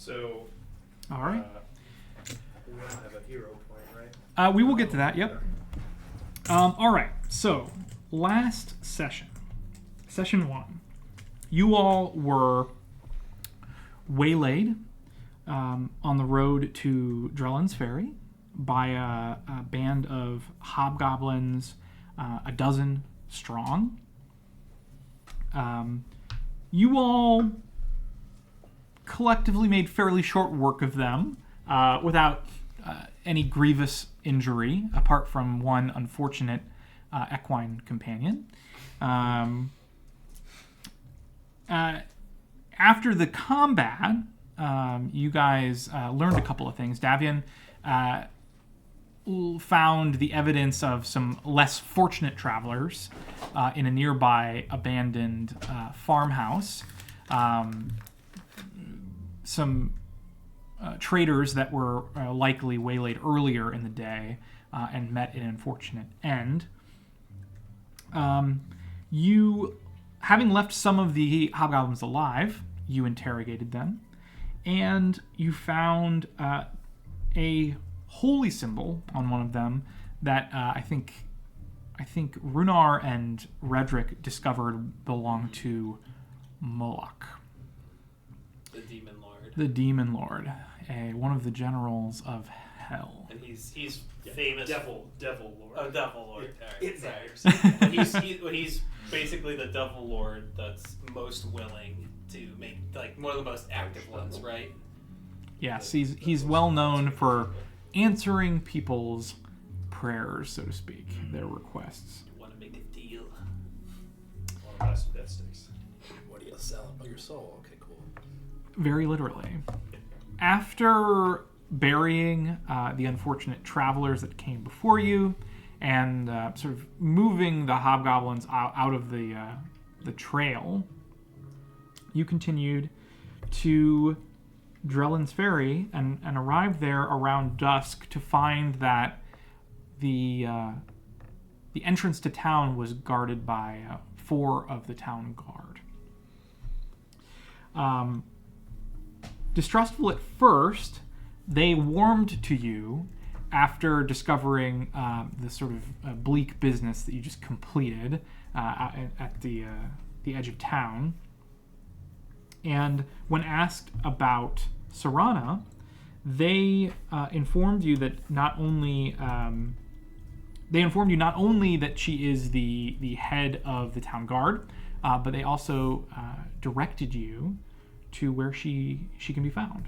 So, all right. We don't have a hero point, right? We will get to that. Yep. All right. So, last session, session 1, you all were waylaid on the road to Drellin's Ferry by a band of hobgoblins, a dozen strong. You all collectively made fairly short work of them without any grievous injury, apart from one unfortunate equine companion. After the combat, you guys learned a couple of things. Davian found the evidence of some less fortunate travelers in a nearby abandoned farmhouse. Some traders that were likely waylaid earlier in the day and met an unfortunate end. You, having left some of the hobgoblins alive, you interrogated them, and you found a holy symbol on one of them that I think Runar and Redrick discovered belonged to Moloch, the demon lord. The demon lord, one of the generals of hell. And he's famous. Devil Lord. Oh, Devil Lord. It Sorry. he's basically the Devil Lord that's most willing to make, like, one of the most active ones, right? Yes, he's well known for answering people's prayers, so to speak, their requests. You want to make a deal? Want to buy some death sticks? What do you sell? Oh, your soul. Okay, cool. Very literally. After burying the unfortunate travelers that came before you and sort of moving the hobgoblins out of the trail, you continued to Drellin's Ferry and arrived there around dusk to find that the entrance to town was guarded by 4 of the town guard. Distrustful at first, they warmed to you after discovering the sort of bleak business that you just completed at the edge of town. And when asked about Serana, they informed you that not only that she is the head of the town guard, but they also directed you to where she can be found.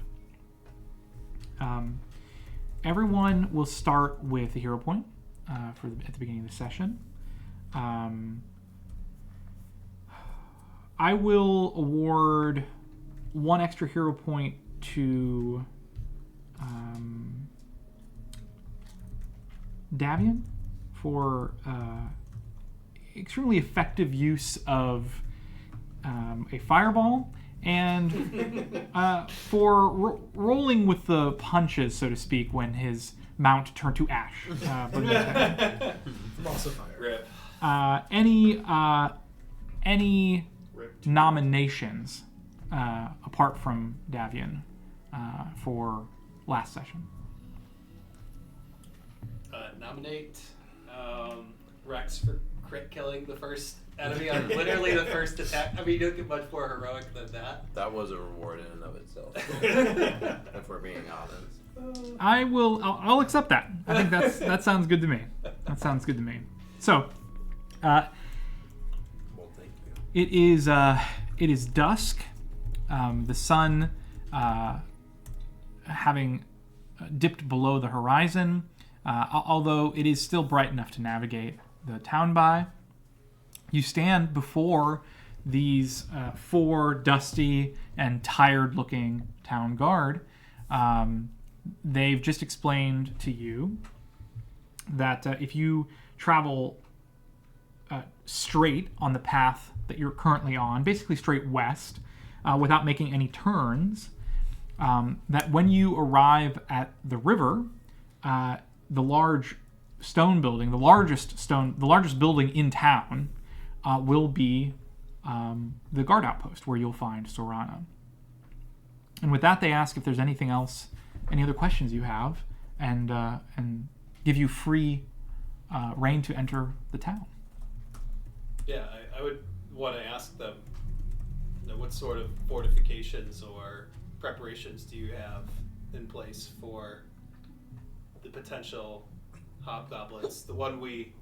Everyone will start with a hero point at the beginning of the session. I will award 1 extra hero point to Davian for extremely effective use of a fireball, and for rolling with the punches, so to speak, when his mount turned to ash. Rip. Any nominations apart from Davian for last session? Nominate Rex for crit killing the first enemy on literally the first attack. I mean, you don't get much more heroic than that. That was a reward in and of itself. If we're being honest. I'll accept that. I think that sounds good to me. That sounds good to me. So, Well, thank you. it is dusk. The sun having dipped below the horizon, although it is still bright enough to navigate the town by. You stand before these 4 dusty and tired-looking town guard. They've just explained to you that if you travel straight on the path that you're currently on, basically straight west, without making any turns, that when you arrive at the river, the large stone building, the largest building in town, will be the guard outpost where you'll find Serana. And with that, they ask if there's anything else, any other questions you have, and give you free reign to enter the town. Yeah, I would want to ask them, what sort of fortifications or preparations do you have in place for the potential hobgoblins? The one we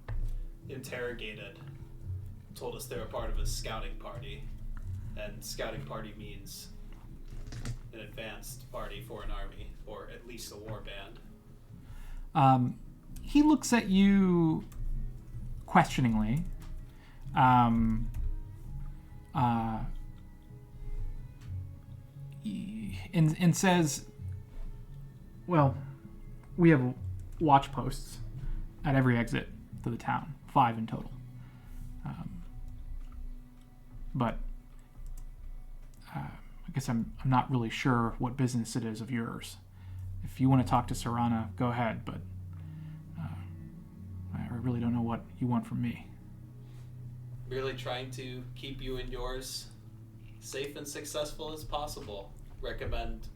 interrogated told us they were part of a scouting party, and scouting party means an advanced party for an army, or at least a war band. He looks at you questioningly. And says, well, we have watch posts at every exit to the town, 5 in total. But I guess I'm not really sure what business it is of yours. If you want to talk to Serana, go ahead, but I really don't know what you want from me. Really trying to keep you and yours safe and successful as possible. Recommend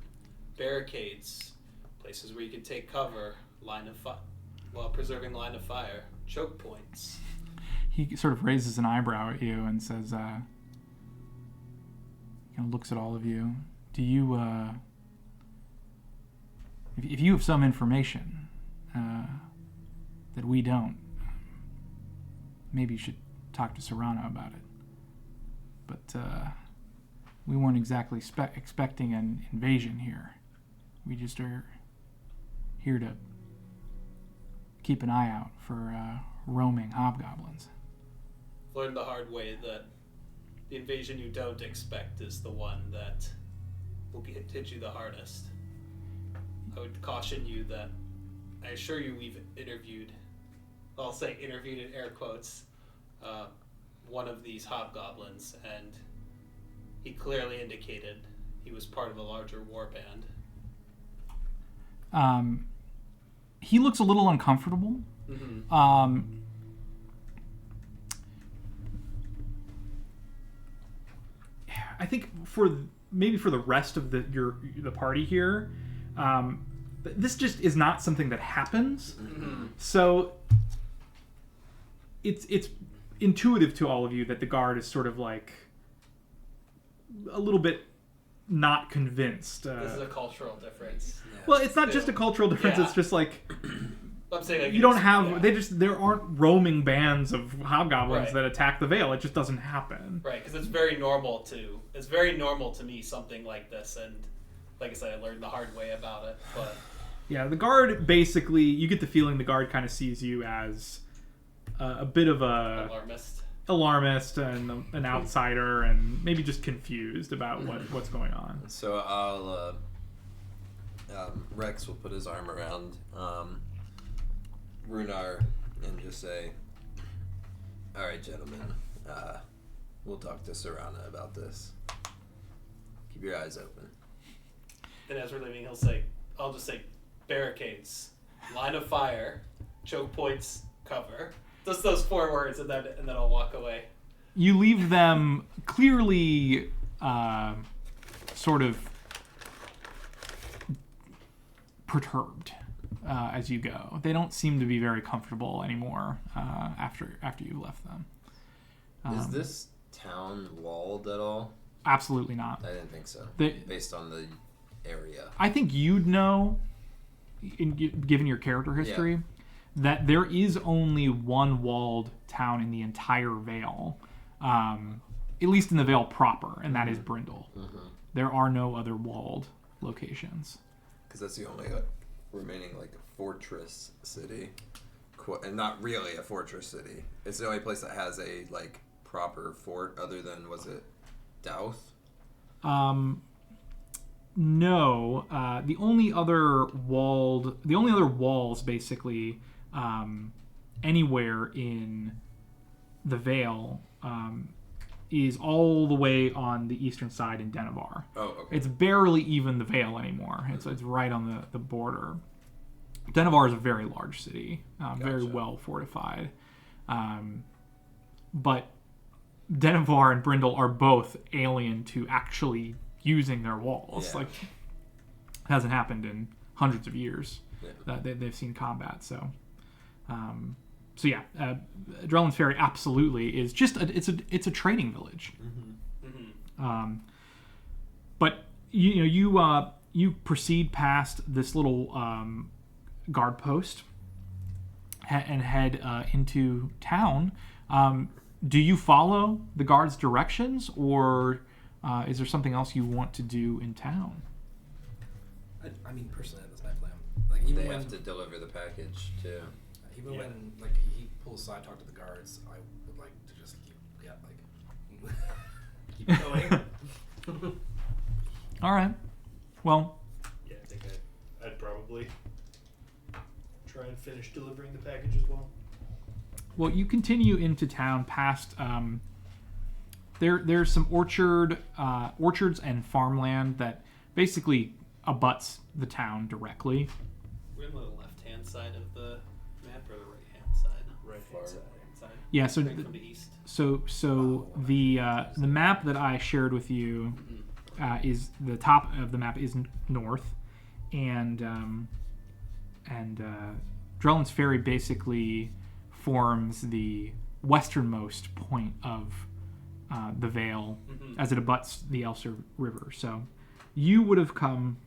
barricades, places where you can take cover, while preserving line of fire, choke points. He sort of raises an eyebrow at you and says, looks at all of you. Do you, if you have some information that we don't, maybe you should talk to Serana about it. But we weren't exactly expecting an invasion here. We just are here to keep an eye out for roaming hobgoblins. Learned the hard way that the invasion you don't expect is the one that will hit you the hardest. I would caution you that I assure you we've interviewed, I'll say interviewed in air quotes, one of these hobgoblins, and he clearly indicated he was part of a larger war band. He looks a little uncomfortable. Mm-hmm. I think for the rest of the party here, this just is not something that happens. Mm-hmm. So it's intuitive to all of you that the guard is sort of like a little bit not convinced. This is a cultural difference. Yeah. Well, it's not just a cultural difference. Yeah. It's just like I'm saying, like, you don't have there aren't roaming bands of hobgoblins Right. that attack the Vale. It just doesn't happen. Right, because it's very normal to me, something like this, and like I said, I learned the hard way about it. But Yeah, the guard basically, you get the feeling the guard kind of sees you as a bit of a alarmist and an outsider, and maybe just confused about what's going on. So I'll Rex will put his arm around Runar and just say, "All right, gentlemen, we'll talk to Serana about this. Keep your eyes open." And as we're leaving, I'll just say, barricades, line of fire, choke points, cover. Just those 4 words, and then I'll walk away. You leave them clearly sort of perturbed as you go. They don't seem to be very comfortable anymore after you left them. Is this town walled at all? Absolutely not. I didn't think so. Based on the area. I think you'd know, given your character history, that there is only one walled town in the entire Vale, at least in the Vale proper, and that is Brindle. Mm-hmm. There are no other walled locations. Because that's the only remaining fortress city, and not really a fortress city. It's the only place that has a proper fort, other than, was it Douth? No. The only other walls basically anywhere in the Vale is all the way on the eastern side in Denevar. Oh, okay. It's barely even the Vale anymore. It's right on the border. Denevar is a very large city, very well fortified. But Denevar and Brindle are both alien to actually using their walls. Yeah. Like, it hasn't happened in hundreds of years Yeah. that they've seen combat. So yeah, Drellin's Ferry absolutely is just it's a trading village. But you proceed past this little guard post and head into town. Do you follow the guard's directions, or is there something else you want to do in town? I mean, personally, that's my plan. Like, even They when have to deliver the package too. when like he pulls aside, talk to the guards, I would like to just keep going. All right. Well, Yeah, I think I'd probably try and finish delivering the package as well. Well, you continue into town past. There's some orchards and farmland that basically abuts the town directly. We're on the left-hand side of the map or the right-hand side? Right-hand side. Right side. Yeah. So Right from the east. The map that I shared with you is the top of the map is north, and Drellin's Ferry basically forms the westernmost point of the Vale as it abuts the Elser River. So you would have come,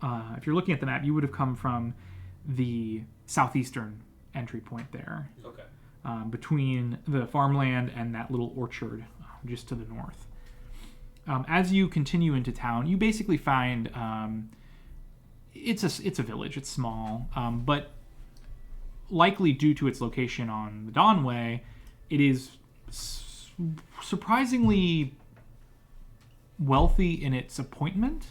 if you're looking at the map, you would have come from the southeastern entry point there, Okay. between the farmland and that little orchard just to the north. As you continue into town, you basically find it's a village. It's small, but likely due to its location on the Dawnway, it is surprisingly wealthy in its appointment.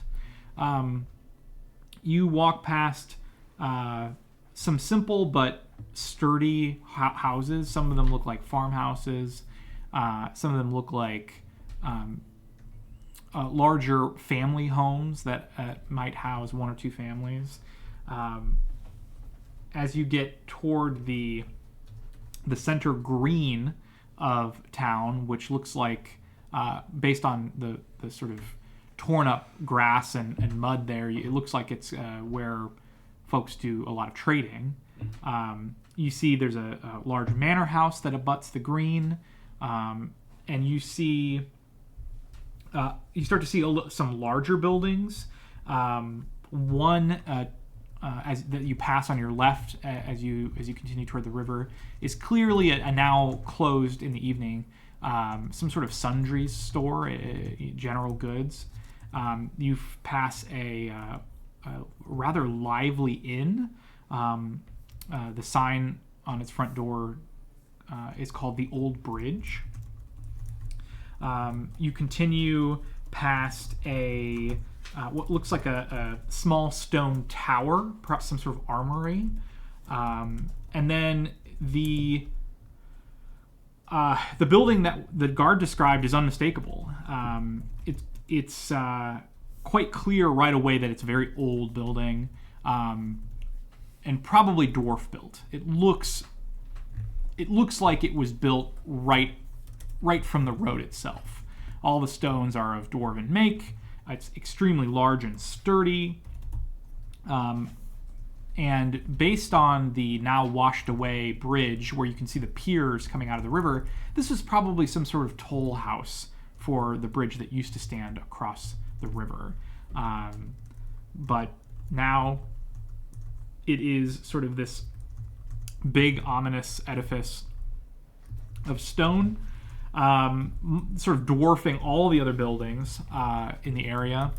You walk past some simple but sturdy houses. Some of them look like farmhouses. Some of them look like larger family homes that might house one or two families. As you get toward the center green of town, which looks like, based on the sort of torn up grass and mud there, it looks like it's where folks do a lot of trading. You see there's a large manor house that abuts the green, and you see you start to see some larger buildings. One as that you pass on your left as you continue toward the river is clearly a now closed in the evening, some sort of sundries store, general goods. You pass a rather lively inn. The sign on its front door is called the Old Bridge. You continue past a what looks like a small stone tower, perhaps some sort of armory, and then the building that the guard described is unmistakable. It's quite clear right away that it's a very old building, and probably dwarf built. It looks like it was built right from the road itself. All the stones are of dwarven make. It's extremely large and sturdy. And based on the now washed away bridge where you can see the piers coming out of the river, this was probably some sort of toll house for the bridge that used to stand across the river. But now it is sort of this big, ominous edifice of stone, sort of dwarfing all the other buildings in the area.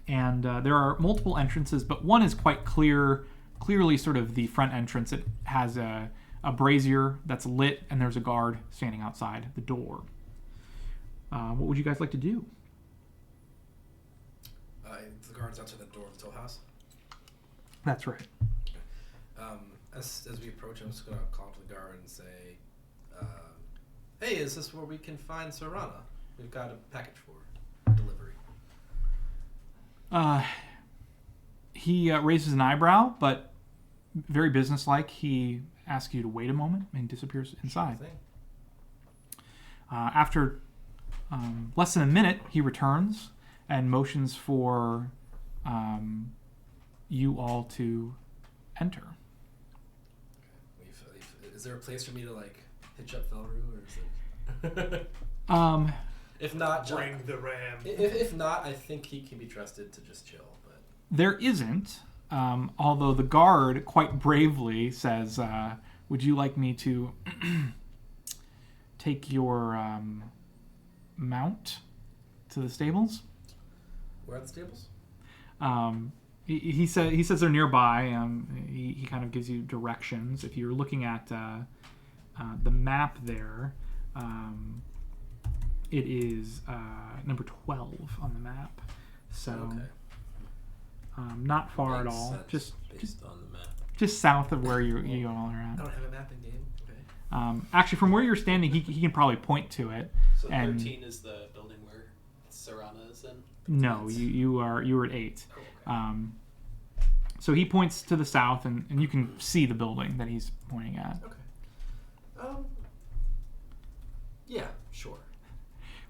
And there are multiple entrances, but one is quite clearly sort of the front entrance. It has a brazier that's lit, and there's a guard standing outside the door. What would you guys like to do? The guard's outside the door of the toll house. That's right. As we approach, I'm just going to call to the guard and say, hey, is this where we can find Serana? We've got a package for delivery. He raises an eyebrow, but very businesslike. He asks you to wait a moment and disappears inside. Sure thing. After less than a minute, he returns and motions for you all to enter. Is there a place for me to like hitch up Felru, or is it? If not, Bring the ram. If not, I think he can be trusted to just chill. But There isn't, although the guard quite bravely says, would you like me to take your mount to the stables? where are the stables? He says they're nearby. He kind of gives you directions. If you're looking at the map there, it is number 12 on the map. So Okay. not far at Makes all. sense Just on the map. just south of where you all are I at. don't have a map in game. Okay. Actually, from where you're standing, he can probably point to it. So And- 13 is the building where Serana is in. No, you were at 8. Oh, okay. So he points to the south, and you can see the building that he's pointing at. Okay. Yeah, sure.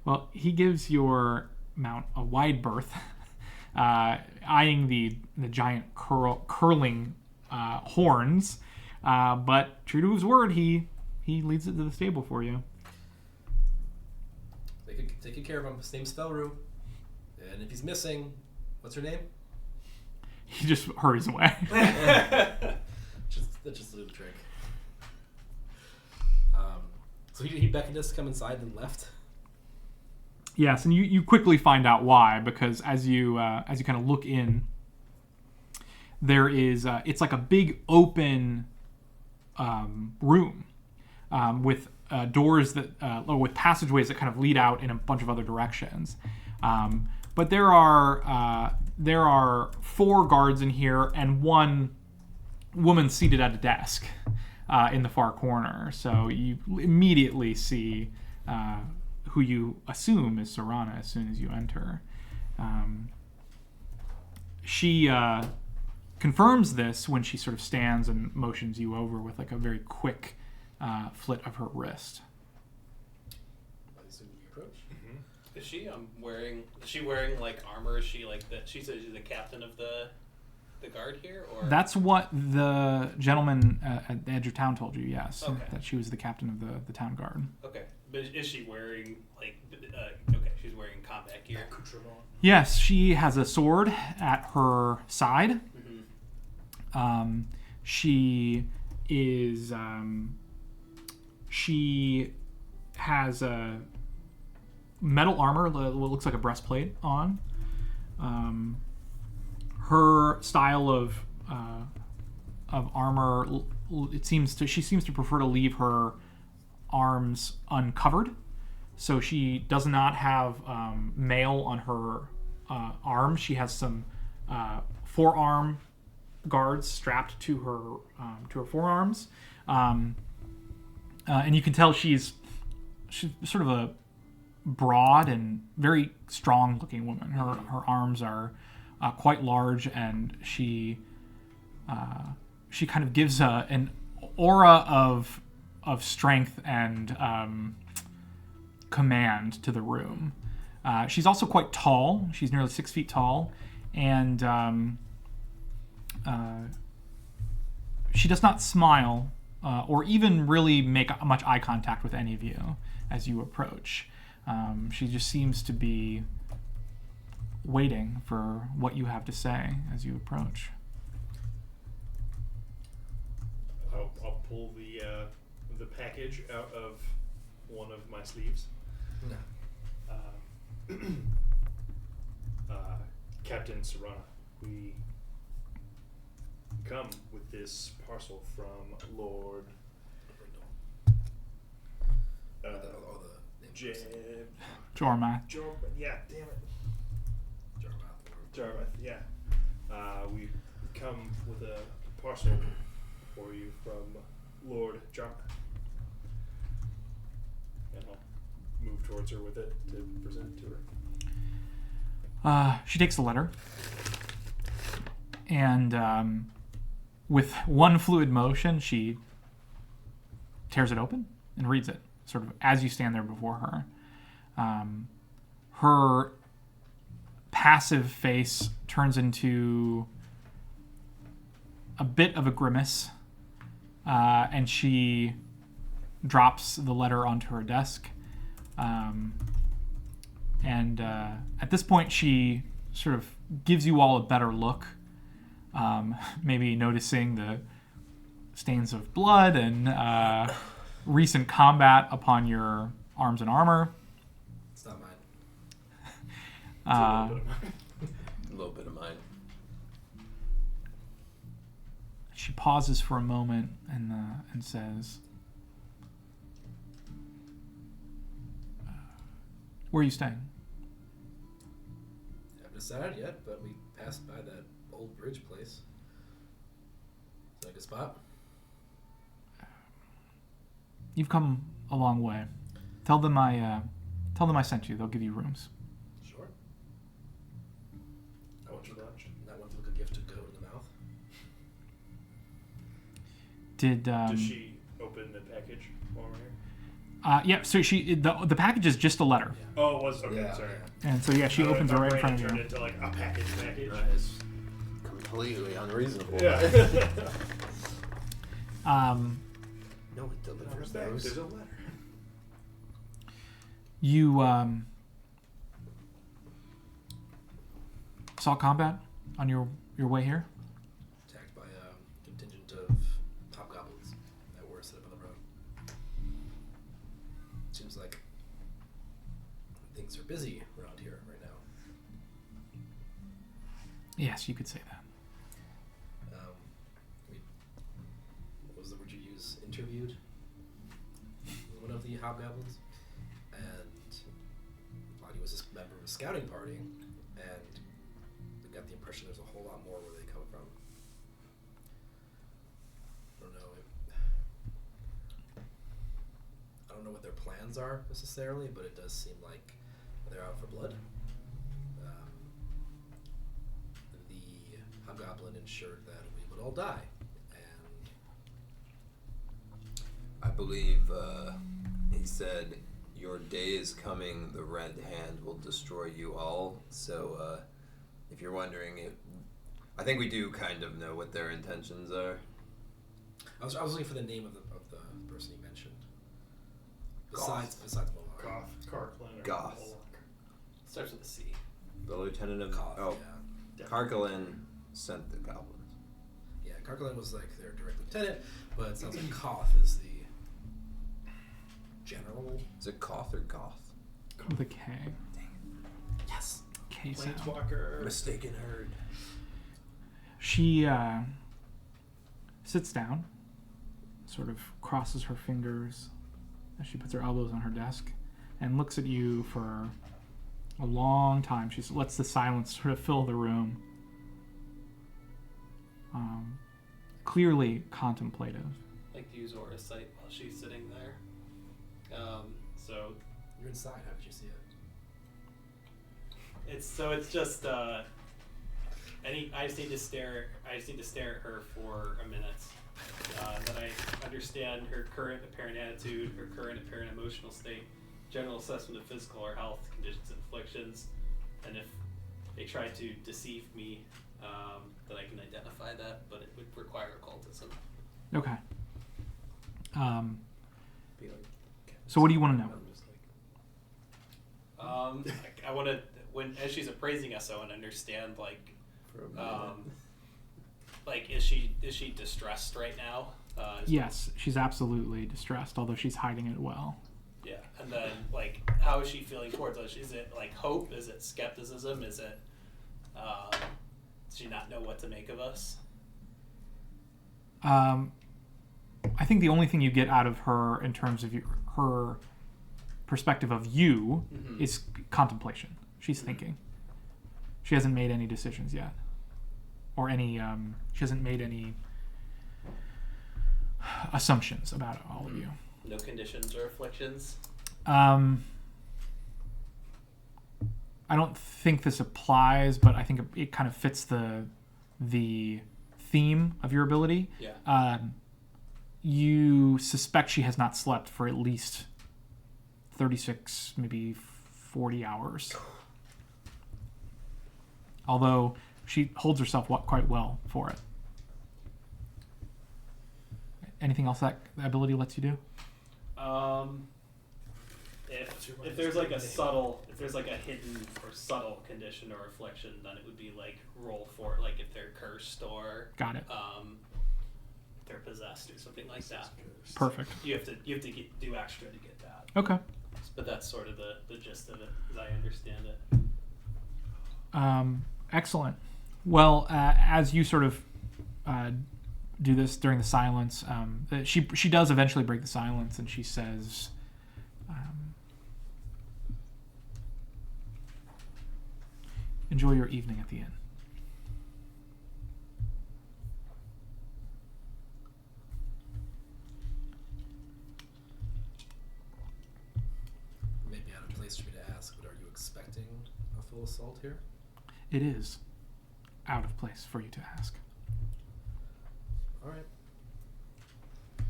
Well, he gives your mount a wide berth, eyeing the giant curling horns. But true to his word, he leads it to the stable for you. Take good care of him. His name's Felru. And if he's missing, what's her name? He just hurries away. That's just a little trick. So he beckoned us to come inside and left. Yes, and you quickly find out why, because as you kind of look in, there is it's like a big open room with doors that with passageways that kind of lead out in a bunch of other directions. But there are 4 guards in here and 1 woman seated at a desk in the far corner. So you immediately see who you assume is Serana as soon as you enter. She confirms this when she sort of stands and motions you over with like a very quick flit of her wrist. As soon as we approach. Is she wearing like armor? Is she like that? She's the captain of the guard here, or That's what the gentleman at the edge of town told you. Yes, Okay. that she was the captain of the town guard. okay? But is she wearing like okay? She's wearing combat gear. Accoutrement. Yes, she has a sword at her side. Mm-hmm. She is. She has a metal armor, what looks like a breastplate on. Her style of armor, she seems to prefer to leave her arms uncovered. So she does not have mail on her arms. She has some forearm guards strapped to her forearms, and you can tell she's sort of a broad and very strong-looking woman. Her arms are quite large, and she kind of gives an aura of strength and command to the room. She's also quite tall. She's nearly 6 feet tall, and she does not smile or even really make much eye contact with any of you as you approach. She just seems to be waiting for what you have to say as you approach. I'll pull the package out of one of my sleeves. No. Captain Serana, we come with this parcel from Lord All the names. Jormath. Yeah, damn it. Jarmuth, yeah. We come with a parcel for you from Lord Jarmuth. And I'll move towards her with it to present it to her. She takes the letter, and with one fluid motion, she tears it open and reads it, sort of as you stand there before her. Her passive face turns into a bit of a grimace, and she drops the letter onto her desk. And at this point, she sort of gives you all a better look, maybe noticing the stains of blood and recent combat upon your arms and armor. It's not mine. A little bit of mine. She pauses for a moment and says, "Where are you staying?" Haven't decided yet, but we passed by that old bridge place. Is that a good spot? You've come a long way. Tell them I sent you. They'll give you rooms. Sure. How much for lunch? That one's like a gift to go in the mouth. Did Does she open the package while we're here? yeah, so the package is just a letter. Yeah. Oh, it was okay. Yeah, Sorry. yeah. And so yeah, she opens it right in front of Turned you. into like a package. That is completely unreasonable. Yeah. No, it delivers There's those. a letter. You saw combat on your way here? Attacked by a contingent of hobgoblins that were set up on the road. Seems like things are busy around here right now. Yes, you could say that. What was the word you use? Interviewed one of the hobgoblins, and while he was a member of a scouting party, and we got the impression there's a whole lot more where they come from. I don't know what their plans are necessarily, but it does seem like they're out for blood. The hobgoblin ensured that we would all die, and I believe he said, "Your day is coming. The Red Hand will destroy you all." So, if you're wondering, I think we do kind of know what their intentions are. I was looking for the name of the person you mentioned. Goth. Besides Mohawk. Goth, Carclin, or Goth. Moloch. Starts with a C. The lieutenant of Goth, yeah. Karkalin sent the goblins. Yeah, Karkalin was like their direct lieutenant, but it sounds like Koth is the general. Is it Koth or Goth? With a K. Yes. K sound. Planeswalker. Mistaken herd. She sits down, sort of crosses her fingers as she puts her elbows on her desk, and looks at you for a long time. She lets the silence sort of fill the room. Clearly contemplative. I like to use Aura Sight while she's sitting there. So You're inside. How did you see it? it's just I just need to stare at her for a minute. That I understand her current apparent attitude, her current apparent emotional state, general assessment of physical or health conditions and afflictions, and if they try to deceive me, that I can identify that, but it would require occultism. Okay. Be like, So what do you want to know? I'm just like, I want to, as she's appraising us, I want to understand For a minute. is she distressed right now? Yes, she's absolutely distressed, although she's hiding it well. Yeah, and then how is she feeling towards us? Is it hope? Is it skepticism? Is it does she not know what to make of us? I think the only thing you get out of her in terms of her perspective of you is contemplation. She's thinking. She hasn't made any decisions yet, or any. She hasn't made any assumptions about all of you. No conditions or afflictions. I don't think this applies, but I think it kind of fits the theme of your ability. Yeah. You suspect she has not slept for at least 36, maybe 40 hours. Although she holds herself quite well for it. Anything else that ability lets you do? If there's like a hidden or subtle condition or affliction, then it would be like roll for it, like if they're cursed or Got it. If they're possessed or something like that. Perfect. You have to do extra to get that. Okay. But that's sort of the gist of it, as I understand it. Excellent. Well, as you sort of do this during the silence, she does eventually break the silence, and she says, "Enjoy your evening at the inn." Maybe out of place for me to ask, but are you expecting a full assault here? It is out of place for you to ask. All right. I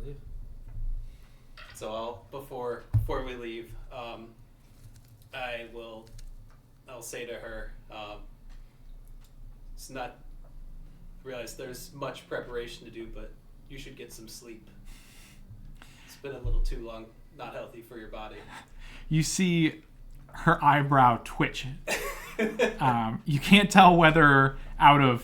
leave. So before we leave, I'll say to her, it's not realize there's much preparation to do, but you should get some sleep. It's been a little too long, not healthy for your body. You see her eyebrow twitch. You can't tell whether out of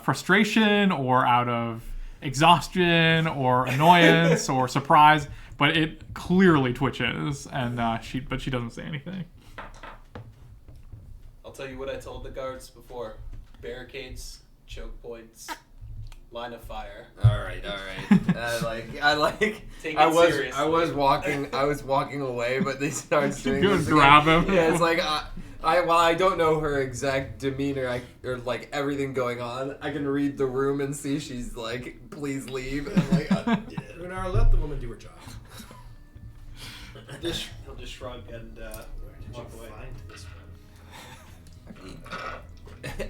frustration or out of exhaustion or annoyance or surprise, but it clearly twitches, and she doesn't say anything. I'll tell you what I told the guards before: barricades, choke points, line of fire. All right. Take it I seriously. was walking away, but they started doing Go this grab again. him. Yeah, it's like while I don't know her exact demeanor or like everything going on, I can read the room and see she's like, "Please leave." And I'm like, Runar, let the woman do her job. He'll just shrug and walk away. This one? I mean,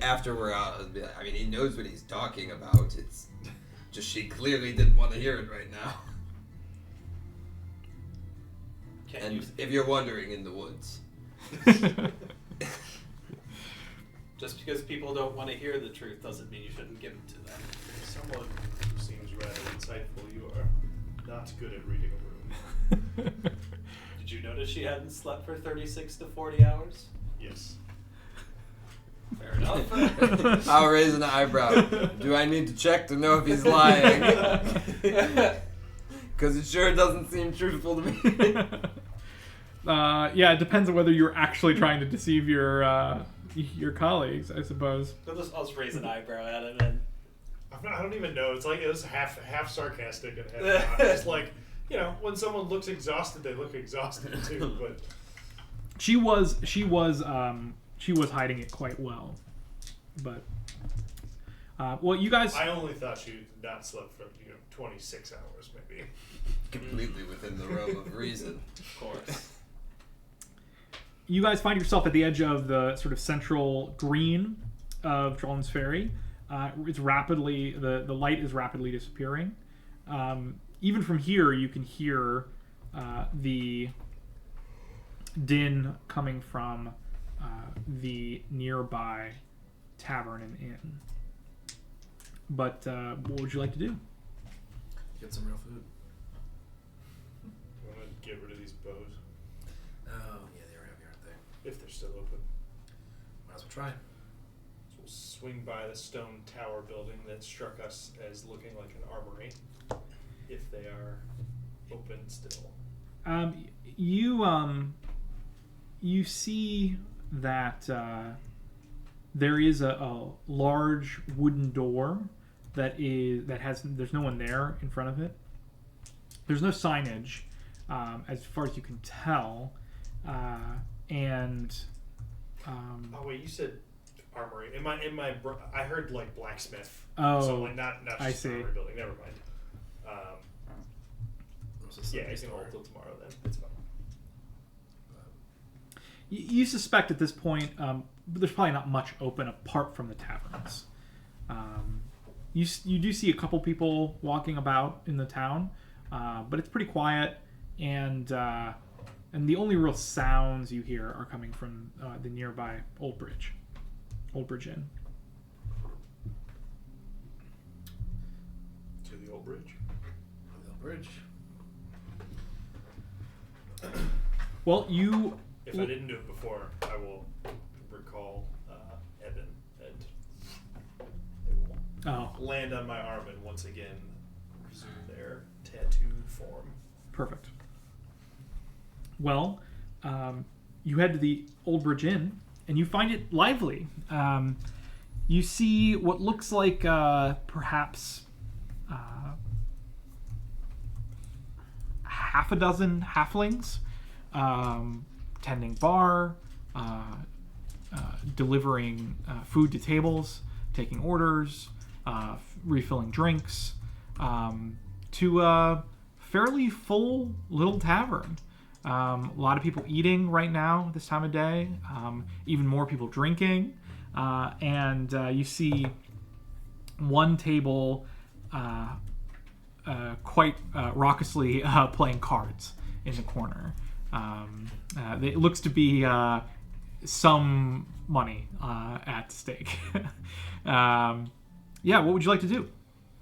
after we're out, I'll be like, I mean, he knows what he's talking about. It's just she clearly didn't want to hear it right now. And if you're wondering, in the woods. Just because people don't want to hear the truth doesn't mean you shouldn't give it to them. Someone who seems rather insightful, you are not good at reading a room. Did you notice she hadn't slept for 36 to 40 hours? Yes. Fair enough. I'll raise an eyebrow. Do I need to check to know if he's lying? Because it sure doesn't seem truthful to me. Yeah, it depends on whether you're actually trying to deceive your colleagues, I suppose. I'll just raise an eyebrow at him and... I don't even know. It's like it was half sarcastic and half not. It's like, when someone looks exhausted, they look exhausted too. But She was hiding it quite well, but well, you guys. I only thought she had not slept for 26 hours, maybe. Completely within the realm of reason. Of course. You guys find yourself at the edge of the sort of central green of Drellin's Ferry. It's rapidly the light is rapidly disappearing. Even from here, you can hear the din coming from the nearby tavern and inn. But what would you like to do? Get some real food. You want to get rid of these bows Oh, yeah, they are heavy, aren't they? if they're still open. Might as well try. So we'll swing by the stone tower building that struck us as looking like an armory, if they are open still. You see that there is a large wooden door there's no one there in front of it. There's no signage as far as you can tell, and Oh wait, you said armory. I heard like blacksmith. Oh, so like not I just see. an armory building. Never mind. Yeah, you can hold till tomorrow then. It's fine. you suspect at this point there's probably not much open apart from the taverns. You do see a couple people walking about in the town, but it's pretty quiet, and And the only real sounds you hear are coming from the nearby Old Bridge Inn. To the old bridge. The bridge. Well, you... If I didn't do it before, I will recall Evan, and they will land on my arm and once again resume their tattooed form. Perfect. Well, you head to the Old Bridge Inn, and you find it lively. You see what looks like perhaps half a dozen halflings tending bar, delivering food to tables, taking orders, refilling drinks, to a fairly full little tavern. A lot of people eating right now this time of day, even more people drinking, and you see one table quite raucously playing cards in the corner. It looks to be some money at stake. Yeah, what would you like to do?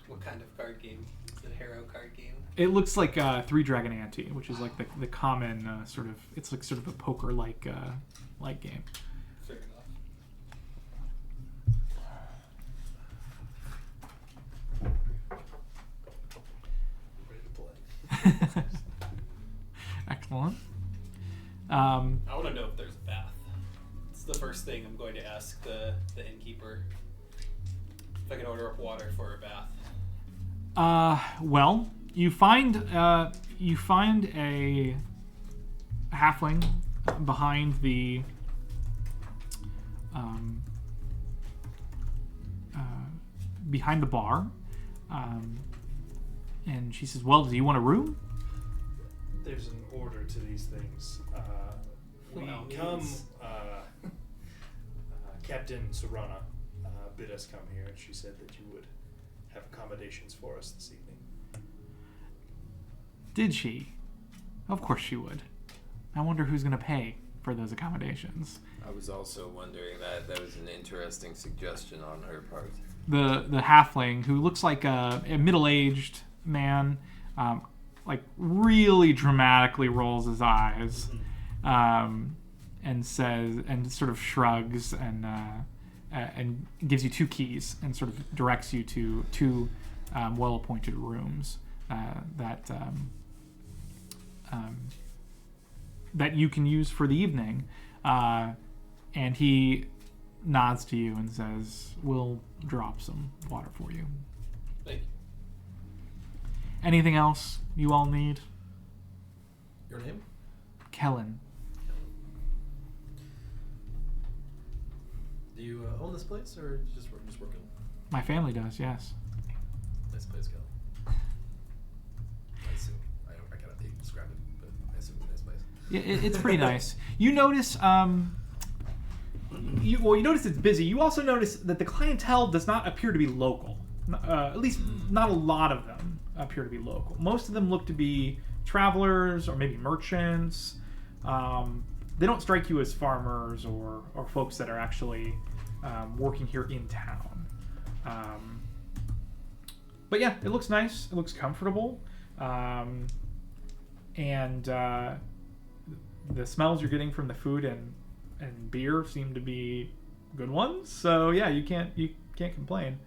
What kind of card game? Is it a hero card game? It looks like Three Dragon Ante, which is like the common sort of. It's like sort of a poker-like game. Fair enough. Ready to play. Excellent. I want to know if there's a bath. It's the first thing I'm going to ask the innkeeper. If I can order up water for a bath. Well, you find a halfling behind the bar, and she says, "Well, do you want a room?" There's an order to these things. We Well, come. means- Captain Serrana bid us come here, and she said that you would have accommodations for us this evening. Did she? Of course she would. I wonder who's going to pay for those accommodations. I was also wondering that was an interesting suggestion on her part. The halfling, who looks like a middle-aged man, like really dramatically rolls his eyes, and says, and sort of shrugs and gives you 2 keys and sort of directs you to 2 well-appointed rooms that you can use for the evening. And he nods to you and says, "We'll drop some water for you." Thank you. Anything else you all need? Your name? Kellen. Do you own this place, or just working? My family does, yes. Nice place, Kelly. I assume. I cannot describe it, but I assume it's a nice place. Yeah, it's pretty nice. You notice, you notice it's busy. You also notice that the clientele does not appear to be local. At least not a lot of them appear to be local. Most of them look to be travelers or maybe merchants. They don't strike you as farmers or folks that are actually working here in town. But yeah, it looks nice. It looks comfortable. And the smells you're getting from the food and beer seem to be good ones. So yeah, you can't complain.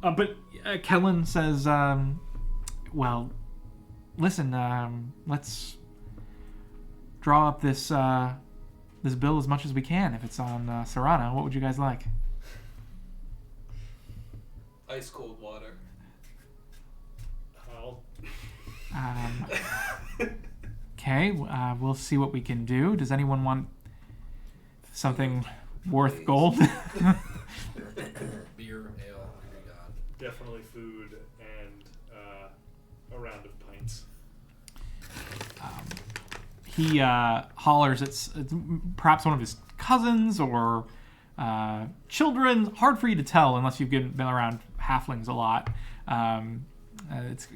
But Kellen says, "Well, listen, let's draw up this bill as much as we can. If it's on Serrano, what would you guys like?" Ice cold water. I'll Okay, we'll see what we can do. Does anyone want something worth Please. gold? Beer, ale, whatever you got. definitely food and a round of pints. He hollers. It's perhaps one of his cousins or children. Hard for you to tell unless you've been around halflings a lot. It's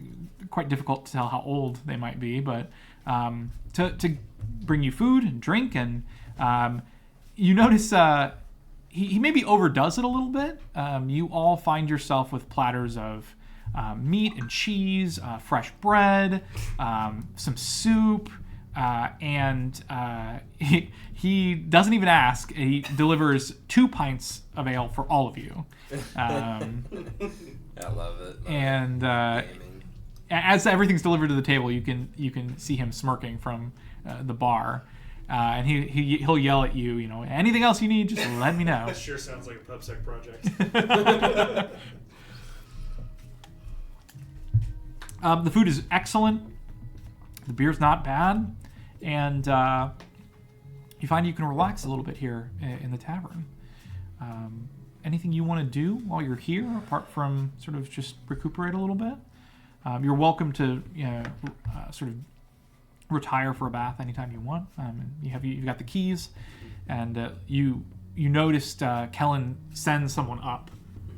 quite difficult to tell how old they might be, but to bring you food and drink, and you notice he maybe overdoes it a little bit. You all find yourself with platters of meat and cheese, fresh bread, some soup, and he doesn't even ask. He delivers 2 pints of ale for all of you. I love it. And as everything's delivered to the table, you can see him smirking from the bar. And he'll yell at you, anything else you need, just let me know. That sure sounds like a PubSec project. The food is excellent. The beer's not bad. And you find you can relax a little bit here in the tavern. Anything you want to do while you're here, apart from sort of just recuperate a little bit? You're welcome to sort of retire for a bath anytime you want. You've got the keys, and you noticed Kellen sends someone up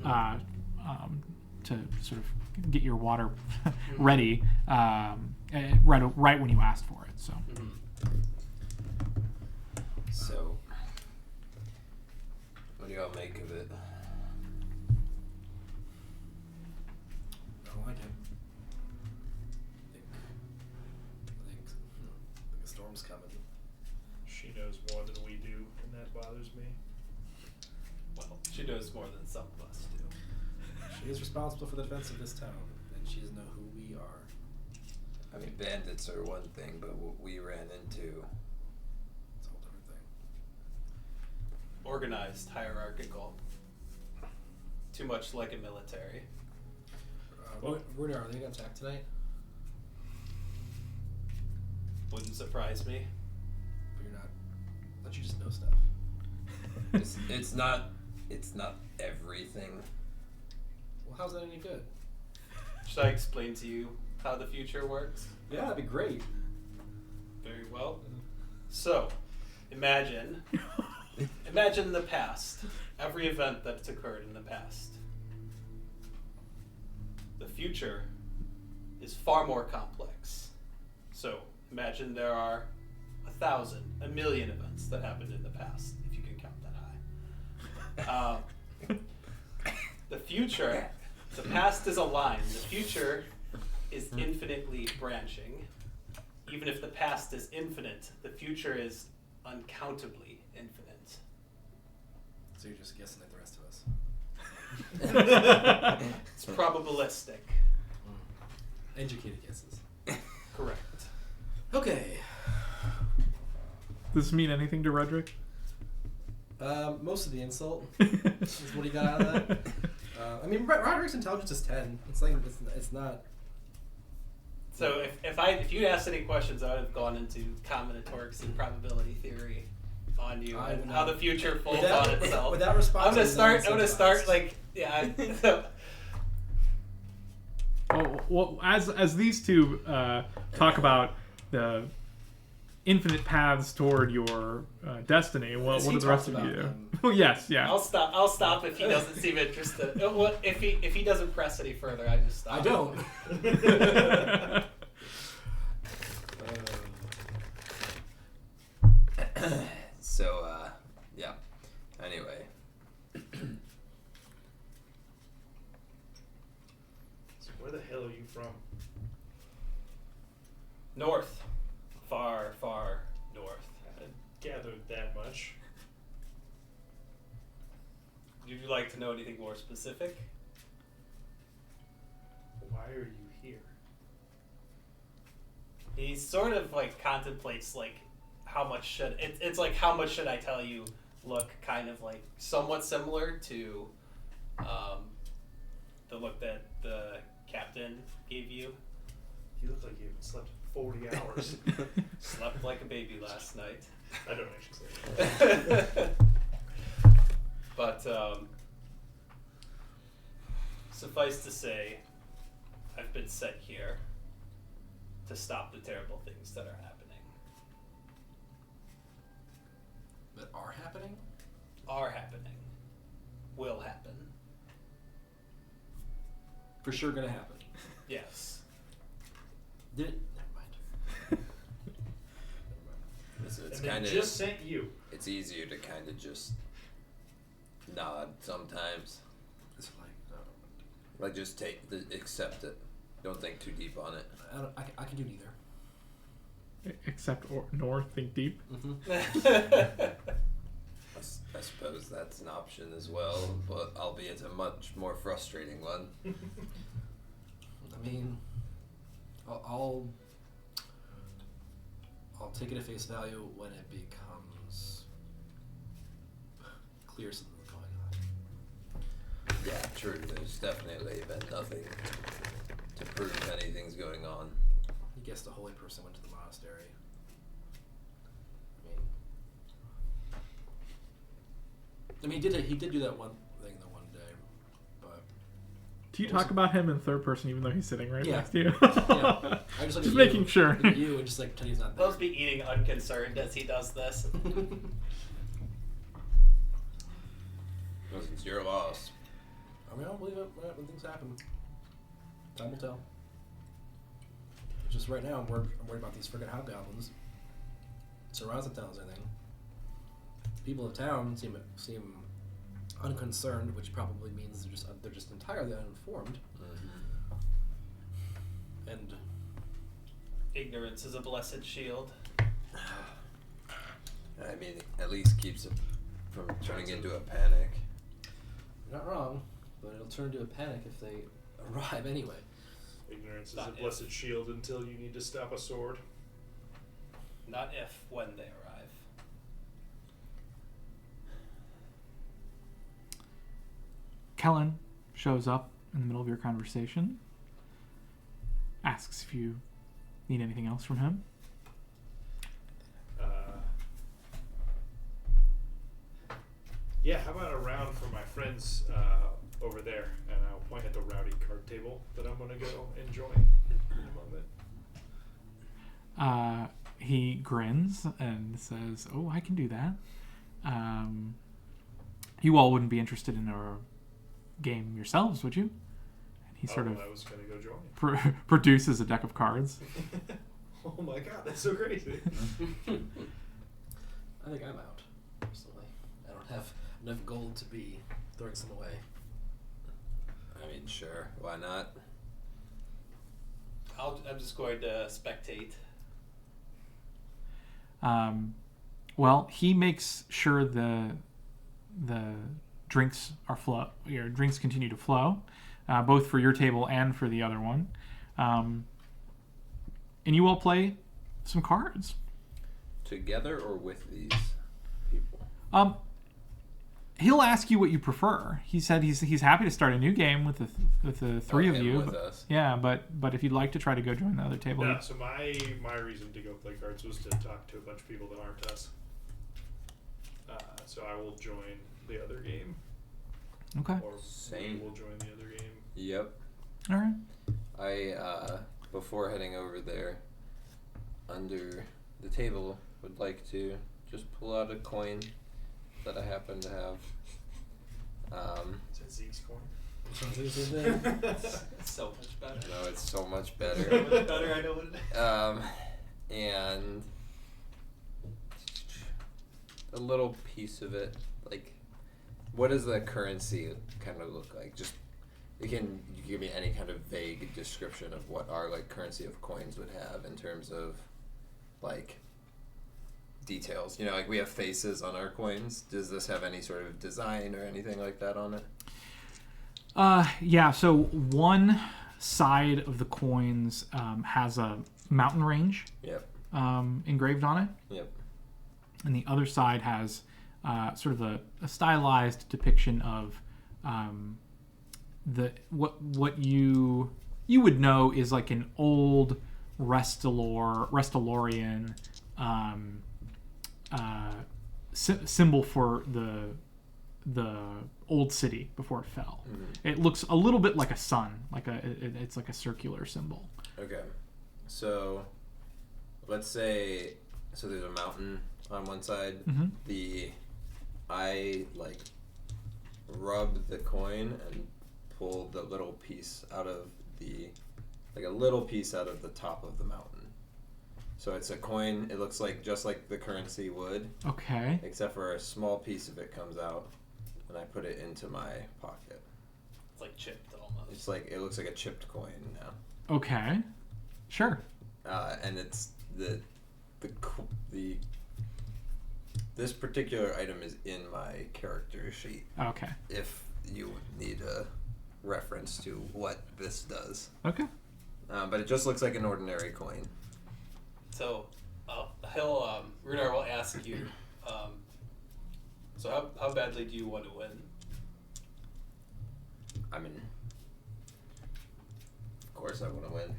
to sort of get your water ready right when you asked for it. So, what do y'all make of it? I don't like it. I think a storm's coming. She knows more than we do, and that bothers me. Well, she knows more than some of us do. She is responsible for the defense of this town, and she doesn't know who we are. I mean, bandits are one thing, but what we ran into... It's a whole different thing. Organized, hierarchical. Too much like a military. Rudy, are they going to attack tonight? Wouldn't surprise me. But you're not. Don't you just know stuff? It's not everything. Well, how's that any good? Should I explain to you how the future works? Yeah, that'd be great. Very well. So, imagine the past. Every event that's occurred in the past. The future is far more complex. So, imagine there are 1,000, 1,000,000 events that happened in the past, if you can count that high. The future, the past is a line. The future is infinitely branching. Even if the past is infinite, the future is uncountably infinite. So you're just guessing like the rest of us. It's probabilistic. Educated guesses. Correct. Okay. Does this mean anything to Redrick? Most of the insult is what he got out of that. I mean, Roderick's intelligence is 10. It's like it's not. So if you asked any questions, I would have gone into combinatorics and probability theory on you and how the future folds on itself. With that response, I'm gonna start like Well, as these two talk about the infinite paths toward your destiny, what do the rest of you do? Oh, yes, yeah. I'll stop if he doesn't seem interested. If he doesn't press any further, I just stop. I don't. So, yeah. Anyway. So where the hell are you from? North. Far, far north. I gathered that much. Would you like to know anything more specific? Why are you here? He sort of like contemplates like how much should it's like how much should I tell you? Look, kind of like somewhat similar to the look that the captain gave you. You look like you haven't slept 40 hours. Slept like a baby last night. I don't actually say that. But suffice to say, I've been sent here to stop the terrible things that are happening. That are happening? Are happening. Will happen. For sure gonna happen. Yes. Never mind. It's And kind they of just sent you. It's easier to kind of just nod sometimes. It's Like just accept it. Don't think too deep on it. I can do neither. Except nor think deep. Mm-hmm. I suppose that's an option as well, but albeit a much more frustrating one. I mean, I'll take it at face value when it becomes clear something's going on. Yeah, true. There's definitely been nothing to prove anything's going on. I guess the holy person went to the monastery. I mean, he did do that one thing the one day, but Do you talk about him in third person even though he's sitting right Yeah. next to you? yeah, I just look Just at making you, sure. look at you and just like pretend he's not there. Both be eating unconcerned as he does this. Well, it's your loss. I mean, I don't believe it when things happen. Time will tell. Just right now, I'm worried about these friggin' hobgoblins. Surrounds the town as anything. People of town seem unconcerned, which probably means they're just entirely uninformed. Mm-hmm. And Ignorance is a blessed shield. I mean, at least keeps it from turning into a panic. you're not wrong, but it'll turn into a panic if they arrive anyway. Ignorance is Not a blessed shield until you need to stop a sword. Not if, when they arrive. Kellen shows up in the middle of your conversation, asks if you need anything else from him. Yeah, how about a round for my friends over there? And I'll point at the rowdy card table that I'm going to go and join in a moment. He grins and says, "Oh, I can do that. You all wouldn't be interested in a game yourselves, would you?" And he sort of I was going to go join. Produces a deck of cards. Oh my god, that's so crazy. I think I'm out, personally. I don't have enough gold to be throwing some away. I mean, sure, why not? I'm just going to spectate. Well, he makes sure the drinks are your drinks continue to flow, both for your table and for the other one. And you all play some cards. Together or with these people? He'll ask you what you prefer. He said he's happy to start a new game with the three of you. With us. Yeah, but if you'd like to try to go join the other table, Yeah, so my reason to go play cards was to talk to a bunch of people that aren't us. So I will join the other game. okay. Or Same. we will join the other game. Yep. All right. I, before heading over there, under the table, would like to just pull out a coin that I happen to have. Is that Zeke's coin? So much better. No, it's so much So better. much better, I know what it is. And a little piece of it, like, what does the currency kind of look like? Just, you give me any kind of vague description of what our, like, currency of coins would have in terms of, like, details. You know, like, we have faces on our coins. Does this have any sort of design or anything like that on it? Yeah, so one side of the coins has a mountain range Yep. engraved on it. Yep. And the other side has sort of a stylized depiction of what you would know is like an old Restolorian symbol for the old city before it fell. Mm-hmm. It looks a little bit like a sun, it's like a circular symbol. Okay. So, let's say, so there's a mountain on one side. Mm-hmm. I like rub the coin and pull the little piece out of the like a little piece out of the top of the mountain. So it's a coin. It looks like just like the currency would. Okay. Except for a small piece of it comes out, and I put it into my pocket. It's like chipped almost. It's like it looks like a chipped coin now. Okay. Sure. And it's the this particular item is in my character sheet. Okay. If you need a reference to what this does. Okay. But it just looks like an ordinary coin. So, Runar will ask you, so how badly do you want to win? I mean, of course I want to win.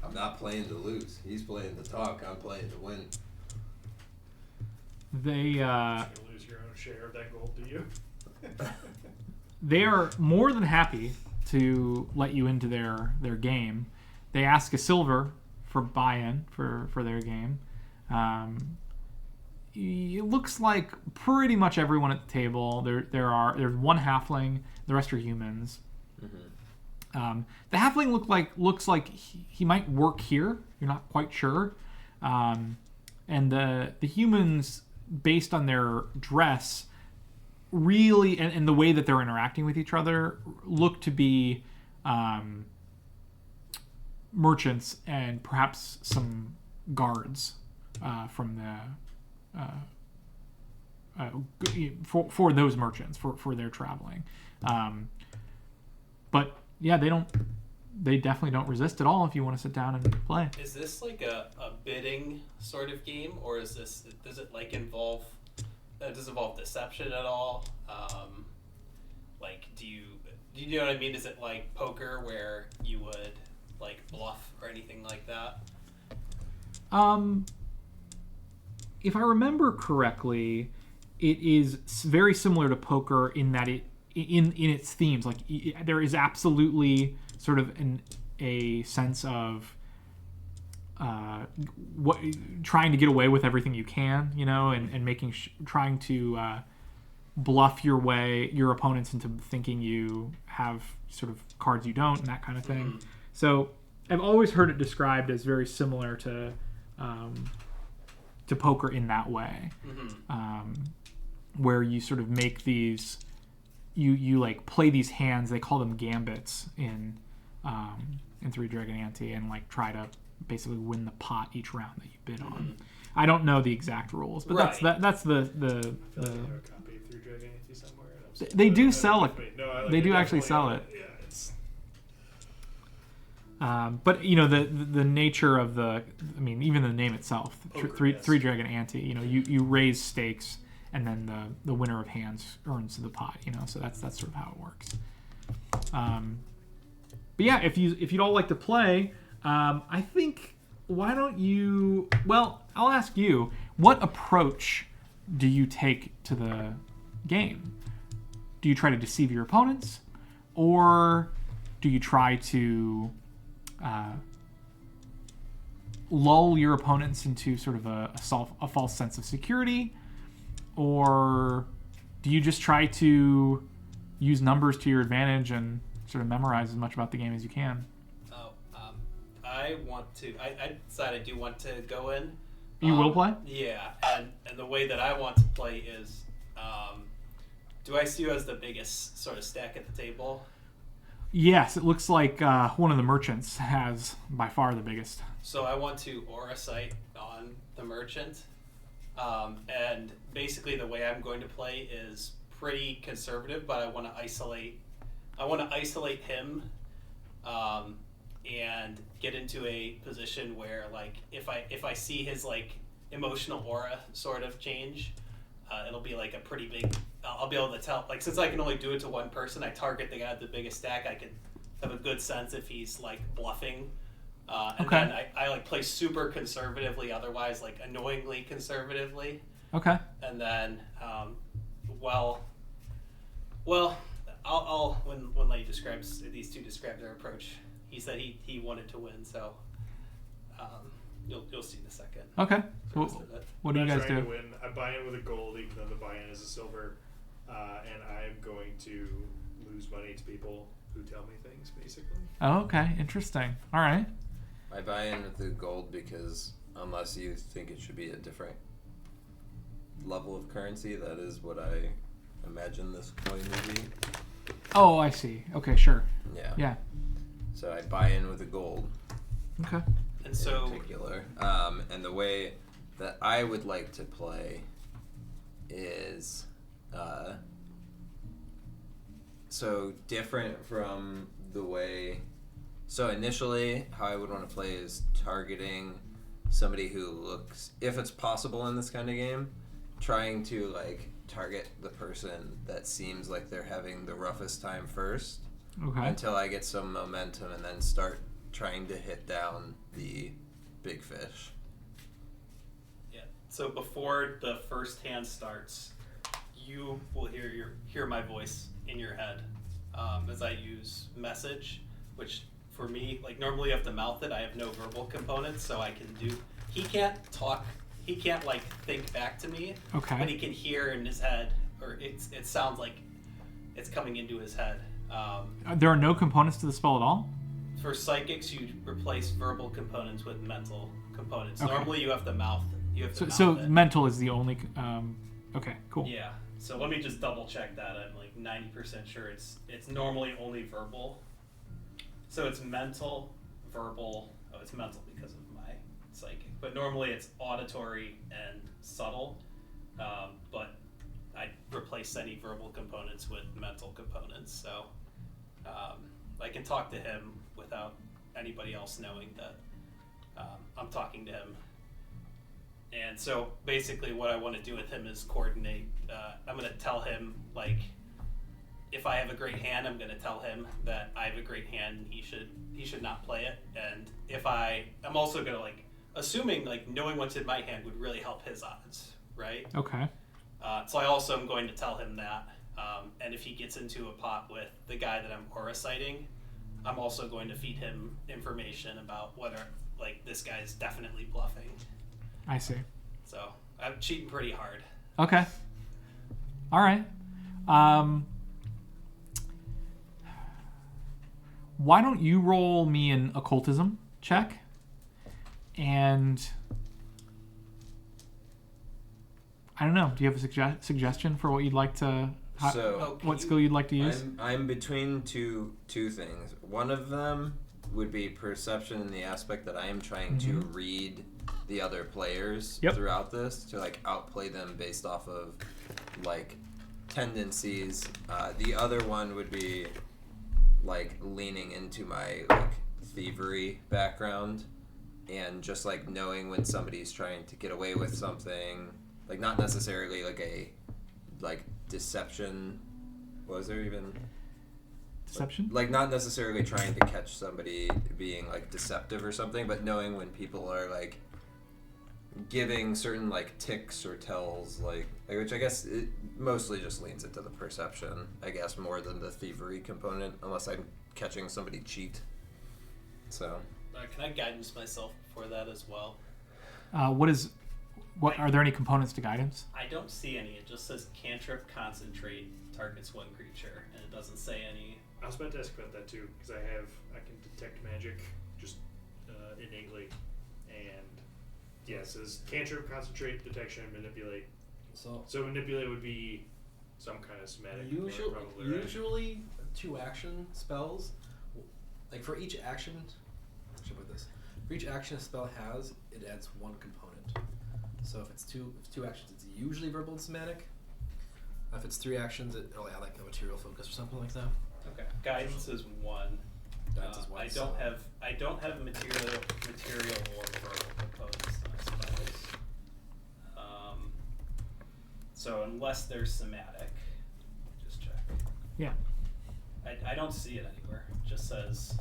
I'm not playing to lose. He's playing to talk. I'm playing to win. They You're gonna lose your own share of that gold, do you? they are more than happy to let you into their game. They ask a silver for buy-in for their game. It looks like pretty much everyone at the table. There's one halfling. The rest are humans. Mm-hmm. The halfling looks like he might work here. You're not quite sure. And the humans, based on their dress, really and the way that they're interacting with each other, look to be merchants and perhaps some guards from the for those merchants for their traveling. But yeah, they definitely don't resist at all if you want to sit down and play. Is this like a bidding sort of game, or does it like involve deception at all? Like, do you know what I mean? Is it like poker where you would like bluff or anything like that? If I remember correctly, it is very similar to poker in that in its themes. Like there is absolutely sort of a sense of trying to get away with everything you can, and trying to bluff your opponents into thinking you have sort of cards you don't, and that kind of thing. Mm-hmm. So I've always heard it described as very similar to poker in that way, where you sort of make these, you like play these hands. They call them gambits in Three Dragon Ante, and like try to basically win the pot each round that you bid on. I don't know the exact rules, but that's the I feel like I have a copy of Three Dragon Ante somewhere. And they do sell it. No, they do actually sell it. Yeah, it's. But the nature of even the name itself, Poker, Three Dragon Ante. You raise stakes, and then the winner of hands earns the pot. So that's sort of how it works. But yeah, if you'd all like to play, I think why don't you? Well, I'll ask you. What approach do you take to the game? Do you try to deceive your opponents, or do you try to lull your opponents into sort of a false sense of security, or do you just try to use numbers to your advantage and sort of memorize as much about the game as you can? I decided I do want to go in. You will play? Yeah, and the way that I want to play is, do I see you as the biggest sort of stack at the table? Yes, it looks like one of the merchants has by far the biggest. So I want to aura sight on the merchant, and basically the way I'm going to play is pretty conservative, but I want to isolate him, and get into a position where, like, if I see his like emotional aura sort of change, it'll be like a pretty big. I'll be able to tell, like, since I can only do it to one person, I target the guy with the biggest stack. I can have a good sense if he's like bluffing, and Okay. then I like play super conservatively, otherwise like annoyingly conservatively. Okay. And then, I'll when Lay describes these two describe their approach, he said he wanted to win, so you'll see in a second. Okay. The rest of it. What do you I'm not guys trying do? to win. I buy in with a gold, even though the buy-in is a silver. and I'm going to lose money to people who tell me things, basically. Oh, okay. Interesting. All right. I buy in with the gold because unless you think it should be a different level of currency, that is what I imagine this coin would be. Oh, I see. Okay, sure. Yeah. Yeah. So I buy in with the gold. Okay. And so, in particular. And the way that I would like to play is so different from the way. So initially, how I would want to play is targeting somebody who looks, if it's possible in this kind of game, trying to like target the person that seems like they're having the roughest time first. Okay. Until I get some momentum and then start trying to hit down the big fish. yeah. So before the first hand starts, you will hear my voice in your head as I use message, which for me, like normally you have to mouth it. I have no verbal components, so I can do. He can't talk. He can't like think back to me. Okay. But he can hear in his head, or it sounds like it's coming into his head. There are no components to the spell at all? For psychics, you replace verbal components with mental components. Okay. Normally, you have to mouth. So it. mental is the only... okay, cool. Yeah. So let me just double check that. I'm like 90% sure it's normally only verbal. So it's mental, verbal. Oh, it's mental because of my psychic. But normally it's auditory and subtle. But I replace any verbal components with mental components. So I can talk to him without anybody else knowing that I'm talking to him. And so basically what I want to do with him is coordinate. I'm going to tell him, like, if I have a great hand, I'm going to tell him that I have a great hand and he should not play it. And I'm also going to, like, assuming, like, knowing what's in my hand would really help his odds, right? Okay. So I also am going to tell him that. And if he gets into a pot with the guy that I'm aura sighting, I'm also going to feed him information about whether, like, this guy's definitely bluffing. I see. So I'm cheating pretty hard. Okay. All right. Why don't you roll me an occultism check? And I don't know. Do you have a suggestion for what you'd like to? What skill you'd like to use? I'm between two things. One of them would be perception in the aspect that I am trying to read the other players throughout this to like outplay them based off of like tendencies. The other one would be like leaning into my like thievery background and just like knowing when somebody's trying to get away with something, like not necessarily like a like deception. Was there even deception? Like not necessarily trying to catch somebody being like deceptive or something, but knowing when people are like giving certain like ticks or tells, like which I guess it mostly just leans into the perception, I guess, more than the thievery component, unless I'm catching somebody cheat. So Can I guidance myself for that as well? What are there any components to guidance? I don't see any. It just says cantrip concentrate targets one creature, and it doesn't say any. I was about to ask about that too, because I can detect magic just innately, and yeah, it says cantrip, concentrate, detection, manipulate. So manipulate would be some kind of somatic component, probably, right? Usually 2 action spells, like for each action, for each action a spell has, it adds 1 component. So if it's two actions, it's usually verbal and somatic. If it's 3 actions, it'll add like a material focus or something like that. Okay. Guidance is 1. Guidance is 1. I don't have material or verbal components, I suppose. So unless there's somatic, just check. Yeah. I don't see it anywhere. It just says.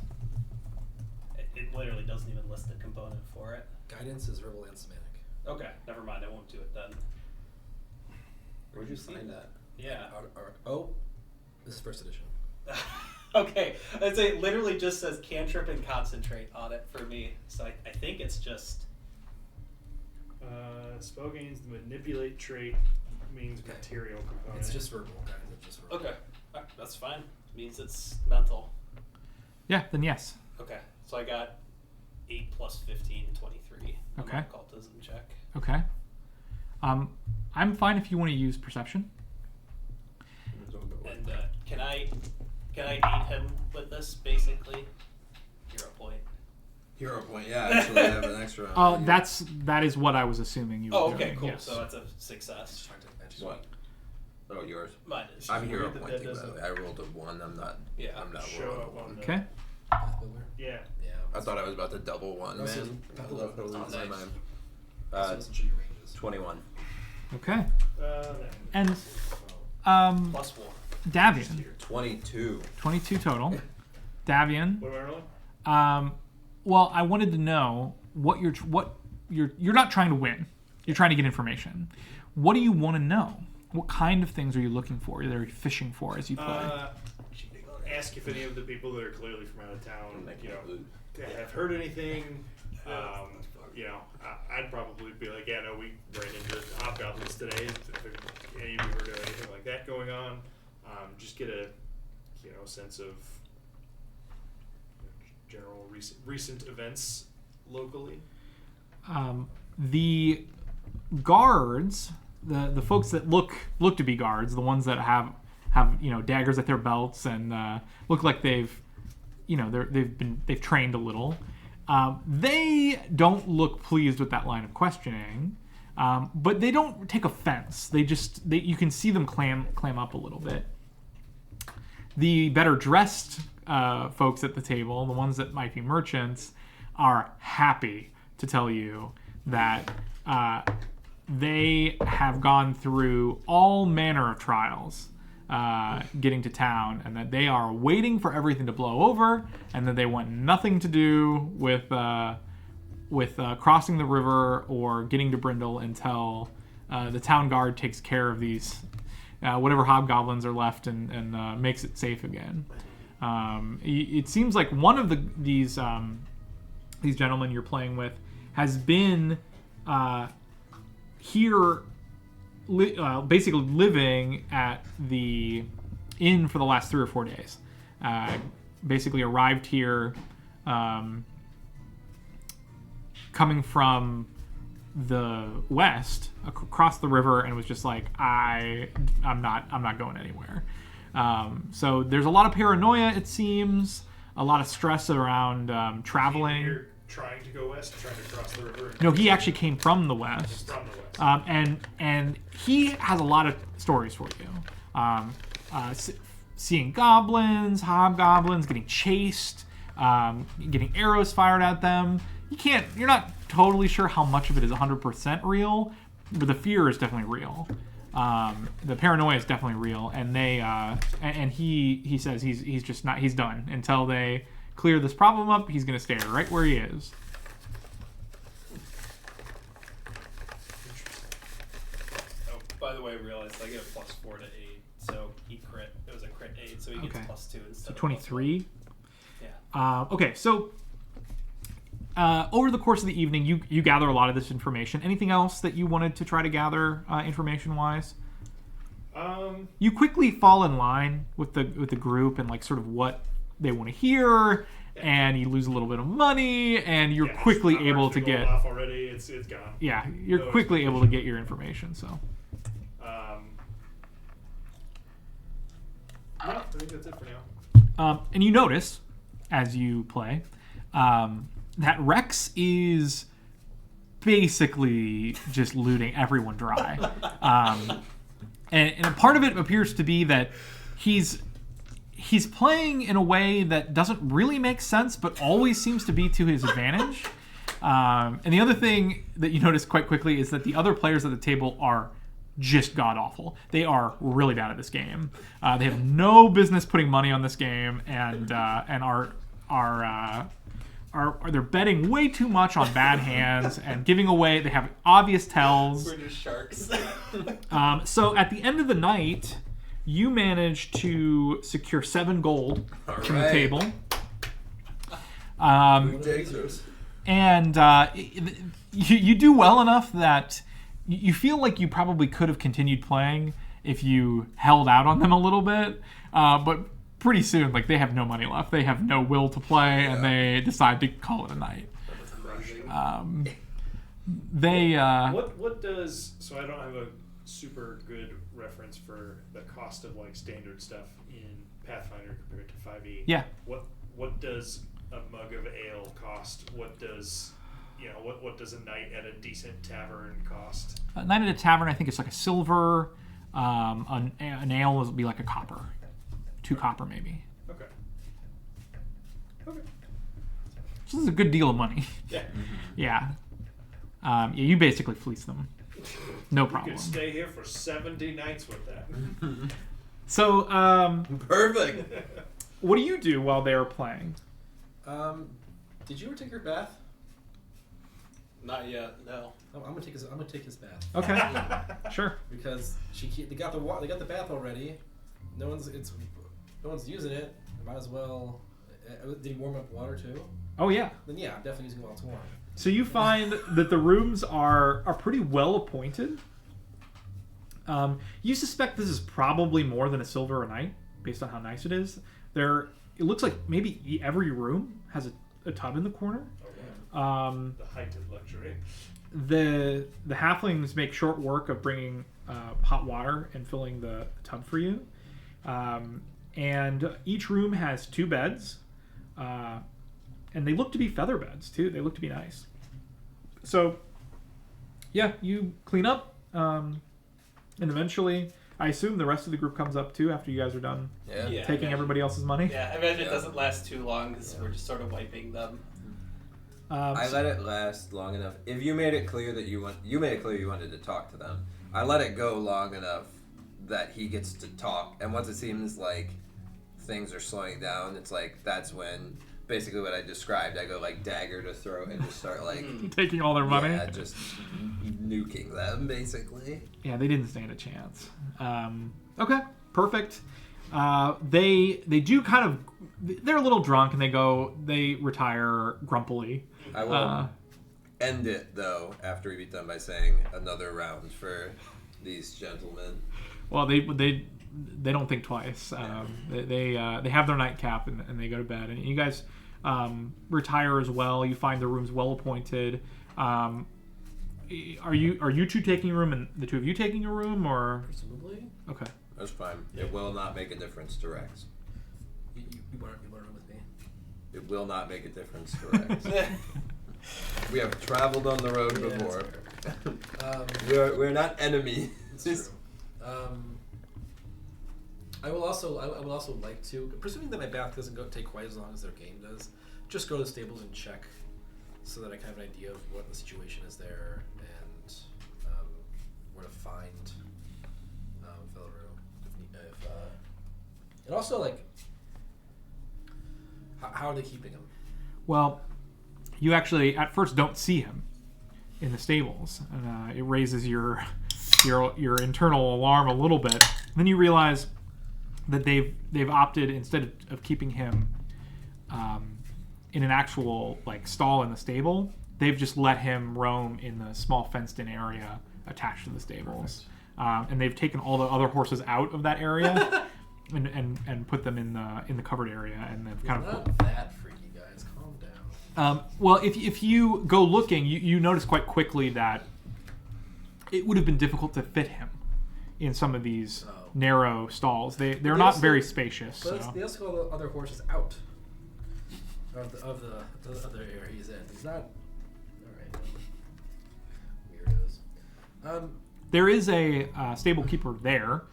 It literally doesn't even list a component for it. Guidance is verbal and somatic. Okay, never mind. I won't do it then. where'd you find that? Yeah. This is 1st edition. Okay, I'd say it literally just says cantrip and concentrate on it for me. So I think it's just. Spell gains the manipulate trait means material component. It's just verbal, guys. It's just verbal. Okay, that's fine. Means it's mental. Yeah, then yes. Okay, so I got 8 plus 15, 23. Okay. My occultism check. Okay. I'm fine if you want to use perception. And can I aid him with this, basically? Hero point. Hero point, yeah, actually I have an extra on you. That is what I was assuming you were Oh, okay, doing. cool. Yes. So that's a success. What? Oh, yours. Mine is. I'm hero that pointing, by doesn't- the way. I rolled a 1. I'm not show rolling up a 1. on the- Okay. Yeah. Yeah. I thought I was about to double 1, That's man. a- I love how Oh, lose my nice. mind. I wasn't sure your ranges. 21. Okay. No. And Plus 1. Davian, 22. 22 total. Davian, What am I rolling? well, I wanted to know what you're not trying to win. You're trying to get information. What do you want to know? What kind of things are you looking for? Are you fishing for as you play? Ask if any of the people that are clearly from out of town, have heard anything. I'd probably be like, yeah, no, we ran into hobgoblins today. If any of you heard of anything like that going on, just get a sense of general recent events locally. The guards, the folks that look to be guards, the ones that have daggers at their belts and look like they've trained a little. They don't look pleased with that line of questioning, but they don't take offense. You can see them clam up a little bit. The better dressed folks at the table, the ones that might be merchants, are happy to tell you that they have gone through all manner of trials getting to town, and that they are waiting for everything to blow over, and that they want nothing to do with crossing the river or getting to Brindle until the town guard takes care of these whatever hobgoblins are left and makes it safe again. It seems like one of these gentlemen you're playing with has been here, basically living at the inn for the last 3 or 4 days. Basically arrived here, coming from the west across the river, and was just like, I'm not going anywhere. So there's a lot of paranoia, it seems, a lot of stress around traveling. You're trying to go west, trying to cross the river. No, he actually came from the west. From the west. And he has a lot of stories for you. Seeing goblins, hobgoblins, getting chased, getting arrows fired at them. You're not totally sure how much of it is 100% real, but the fear is definitely real. The paranoia is definitely real, and he says he's done until they clear this problem up. He's gonna stay right where he is. Oh, by the way, I realized I get a plus 4 to aid, so he crit. It was a crit aid, so he gets plus 2 instead of 23. Yeah. Okay, so over the course of the evening, you gather a lot of this information. Anything else that you wanted to try to gather information-wise? You quickly fall in line with the group and like sort of what they want to hear, and you lose a little bit of money, and you're quickly able to get off already. It's gone. Yeah, you're quickly able to get your information. So. I think that's it for now. And you notice, as you play, that Rex is basically just looting everyone dry. And a part of it appears to be that he's playing in a way that doesn't really make sense, but always seems to be to his advantage. And the other thing that you notice quite quickly is that the other players at the table are just god-awful. They are really bad at this game. They have no business putting money on this game, and they're betting way too much on bad hands and giving away. They have obvious tells. We're just sharks. So at the end of the night, you manage to secure 7 gold from the table. Who takes those? And you do well enough that you feel like you probably could have continued playing if you held out on them a little bit, but pretty soon, like, they have no money left. They have no will to play, and they decide to call it a night. What does, so I don't have a super good reference for the cost of like standard stuff in Pathfinder compared to 5e. Yeah. What does a mug of ale cost? What does what does a night at a decent tavern cost? A night at a tavern, I think it's like a silver. An ale would be like a copper, 2 copper maybe. Okay. So this is a good deal of money. Yeah. Yeah. You basically fleece them. No You problem. could stay here for 70 nights with that. So, Perfect. what do you do while they're playing? Did you ever take your bath? Not yet. No. Oh, I'm gonna take his bath. Okay. Sure. Because they got the bath already. No one's using it. I might as well. Did he warm up water too? Oh, yeah. Then yeah, I'm definitely using it while it's warm. So you find that the rooms are pretty well appointed. You suspect this is probably more than a silver a night, based on how nice it is. It looks like maybe every room has a tub in the corner. The height of luxury. The halflings make short work of bringing hot water and filling the tub for you. And each room has 2 beds. And they look to be feather beds, too. They look to be nice. So, yeah, you clean up. And eventually, I assume the rest of the group comes up, too, after you guys are done taking everybody else's money. Yeah, I imagine it doesn't last too long because we're just sort of wiping them. I let it last long enough. If you made it clear that you wanted to talk to them, I let it go long enough that he gets to talk. And once it seems like things are slowing down, it's like that's when basically what I described. I go like dagger to throat and just start like taking all their money. Yeah, just nuking them basically. Yeah, they didn't stand a chance. Okay, perfect. They do kind of. They're a little drunk and they retire grumpily. I will end it though after we beat them by saying another round for these gentlemen. Well, they don't think twice. They have their nightcap and they go to bed. And you guys retire as well. You find the rooms well appointed. Are you 2 taking a room and the 2 of you taking a room, or Presumably. okay? That's fine. It will not make a difference to Rex. You want to room with me? It will not make a difference to Rex. We have traveled on the road before. We're not enemies. That's true. I will also like to, presuming that my bath doesn't take quite as long as their game does, just go to the stables and check, so that I kind of have an idea of what the situation is there and where to find Felru. And also like, how are they keeping him? Well, you actually at first don't see him in the stables, and it raises your internal alarm a little bit. And then you realize that they've opted, instead of keeping him in an actual like stall in the stable, they've just let him roam in the small fenced-in area attached to the stables, and they've taken all the other horses out of that area and put them in the covered area, and they've kind of not that freaky, guys. Calm down. Well, if you go looking, you notice quite quickly that it would have been difficult to fit him in some of these narrow stalls. They're not also, very spacious. But so. they also call the other horses out of the other area he's in. He's not. All right. Weirdos. There is a stable keeper there,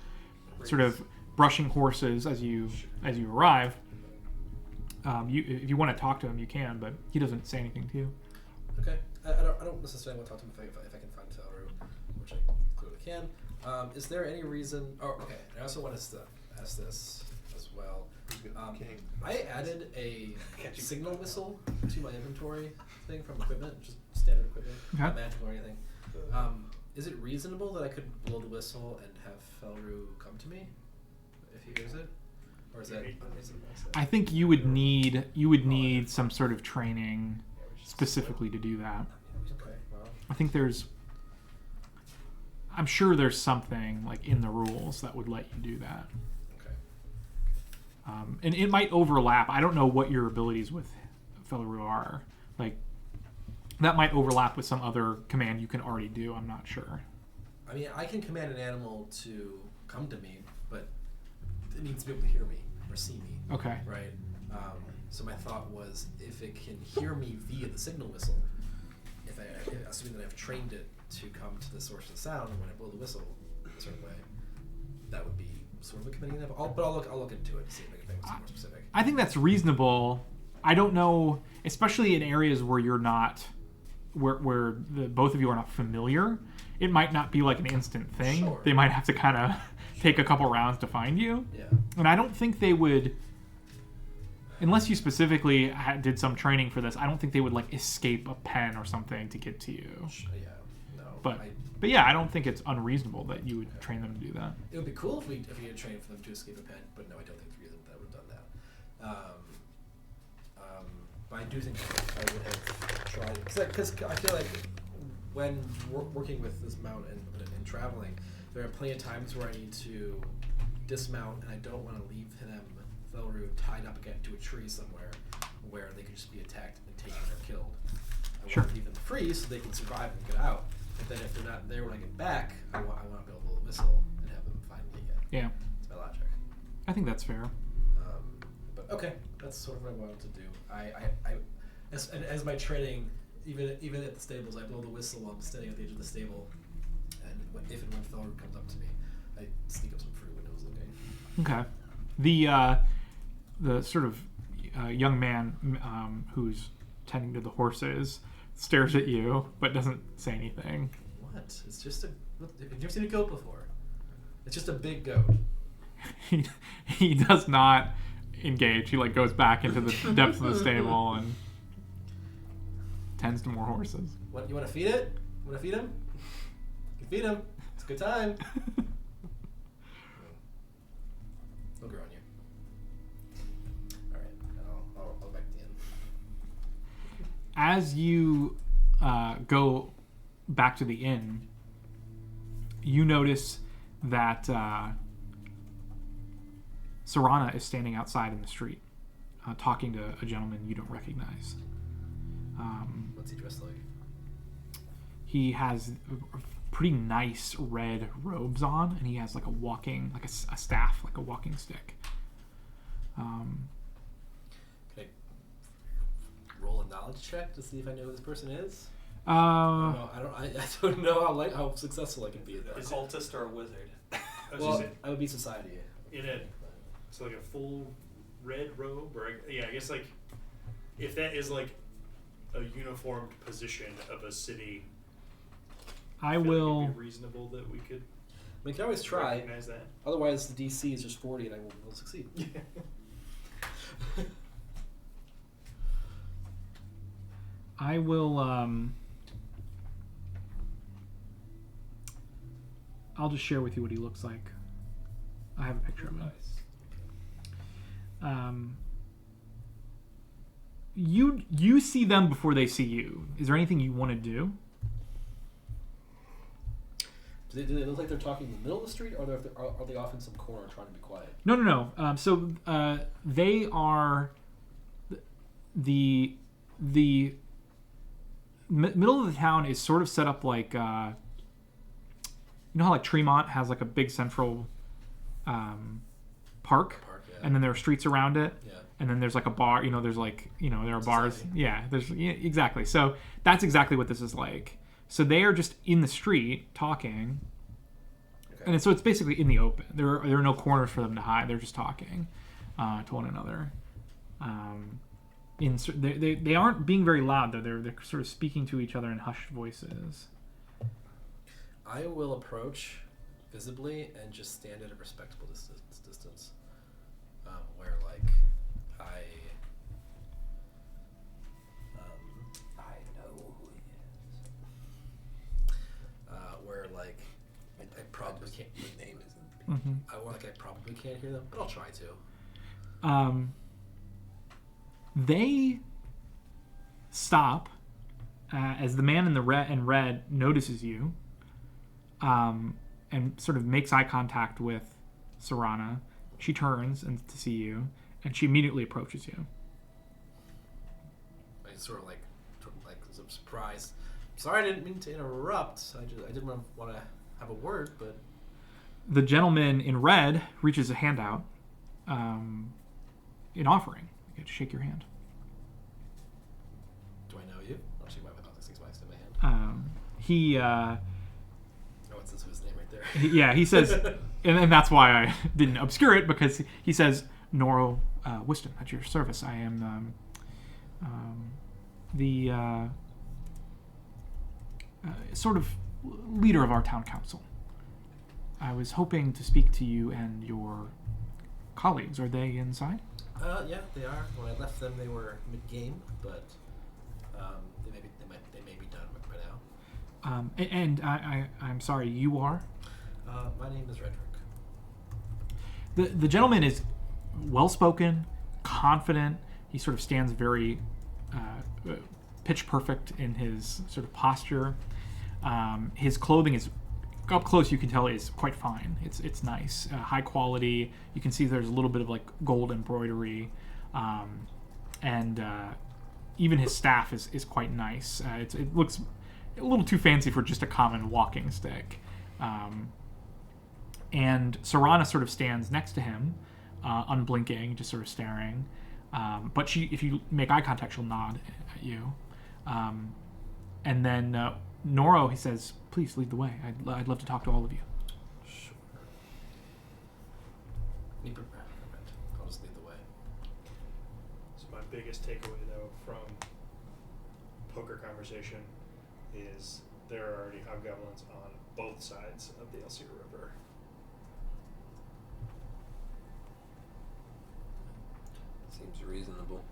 sort of brushing horses as you arrive. If you want to talk to him, you can, but he doesn't say anything to you. Okay. I don't necessarily want to talk to him if I can find Felru, which I clearly can. Is there any reason... Oh, okay. I also wanted to ask this as well. I added a signal whistle to my inventory thing from equipment, just standard equipment, not magical or anything. Is it reasonable that I could blow the whistle and have Felru come to me if he hears it? Or is that unreasonable? I think you would need some sort of training specifically to do that. Okay, well. I think there's I'm sure there's something like in the rules that would let you do that. Okay. And it might overlap. I don't know what your abilities with Felleru are. Like, that might overlap with some other command you can already do. I'm not sure. I mean, I can command an animal to come to me, but it needs to be able to hear me or see me. Okay. Right? So my thought was, if it can hear me via the signal whistle, assuming that I've trained it to come to the source of the sound, and when I blow the whistle a certain way, that would be sort of a commanding animal. But I'll look into it to see if I can think of something more specific. I think that's reasonable. I don't know, especially in areas where you're not, where both of you are not familiar. It might not be like an instant thing. Sure. They might have to kind of take a couple rounds to find you. Yeah. And I don't think they would, unless you specifically did some training for this, I don't think they would like escape a pen or something to get to you. Yeah. No. But yeah, I don't think it's unreasonable that you would train them to do that. It would be cool if we had trained for them to escape a pen, but no, I don't think three of them that would have done that. But I do think I would have tried, because I feel like when working with this mount and traveling, there are plenty of times where I need to dismount, and I don't want to leave them, Felleru, tied up again to a tree somewhere where they could just be attacked and taken or killed. I want to leave them free so they can survive and get out. But then if they're not there when I get back, I want to be able to blow the whistle and have them find me again. Yeah. That's my logic. I think that's fair. But okay, that's sort of what I wanted to do. As my training, even at the stables, I blow the whistle while I'm standing at the edge of the stable, and if and when Felleru comes up to me, I sneak up some fruit when it was looking. Okay. The sort of young man who's tending to the horses stares at you but doesn't say anything. What? It's just have you ever seen a goat before? It's just a big goat. He does not engage. He like goes back into the depths of the stable and tends to more horses. What, you want to feed it? You want to feed him? You can feed him. It's a good time. He'll grow on you. All right, I'll back to the end. As you go back to the inn, you notice that Serana is standing outside in the street, talking to a gentleman you don't recognize. What's he dressed like? He has pretty nice red robes on, and he has like a staff, like a walking stick. Can I roll a knowledge check to see if I know who this person is? I don't know how successful I can be at that. A cultist or a wizard? I would be society. So like a full red robe, or I guess like if that is like a uniformed position of a city, I feel will. like it'd be reasonable that we could. We can always try. Recognize that. Otherwise, the DC is just 40, and I will succeed. I will. I'll just share with you what he looks like. I have a picture of him. You see them before they see you. Is there anything you want to do? Do they look like they're talking in the middle of the street, or are they off in some corner trying to be quiet? No. So they are the middle of the town is sort of set up like you know how like Tremont has like a big central park, Yeah. and then there are streets around it. Yeah. And then there's like a bar, there's like, there are bars. Yeah, exactly. So that's exactly what this is like. So they are just in the street talking. Okay. And so it's basically in the open. There are no corners for them to hide. They're just talking to one another. They aren't being very loud, though. They're sort of speaking to each other in hushed voices. I will approach visibly and just stand at a respectable distance. Where like I know who he is. Where like I probably can't. His name isn't. Mm-hmm. I probably can't hear them, but I'll try to. They stop as the man in the red notices you. and sort of makes eye contact with Serana. She turns and to see you, and she immediately approaches you. I sort of like some surprise. Sorry, I didn't mean to interrupt. I didn't want to have a word, but the gentleman in red reaches a hand out, in offering. I get to shake your hand. Do I know you? I'll shake my hand. He. Oh, it says his name right there. He says, and that's why I didn't obscure it, because he says, Noro Wiston, at your service. I am the sort of leader of our town council. I was hoping to speak to you and your colleagues. Are they inside? Yeah, they are. When I left them, they were mid-game, but they may be done by now. And I'm sorry, you are? My name is Redrick. The gentleman is well-spoken, confident. He sort of stands very pitch perfect in his sort of posture. His clothing is, up close you can tell, is quite fine. It's nice, high quality. You can see there's a little bit of like gold embroidery, and even his staff is quite nice. It looks a little too fancy for just a common walking stick. And Serana sort of stands next to him, unblinking, just sort of staring. But if you make eye contact, she'll nod at you. And then Noro, he says, please lead the way. I'd love to talk to all of you. Sure. I'll just lead the way. So my biggest takeaway, though, from poker conversation is there are already hobgoblins on both sides of the Elsie River. Seems reasonable.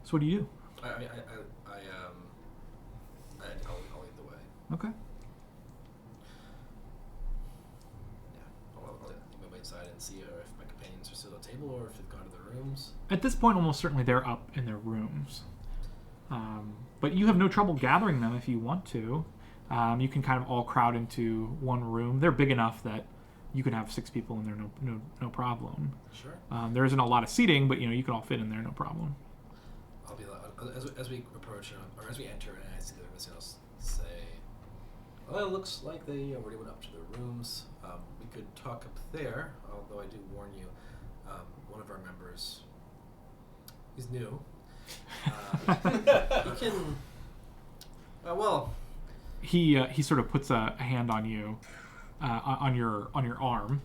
So what do you do? I'll lead the way. Okay. Yeah, I'll move inside and see if my companions are still at the table or if they've gone to their rooms. At this point, almost certainly they're up in their rooms. But you have no trouble gathering them if you want to. You can kind of all crowd into one room. They're big enough that you can have 6 people in there, no problem. Sure. There isn't a lot of seating, but you can all fit in there, no problem. I'll be as we approach or as we enter, and I see them say, "Well, it looks like they already went up to their rooms. We could talk up there. Although I do warn you, one of our members, he's new. He can. Well, he sort of puts a hand on you, on your arm,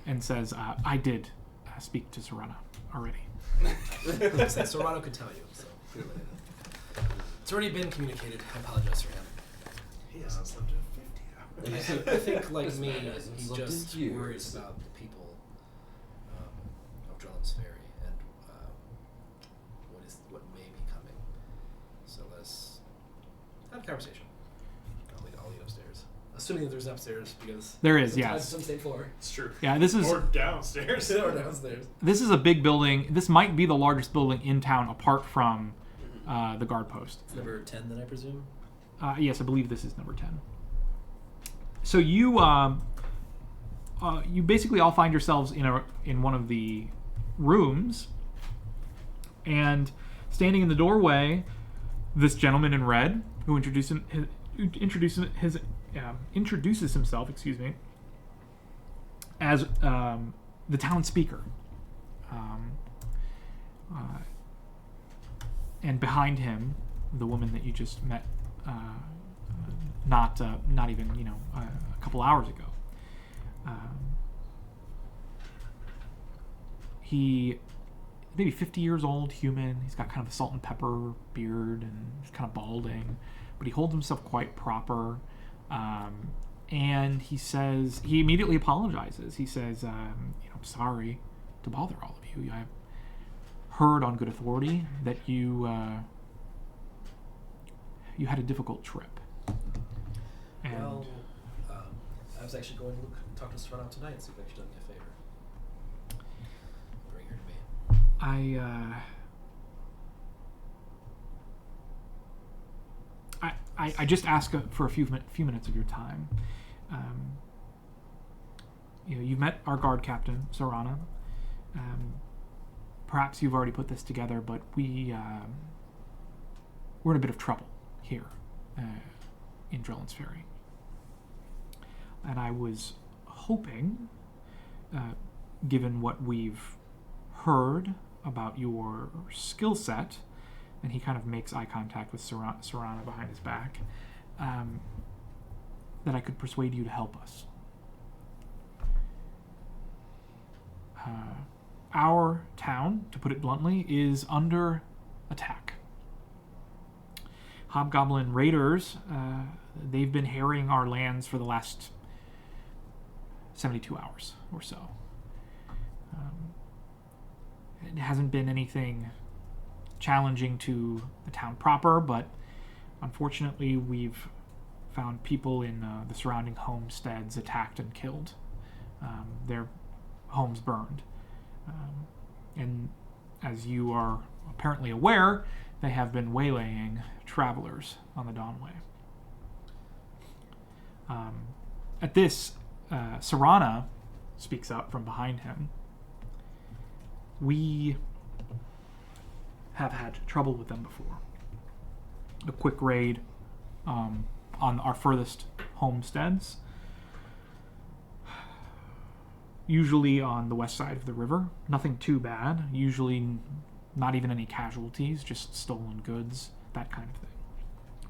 and says, "I did speak to Serana already." Serrano could tell you, so clearly it's already been communicated. I apologize for him. He hasn't slept in 50 hours. I think, like me, he just worries about the people of Drellin's Ferry and what may be coming. So let's have a conversation. I'll lead upstairs, assuming that there's an upstairs, because there is, sometimes yes. some same floor. It's true. Yeah, this is or downstairs. Or downstairs. This is a big building. This might be the largest building in town, apart from the guard post. It's number 10, then, I presume. Yes, I believe this is number 10. So you basically all find yourselves in one of the rooms, and standing in the doorway, this gentleman in red who introduces himself, as the town speaker, and behind him, the woman that you just met, not even a couple hours ago. He maybe 50 years old, human. He's got kind of a salt and pepper beard, and he's kind of balding, but he holds himself quite proper. And he immediately apologizes. He says, I'm sorry to bother all of you. I've heard on good authority that you had a difficult trip. And Well, I was actually going to talk to Serrano tonight and see if I could done me a favor. Bring her to me. I just ask for a few minutes of your time. You've met our guard captain, Sarana. Perhaps you've already put this together, but we're in a bit of trouble here in Drellin's Ferry. And I was hoping, given what we've heard about your skill set, and he kind of makes eye contact with Sarana behind his back, that I could persuade you to help us. Our town, to put it bluntly, is under attack. Hobgoblin raiders, they've been harrying our lands for the last 72 hours or so. It hasn't been anything challenging to the town proper, but unfortunately we've found people in the surrounding homesteads attacked and killed. Their homes burned. And as you are apparently aware, they have been waylaying travelers on the Dawnway. At this, Sarana speaks up from behind him. We have had trouble with them before. A quick raid on our furthest homesteads, usually on the west side of the river. Nothing too bad. Usually not even any casualties, just stolen goods, that kind of thing.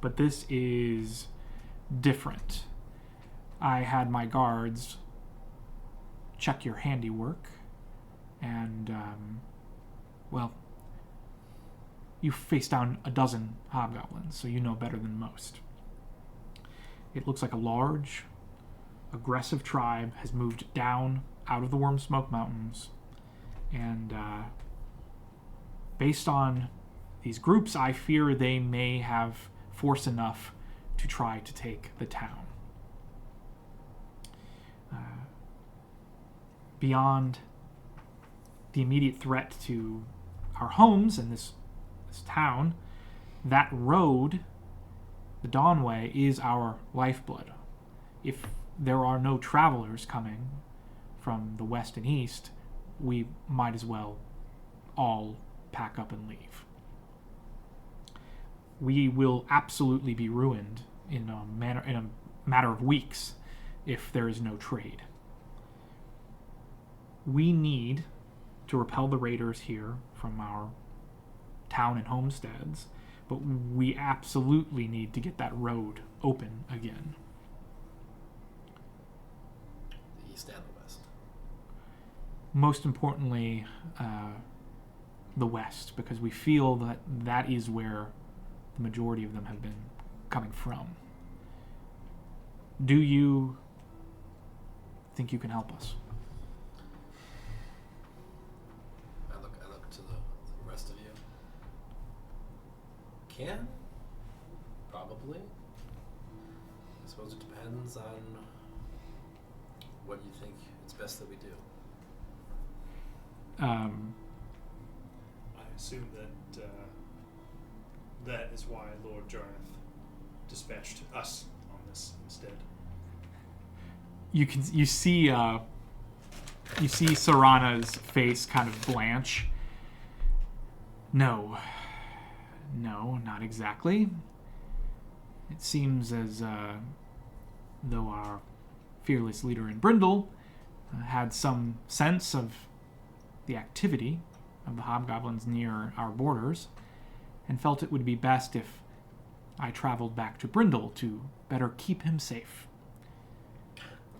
But this is different. I had my guards check your handiwork, and, you faced down a dozen hobgoblins, so you know better than most. It looks like a large, aggressive tribe has moved down out of the Wormsmoke Mountains, and based on these groups, I fear they may have force enough to try to take the town. Beyond the immediate threat to our homes and this town, that road, the Dawnway, is our lifeblood. If there are no travelers coming from the west and east, we might as well all pack up and leave. We will absolutely be ruined in a matter of weeks if there is no trade. We need to repel the raiders here from our town and homesteads, but we absolutely need to get that road open again. The east and the west. Most importantly, the west, because we feel that that is where the majority of them have been coming from. Do you think you can help us? I look to the rest of you. Can? Probably. I suppose it depends on what you think it's best that we do. I assume that that is why Lord Jareth dispatched us on this instead. You see Sarana's face kind of blanch. No, not exactly. It seems as though our fearless leader in Brindle had some sense of the activity of the hobgoblins near our borders, and felt it would be best if I traveled back to Brindle to better keep him safe.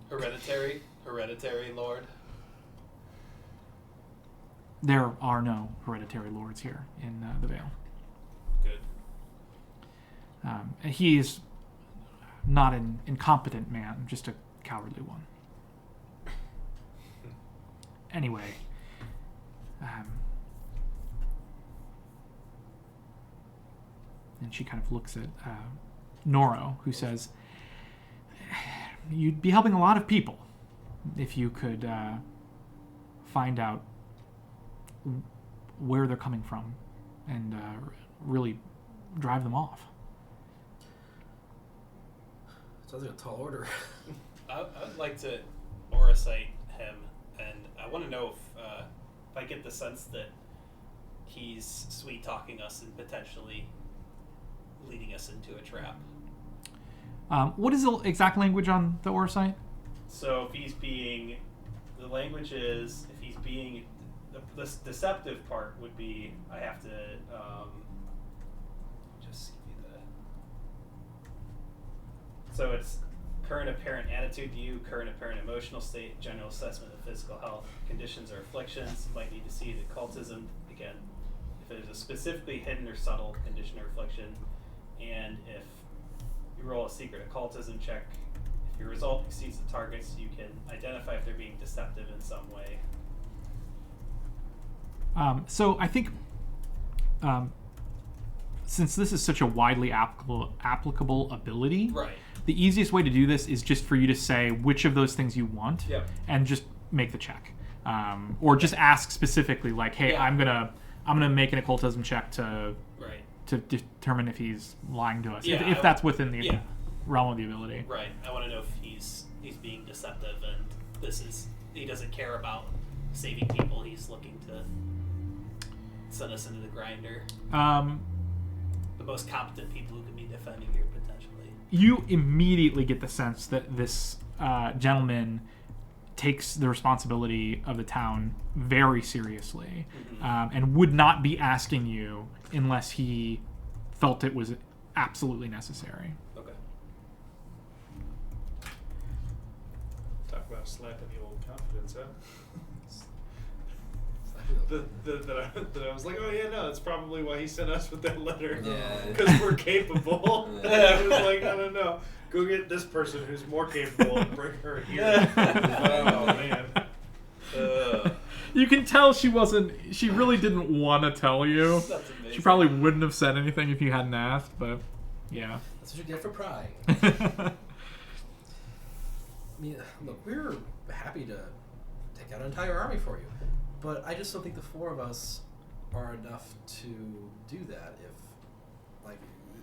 Hereditary lord. There are no hereditary lords here in the Vale. Good. He is not an incompetent man, just a cowardly one. Anyway, and she kind of looks at Noro, who says, "You'd be helping a lot of people if you could find out where they're coming from and really drive them off." Sounds like a tall order. I would like to oracite him, and I want to know if I get the sense that he's sweet talking us and potentially leading us into a trap. What is the exact language on the ore site? So if he's being, the language is, if he's being, the deceptive part would be, I have to just give you the. So it's current apparent attitude to you, current apparent emotional state, general assessment of physical health, conditions or afflictions, might need to see the occultism again. If there's a specifically hidden or subtle condition or affliction, and if you roll a secret occultism check, if your result exceeds the targets, you can identify if they're being deceptive in some way. So I think since this is such a widely applicable ability, Right. the easiest way to do this is just for you to say which of those things you want, Yep. and just make the check, or just ask specifically, like, "Hey, Yeah. I'm gonna make an occultism check to Right. determine if he's lying to us, Yeah, if that's within the yeah. realm of the ability." Right. I want to know if he's being deceptive, and he doesn't care about saving people. He's looking to send us into the grinder. The most competent people who can be defending here potentially. You immediately get the sense that this gentleman takes the responsibility of the town very seriously, and would not be asking you unless he felt it was absolutely necessary. Okay. Talk about slapping the old confidence, huh? That I was like, oh yeah, no, that's probably why he sent us with that letter. Yeah. Because we're capable. Yeah. He was like, I don't know. Go get this person who's more capable and bring her here. Oh man. You can tell she really didn't want to tell you. That's amazing. She probably wouldn't have said anything if you hadn't asked, but yeah. That's what you get for prying. I mean, look, we're happy to take out an entire army for you, but I just don't think the four of us are enough to do that. If, like,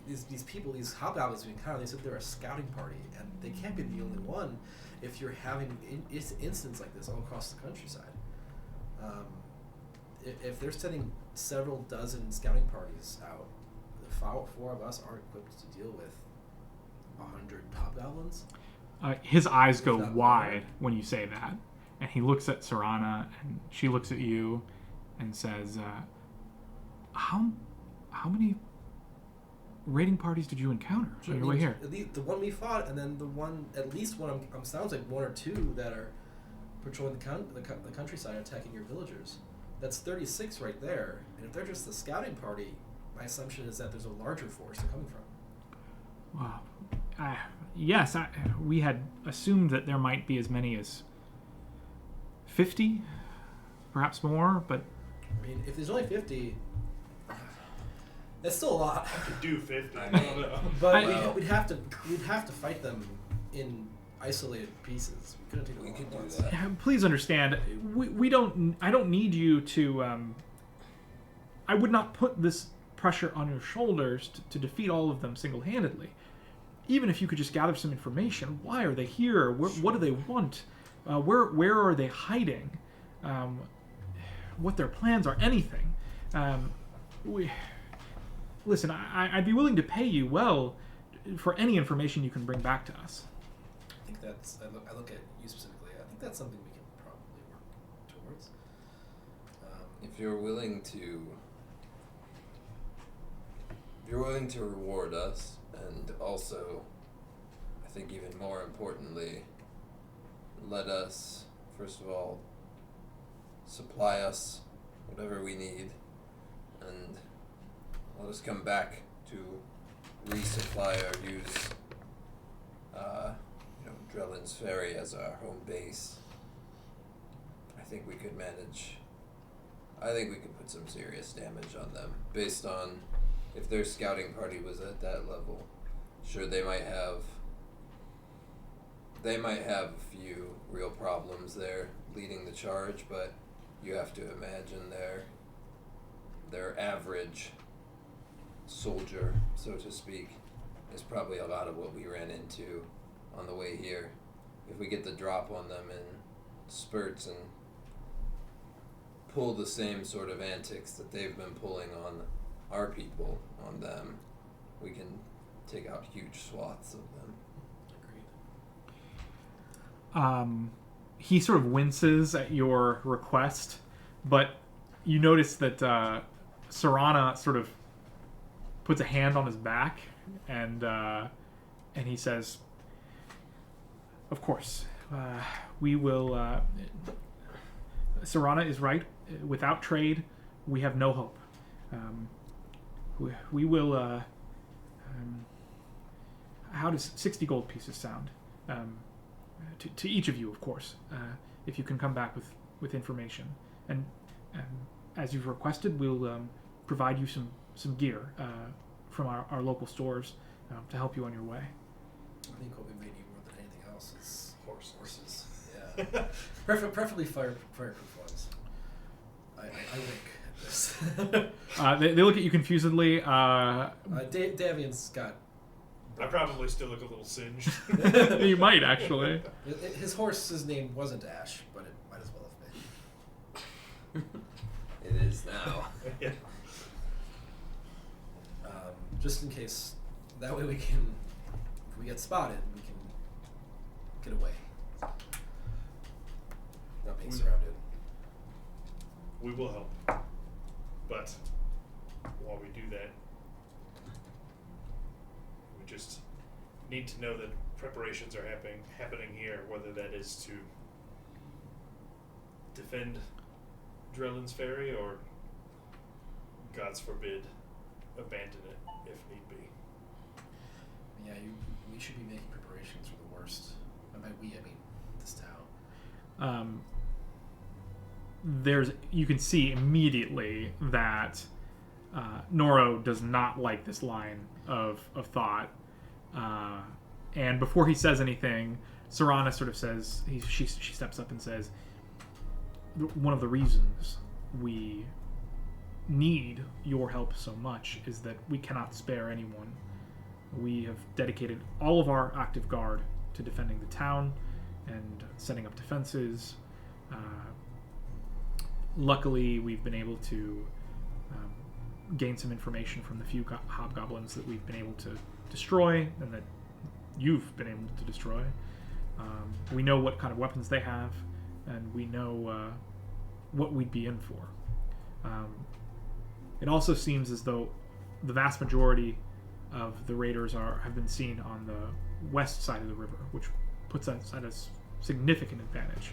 these people, these hobgoblins we encounter, they said they're a scouting party, and they can't be the only one if you're having incidents like this all across the countryside. If they're sending several dozen scouting parties out, the four of us aren't equipped to deal with 100 hobgoblins. His eyes go Not wide when you say that, and he looks at Sarana, and she looks at you, and says, "How many raiding parties did you encounter on your way here?" At least the one we fought, and then at least one. Sounds like one or two that are patrolling the countryside, attacking your villagers. That's 36 right there. And if they're just the scouting party, my assumption is that there's a larger force they're coming from. Wow. Yes, we had assumed that there might be as many as 50, perhaps more, but... I mean, if there's only 50, that's still a lot. I could do 50. I I don't mean- know. But we'd have to fight them in isolated pieces. We couldn't take them We all could at do once. that. Yeah, please understand, I don't need you to, I would not put this pressure on your shoulders to defeat all of them single-handedly. Even if you could just gather some information, why are they here? What do they want? Where are they hiding? What their plans are? Anything. Listen, I'd be willing to pay you well for any information you can bring back to us. I think that's. I look at you specifically. I think that's something we can probably work towards. If you're willing to reward us, and also, I think even more importantly, let us, first of all, supply us whatever we need, and let us come back to resupply or use Drellin's Ferry as our home base. I think we could put some serious damage on them based on if their scouting party was at that level. Sure, they might have a few real problems there leading the charge, but you have to imagine their average soldier, so to speak, is probably a lot of what we ran into on the way here. If we get the drop on them in spurts and pull the same sort of antics that they've been pulling on our people on them, we can take out huge swaths of them. Agreed. He sort of winces at your request, but you notice that Serana sort of puts a hand on his back, and he says, "Of course, we will." Serana is right. Without trade, we have no hope. We will. How does 60 gold pieces sound? To each of you, of course, if you can come back with information. And as you've requested, we'll provide you some gear from our local stores to help you on your way. I think what we may need more than anything else is horses. Yeah. Preferably fireproof ones. I wink at this. They look at you confusedly. Davian's got... I probably still look a little singed. You might, actually. His horse's name wasn't Ash, but it might as well have been. It is now. Yeah. Just in case, that way we can, if we get spotted, we can get away. Not being surrounded. We will help. But while we do that, we just need to know that preparations are happening here, whether that is to defend Drellin's Ferry or, God's forbid, abandon it if need be. Yeah, we should be making preparations for the worst. And by we, I mean this town. You can see immediately that Noro does not like this line of thought. And before he says anything, Serana sort of says, she steps up and says, one of the reasons we need your help so much is that we cannot spare anyone. We have dedicated all of our active guard to defending the town and setting up defenses. Luckily, we've been able to gain some information from the few hobgoblins that we've been able to destroy and that you've been able to destroy. We know what kind of weapons they have, and we know what we'd be in for. It also seems as though the vast majority of the raiders have been seen on the west side of the river, which puts us at a significant advantage.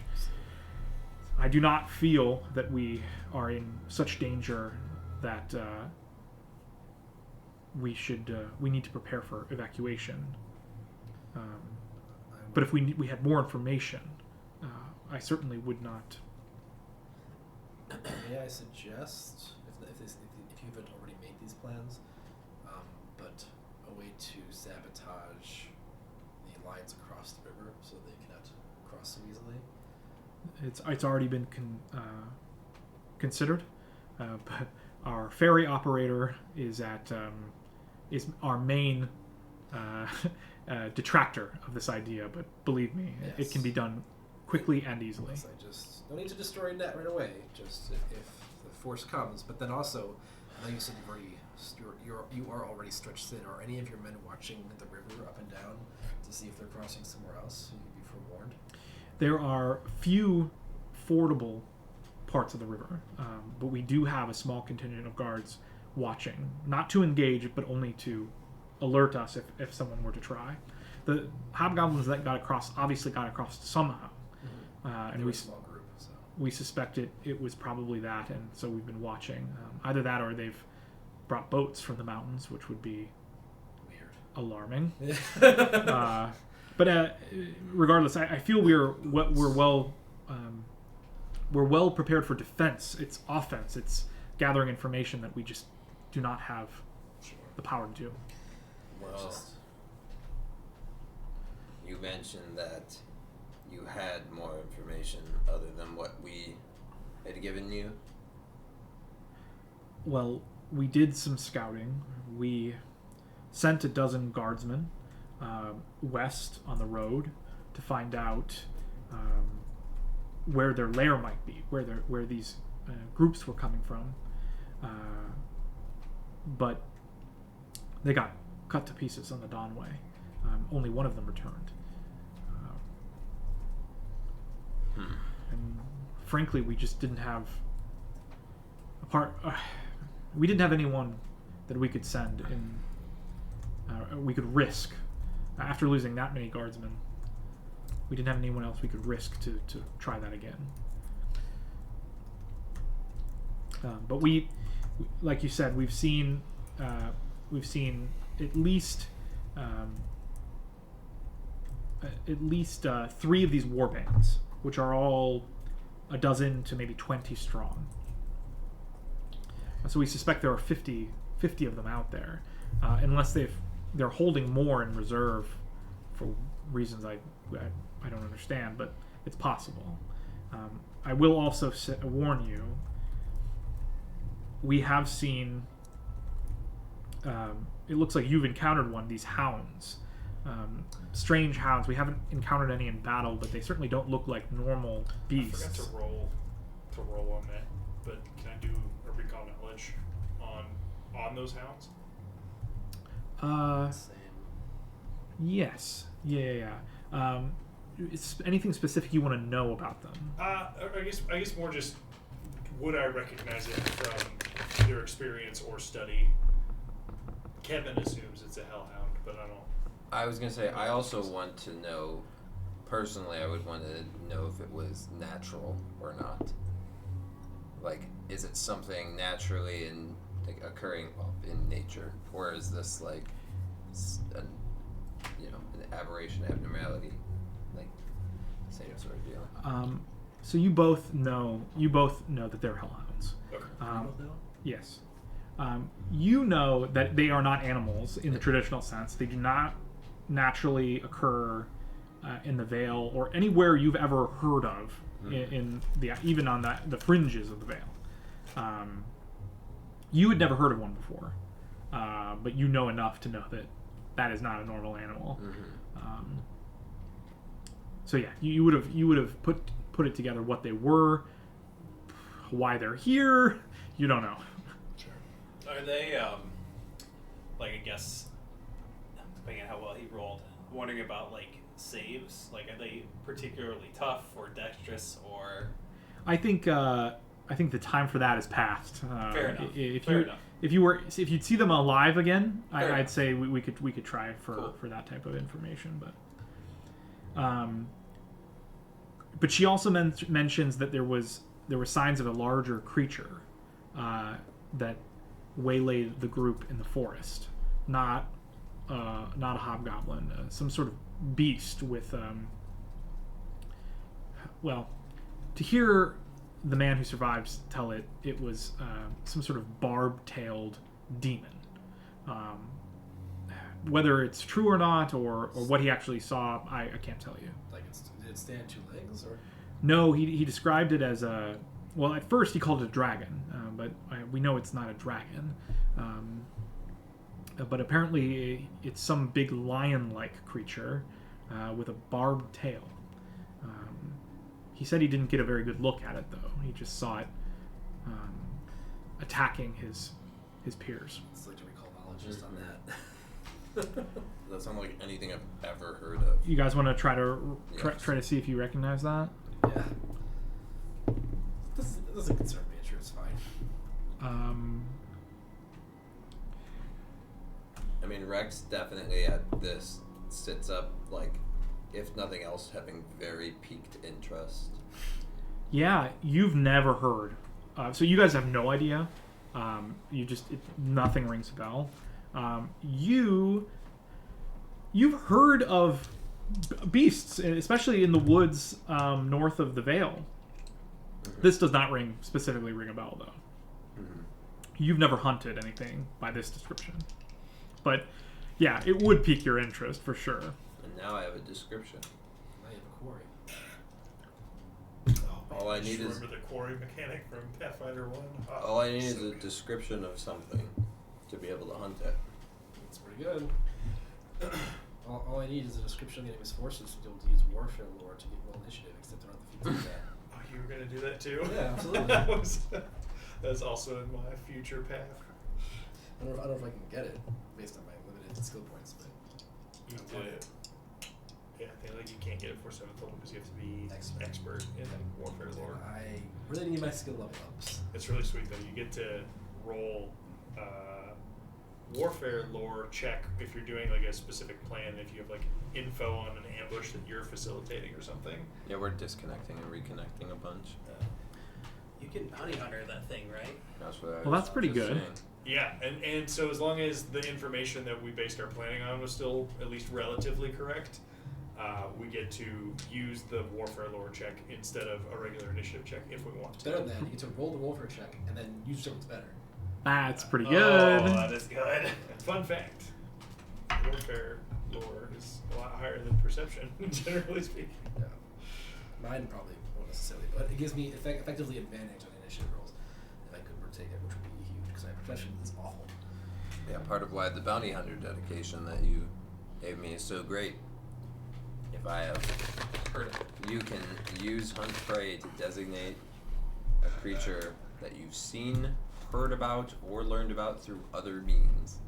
I do not feel that we are in such danger that we need to prepare for evacuation. But if we had more information, I certainly would not. May I suggest, if you haven't already made these plans, but a way to sabotage the lines across the river so they cannot cross so easily? It's already been considered, but our ferry operator is our main detractor of this idea. But believe me, yes. It can be done quickly and easily. Yes, I just don't need to destroy net right away. Just if the force comes, but then also, I know you said you are already stretched thin. Are any of your men watching the river up and down to see if they're crossing somewhere else? So you'd be forewarned. There are few fordable parts of the river, but we do have a small contingent of guards watching, not to engage, but only to alert us if someone were to try. The hobgoblins that got across obviously got across somehow, and a small group, so. We suspect it was probably that, and so we've been watching. Either that, or they've brought boats from the mountains, which would be Weird. Alarming. But regardless, I feel we're well prepared for defense. It's offense. It's gathering information that we just do not have the power to do. Well, you mentioned that you had more information other than what we had given you. Well, we did some scouting. We sent a dozen guardsmen west on the road to find out where their lair might be, where these groups were coming from. But they got cut to pieces on the Donway. Only one of them returned. And frankly, we just didn't have we didn't have anyone that we could send in. We could risk after losing that many guardsmen. We didn't have anyone else we could risk to try that again. But we, like you said, we've seen at least 3 of these war bands, which are all a dozen to maybe 20 strong. So we suspect there are 50 of them out there, unless they're holding more in reserve for reasons I don't understand, but it's possible. I will also warn you. We have seen. It looks like you've encountered one. These hounds, strange hounds. We haven't encountered any in battle, but they certainly don't look like normal beasts. I forgot to roll on that, but can I do a recall knowledge on those hounds? Same. Yes. Yeah. Is anything specific you want to know about them? I guess more just would I recognize it from either experience or study? Kevin assumes it's a hellhound, but I don't. I was gonna say I also want to know. Personally, I would want to know if it was natural or not. Like, is it something naturally occurring in nature, or is this like an aberration, abnormality, like same sort of deal? So you both know that they're hellhounds. Okay. Yes. You know that they are not animals in the traditional sense. They do not naturally occur in the Vale or anywhere you've ever heard of, even on the fringes of the Vale. You had never heard of one before, but you know enough to know that is not a normal animal. So yeah, you would have put it together what they were, why they're here. You don't know. Sure. Are they I guess depending on how well he rolled, I'm wondering about saves. Are they particularly tough or dexterous or? I think the time for that is past. Fair enough. If you'd see them alive again, I'd say we could try Cool. for that type of information. But she also mentions that there were signs of a larger creature that waylaid the group in the forest, not a hobgoblin, some sort of beast with to hear the man who survived tell it was some sort of barb-tailed demon. Whether it's true or not, or what he actually saw, I can't tell you. Did it stand 2 legs, or? No, he described it as at first he called it a dragon, but we know it's not a dragon. But apparently it's some big lion-like creature with a barbed tail. He said he didn't get a very good look at it, though. He just saw it attacking his peers. It's like to recall knowledge on that. That sounds like anything I've ever heard of. You guys want to try to see if you recognize that? Yeah. It doesn't concern me. Sure, it's fine. I mean, Rex definitely at this sits up, if nothing else, having very piqued interest. Yeah, you've never heard. So you guys have no idea. Nothing rings a bell. You've heard of beasts, especially in the woods north of the Vale. Mm-hmm. This does not specifically ring a bell, though. Mm-hmm. You've never hunted anything by this description. But, yeah, it would pique your interest, for sure. And now I have a description. I have a quarry. All I need is... Remember the quarry mechanic from Pathfinder 1? All I need is a description of something to be able to hunt it. That's pretty good. All I need is a description of the enemy's forces to be able to use warfare lore to get roll initiative, except I don't have the feats of that. Oh, you were gonna do that too? Yeah, absolutely. That's also in my future path. I don't know if I can get it based on my limited skill points, but You did. Yeah, I think like you can't get it for 7th level because you have to be expert in warfare lore. I really need my skill level ups. It's really sweet though. You get to roll warfare lore check if you're doing like a specific plan. If you have like info on an ambush that you're facilitating or something. Yeah, we're disconnecting and reconnecting a bunch. You can bounty hunter that thing, right? That's what I Well, was that's pretty just good. saying. Yeah, and so as long as the information that we based our planning on was still at least relatively correct, we get to use the warfare lore check instead of a regular initiative check if we want to. Better than you get to roll the warfare check and then use what's better. That's pretty Oh, good. that is good. Fun fact: warfare lore is a lot higher than perception, generally speaking. Yeah. Mine probably won't necessarily, but it gives me effectively advantage on initiative rolls if I could partake it, which would be huge because my profession is awful. Yeah, part of why the bounty hunter dedication that you gave me is so great. If I have heard it, you can use hunt prey to designate a creature that you've seen, heard about, or learned about through other means,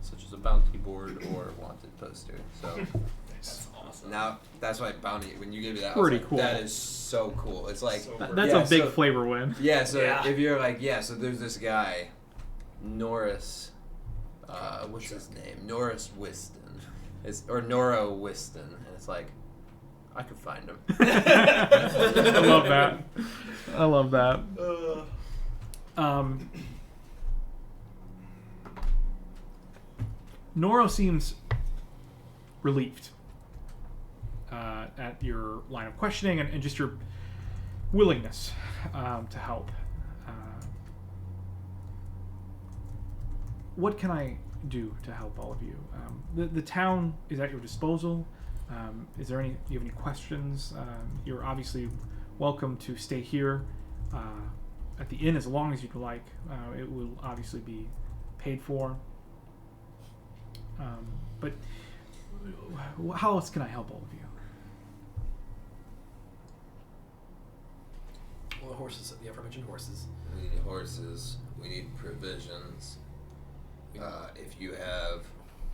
such as a bounty board or wanted poster. So That's awesome. now that's why bounty. When you give me that, Pretty I was like, cool. That is so cool. It's like So That's yeah, a big so- flavor win. Yeah, so Yeah. if you're like, yeah, so there's this guy, Norris, what's his name? Norris Whiston. Or Nora Whiston. And it's like, I could find him. I love that. I love that. Noro seems relieved at your line of questioning and just your willingness to help. What can I do to help all of you? The town is at your disposal. Is there any? Do you have any questions? You're obviously welcome to stay here at the inn as long as you'd like. It will obviously be paid for. But how else can I help all of you? Well, the horses, the aforementioned horses. We need horses. We need provisions. If you have,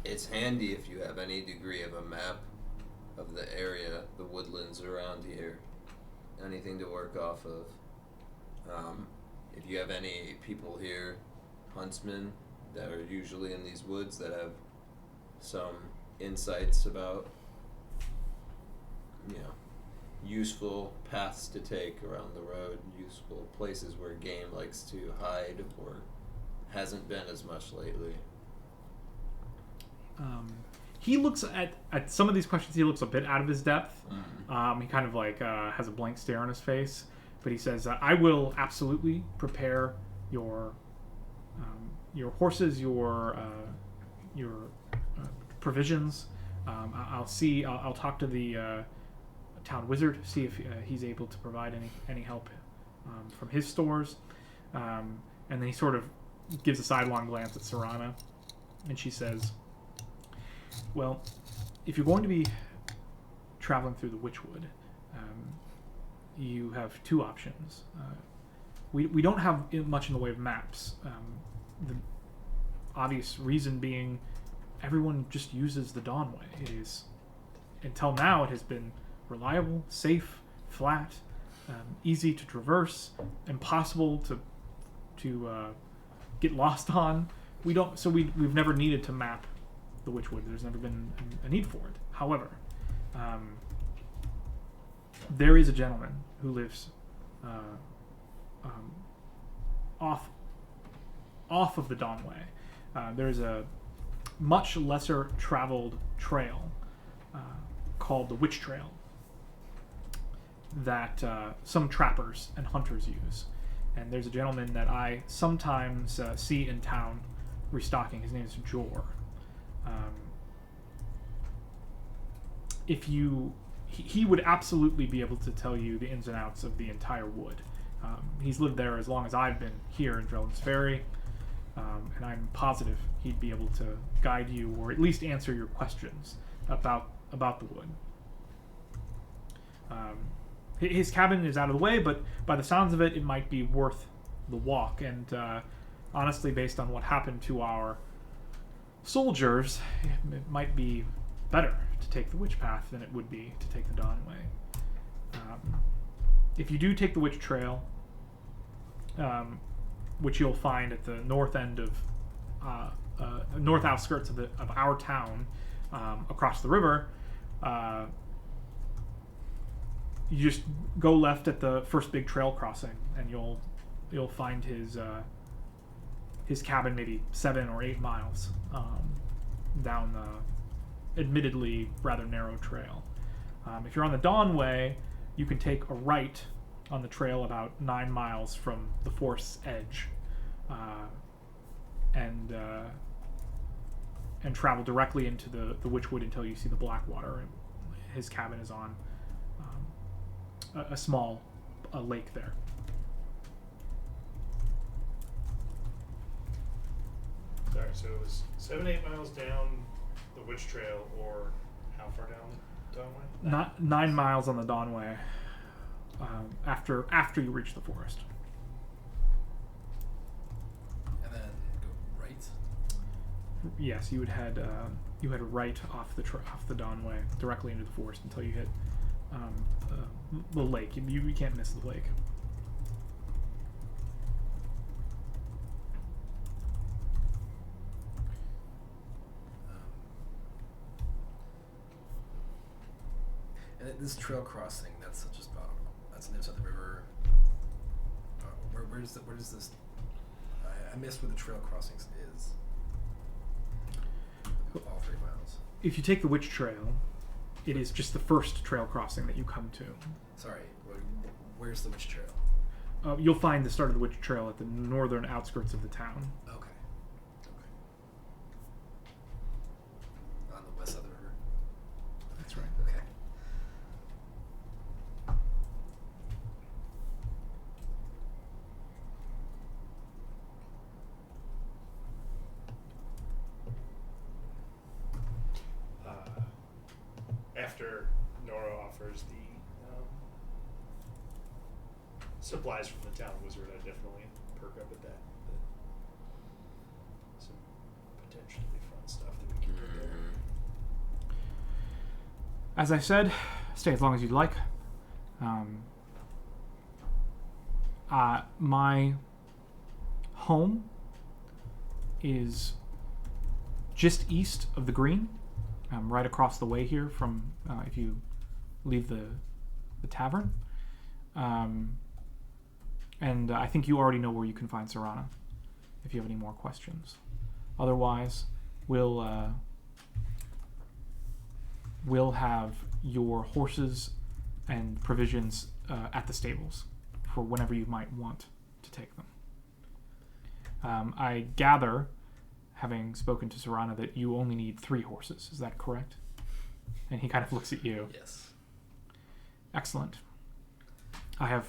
it's handy if you have any degree of a map of the area, the woodlands around here, anything to work off of. If you have any people here, huntsmen that are usually in these woods that have some insights about, useful paths to take around the road, useful places where game likes to hide or hasn't been as much lately. He looks at some of these questions. He looks a bit out of his depth. He kind of like has a blank stare on his face. But he says, "I will absolutely prepare your horses, your provisions. I'll talk to the town wizard, see if he's able to provide any help from his stores." And then he sort of gives a sidelong glance at Serana, and she says, "Well, if you're going to be traveling through the Witchwood, you have two options. We don't have much in the way of maps. The obvious reason being everyone just uses the Dawnway. It is, until now, it has been reliable, safe, flat, easy to traverse, impossible to get lost on. We've never needed to map the Witchwood. There's never been a need for it. However, there is a gentleman who lives off of the Dawnway. There's a much lesser traveled trail called the Witch Trail that some trappers and hunters use. And there's a gentleman that I sometimes see in town restocking. His name is Jor. He would absolutely be able to tell you the ins and outs of the entire wood. He's lived there as long as I've been here in Drellin's Ferry, and I'm positive he'd be able to guide you or at least answer your questions about the wood. His cabin is out of the way, but by the sounds of it, it might be worth the walk. And honestly, based on what happened to our soldiers, it might be better to take the witch path than it would be to take the Dawn Way. If you do take the witch trail, which you'll find at the north end of north outskirts of our town, across the river, you just go left at the first big trail crossing, and you'll find his cabin maybe 7 or 8 miles down the admittedly rather narrow trail. If you're on the Dawn Way, you can take a right on the trail about 9 miles from the forest's edge, and travel directly into the Witchwood until you see the Blackwater. And his cabin is on a small lake there. Sorry, so it was 7-8 miles down the Witch Trail, or how far down the Dawn Way? Not 9 miles on the Dawn Way. After you reach the forest. And then go right. Yes, you head right off the Dawn Way directly into the forest until you hit the lake. You can't miss the lake. And this trail crossing, that's just about, that's on the other side of the river. Where does this? I missed where the trail crossings is. All 3 miles. If you take the Witch Trail, it is just the first trail crossing that you come to. Sorry, where's the Witch Trail? You'll find the start of the Witch Trail at the northern outskirts of the town. Okay. On the west side of the river? That's right. Okay. After Nora offers the supplies from the town wizard, I definitely perk up at that. Some potentially fun stuff that we can get there. As I said, stay as long as you'd like. My home is just east of the green, right across the way here from if you leave the tavern. And I think you already know where you can find Serana if you have any more questions. Otherwise, we'll have your horses and provisions at the stables for whenever you might want to take them. I gather, having spoken to Serana, that you only need 3 horses. Is that correct? And he kind of looks at you. Yes. Excellent. I have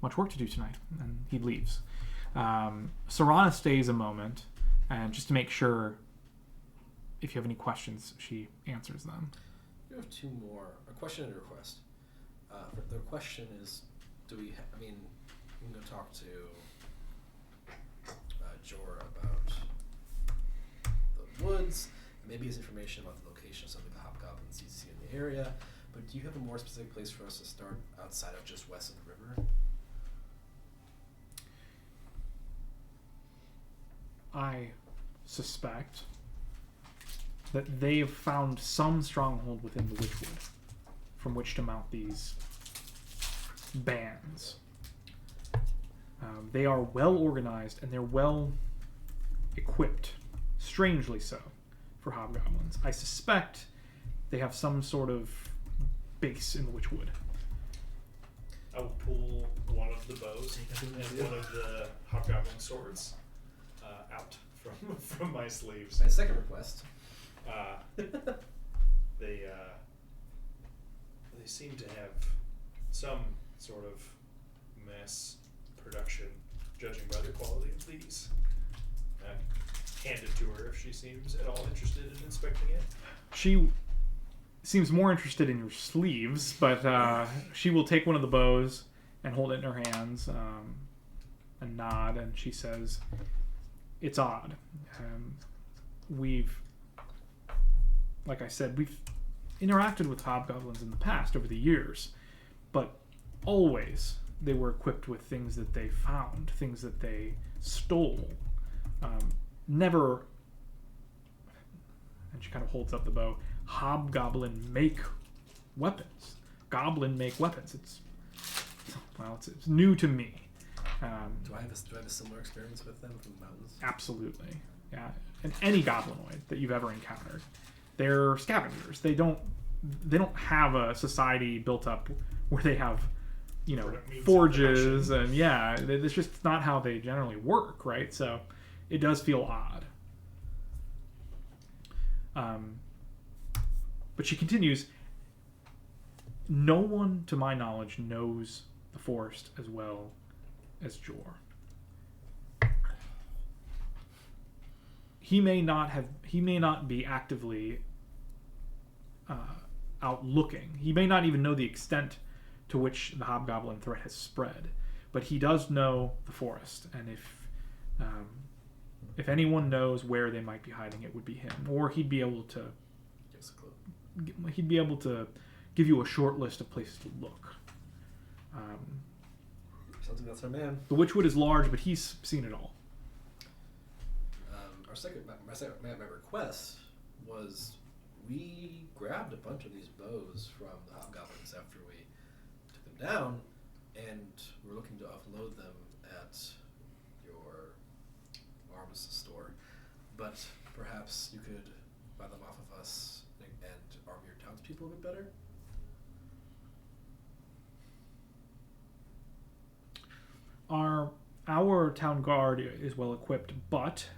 much work to do tonight. And he leaves. Serana stays a moment, and just to make sure, if you have any questions, she answers them. You have 2 more. A question and a request. The question is, we can go talk to Jor about the woods, maybe his information about the location of some of the hobgoblins you see in the area, but do you have a more specific place for us to start outside of just west of the river? I suspect that they have found some stronghold within the Witchwood from which to mount these bands. They are well organized and they're well equipped, strangely so, for hobgoblins. I suspect they have some sort of base in the Witchwood. I will pull one of the bows and one of the hobgoblin swords out from my sleeves. My second request. They seem to have some sort of mass production, judging by the quality of these. Hand it to her if she seems at all interested in inspecting it. She seems more interested in your sleeves, but she will take one of the bows and hold it in her hands and nod, and she says, "It's odd. Like I said, we've interacted with hobgoblins in the past over the years, but always they were equipped with things that they found, things that they stole. Never," and she kind of holds up the bow, "hobgoblin make weapons. Goblin make weapons. It's new to me." Do I have a similar experience with them from the mountains? Absolutely, yeah. And any goblinoid that you've ever encountered, they're scavengers. They don't have a society built up where they have, forges and it's just not how they generally work, right? So it does feel odd. But she continues, "No one, to my knowledge, knows the forest as well as Jor. He may not be actively out looking. He may not even know the extent to which the hobgoblin threat has spread, but he does know the forest, and if anyone knows where they might be hiding, it would be him, or he'd be able to Give us a clue. he'd be able to give you a short list of places to look. Sounds like that's our man. The Witchwood is large, but he's seen it all." My request was we grabbed a bunch of these bows from the hobgoblins after we took them down, and we're looking to offload them at your arms store. But perhaps you could buy them off of us and arm your townspeople a bit better? Our town guard is well equipped, but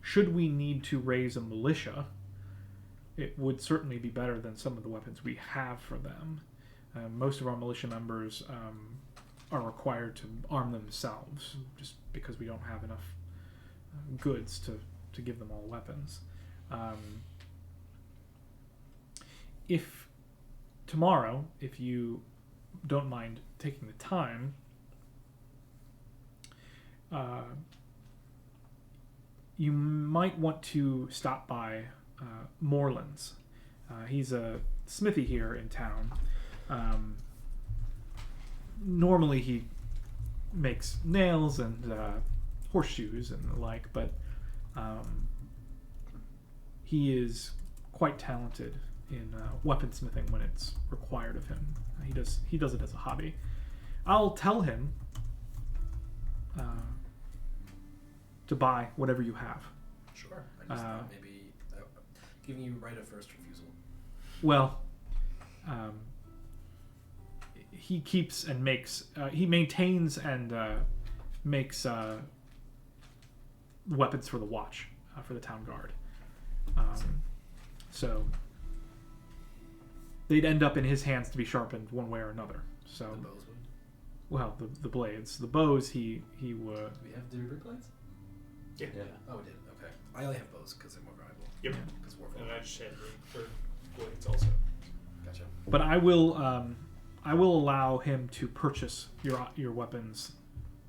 should we need to raise a militia, it would certainly be better than some of the weapons we have for them. Most of our militia members are required to arm themselves, just because we don't have enough goods to give them all weapons. If tomorrow, if you don't mind taking the time, you might want to stop by Moreland's. He's a smithy here in town. Normally he makes nails and horseshoes and the like, but he is quite talented in weaponsmithing when it's required of him. He does it as a hobby. I'll tell him to buy whatever you have. Sure. I just thought maybe giving you right of first refusal. Well, he keeps and makes, he maintains and makes weapons for the watch, for the town guard. So they'd end up in his hands to be sharpened one way or another. So The bows would? well, the blades, the bows, he would. Do we have the brick blades? Yeah. Oh, we did. Okay. I only have bows because they're more valuable. Yep. Because we're And I just had room for blades also. Gotcha. But I will allow him to purchase your weapons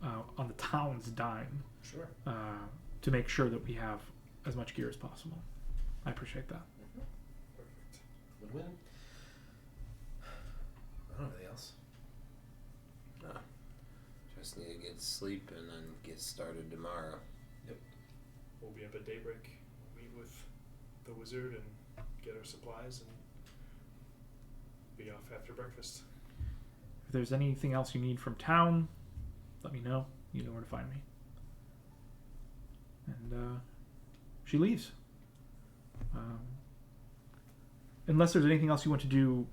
on the town's dime. Sure. To make sure that we have as much gear as possible. I appreciate that. Perfect. Win-win. I don't have anything else. No. Just need to get sleep and then get started tomorrow. We'll be up at daybreak. We'll meet with the wizard and get our supplies and be off after breakfast. If there's anything else you need from town, let me know. You know where to find me. And she leaves. Unless there's anything else you want to do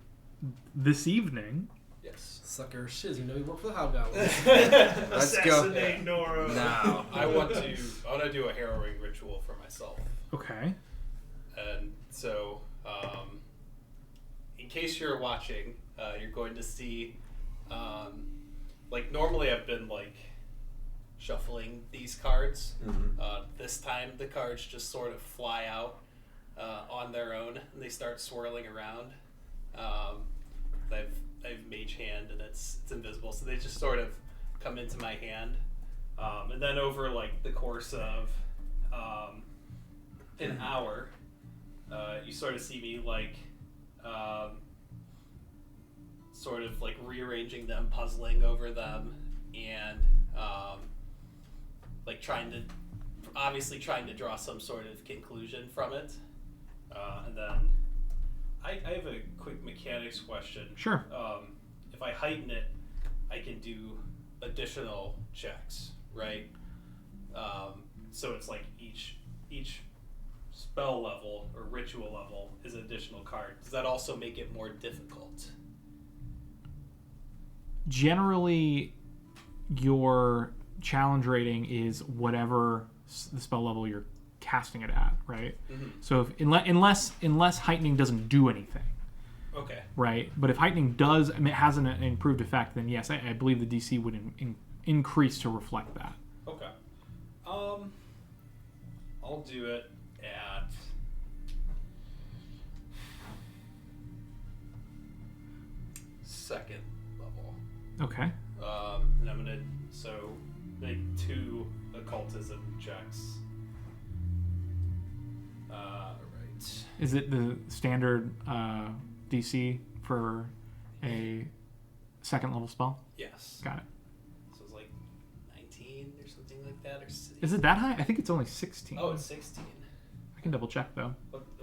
this evening. Yes. Sucker shiz, you know you work for the hobgoblins. Let's go. Assassinate Nora. Now. I want to do a harrowing ritual for myself. Okay. And so, in case you're watching, you're going to see, like normally I've been like shuffling these cards. Mm-hmm. This time the cards just sort of fly out on their own and they start swirling around. I've mage hand and it's invisible, so they just sort of come into my hand, and then over like the course of an hour, you sort of see me like sort of like rearranging them, puzzling over them, and like trying to draw some sort of conclusion from it, and then I have a quick mechanics question. Sure. If I heighten it, I can do additional checks, right? So it's like each spell level or ritual level is an additional card. Does that also make it more difficult? Generally, your challenge rating is whatever the spell level you're casting it at, right? Mm-hmm. So unless heightening doesn't do anything, Okay. right? But if heightening does, I mean, it has an improved effect, then yes, I believe the DC would increase to reflect that. Okay. I'll do it at second level. Okay. And I'm gonna make 2 occultism checks. Right. Is it the standard DC for a second level spell? Yes. Got it. So it's like 19 or something like that, or Is it that high? I think it's only 16. Oh, it's 16. I can double check though.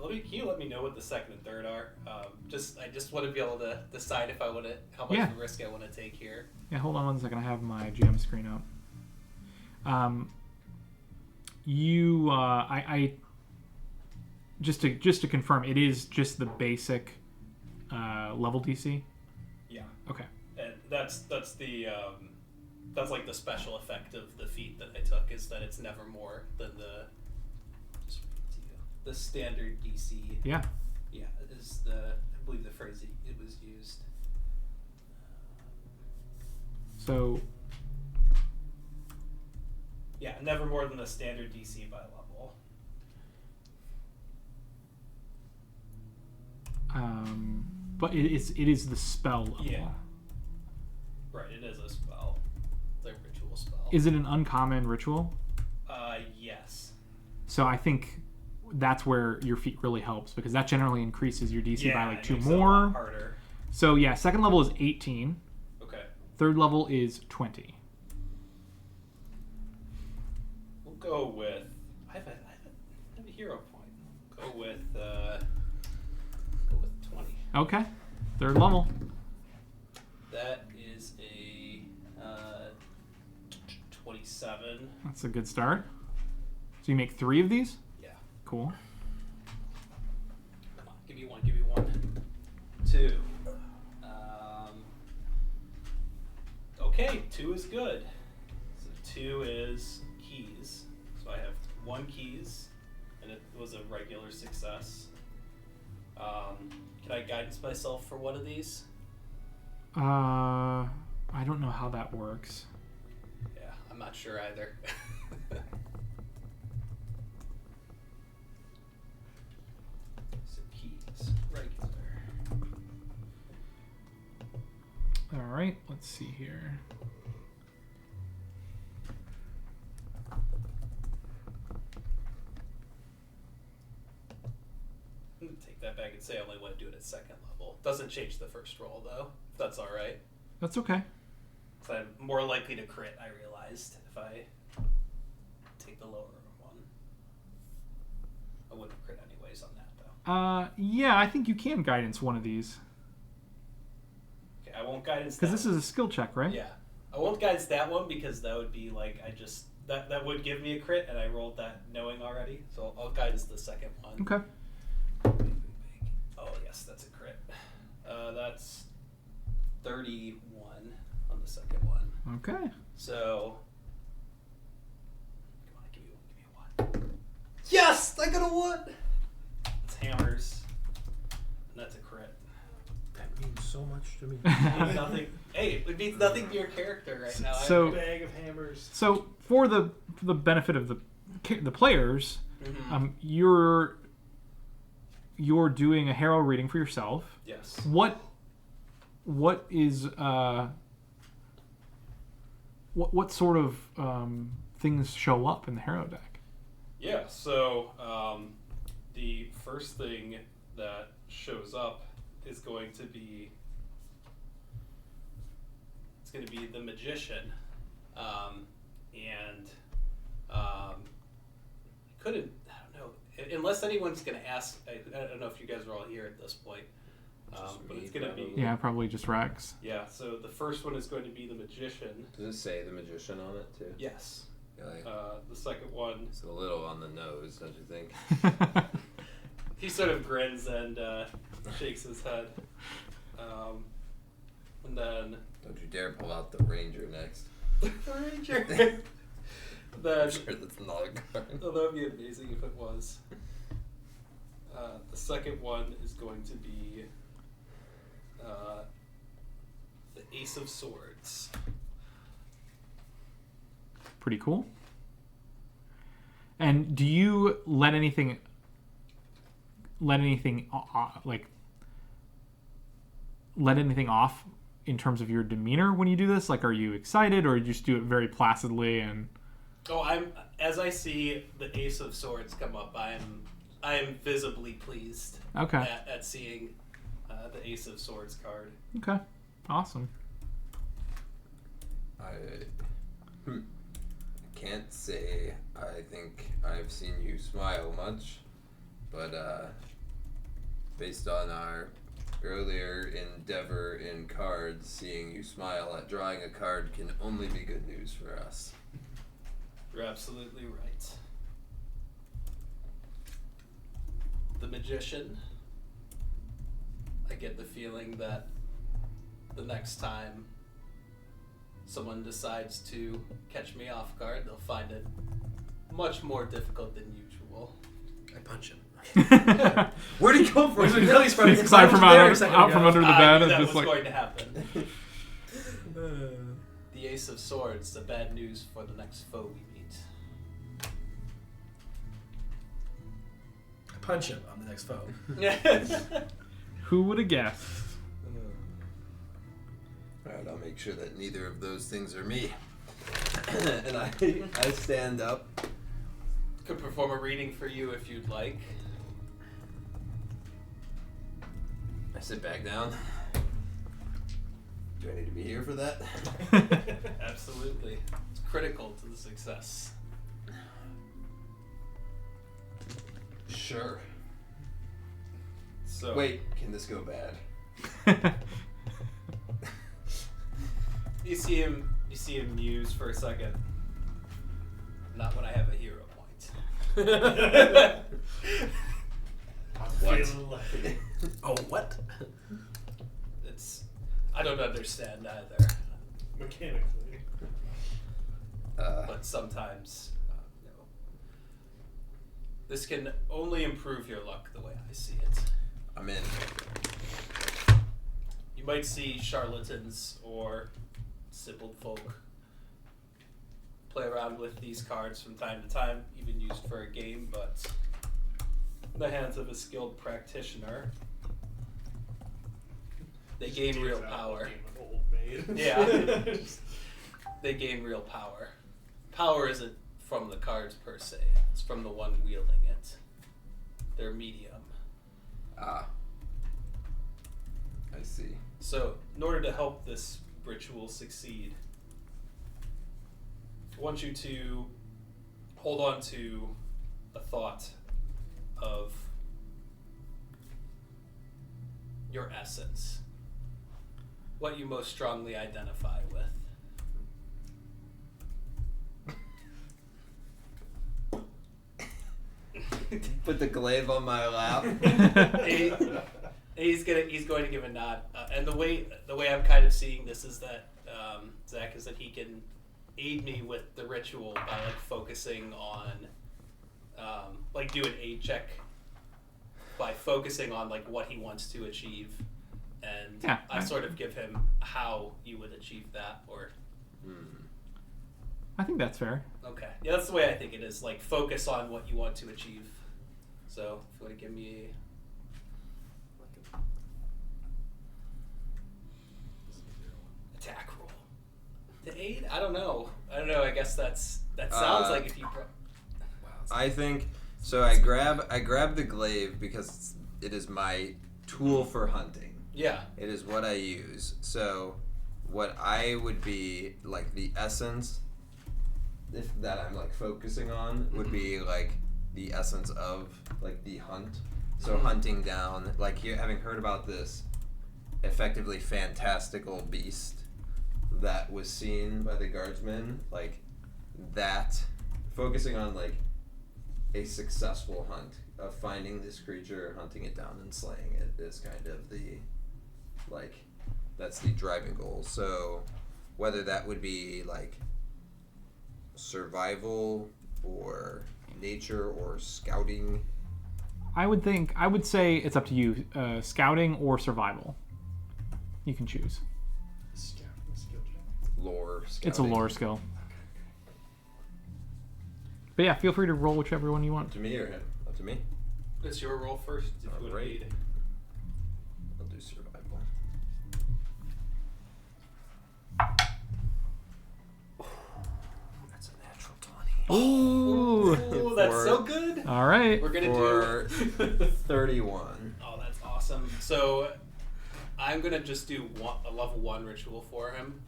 Can you let me know what the second and third are? I just want to be able to decide if I want to how much of a risk I want to take here. Yeah, hold on one second. I have my GM screen up. I just to confirm, it is just the basic level DC. Yeah. Okay. And that's like the special effect of the feat that I took, is that it's never more than the standard DC. Yeah. Yeah, is I believe the phrase it was used. So. Yeah, never more than the standard DC by level. But it is the spell level. Yeah. Right, it is a spell. It's a ritual spell. Is it an uncommon ritual? Yes. So I think that's where your feat really helps, because that generally increases your DC by like 2 makes it a more. lot harder. So yeah, second level is 18. Okay. Third level is 20. We'll go with. I have a hero point. Go with 20. Okay. Third level. That is a 27. That's a good start. So you make 3 of these? Yeah. Cool. Come on, give me one. 2. Okay, 2 is good. So 2 is keys. So I have 1 keys, and it was a regular success. Can I guidance myself for one of these? I don't know how that works. Yeah, I'm not sure either. So keys, regular. All right, let's see here. I'm gonna take that back and say I only want to do it at second level. Doesn't change the first roll though, if that's all right. That's okay. So I'm more likely to crit, I realized, if I take the lower one. I wouldn't crit anyways on that though. Yeah, I think you can guidance one of these. Okay, I won't guidance Because that this is a skill check, right? Yeah. I won't guidance that one because that would be like, that would give me a crit and I rolled that knowing already. So I'll guidance the second one. Okay. Oh yes, that's a crit. That's 31 on the second one. Okay. So, come on, give me a 1. Yes, I got a 1. It's hammers, and that's a crit. That means so much to me. It means nothing. Hey, it means nothing to your character right now. So- I have a bag of hammers. So for the benefit of the players, Mm-hmm. you're doing a Harrow reading for yourself. Yes. What is what sort of things show up in the Harrow deck? Yeah, so the first thing that shows up is going to be the Magician, and I don't know, unless anyone's going to ask. I don't know if you guys are all here at this point, but it's going to be probably just Rex. Yeah. So the first one is going to be the Magician. Does it say the Magician on it too? Yes. Really? The second one. It's a little on the nose, don't you think? He sort of grins and shakes his head. And then... Don't you dare pull out the Ranger next. The Ranger! Then, I'm sure that's not a card. Oh, that would be amazing if it was. The second one is going to be the Ace of Swords. Pretty cool. And do you let anything off in terms of your demeanor when you do this? Like, are you excited, or you just do it very placidly and? Oh, as I see the Ace of Swords come up, I am visibly pleased. Okay. At seeing the Ace of Swords card. Okay. Awesome. I can't say I think I've seen you smile much, but based on our earlier endeavor in cards, seeing you smile at drawing a card can only be good news for us. You're absolutely right. The Magician. I get the feeling that the next time someone decides to catch me off guard, they'll find it much more difficult than usual. I punch him. Where'd he come from? Really spreading his Aside from arms out from under the I bed knew and that just was like. going to happen. The Ace of Swords, the bad news for the next foe we meet. I punch him on the next foe. Who would have guessed? Alright, I'll make sure that neither of those things are me. And I stand up. Could perform a reading for you if you'd like. I sit back down. Do I need to be here for that? Absolutely. It's critical to the success. Sure. So Wait, can this go bad? You see him muse for a second. Not when I have a hero point. What? Oh, what? I don't understand either. Mechanically. But sometimes, this can only improve your luck the way I see it. I'm in. You might see charlatans or simple folk play around with these cards from time to time, even used for a game, but in the hands of a skilled practitioner, they gain real power. Yeah. They gain real power. Power isn't from the cards per se, it's from the one wielding it. They're medium. Ah. I see. So, in order to help this ritual succeed, I want you to hold on to a thought of your essence, what you most strongly identify with. Put the glaive on my lap. He's going to give a nod, and the way I'm kind of seeing this is that Zach is that he can aid me with the ritual by like focusing on like do an aid check by focusing on like what he wants to achieve, and Yeah, I sort of give him how you would achieve that, or I think that's fair. okay, yeah, that's the way I think it is. Like focus on what you want to achieve. So if you want to give me To aid? I don't know. I guess that sounds like if you. I think so. I grab the glaive because it is my tool for hunting. Yeah. It is what I use. So, what I would be like the essence, if that I'm like focusing on, would be like the essence of like the hunt. So hunting down, like having heard about this effectively fantastical beast that was seen by the guardsmen, like that, focusing on like a successful hunt of finding this creature, hunting it down and slaying it is kind of the, like, that's the driving goal. So whether that would be like survival or nature or scouting. I would say it's up to you, scouting or survival. You can choose. Scouting skill check. Lore, scouting. It's a lore skill. But yeah, feel free to roll whichever one you want. To me or him? Up to me? It's your roll first. If you want to Alright. lead. I'll do survival. That's a natural 20. Ooh. Ooh, that's so good. All right. We're gonna For do 31. Oh, that's awesome. So, I'm gonna just do a level 1 ritual for him.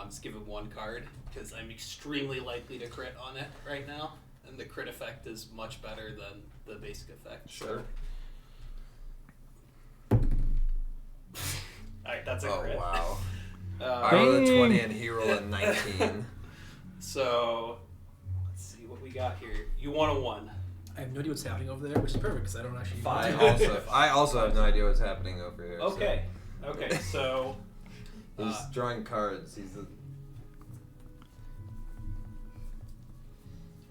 Just give him 1 card because I'm extremely likely to crit on it right now, and the crit effect is much better than the basic effect. Sure. Alright, that's a Oh, crit. wow. I Uh, rolled a Dang. 20 and he rolled a 19. so, let's see what we got here. You want a 1. I have no idea what's happening over there, which is perfect because I don't actually. I also have no idea what's happening over here. Okay. Okay, so. So he's drawing cards.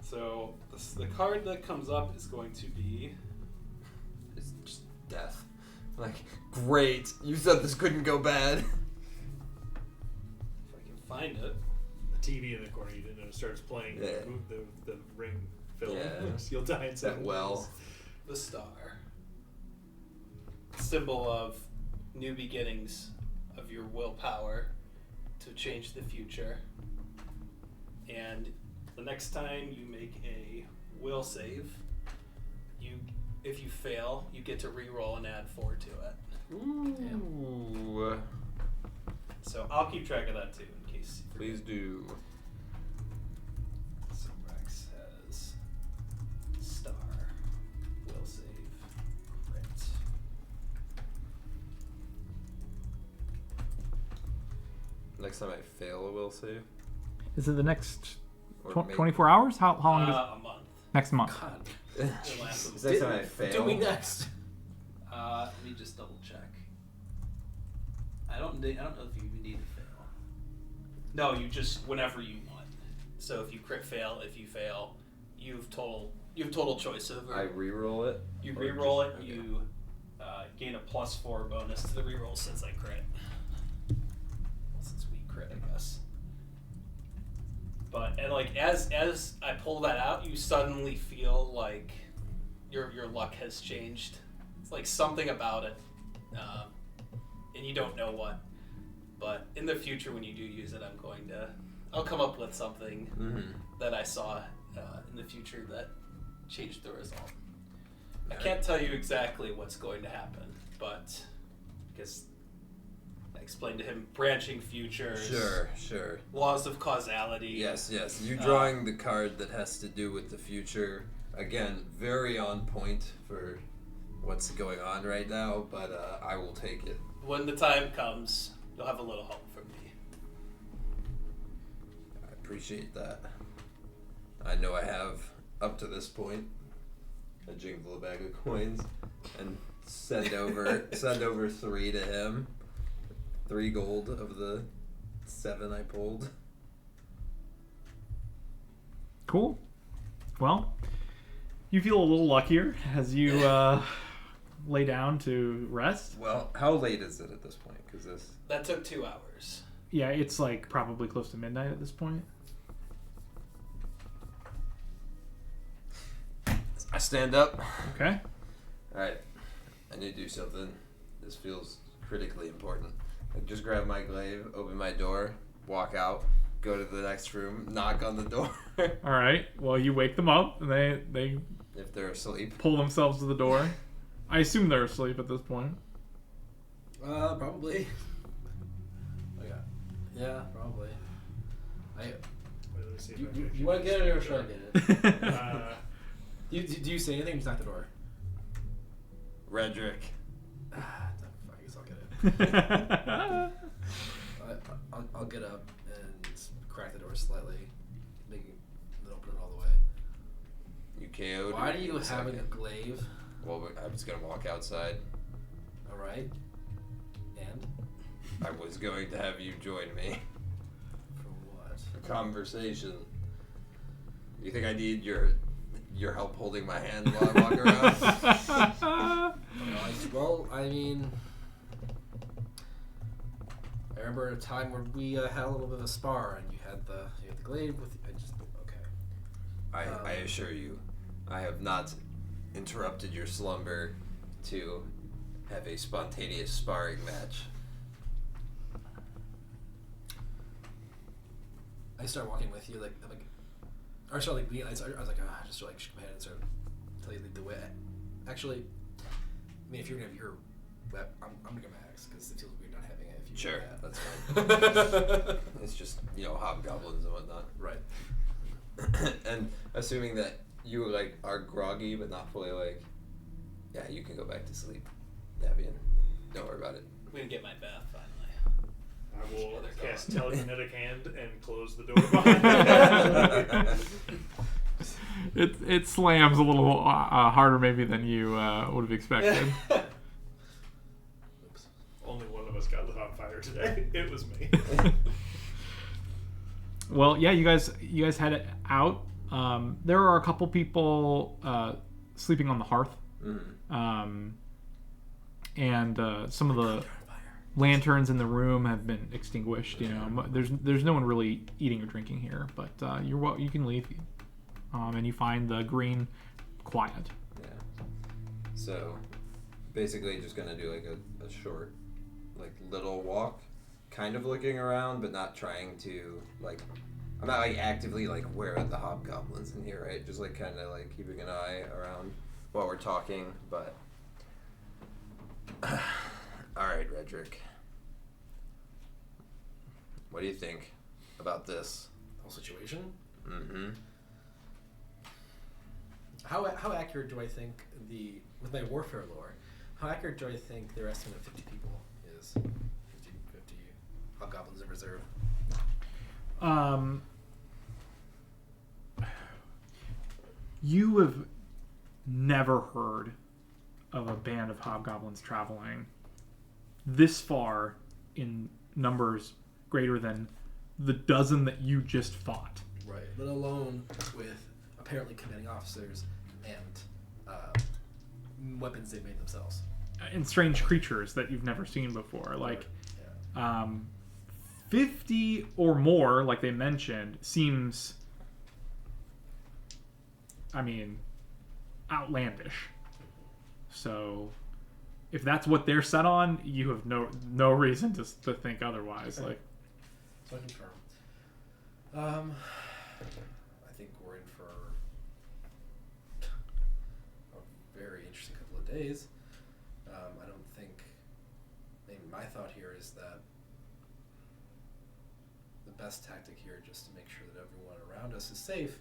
So, the card that comes up is going to be. It's just death. Like, great. You said this couldn't go bad. If I can find it. The TV in the corner you didn't know starts playing Yeah. the ring film. Yeah. You'll die in 7 That well. The star. Symbol of new beginnings, of your willpower to change the future. And the next time you make a will save, if you fail, you get to re-roll and add 4 to it. Ooh. So I'll keep track of that too in case. you Please forget. do. So Rex has star, will save, crit. Next time I fail a will save. Is it the next Or 24 hours? How long does A month. next month? God. It'll last Is next time I fail? Do me next. Let me just double check. I don't know if you need to fail. No, you just whenever you want. So if you crit fail, if you fail, you've total choice over. I re-roll it? You Or re-roll just- it. okay. You gain a +4 bonus to the re-roll since I crit. Well, since we crit, I guess. But and like as I pull that out, you suddenly feel like your luck has changed. It's like something about it, and you don't know what. But in the future, when you do use it, I'll come up with something that I saw in the future that changed the result. I can't tell you exactly what's going to happen, but because I explained to him branching futures, Sure. laws of causality. Yes. You drawing the card that has to do with the future. Again, very on point for what's going on right now, but I will take it. When the time comes, you'll have a little help from me. I appreciate that. I know I have, up to this point, a jingle a bag of coins and send over 3 to him. 3 gold of the 7 I pulled. Cool. Well, you feel a little luckier as you lay down to rest. Well, how late is it at this point? Because this... That took 2 hours. Yeah, it's like probably close to midnight at this point. I stand up. Okay. Alright. I need to do something. This feels critically important. I just grab my glaive, open my door, walk out, go to the next room, knock on the door. All right. Well, you wake them up, and they If they're asleep. pull themselves to the door. I assume they're asleep at this point. Probably. Oh, yeah, probably. Wait, let me see if I You can want to get it or should I get it? Do you say anything? Just knock the door. Redrick. I guess I'll get it. I'll get up and crack the door slightly, making then open it all the way. You KO'd. Why do you in a have a second. glaive? Well, I was gonna walk outside. All right. And I was going to have you join me for what? for conversation. You think I need your help holding my hand while I walk around? Well, I mean, I remember a time where we had a little bit of a spar, and you had the glaive with. Okay. I assure you, I have not interrupted your slumber to have a spontaneous sparring match. I start walking with you, I start like, I was like, I just like shook my head and started tell you the way. Actually, I mean, if you're gonna have your, I'm gonna get my axe because it feels weird not having it. If you do Sure, that. that's fine. It's just, hobgoblins and whatnot. Right. And assuming that you are groggy but not fully awake, yeah, you can go back to sleep, Davian. Don't worry about it. I'm gonna get my bath finally. I will cast telekinetic hand and close the door behind me. It slams a little harder maybe than you would have expected. Oops. Only one of us got lit on fire today. It was me. Well, yeah, you guys head out. There are a couple people sleeping on the hearth, and some of the lanterns in the room have been extinguished. There's no one really eating or drinking here, but you can leave, and you find the green quiet. Yeah. So, basically, just gonna do a short, little walk, kind of looking around, but not trying to I'm not actively where are the hobgoblins in here, right? Just kind of keeping an eye around while we're talking, but. All right, Redrick. What do you think about this Whole situation. Mm-hmm. How accurate do I think with my warfare lore? How accurate do I think their estimate of 50 people is? 50 hobgoblins in reserve. You have never heard of a band of hobgoblins traveling this far in numbers greater than the dozen that you just fought. Right. Let alone with apparently commanding officers and weapons they've made themselves. And strange creatures that you've never seen before. 50 or more, like they mentioned, seems, outlandish. So, if that's what they're set on, you have no reason to think otherwise. Okay. So I confirm. I think we're in for a very interesting couple of days. I don't think. My thought here is that the best tactic here, just to make sure that everyone around us is safe,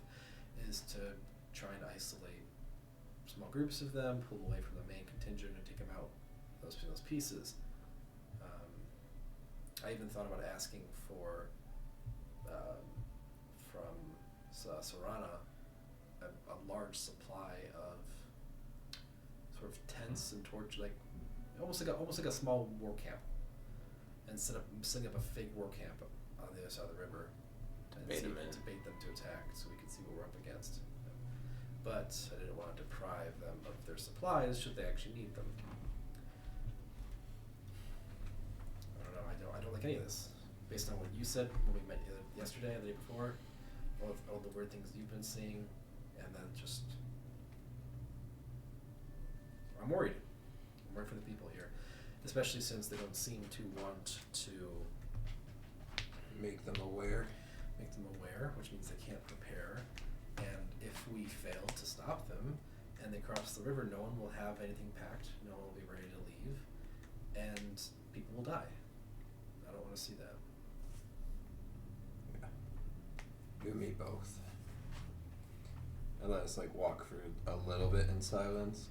is to try and isolate small groups of them, pull away from the main contingent, and take them out those pieces. I even thought about asking for from Sarana a large supply of sort of tents and torch, almost like a small war camp, and setting up a fake war camp on the other side of the river to bait them to attack, so we can see what we're up against. But I didn't want to deprive them of their supplies should they actually need them. I don't know. I don't like any of this. Based on what you said when we met yesterday or the day before, all the weird things you've been seeing, and then just I'm worried. I'm worried for the people here, especially since they don't seem to want to make them aware. make them aware, which means they can't prepare. And if we fail to stop them and they cross the river, no one will have anything packed, no one will be ready to leave, and people will die. I don't want to see that. Yeah. You and me both. And let us walk through a little bit in silence.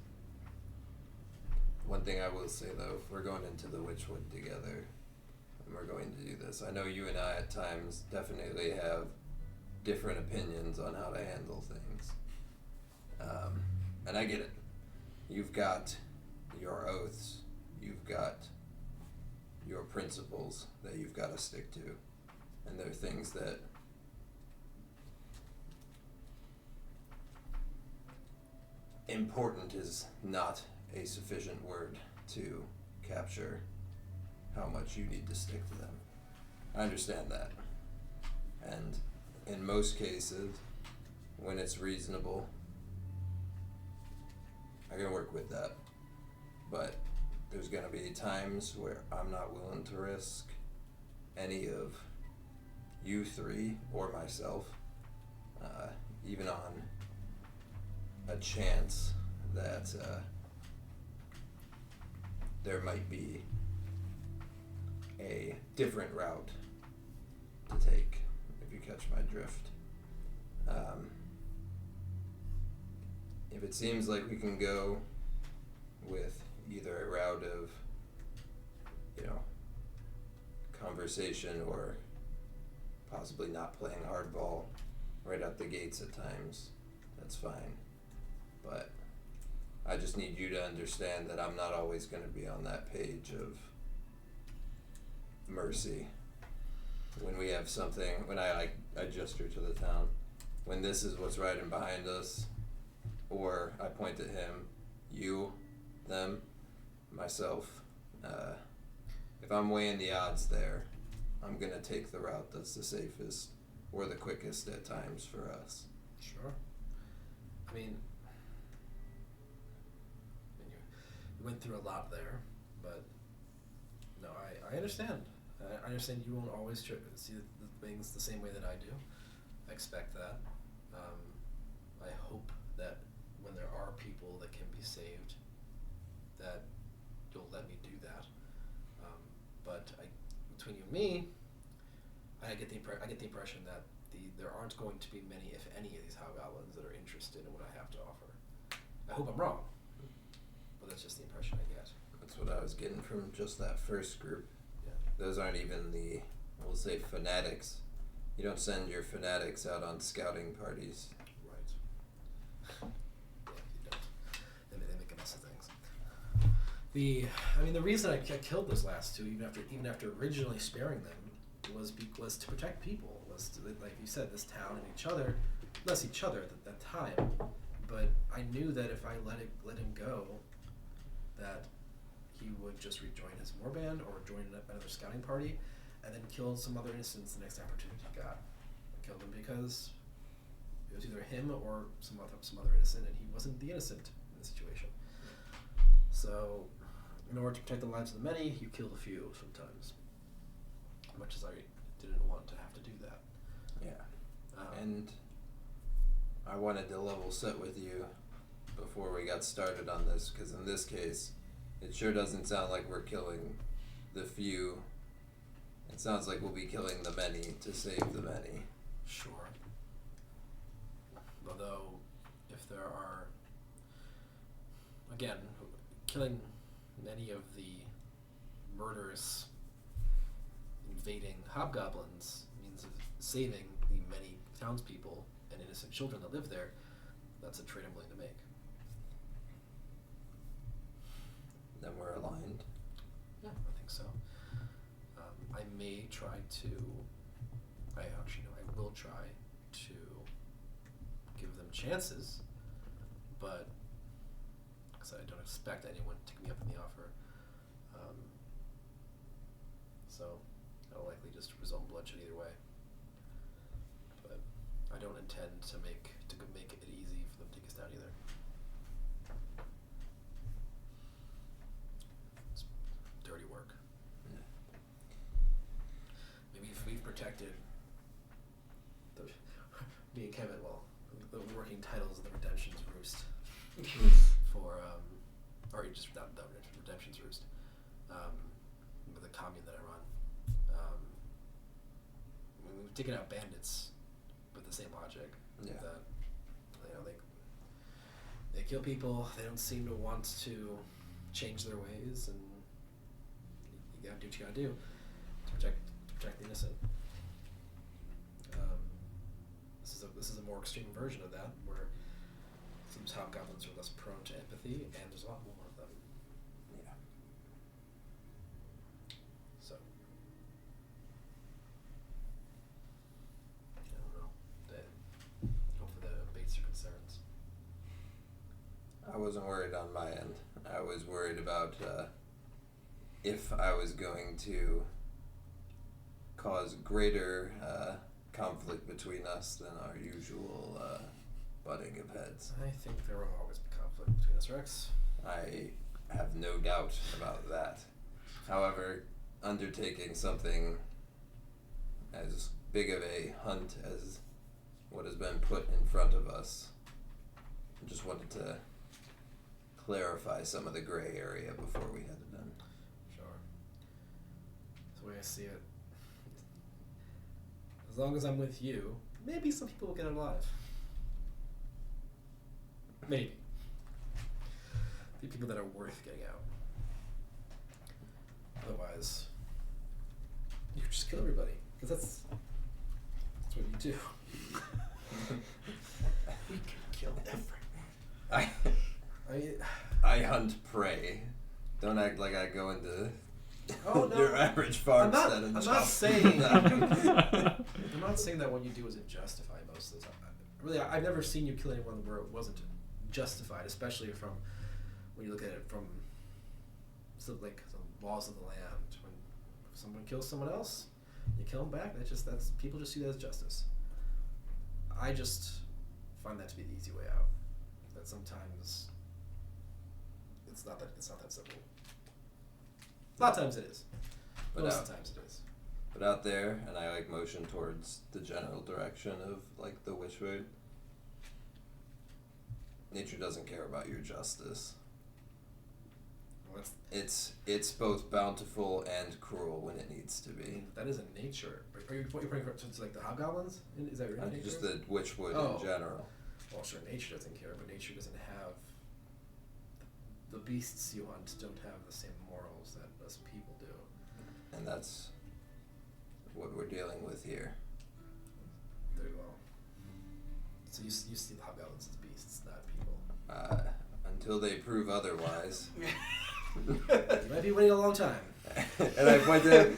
One thing I will say though, if we're going into the Witchwood together and we're going to do this, I know you and I at times definitely have different opinions on how to handle things. And I get it. You've got your oaths, you've got your principles that you've got to stick to. And there are things that important is not a sufficient word to capture how much you need to stick to them. I understand that. And in most cases, when it's reasonable, I can work with that. But there's going to be times where I'm not willing to risk any of you three or myself, even on a chance that there might be a different route to take, if you catch my drift. If it seems like we can go with either a route of, conversation or possibly not playing hardball right out the gates at times, that's fine. But I just need you to understand that I'm not always going to be on that page of mercy. When we have something, when I gesture to the town, when this is what's riding behind us, or I point at him, you, them, myself, if I'm weighing the odds there, I'm going to take the route that's the safest or the quickest at times for us. Sure. I mean, you went through a lot there, but no, I understand. I understand you won't always see the things the same way that I do. I expect that. I hope that when there are people that can be saved, that you'll let me do that. But between you and me, I get the impression that there aren't going to be many, if any, of these hobgoblins that are interested in what I have to offer. I hope I'm wrong, but that's just the impression I get. That's what I was getting from just that first group. Yeah. Those aren't even the, we'll say, fanatics. You don't send your fanatics out on scouting parties. Right. Yeah, you don't. They make a mess of things. The reason I killed those last two, even after originally sparing them, was to protect people. Was to, like you said, this town and each other, less each other at that time. But I knew that if I let him go, that he would just rejoin his warband or join another scouting party, and then kill some other innocents the next opportunity he got. I killed him because it was either him or some other innocent, and he wasn't the innocent in the situation. So, in order to protect the lives of the many, you kill the few sometimes. As much as I didn't want to have to do that. Yeah. And I wanted to level set with you before we got started on this, because in this case, it sure doesn't sound like we're killing the few. It sounds like we'll be killing the many to save the many. Sure. Although, if there are, again, killing many of the murderous, invading hobgoblins means of saving the many townspeople and innocent children that live there. That's a trade I'm willing to make. Then we're aligned. Yeah, I think so. I may try to, I will try to give them chances, but, because I don't expect anyone to take me up on the offer. So, that'll likely just result in bloodshed either way. But I don't intend to make it easy for them to take us down either. It's dirty work. Yeah. Maybe if we've protected for, or just without Redemption's Roost, with the commune that I run. We've taken out bandits with the same logic. Yeah. That, they kill people. They don't seem to want to change their ways, and you gotta do what you gotta do to protect the innocent. This is a more extreme version of that, where it seems hobgoblins are less prone to empathy, and there's a lot more of them. Yeah. So, I don't know. Hopefully that abates your concerns. I wasn't worried on my end. I was worried about if I was going to cause greater conflict between us than our usual butting of heads. I think there will always be conflict between us, Rex. I have no doubt about that. However, undertaking something as big of a hunt as what has been put in front of us, I just wanted to clarify some of the gray area before we had it done. Sure. That's the way I see it. As long as I'm with you, maybe some people will get alive. Maybe. The people that are worth getting out. Otherwise, you just kill everybody. Because that's what you do. We can kill everyone. I hunt prey. Don't act like I go into Oh, no. your average farmstead and I'm chop not saying that. I'm not saying that what you do isn't justified most of the time. Really, I've never seen you kill anyone where it wasn't justified, especially from when you look at it from some laws of the land. When someone kills someone else, you kill them back. That's people just see that as justice. I just find that to be the easy way out. That sometimes it's not that simple. A lot of times it is. Most of the times it is. But out there, and I motion towards the general direction of the Witchwood. Nature doesn't care about your justice. Well, It's both bountiful and cruel when it needs to be. that isn't nature. Are you putting to the hobgoblins? Is that your nature? Just the Witchwood Oh. in general. Well, sure, nature doesn't care, but nature doesn't have. The beasts you hunt don't have the same morals that us people do. And that's what we're dealing with here. Very well. So you see the hobgoblins as beasts, not people. Until they prove otherwise. You might be waiting a long time. And I point to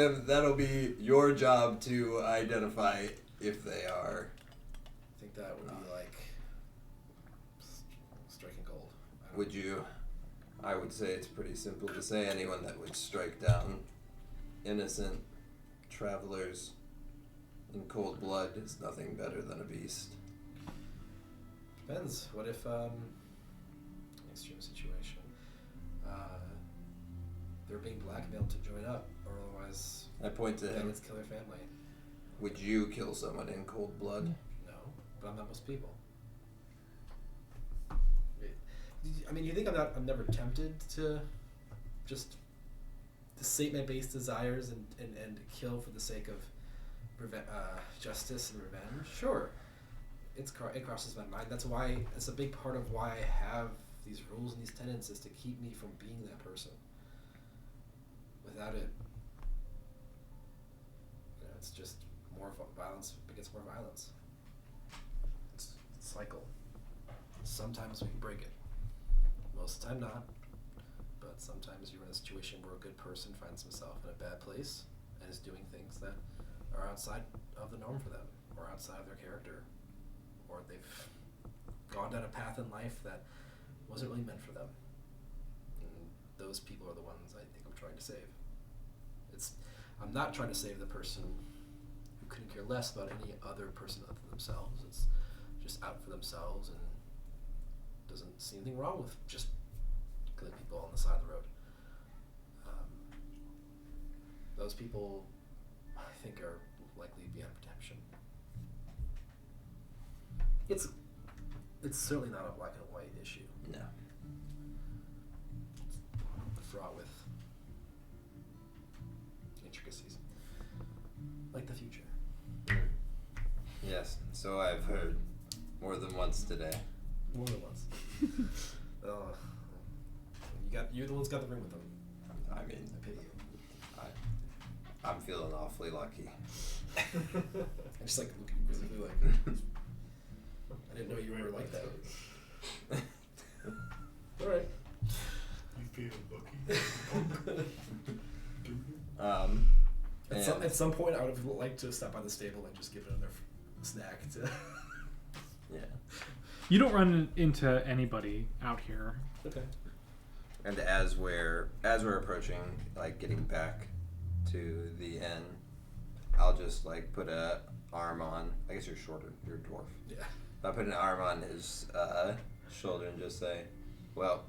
him, that'll be your job to identify if they are. I think that would be like striking gold. Would you? I would say it's pretty simple to say anyone that would strike down innocent travelers in cold blood is nothing better than a beast. Depends. What if extreme situation? They're being blackmailed to join up, or otherwise I point to him. bandits kill their family. Would you kill someone in cold blood? No, but I'm not most people. I mean, you think I'm never tempted to just sate my base desires and kill for the sake of justice and revenge? Sure, it crosses my mind. That's why it's a big part of why I have these rules and these tenets, is to keep me from being that person. Without it, it's just more violence begets more violence. It's a cycle. Sometimes we can break it. Most of the time not. But sometimes you're in a situation where a good person finds himself in a bad place and is doing things that are outside of the norm for them, or outside of their character, or they've gone down a path in life that wasn't really meant for them. And those people are the ones I think I'm trying to save. I'm not trying to save the person who couldn't care less about any other person other than themselves. It's just out for themselves and doesn't see anything wrong with just killing people on the side of the road. Those people, I think, are likely beyond redemption. It's It's certainly not a black and white issue. No. It's fraught with intricacies, like the future. Yes, so I've heard more than once today. More than once. You're the one's got the ring with them. I mean, I pity you. I'm feeling awfully lucky. I just like looking quizzically like. I didn't know you were like that. All right. You feel lucky. At some point, I would have liked to stop by the stable and just give it another snack to. Yeah. You don't run into anybody out here. Okay. And as we're approaching, like getting back to the inn, I'll just like put a arm on. I guess you're shorter. You're a dwarf. Yeah. I'll put an arm on his shoulder and just say, "Well,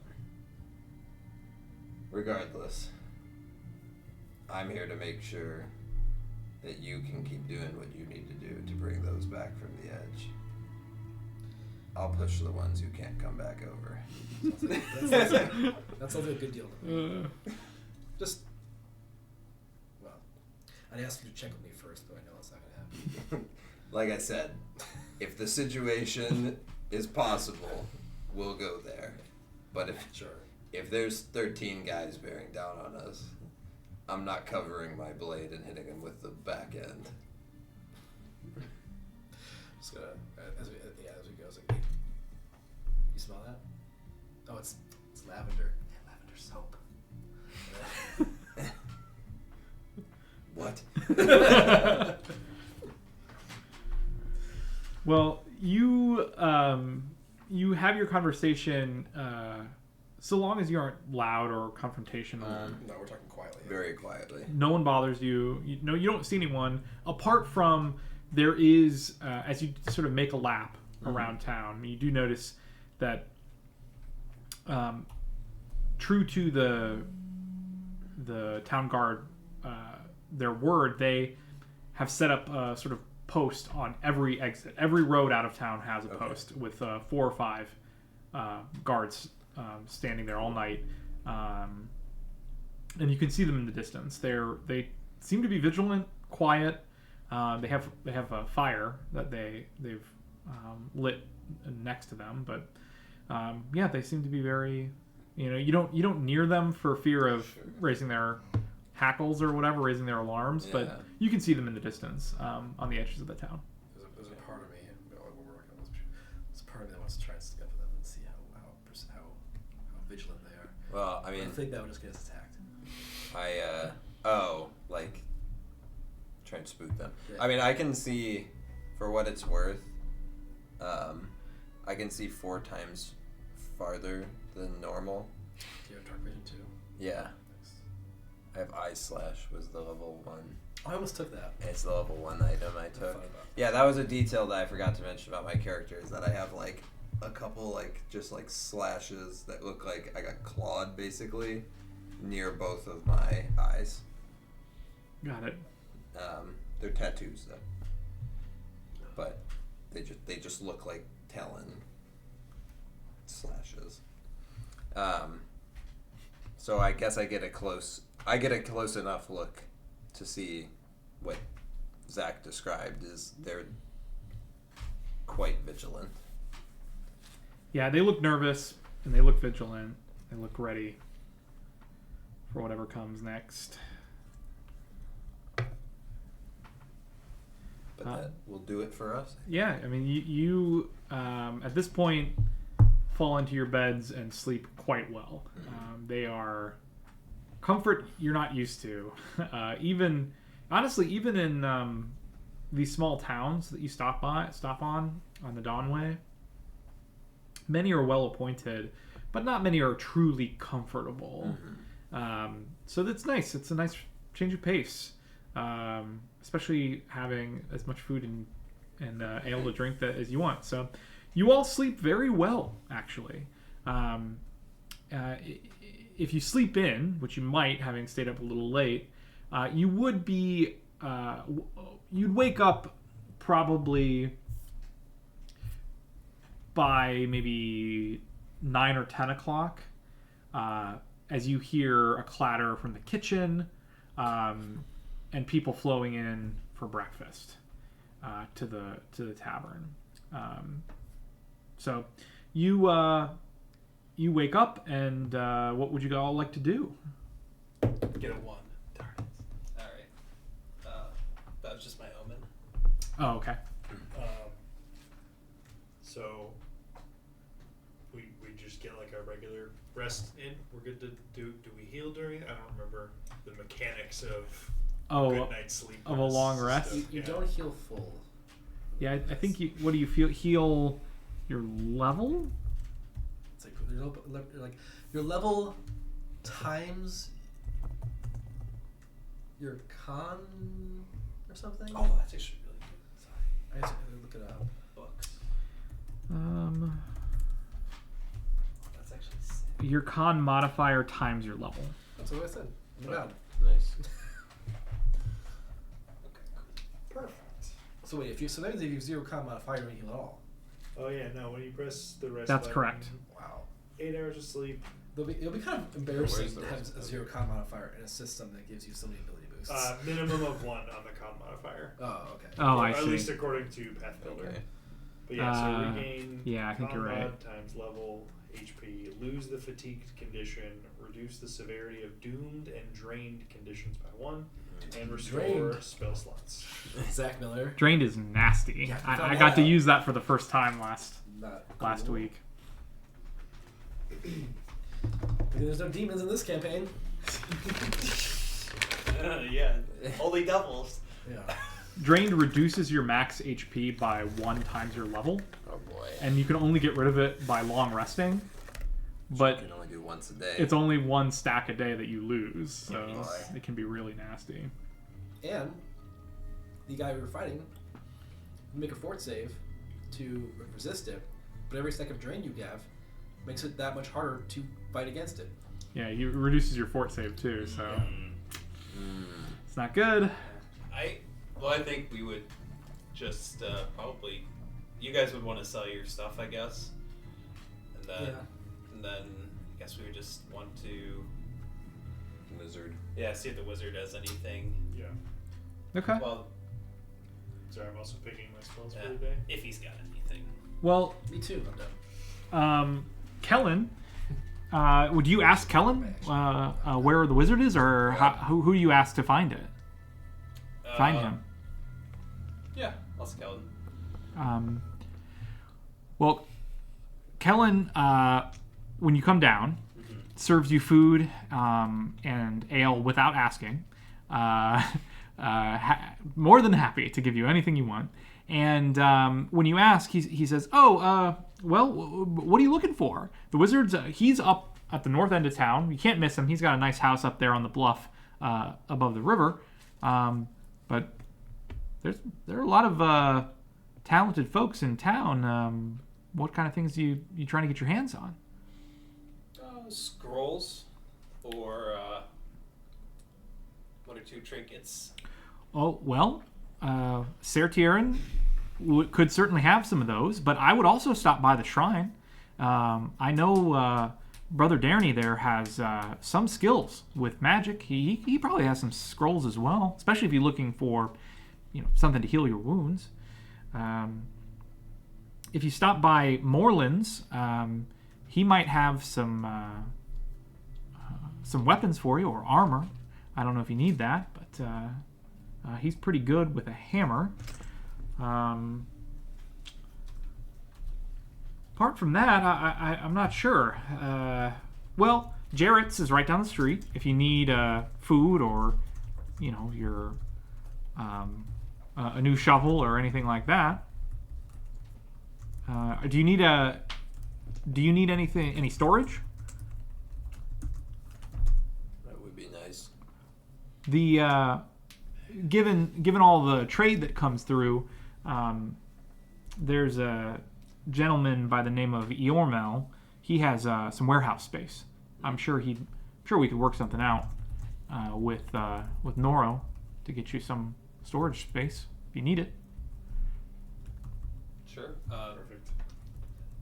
regardless, I'm here to make sure that you can keep doing what you need to do to bring those back from the edge. I'll push the ones who can't come back over." That sounds like a good deal to me. Just, well, I'd ask you to check with me first, but I know that's not going to happen. Like I said, if the situation is possible, we'll go there. But if there's 13 guys bearing down on us, I'm not covering my blade and hitting him with the back end. Just gonna, as we go, I was like, hey, you smell that? Oh, it's lavender. Yeah, lavender soap. What? Well, you have your conversation so long as you aren't loud or confrontational. No, we're talking quietly. Very quietly. No one bothers you. You don't see anyone apart from there is as you sort of make a lap around town. You do notice that true to the town guard their word, they have set up a sort of post on every exit. Every road out of town has a post with 4 or 5 guards standing there all night, and you can see them in the distance. They seem to be vigilant, quiet. They have a fire that they've lit next to them, but they seem to be very. You don't near them for fear of raising their hackles or whatever, raising their alarms, but you can see them in the distance on the edges of the town. There's a part of me, when we're working on this, there's a part of me that wants to try and stick up for them and see how vigilant they are. Well, I mean, I think that would just get us attacked. Like try and spook them. Yeah. I mean, I can see, for what it's worth, I can see 4 times farther than normal. Do you have dark vision too? Yeah. I have Eye Slash was the level 1. I almost took that. It's the level 1 item I took. Yeah, that was a detail that I forgot to mention about my character, is that I have like a couple just slashes that look like I got clawed basically near both of my eyes. Got it. They're tattoos though, but they just look like talon slashes. So I guess I get a close enough look to see what Zach described is they're quite vigilant. Yeah, they look nervous and they look vigilant. They look ready for whatever comes next. But that will do it for us. Yeah, I mean, you at this point fall into your beds and sleep quite well. They are comfort you're not used to. Even in these small towns that you stop on the Dawnway, many are well appointed, but not many are truly comfortable. So that's nice. It's a nice change of pace, especially having as much food and ale to drink as you want. So you all sleep very well, actually. If you sleep in, which you might, having stayed up a little late, you would be you'd wake up probably by maybe 9 or 10 o'clock, as you hear a clatter from the kitchen and people flowing in for breakfast to the tavern. So you wake up, and what would you all like to do? Get a 1. Darn it. Alright. That was just my omen. Oh, okay. So we just get like a regular rest in. We're good to do we heal during? I don't remember the mechanics of good night's sleep. Of a long rest? You don't heal full. Yeah, I think you. What do you feel? Heal your level? It's like your level times your con or something. Oh, that's actually really good. Sorry. I have to look it up. Books. That's actually sick. Your con modifier times your level. That's what I said. Oh my god. Nice. Okay, cool. Perfect. So wait, so that means if you have 0 con modifier, you don't heal at all. Oh yeah, no. When you press the rest, That's button, correct. Wow. 8 hours of sleep. It'll be kind of embarrassing Where's the to have rest a of 0 con modifier in a system that gives you so many ability boosts. Minimum of 1 on the con modifier. Oh, okay. Oh, Or I at see. least according to Path Builder. Okay. But yeah, so regain. yeah, I think con you're right. mod times level HP. Lose the fatigued condition. Reduce the severity of doomed and drained conditions by 1. And restore Drained. spell slots. Zach Miller. Drained is nasty. Yeah, I got to use that for the first time last Cool. week. There's no demons in this campaign. Yeah, only doubles. Yeah. Drained reduces your max HP by 1 times your level, Oh boy. and you can only get rid of it by long resting. But You can only do once a day. it's only 1 stack a day that you lose, so Boy. it can be really nasty. And the guy we were fighting, you make a fort save to resist it, but every stack of drain you have makes it that much harder to fight against it. Yeah, it reduces your fort save too, so it's not good. I think we would just probably, you guys would want to sell your stuff, I guess, and then I guess we would just want to Wizard. see if the wizard has anything. Yeah. Okay. Well, Sorry, I'm also picking my spells yeah, for the day. if he's got anything. Well, Me too, I'm done. Kellen, would you ask Kellen where the wizard is, or who do you ask to find it? Find him. Yeah, I'll ask Kellen. Well, Kellen, when you come down, serves you food and ale without asking. More than happy to give you anything you want. And when you ask, he says, well, what are you looking for? The wizard's, he's up at the north end of town. You can't miss him. He's got a nice house up there on the bluff above the river. But there are a lot of talented folks in town. What kind of things are you trying to get your hands on? Scrolls or 1 or 2 trinkets. Oh, well, Sertierin could certainly have some of those, but I would also stop by the shrine. I know Brother Darney there has some skills with magic. He probably has some scrolls as well, especially if you're looking for, something to heal your wounds. If you stop by Moreland's, he might have some weapons for you or armor. I don't know if you need that, but he's pretty good with a hammer. Apart from that, I'm not sure. Well, Jarrett's is right down the street. If you need food or, your a new shovel or anything like that. Do you need any storage? That would be nice. The given all the trade that comes through, there's a gentleman by the name of Eormel. He has some warehouse space. I'm sure we could work something out with Noro to get you some storage space if you need it. Sure. Perfect.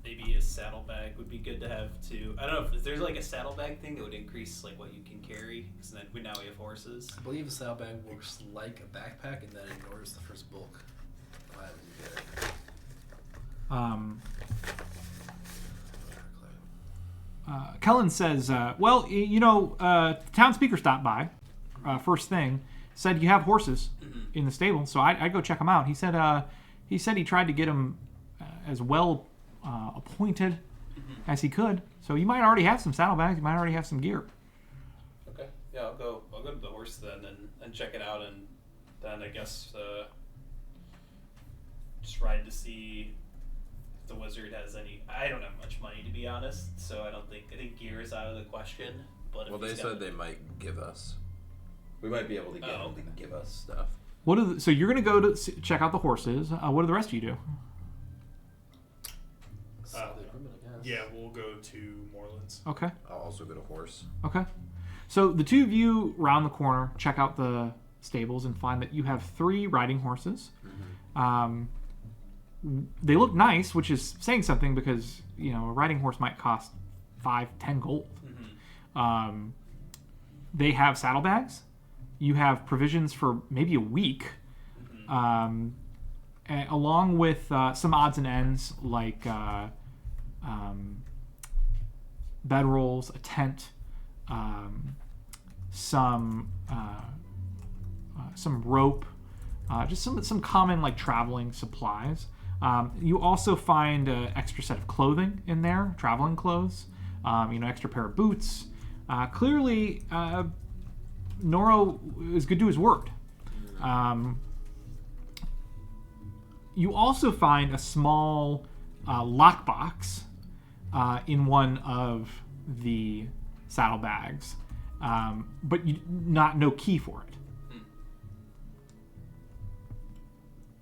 maybe a saddlebag would be good to have too. I don't know if there's like a saddlebag thing that would increase like what you can carry, because then now we have horses. I believe a saddlebag works like a backpack and then ignores the first bulk. Kellen says, town speaker stopped by first thing, said you have horses in the stable, so I'd go check them out. He said he tried to get them as well appointed as he could, so you might already have some saddlebags, you might already have some gear. Okay, yeah, I'll go to the horse then and check it out, and then I guess just ride to see if the wizard has any. I don't have much money, to be honest, so I think gear is out of the question. But well, they said they might give us. We might be able to get them to give us stuff. So you're gonna go to check out the horses. What do the rest of you do? Yeah, we'll go to Morelands. Okay. I'll also go to horse. Okay. So the two of you round the corner, check out the stables, and find that you have 3 riding horses. Mm-hmm. They look nice, which is saying something because a riding horse might cost 5-10 gold. Mm-hmm. They have saddlebags. You have provisions for maybe a week, along with some odds and ends like bedrolls, a tent, some rope, just some common like traveling supplies. You also find an extra set of clothing in there, traveling clothes, extra pair of boots. Clearly, Noro is good to his word. You also find a small lockbox in one of the saddlebags, but no key for it.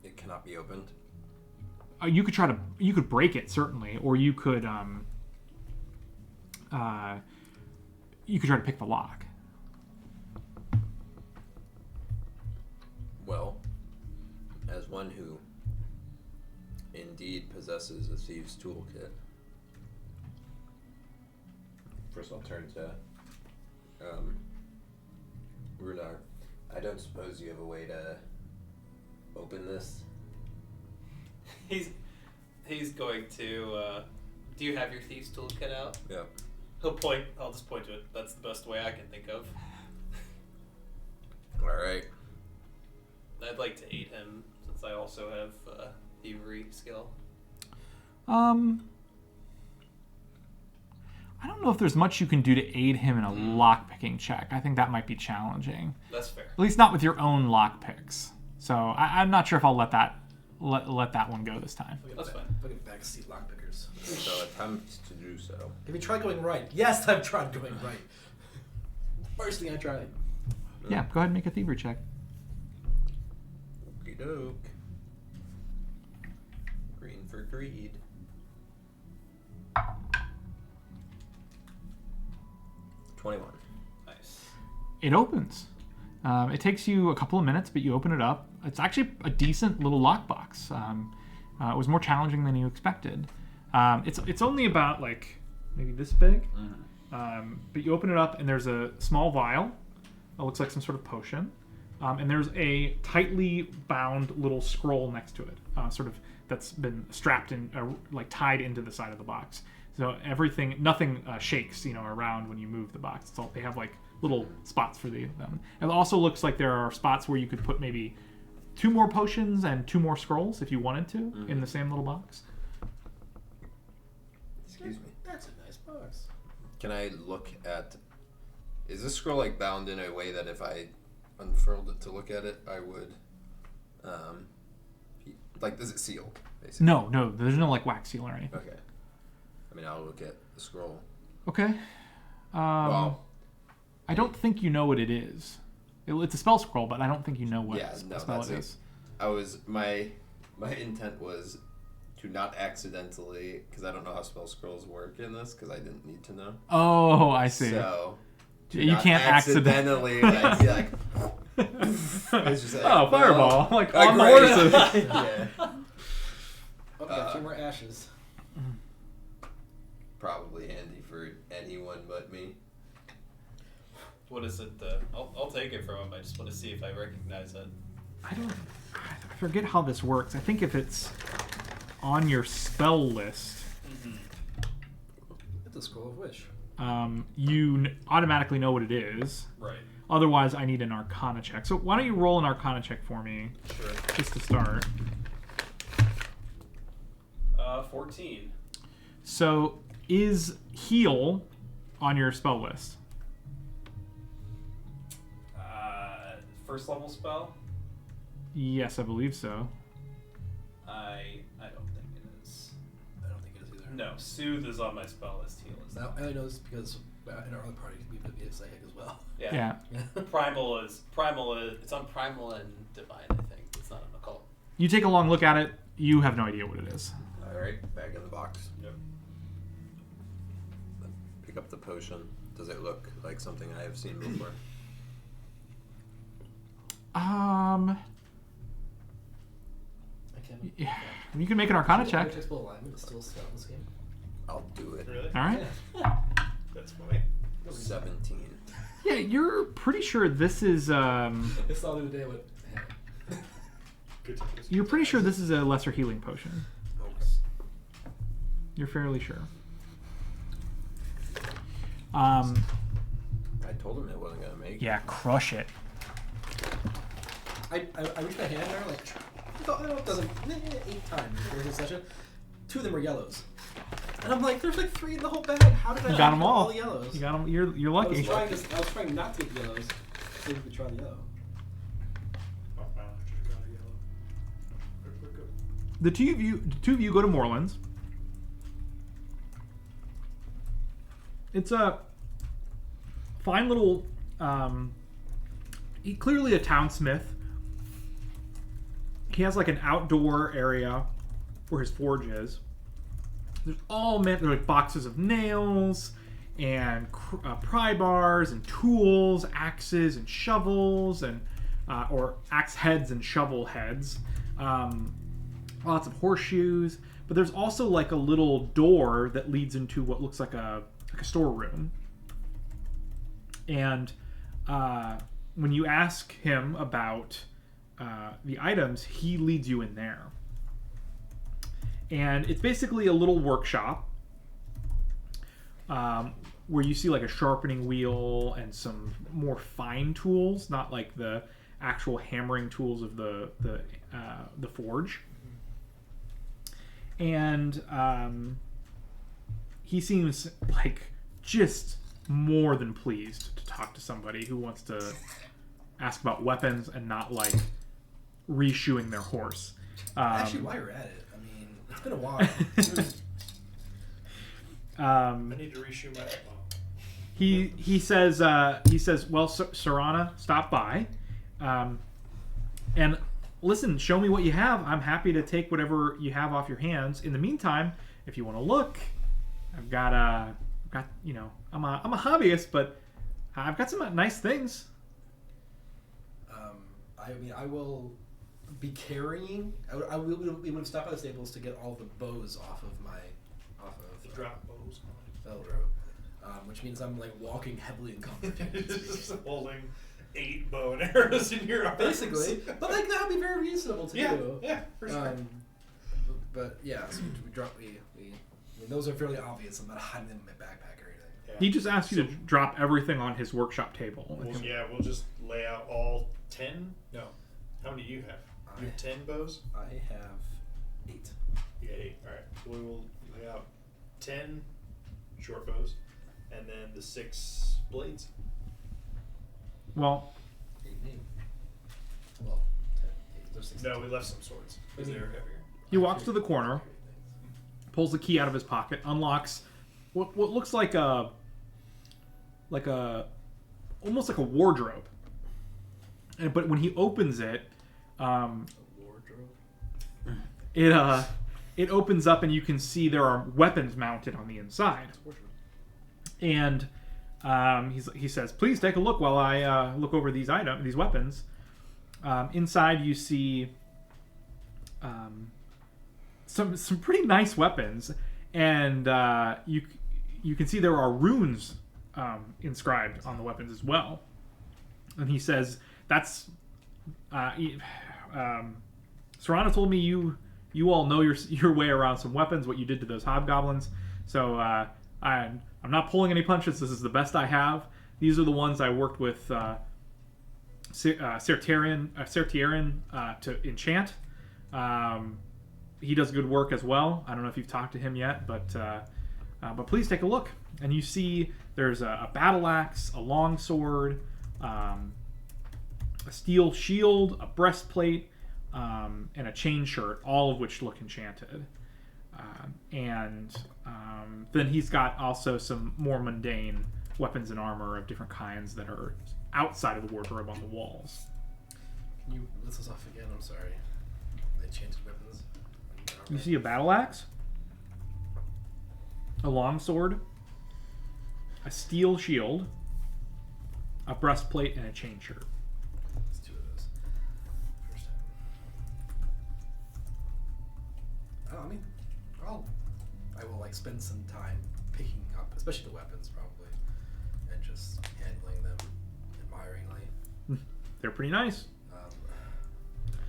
It cannot be opened. You could break it certainly, or you could try to pick the lock. Well, as one who indeed possesses a thieves' toolkit, first I'll turn to Runar. I don't suppose you have a way to open this? He's going to. Do you have your thieves' toolkit out? Yeah. I'll just point to it. That's the best way I can think of. All right. I'd like to aid him since I also have thievery skill. I don't know if there's much you can do to aid him in a lockpicking check. I think that might be challenging. That's fair. At least not with your own lockpicks. So I'm not sure if I'll let that one go this time. That's fine. Look at backseat lockpickers. So attempt to do so. Have you tried going right? Yes, I've tried going right. First thing I tried. Yeah, go ahead and make a thievery check. Okey doke. Green for greed. 21. Nice. It opens. It takes you a couple of minutes, but you open it up. It's actually a decent little lockbox. It was more challenging than you expected. It's only about like maybe this big, but you open it up and there's a small vial. It looks like some sort of potion, and there's a tightly bound little scroll next to it, sort of that's been strapped in, like tied into the side of the box. So nothing shakes, around when you move the box. It's all, they have like little spots for them. It also looks like there are spots where you could put maybe 2 more potions and 2 more scrolls if you wanted to in the same little box. Excuse me. That's a nice box. Can I look at... Is this scroll like bound in a way that if I unfurled it to look at it, I would... like, is it sealed, basically? No, there's no like wax seal or anything. Okay. I mean, I'll look at the scroll. Okay. Well... I don't think you know what it is. It's a spell scroll, but I don't think you know what spell it is. My intent was to not accidentally, because I don't know how spell scrolls work in this, because I didn't need to know. Oh, I see. So you can't accidentally like, be like, it's just like, oh, fireball! Like on the great. horses. Yeah. Okay, 2 more ashes. probably handy for anyone but me. What is it? I'll take it from him. I just want to see if I recognize it. I forget how this works. I think if it's on your spell list, It's a scroll of wish. you automatically know what it is. Right. Otherwise, I need an Arcana check. So why don't you roll an Arcana check for me, Sure. just to start. 14. So is heal on your spell list? First level spell? Yes, I believe so. I don't think it is. I don't think it is either. No, soothe is on my spell list. Heal is Now, I only know this because in our other party we could be a psychic as well. Yeah. Primal is it's on primal and divine. I think it's not on occult. You take a long look at it. You have no idea what it is. All right, back in the box. Yep. Pick up the potion. Does it look like something I have seen before? I can't. Yeah, you can make an Arcana check. Textbook alignment is still spell in this game. I'll do it. Really? All right. That's funny. 17. Yeah, you're pretty sure this is. It's not the day with. Good times. You're pretty sure this is a lesser healing potion. Oops. You're fairly sure. I told him it wasn't gonna make. Yeah, crush it. I reached my hand there, like, it doesn't 8 times during this session. 2 of them were yellows, and I'm like, there's like 3 in the whole bag. How did I You got them get all. the yellows? You got them. You're I lucky. was trying not to get the yellows, so we could try the yellow. Oh, wow, I just got a yellow. Quick. The two of you go to Moreland's. It's a fine little, clearly a townsmith. He has like an outdoor area where his forge is. There's there's like boxes of nails and pry bars and tools, axes and shovels and or axe heads and shovel heads. Lots of horseshoes, but there's also like a little door that leads into what looks like a storeroom. And when you ask him about the items, he leads you in there. And it's basically a little workshop where you see like a sharpening wheel and some more fine tools, not like the actual hammering tools of the forge. And he seems like just more than pleased to talk to somebody who wants to ask about weapons and not like reshoeing their horse. Actually, while you're at it, I mean, it's been a while. I need to reshoot my. He says, well, Sarana, stop by, and listen, show me what you have. I'm happy to take whatever you have off your hands. In the meantime, if you want to look, I've got I'm a hobbyist, but I've got some nice things. I mean, I will be carrying. We would stop by the stables to get all the bows off of The drop bows. Veldro, which means I'm like walking heavily encumbered. Just holding 8 bow and arrows in your arms. Basically, but like that would be very reasonable to do. Yeah, for sure. But yeah, so we drop. I mean, those are fairly obvious. I'm not hiding them in my backpack or anything. Yeah. He just asked you to drop everything on his workshop table. We'll just lay out all 10. No, how many do you have? You have 10 bows. I have 8. You got 8. All right. So we will lay out 10 short bows, and then the 6 blades. Well, 8 maybe. Well, 10. 8. There's 6. No, we left some swords because they were heavier. he walks to the corner, pulls the key out of his pocket, unlocks what looks like a almost like a wardrobe. But when he opens it, it opens up and you can see there are weapons mounted on the inside. And he says, "Please take a look while I look over these weapons." Inside you see some pretty nice weapons, and you can see there are runes inscribed on the weapons as well. And he says, that's... Serrano told me you all know your way around some weapons, what you did to those hobgoblins. So I'm not pulling any punches. This is the best I have. These are the ones I worked with Sertierin to enchant. He does good work as well. I don't know if you've talked to him yet, but please take a look. And you see there's a battle axe, a long sword, a steel shield, a breastplate, and a chain shirt, all of which look enchanted. Then he's got also some more mundane weapons and armor of different kinds that are outside of the wardrobe on the walls. Can you list this off again? I'm sorry. The enchanted weapons. You see a battle axe, a long sword, a steel shield, a breastplate, and a chain shirt. Let's do those. First time. I mean, I will spend some time picking up, especially the weapons probably, and just handling them admiringly. They're pretty nice.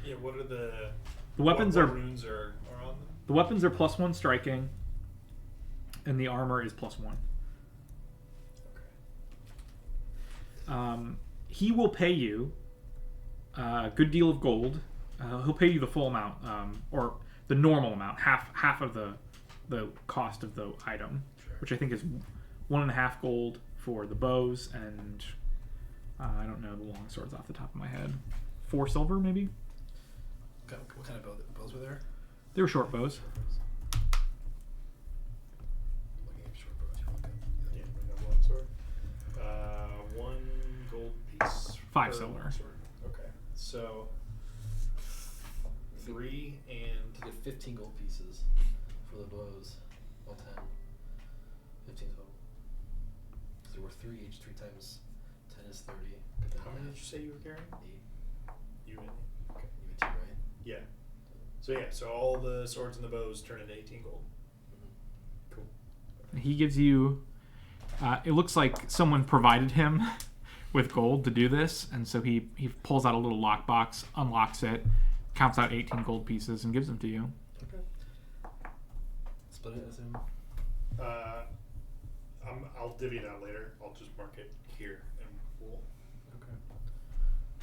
Yeah, what are the weapons what runes are on them? The weapons are +1 striking, and the armor is +1. Okay. He will pay you a good deal of gold. He'll pay you the full amount, or the normal amount, half of the cost of the item, Sure. which I think is 1.5 gold for the bows, and I don't know the long swords off the top of my head. 4 silver, maybe? What kind of bows were there? They were short bows. Looking at short bows. Yeah, we have long sword. 1 gold piece. 5 per silver. long sword. Okay, so 3 and You get 15 gold pieces for the bows. All 10. 15 total. Because there were 3 each. 3 times 10 is 30. Cut that how in many half. did you say you were carrying? 8. You and okay. You get 2, right? Yeah. So yeah, so all the swords and the bows turn into 18 gold. Mm-hmm. Cool. He gives you... it looks like someone provided him with gold to do this, and so he pulls out a little lockbox, unlocks it, counts out 18 gold pieces, and gives them to you. Okay. Split it, I assume. I'll divvy it out later. I'll just mark it here, and we'll. Okay.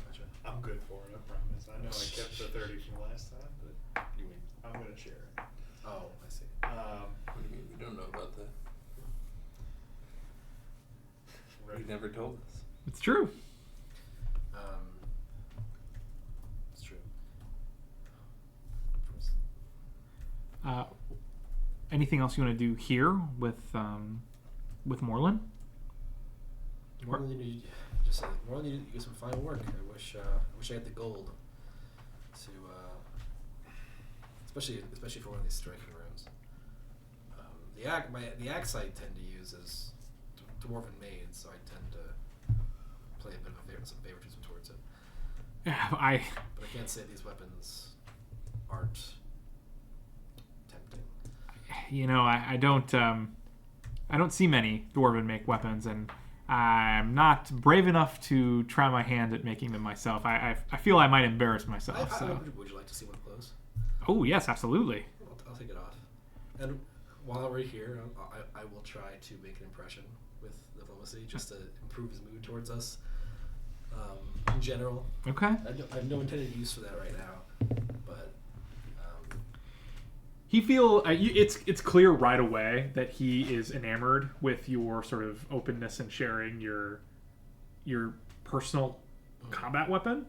Gotcha. I'm good for it. I promise. I know I kept the 30 from last time, but I'm gonna share it. Oh, I see. What do you mean? We don't know about that. Right. You never told us. It's true. It's true. Anything else you want to do here with Moreland? Moreland, you just say, Moreland, you do some fine work. I wish I had the gold to, especially for one of these striking runes. The axe I tend to use is dwarven made, so I tend to play a bit of some favoritism towards it. Yeah, But I can't say these weapons aren't tempting. I don't see many dwarven make weapons, and I'm not brave enough to try my hand at making them myself. I feel I might embarrass myself. Would you like to see one close? Oh yes, absolutely. I'll take it off. And while we're here, I will try to make an impression with diplomacy, just to improve his mood towards us. In general, Okay. I have no intended use for that right now, but He it's clear right away that he is enamored with your sort of openness and sharing your personal combat weapon,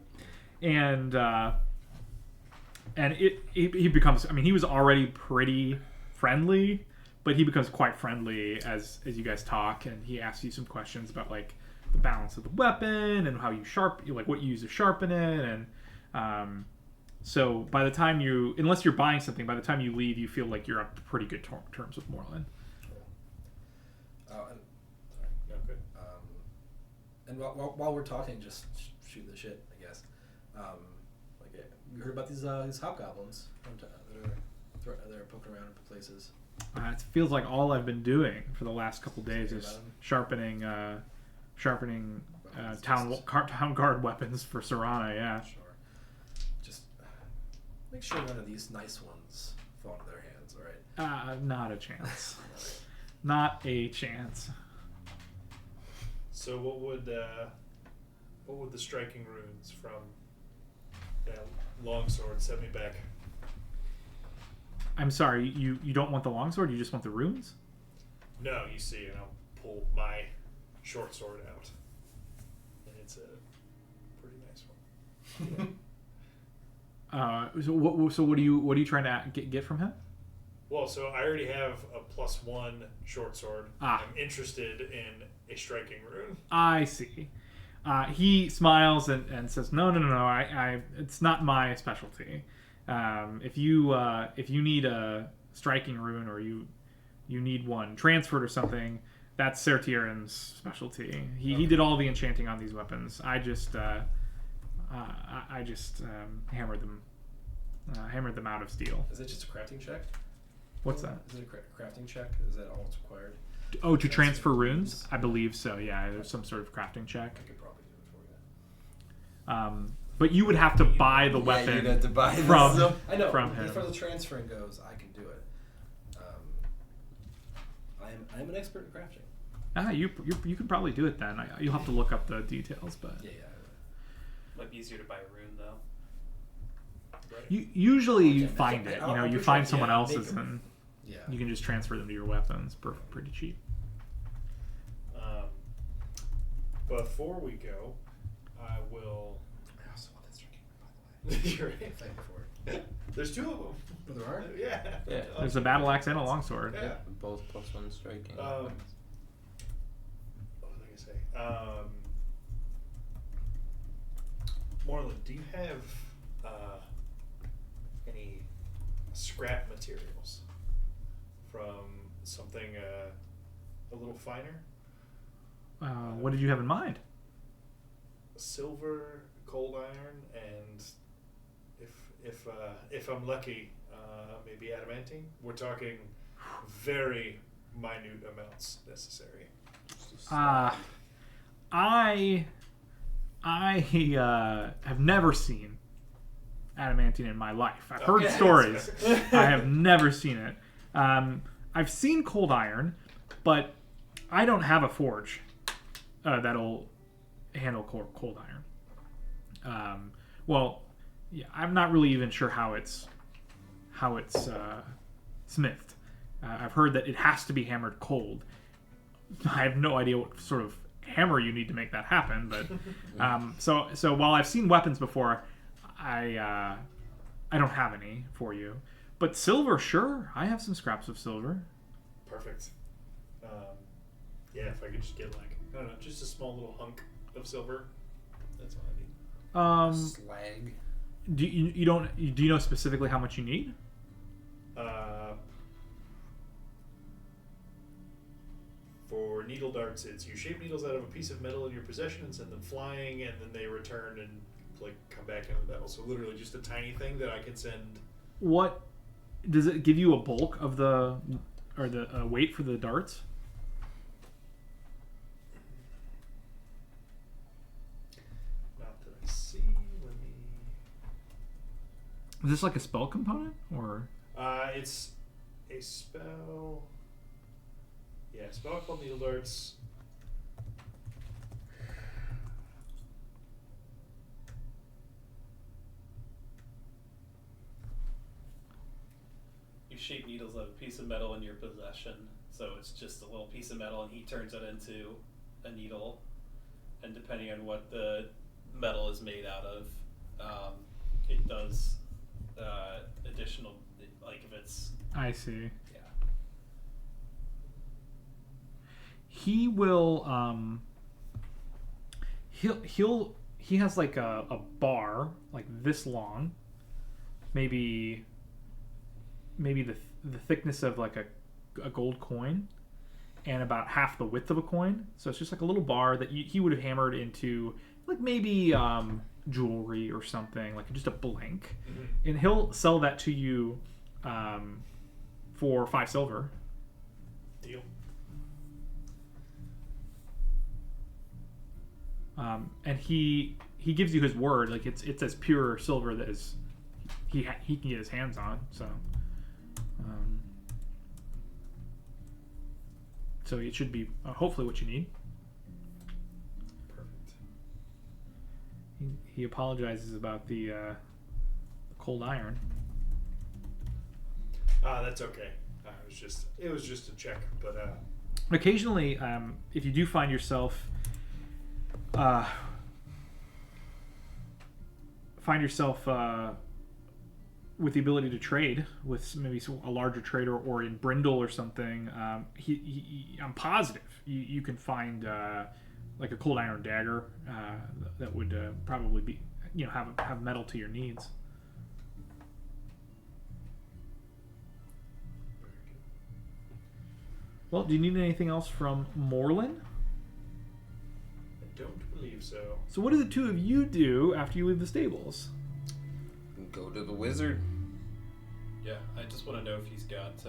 and he becomes. I mean, he was already pretty friendly, but he becomes quite friendly as you guys talk, and he asks you some questions about like the balance of the weapon and how you what you use to sharpen it, and so by the time unless you're buying something, by the time you leave, you feel like you're on pretty good terms with Moreland. And while we're talking, just shoot the shit, I guess. You heard about these hobgoblins that are poking around in places? It feels like all I've been doing for the last couple days Hear is about 'em? sharpening Weapons, town guard weapons for Serana. Yeah. Sure. Just make sure none of these nice ones fall into their hands. All right. Not a chance. Not a chance. So what would the striking runes from that longsword set me back? I'm sorry, you don't want the longsword, you just want the runes? No, you see, and I'll pull my short sword out, and it's a pretty nice one. So what are you trying to get from him? Well, so I already have a +1 short sword. Ah. I'm interested in a striking rune. I see. He smiles and says, "No. I it's not my specialty. If you need a striking rune or you need one transferred or something, that's Sertieran's specialty. He did all the enchanting on these weapons. I just hammered them out of steel. Is it just a crafting check? What's that? Is it a crafting check? Is that all that's required? Oh, to transfer runes? I believe so. Yeah, there's some sort of crafting check. I could probably do it for you. But you would have to buy the Yeah, weapon you'd have to buy this. from I know. from As him. far as the transferring goes, I can do it. I am an expert at crafting. You could probably do it then. You'll have to look up the details, but Yeah. Might be easier to buy a rune though. Right? usually you Okay, find okay, it. I'll You try- find someone yeah, else's make 'em. and Yeah. you can just transfer them to your weapons pretty cheap. Before we go, I will. I also want that striking rune, by the way. You're right. Thank you for it. There's 2 of them. But there are? Yeah. Yeah. There's a battle axe and a longsword. Yeah. Both +1 striking. What was I gonna say? Moreland, do you have any scrap materials from something a little finer? What did you have in mind? Silver, cold iron, and if I'm lucky, maybe adamantine. We're talking very minute amounts necessary. I have never seen adamantine in my life. I've heard Okay. stories. I have never seen it. I've seen cold iron, but I don't have a forge that'll handle cold iron. Well, yeah, I'm not really even sure how it's smithed. I've heard that it has to be hammered cold. I have no idea what sort of hammer you need to make that happen, but so while I've seen weapons before, I don't have any for you. But silver, sure, I have some scraps of silver. Perfect. Yeah, if I could just get I don't know, just a small little hunk of silver. That's all I need. Slag. Do you know specifically how much you need? For needle darts, it's you shape needles out of a piece of metal in your possession and send them flying, and then they return and come back into the metal. So literally just a tiny thing that I can send. What does it give you a bulk of the weight for the darts? Not that I see. Let me. Is this like a spell component or? It's a spell. Yeah, spell called needle darts. You shape needles out of a piece of metal in your possession, so it's just a little piece of metal, and he turns it into a needle. And depending on what the metal is made out of, it does additional, if it's I see. yeah. He will he has like a bar like this long, maybe the thickness of like a gold coin, and about half the width of a coin. So it's just like a little bar that he would have hammered into like maybe jewelry or something, like just a blank. Mm-hmm. And he'll sell that to you for 5 silver. Deal. And he gives you his word, like it's as pure silver that is he can get his hands on. So it should be hopefully what you need. Perfect. He apologizes about the cold iron. That's okay. It was just a check, but Occasionally, if you do find yourself with the ability to trade with maybe a larger trader or in Brindle or something, I'm positive you can find like a cold iron dagger that would probably be have metal to your needs. Well, do you need anything else from Morlin? I don't believe so. So what do the two of you do after you leave the stables? Go to the wizard. Yeah, I just want to know if he's got.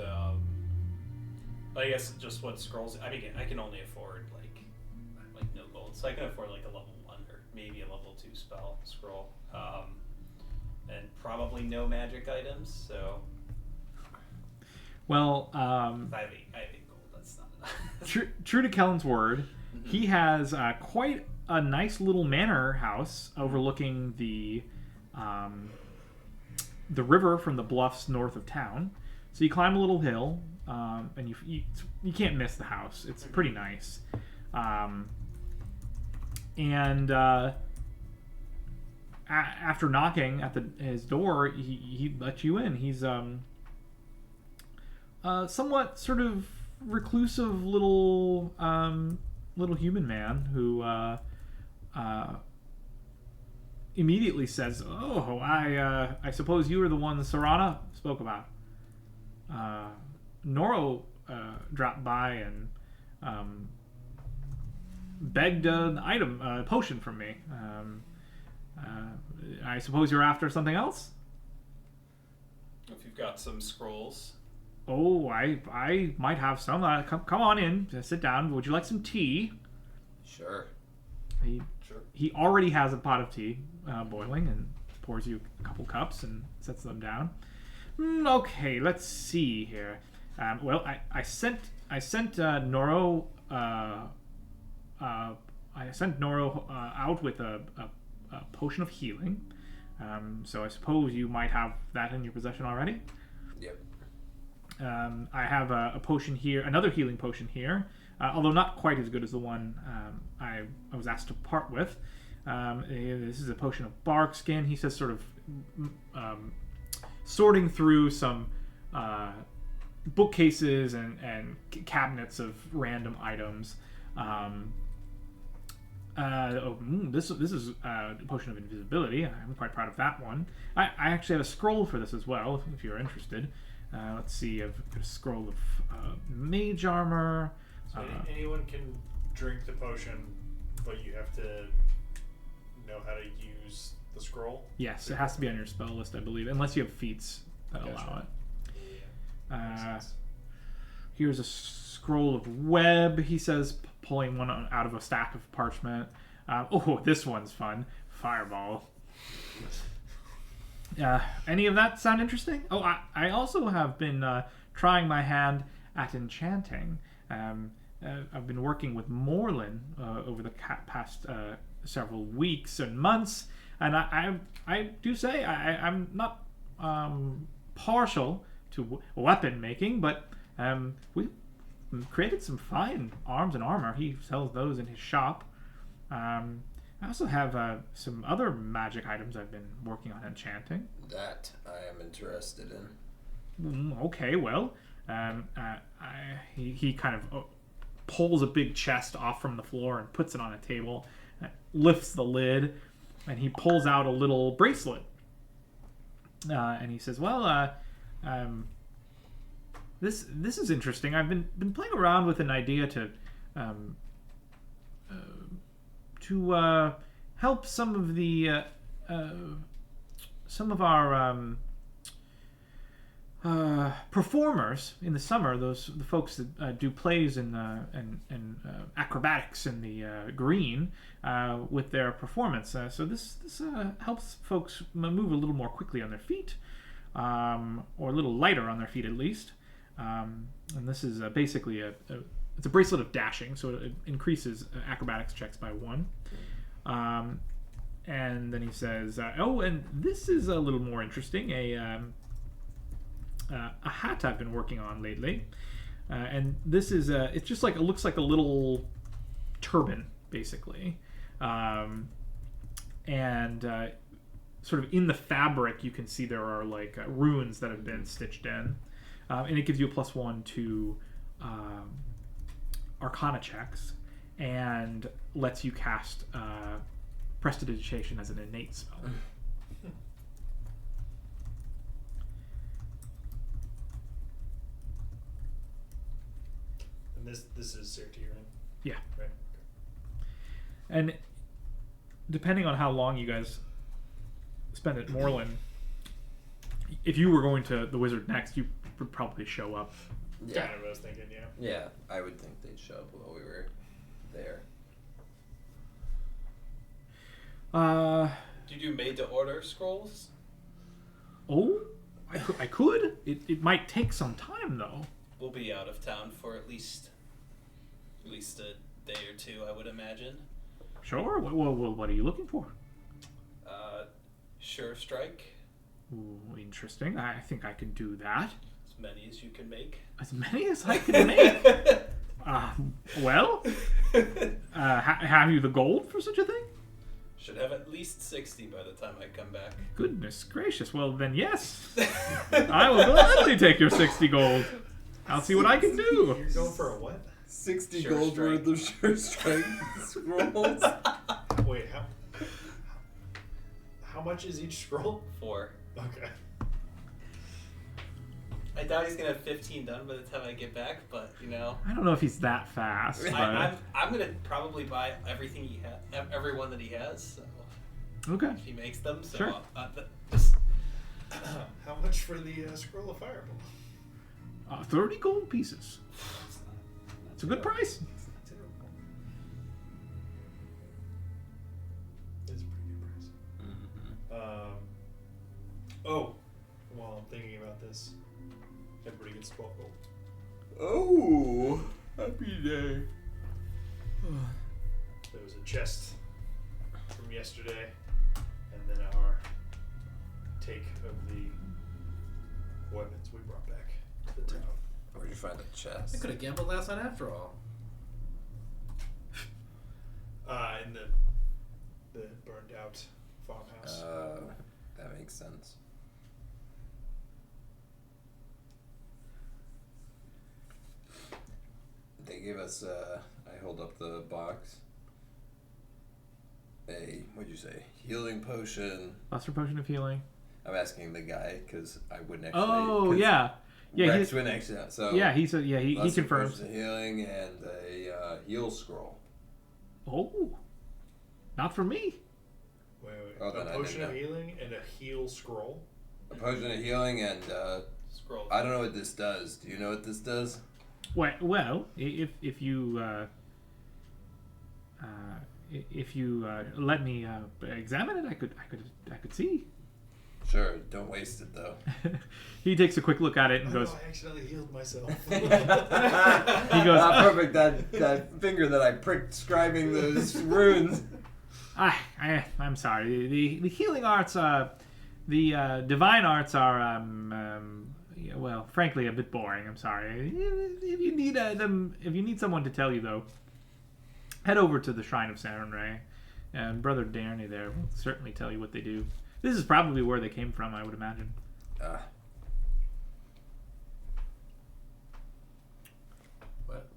I guess just what scrolls. I mean, I can only afford like no gold, so I can afford like a level 1 or maybe a level 2 spell scroll, and probably no magic items. So. Well, I have 8 gold. That's not enough. true to Kellen's word, he has quite a nice little manor house overlooking the river from the bluffs north of town. So you climb a little hill, and you can't miss the house. It's pretty nice. And after knocking at his door, he lets you in. He's somewhat sort of reclusive little human man who immediately says, "Oh, I suppose you are the one Sarana spoke about. Noro dropped by and begged an item, a potion from me. I suppose you're after something else?" If you've got some scrolls. Oh, I might have some. Come on in. Sit down. Would you like some tea? Sure. He already has a pot of tea boiling and pours you a couple cups and sets them down. Okay, let's see here. Well, I sent Noro out with a potion of healing. So I suppose you might have that in your possession already. Yep. I have a potion here, another healing potion here, although not quite as good as the one I was asked to part with. This is a potion of bark skin. He says, sort of sorting through some bookcases and cabinets of random items. This is a potion of invisibility. I'm quite proud of that one. I actually have a scroll for this as well, if you're interested. Let's see, I've got a scroll of mage armor. So anyone can drink the potion, but you have to know how to use the scroll? Yes, it has to be on your spell list, I believe, unless you have feats that allow it. Yeah. Here's a scroll of web, he says, pulling one out of a stack of parchment. This one's fun. Fireball. Any of that sound interesting? Oh, I also have been trying my hand at enchanting. I've been working with Morlin over the past several weeks and months, and I do say I'm not partial to weapon making, but we created some fine arms and armor. He sells those in his shop. I also have some other magic items I've been working on enchanting. That I am interested in. Okay, well, he kind of pulls a big chest off from the floor and puts it on a table, lifts the lid, and he pulls out a little bracelet. And he says, "Well, this is interesting. I've been playing around with an idea to help some of our performers in the summer. The folks that do plays and acrobatics in the green with their performance. So this helps folks move a little more quickly on their feet, or a little lighter on their feet at least. And this is basically it's a bracelet of dashing, so it increases acrobatics checks by 1. And then he says, "Oh, and this is a little more interesting. A hat I've been working on lately, and this is it's just like it looks like a little turban, basically, and sort of in the fabric you can see there are like runes that have been stitched in, and it gives you a +1 to Arcana checks, and lets you cast Prestidigitation as an innate spell." And this is Sertiran. Yeah. Right. And depending on how long you guys spend at Moreland, if you were going to the Wizard next, you would probably show up. Yeah. Kind of what I was thinking, yeah. Yeah, I would think they'd show up while we were there. Do you do made-to-order scrolls? Oh, I could. It might take some time though. We'll be out of town for at least a day or two, I would imagine. Sure. What are you looking for? Sure strike. Ooh, interesting. I think I can do that. As many as you can make. As many as I can make. Well, have you the gold for such a thing? Should have at least 60 by the time I come back. Goodness gracious. Well, then yes. I will gladly take your 60 gold. I'll see what I can do. You're going for a what? 60 Sure gold strike. worth of sure strike scrolls. Wait, how much is each scroll? 4. Okay. I doubt he's gonna have 15 done by the time I get back, but you know. I don't know if he's that fast. But... I'm gonna probably buy everything he has, everyone that he has. So Okay. if he makes them, so Sure. just How much for the scroll of fireball? 30 gold pieces. It's a good price. Terrible. It's a pretty good price. Oh, while I'm thinking about this, everybody gets 12 gold. Oh, happy day. There was a chest from yesterday, and then our take of the weapons we brought back to the town. Where'd you find the I chest? could have gambled last night after all. In the burned out farmhouse. That makes sense. They gave us, I hold up the box, what'd you say, healing potion. Luster potion of healing. I'm asking the guy, because I wouldn't actually. Oh, 'cause yeah. Yeah, Rex he's, wouldn't actually, so. yeah, he Luster confirms. potion of healing and a heal scroll. Oh, not for me. Wait. Oh, then A I potion didn't of know. healing and a heal scroll. A potion of healing and, scroll. I don't know what this does. Do you know what this does? Well, if you let me examine it, I could see. Sure, don't waste it though. He takes a quick look at it and Oh, goes. no, I accidentally healed myself. He goes. Ah, perfect. That finger that I pricked scribing those runes. I'm sorry. The healing arts, the divine arts are, well, frankly, a bit boring. I'm sorry. If you need if you need someone to tell you though, head over to the Shrine of Sarenrae, and Brother Darnay there will certainly tell you what they do. This is probably where they came from, I would imagine. What?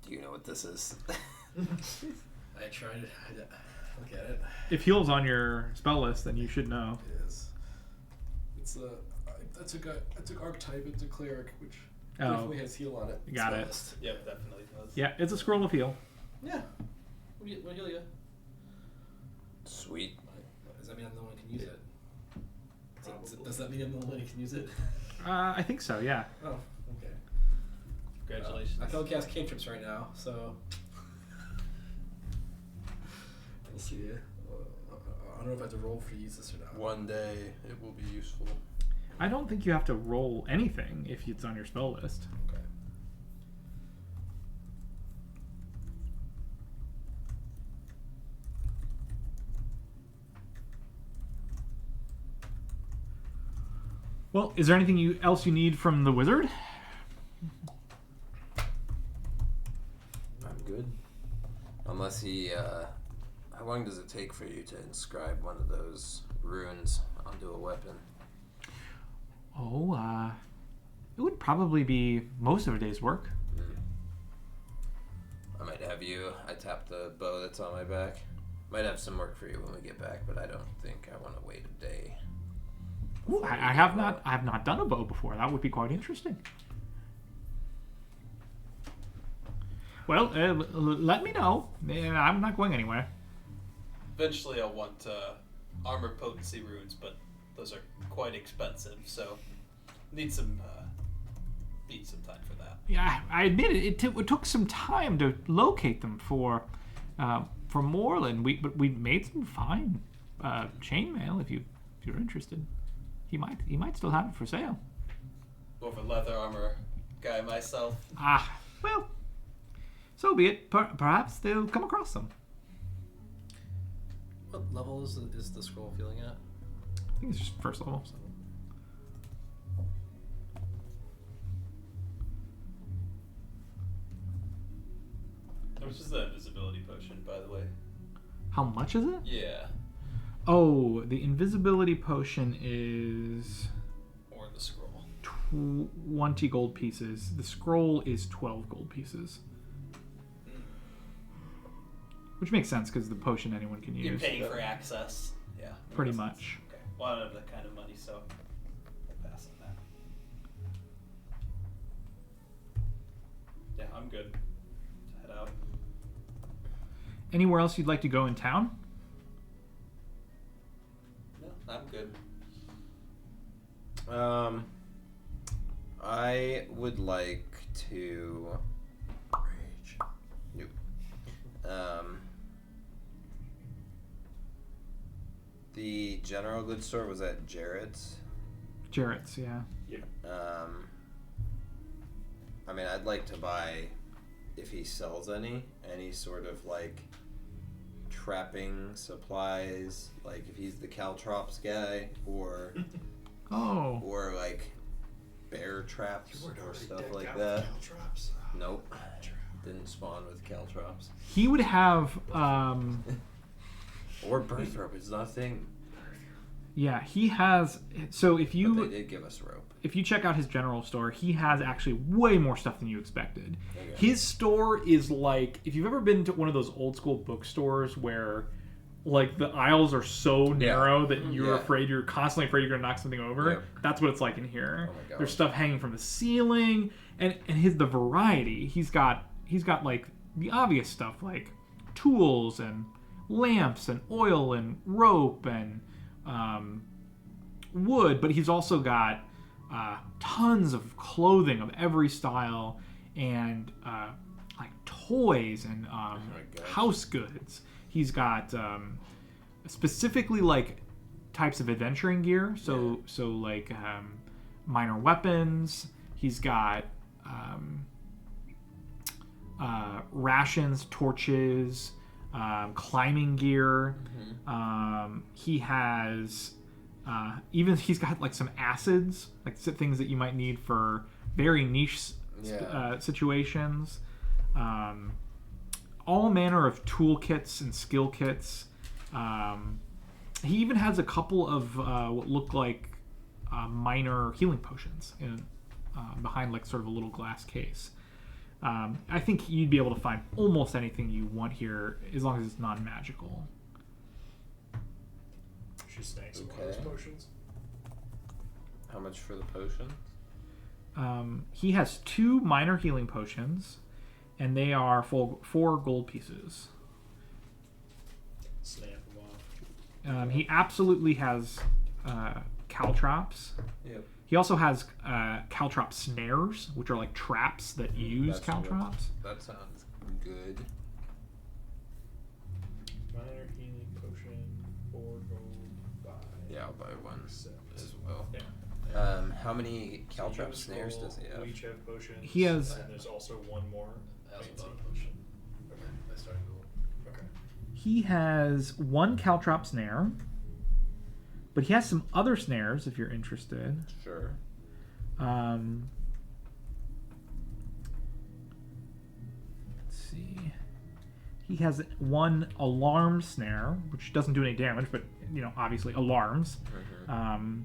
Do you know what this is? I tried it. I look at it. If heal's on your spell list, then you should know. It is. It's I took archetype. It's a cleric, which Oh. definitely has heal on it. Got it. List. Yep, definitely does. Yeah, it's a scroll of heal. Yeah. What heal you? Sweet. Does that mean I'm the one who can use it? Probably. Does that mean I'm the one who can use it? I think so. Yeah. Oh, okay. Congratulations. I can only cast cantrips right now, so we'll see. I don't know if I have to roll for use this or not. One day it will be useful. I don't think you have to roll anything if it's on your spell list. Okay. Well, is there anything else you need from the wizard? I'm good. Unless he, how long does it take for you to inscribe one of those runes onto a weapon? Oh, it would probably be most of a day's work. I might have you. I tap the bow that's on my back. Might have some work for you when we get back, but I don't think I want to wait a day. Ooh, I have not done a bow before. That would be quite interesting. Well, let me know. I'm not going anywhere. Eventually, I'll want armor potency runes, but those are quite expensive, so need some time for that. Yeah, I admit it took some time to locate them for Moreland. But we made some fine chainmail. If you're interested, he might still have it for sale. More of a leather armor guy myself. Well, so be it. Perhaps they'll come across them. What level is the scroll feeling at? I think it's just first level. How much is the invisibility potion, by the way? How much is it? Yeah. Oh, the invisibility potion is Or the scroll. 20 gold pieces. The scroll is 12 gold pieces. Which makes sense because the potion anyone can use. You're paying for access. Yeah. Pretty much. Okay. Well, I don't have that kind of money, so I'll pass on that. Yeah, I'm good. Head out. Anywhere else you'd like to go in town? No, I'm good. I would like to. Rage. Nope. The general goods store was at Jarrett's. Jarrett's, yeah. I mean, I'd like to buy, if he sells any sort of like trapping supplies, like if he's the caltrops guy, or or like bear traps or stuff like that. Caltrops. Nope, didn't spawn with caltrops. He would have Or birth rope is nothing. yeah, he has. So if But you they did give us rope. if you check out his general store, he has actually way more stuff than you expected. Okay. His store is like, if you've ever been to one of those old school bookstores where like the aisles are so narrow that you're constantly afraid you're gonna knock something over. Yep. That's what it's like in here. Oh my God. There's stuff hanging from the ceiling, and the variety. He's got like the obvious stuff like tools and lamps and oil and rope and wood, but he's also got tons of clothing of every style and like toys and house goods. He's got specifically like types of adventuring gear, so like minor weapons. He's got rations, torches, climbing gear. He has he's got like some acids, like things that you might need for very niche situations. All manner of toolkits and skill kits. He even has a couple of what look like minor healing potions in behind like sort of a little glass case. I think you'd be able to find almost anything you want here as long as it's non-magical. She snakes one of those potions. How much for the potion? He has 2 minor healing potions, and they are 4 gold pieces. Snap them off. He absolutely has caltrops. Yep. He also has caltrop snares, which are like traps that use That's caltrops. That sounds good. Minor healing potion, 4 gold, buy. Yeah, I'll buy one Seven. as well. Yeah. How many So caltrop use snares roll, does he have? We each have potions. He has- And there's also one more. I also fancy. bought a potion. Okay, my starting goal. Okay. He has 1 caltrop snare, but he has some other snares if you're interested. Sure. Let's see. He has 1 alarm snare, which doesn't do any damage, but obviously alarms. Mm-hmm.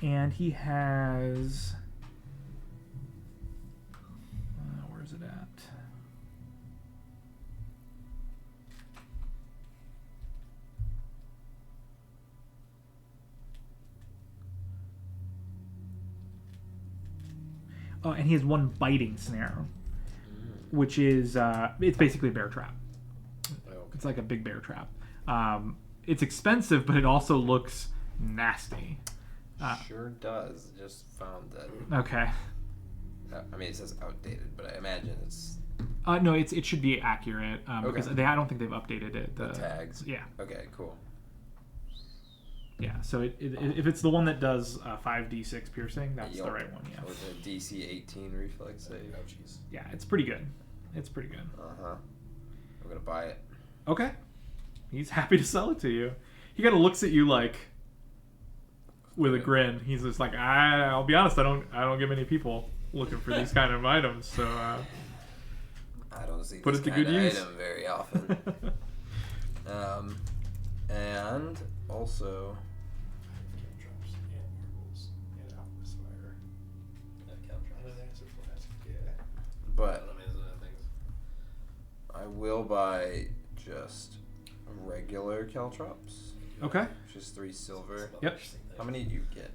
And he has. Where is it at? Oh, and he has 1 biting snare, which is it's basically a bear trap. Okay. It's like a big bear trap. It's expensive, but it also looks nasty. Sure does. Just found that. Okay. I mean, it says outdated, but I imagine it's No, it should be accurate because Okay. I don't think they've updated it. the tags. Yeah, Okay, cool. yeah. So if it's the one that does 5d6 piercing, that's the Yup. right one. Yeah, With a DC 18 reflex save. Oh, jeez. yeah. It's pretty good. It's pretty good. I'm gonna buy it. Okay. He's happy to sell it to you. He kind of looks at you like with a grin. He's just like, I'll be honest, I don't get many people looking for these kind of items, so I don't see Put this it to kind good of use. item very often. And also, Caltrops and marbles and alchemist fire. Caltrops. And an acid flask. Yeah. I but don't know, man, there's other things. I will buy just regular caltrops, Okay. which is 3 silver. Yep. How many do you get?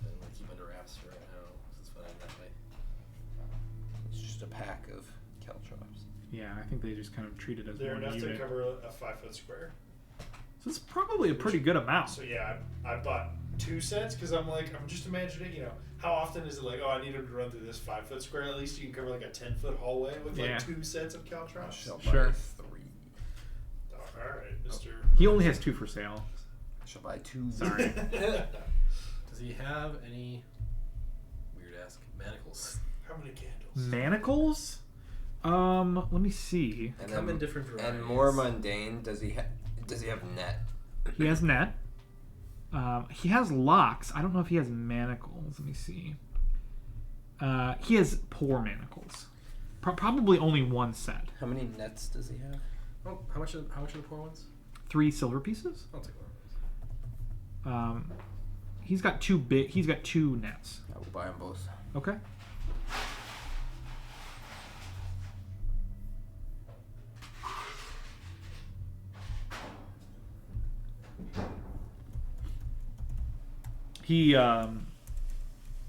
I want to keep under wraps for right now. It's fine that way. It's just a pack of caltrops. Yeah, I think they just kind of treat it as They're one enough to unit. cover a 5-foot square. So it's probably a pretty good amount. So yeah, I bought 2 sets because I'm just imagining, how often is it like, oh, I need him to run through this 5-foot square? At least you can cover like a 10-foot hallway with Yeah. 2 sets of I caltrops. shall Sure. buy 3. All right, Mister. He only has 2 for sale. I shall buy 2. Sorry. Does he have any weird ass manacles? How many candles? Manacles? Let me see. And Come then, in different varieties. and more mundane, does he have net? He has net. He has locks. I don't know if he has manacles. Let me see. He has poor manacles. Probably only 1 set. How many nets does he have? Oh, how much are the poor ones? 3 silver pieces. I'll take one of those. He's got 2 nets. I will buy them both. Okay.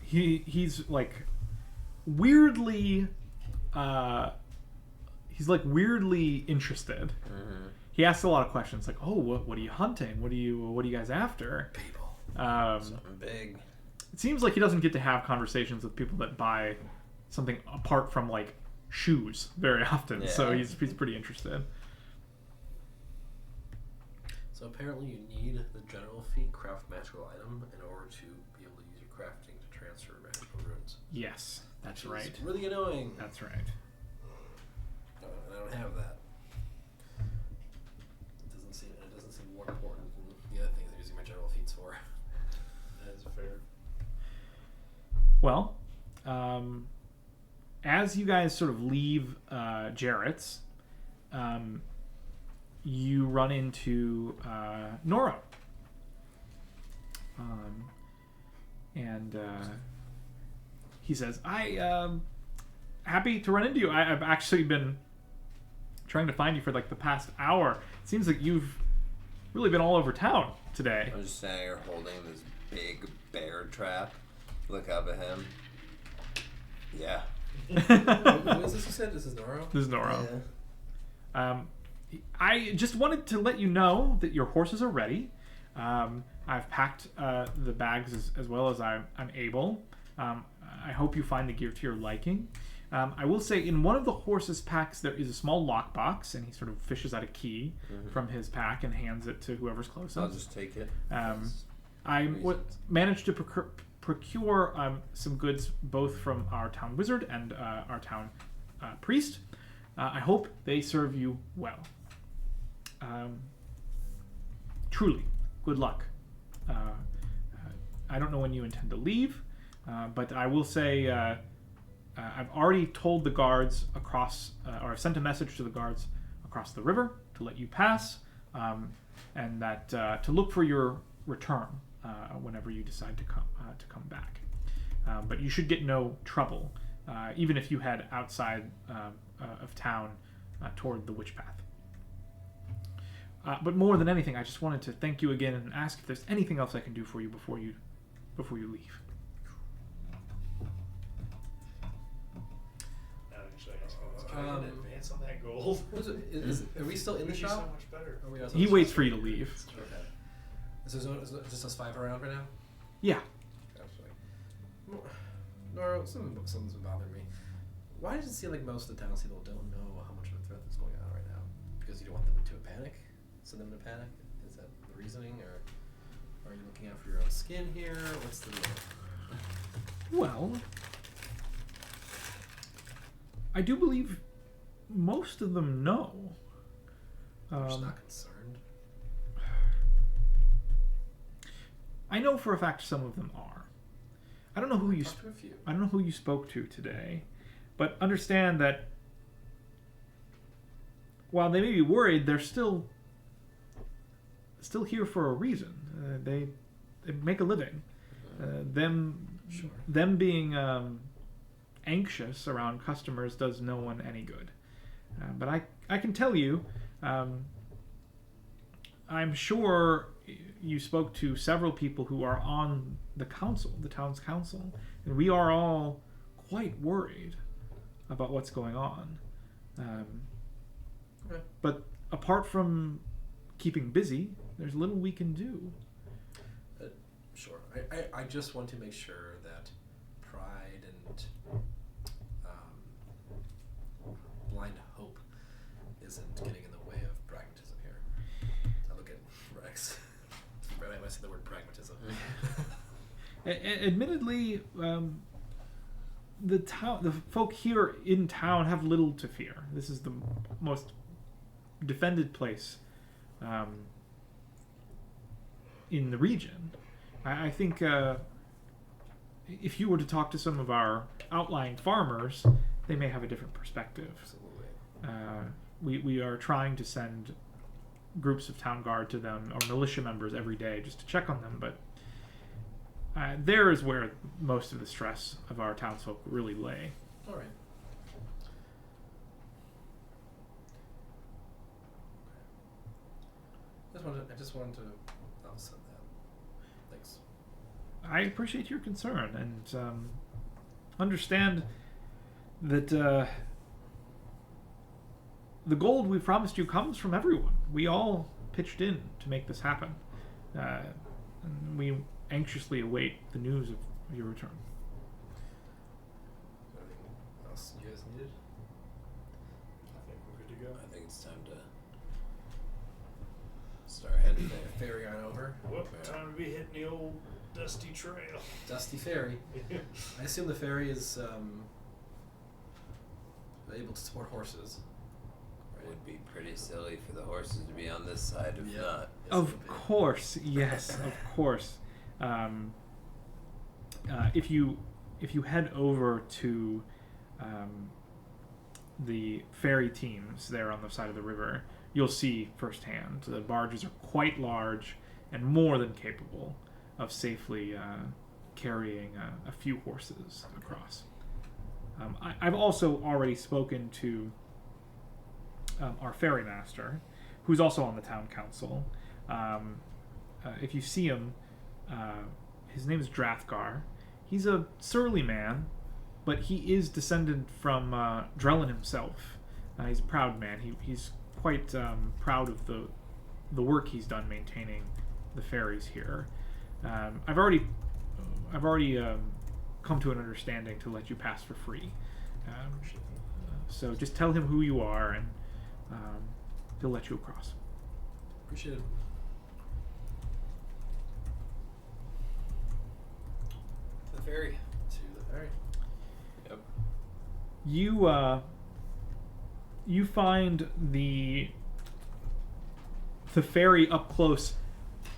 He's like weirdly interested. Mm-hmm. He asks a lot of questions like, "Oh, what are you hunting? What are you guys after?" People. Something big. It seems like he doesn't get to have conversations with people that buy something apart from like shoes very often. So Yeah. he's pretty interested. So apparently you need the general fee craft magical item in order to be able to use your crafting to transfer magical runes. Yes, that's Which is right. really annoying. That's right. And I don't have that. It doesn't seem more important than the other things I'm using my general feats for. That's fair. Well, as you guys sort of leave Jarrett's, you run into Nora. And he says, happy to run into you. I've actually been trying to find you for like the past hour. It seems like you've really been all over town today. I'm just standing here holding this big bear trap. Look up at him. Yeah. Who is this you said? This is Nora? This is Nora. Yeah. I just wanted to let you know that your horses are ready. I've packed the bags as well as I'm able. I hope you find the gear to your liking. I will say, in one of the horse's packs, there is a small lockbox, and he sort of fishes out a key from his pack and hands it to whoever's closest. I'll just take it. I managed to procure some goods both from our town wizard and our town priest. I hope they serve you well. Truly, good luck. I don't know when you intend to leave, but I will say I've already told the guards across, or I've sent a message to the guards across the river to let you pass, and that to look for your return whenever you decide to come back. But you should get no trouble, even if you head outside of town toward the witch path. But more than anything, I just wanted to thank you again and ask if there's anything else I can do for you before you leave. Advance on that gold. Are we still in the Would be so shop? much better. Or are we outside He the waits shop? for you to leave. Okay. Is just us 5 around right now? Yeah. Nora, something's been bothering me. Why does it seem like most of the townspeople don't know how much of a threat that's going on right now? Because you don't want them to panic? Send them to panic? Is that the reasoning? Or are you looking out for your own skin here? What's the deal? Well, I do believe most of them know. I'm just not concerned. I know for a fact some of them are. I don't know who you. Talked to a few. I don't know who you spoke to today, but understand that while they may be worried, they're still here for a reason. They make a living. Them being anxious around customers does no one any good. But I can tell you, I'm sure you spoke to several people who are on the council, the town's council, and we are all quite worried about what's going on. Okay. But apart from keeping busy, there's little we can do. Sure. I just want to make sure that pride and blind hope isn't getting in the way of pragmatism here. I look at Rex. Right, I say the word pragmatism. Admittedly, the folk here in town have little to fear. This is the most defended place in the region. I think if you were to talk to some of our outlying farmers, they may have a different perspective. Absolutely. We are trying to send groups of town guard to them, or militia members every day, just to check on them, but there is where most of the stress of our townsfolk really lay. All right. I just wanted to send that. Thanks. I appreciate your concern and understand that the gold we promised you comes from everyone. We all pitched in to make this happen. And we anxiously await the news of your return. Anything else you guys needed? I think we're good to go. I think it's time to start heading there. Ferry on over. Whoop, time to be hitting the old dusty trail. Dusty Ferry. I assume the ferry is able to support horses. It would be pretty silly for the horses to be on this side if Yeah. not. Yes, Of it would be. course, yes, of course. If you head over to the ferry teams there on the side of the river, you'll see firsthand the barges are quite large and more than capable of safely carrying a few horses across. I've also already spoken to our ferry master, who's also on the town council. If you see him, his name is Drathgar. He's a surly man, but he is descended from Drellin himself. He's a proud man. He's quite proud of the work he's done maintaining the ferries here. I've already come to an understanding to let you pass for free. So just tell him who you are, and he'll let you across. Appreciate it. The ferry. To the ferry. Yep. You find the ferry up close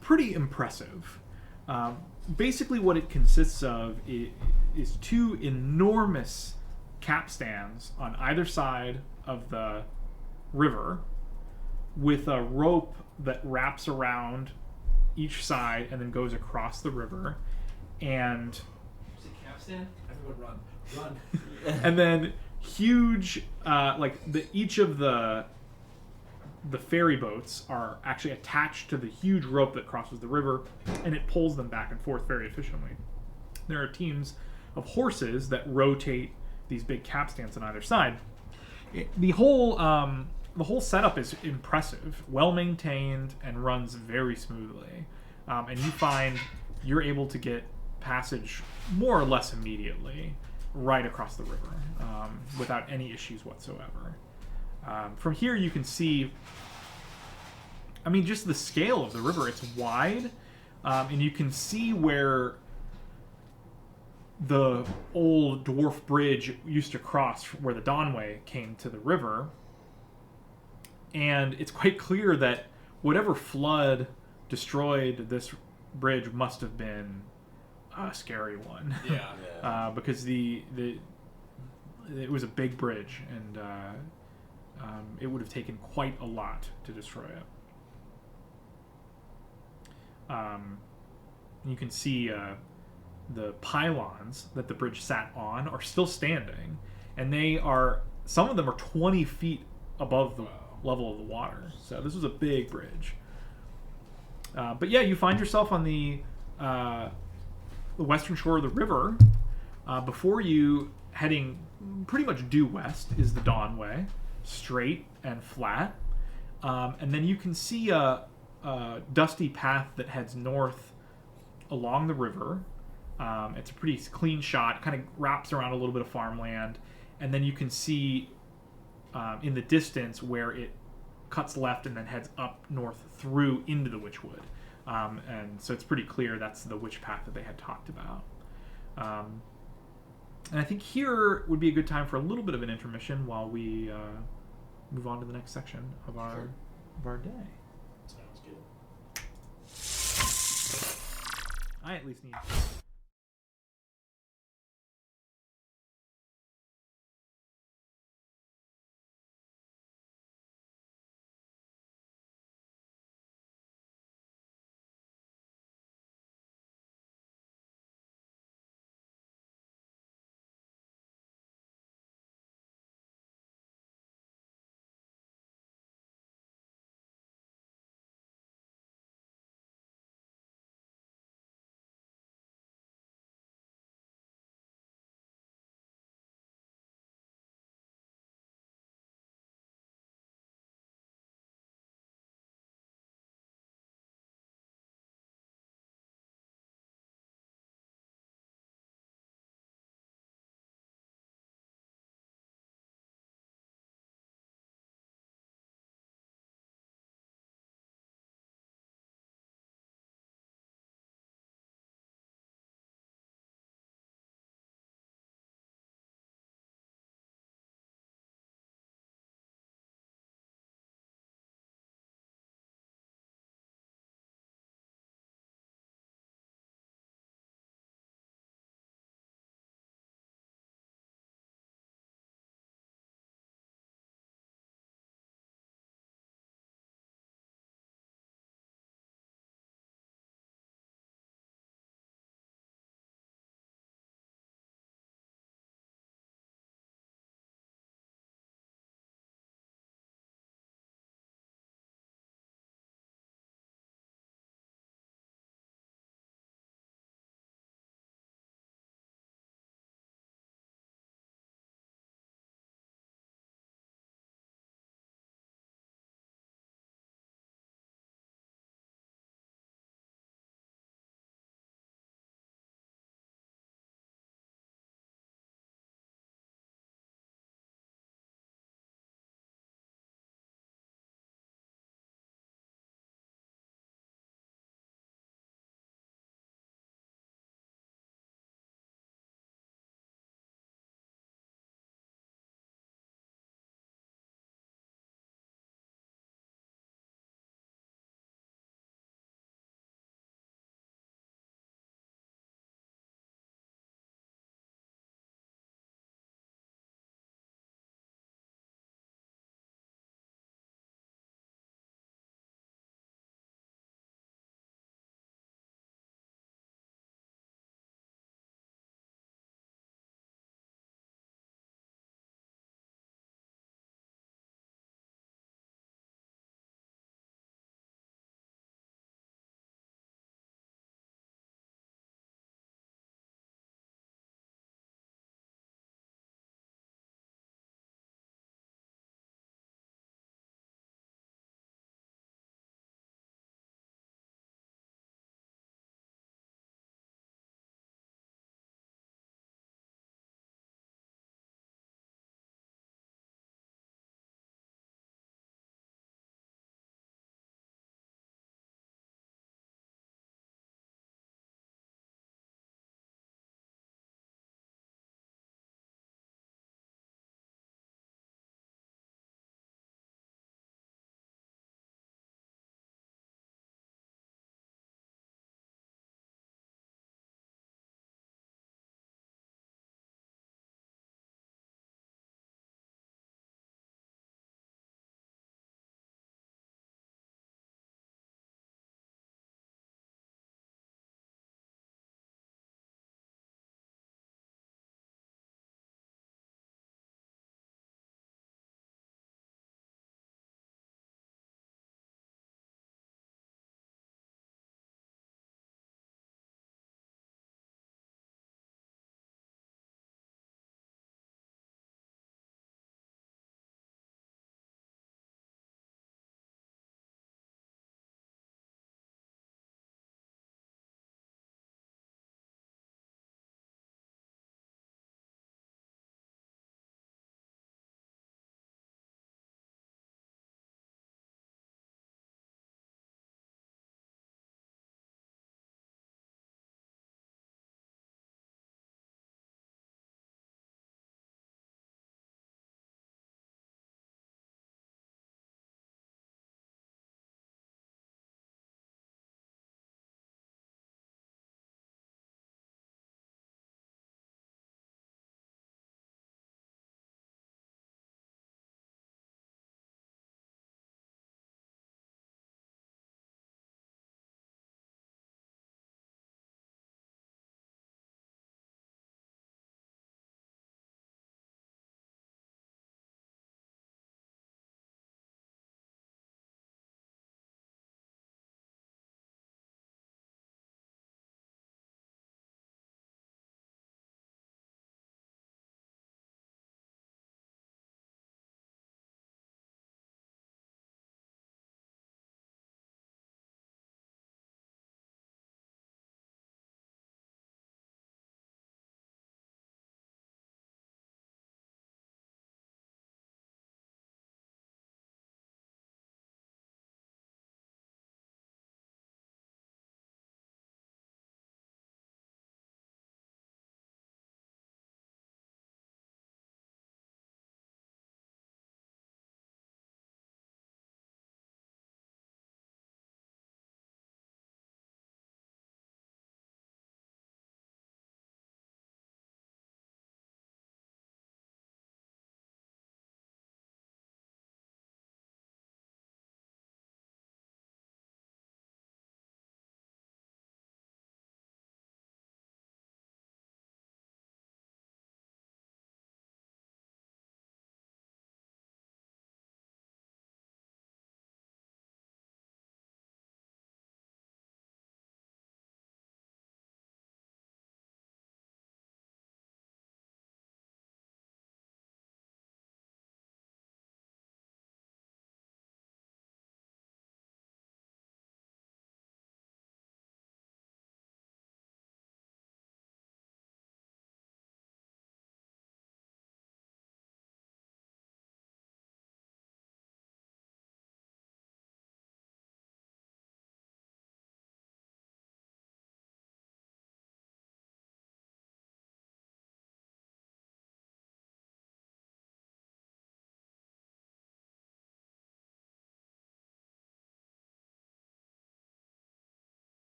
pretty impressive. Basically, what it consists of is two enormous capstans on either side of the river, with a rope that wraps around each side and then goes across the river, and Capstan? Everyone run. and then huge each of the ferry boats are actually attached to the huge rope that crosses the river, and it pulls them back and forth very efficiently. There are teams of horses that rotate these big capstans on either side. The whole setup is impressive, well maintained, and runs very smoothly. And you find you're able to get passage more or less immediately right across the river without any issues whatsoever. From here you can see, just the scale of the river. It's wide, and you can see where the old dwarf bridge used to cross, where the Dawnway came to the river. And it's quite clear that whatever flood destroyed this bridge must have been a scary one. Yeah. Because it was a big bridge, and it would have taken quite a lot to destroy it. You can see the pylons that the bridge sat on are still standing, and some of them are 20 feet above the level of the water. So this was a big bridge. But yeah, you find yourself on the western shore of the river. Before you, heading pretty much due west, is the Dawnway, straight and flat. And then you can see a dusty path that heads north along the river. It's a pretty clean shot, kind of wraps around a little bit of farmland, and then you can see in the distance where it cuts left and then heads up north through into the Witchwood. And so it's pretty clear that's the witch path that they had talked about. And I think here would be a good time for a little bit of an intermission while we move on to the next section of our day. Sounds good. I at least need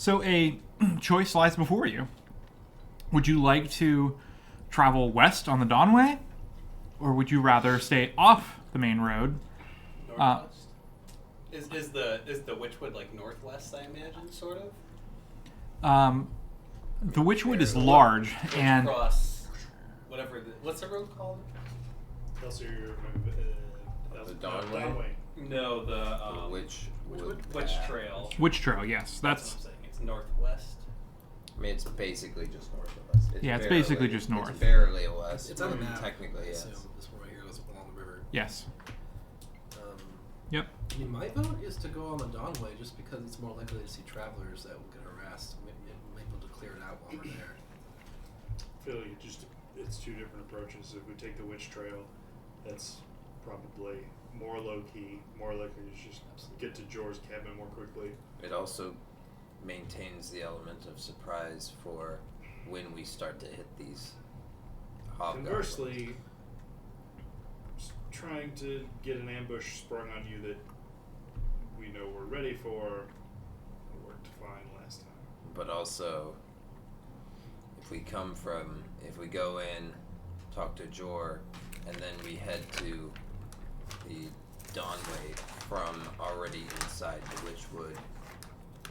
So a choice lies before you. Would you like to travel west on the Dawnway, or would you rather stay off the main road? Northwest. Is the Witchwood like northwest? I imagine, sort of. The Witchwood is large, and Cross, whatever. What's the road called? Also, The Dawnway? No, the Witch Trail. Witch Trail. Yes, That's what that's I'm saying. It's northwest. I mean, it's basically just north of us. It's basically just north. It's barely west. It's on the map. Technically, yes. So this one right here goes along the river. yes. Um, Yep. I mean, my vote is to go on the Dawnway just because it's more likely to see travelers that will get harassed. Maybe be able to clear it out while we're there. I feel like it's two different approaches. If we take the Witch Trail, that's probably more low key, more likely to just get to Jor's cabin more quickly. It also maintains the element of surprise for when we start to hit these hobgoblins. Conversely, trying to get an ambush sprung on you that we know we're ready for worked fine last time. But also, if we go in, talk to Jor, and then we head to the Dawnway from already inside the Witchwood,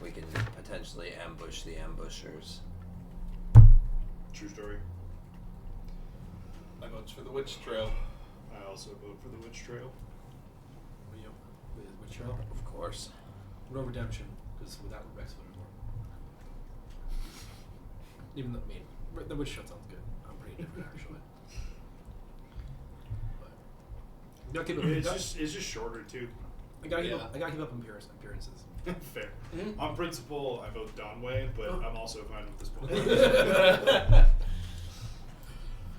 we can potentially ambush the ambushers. True story. My vote's for the Witch Trail. I also vote for the Witch Trail. You know, Witch Trail. Of course. No redemption, because without Rex voted more. Even though, I mean, the Witch Trail sounds good. I'm pretty different, actually. But you gotta keep up. It's just shorter too. I gotta keep up appearances. Fair. Mm-hmm. On principle, I vote Dawnway, but I'm also fine with this point.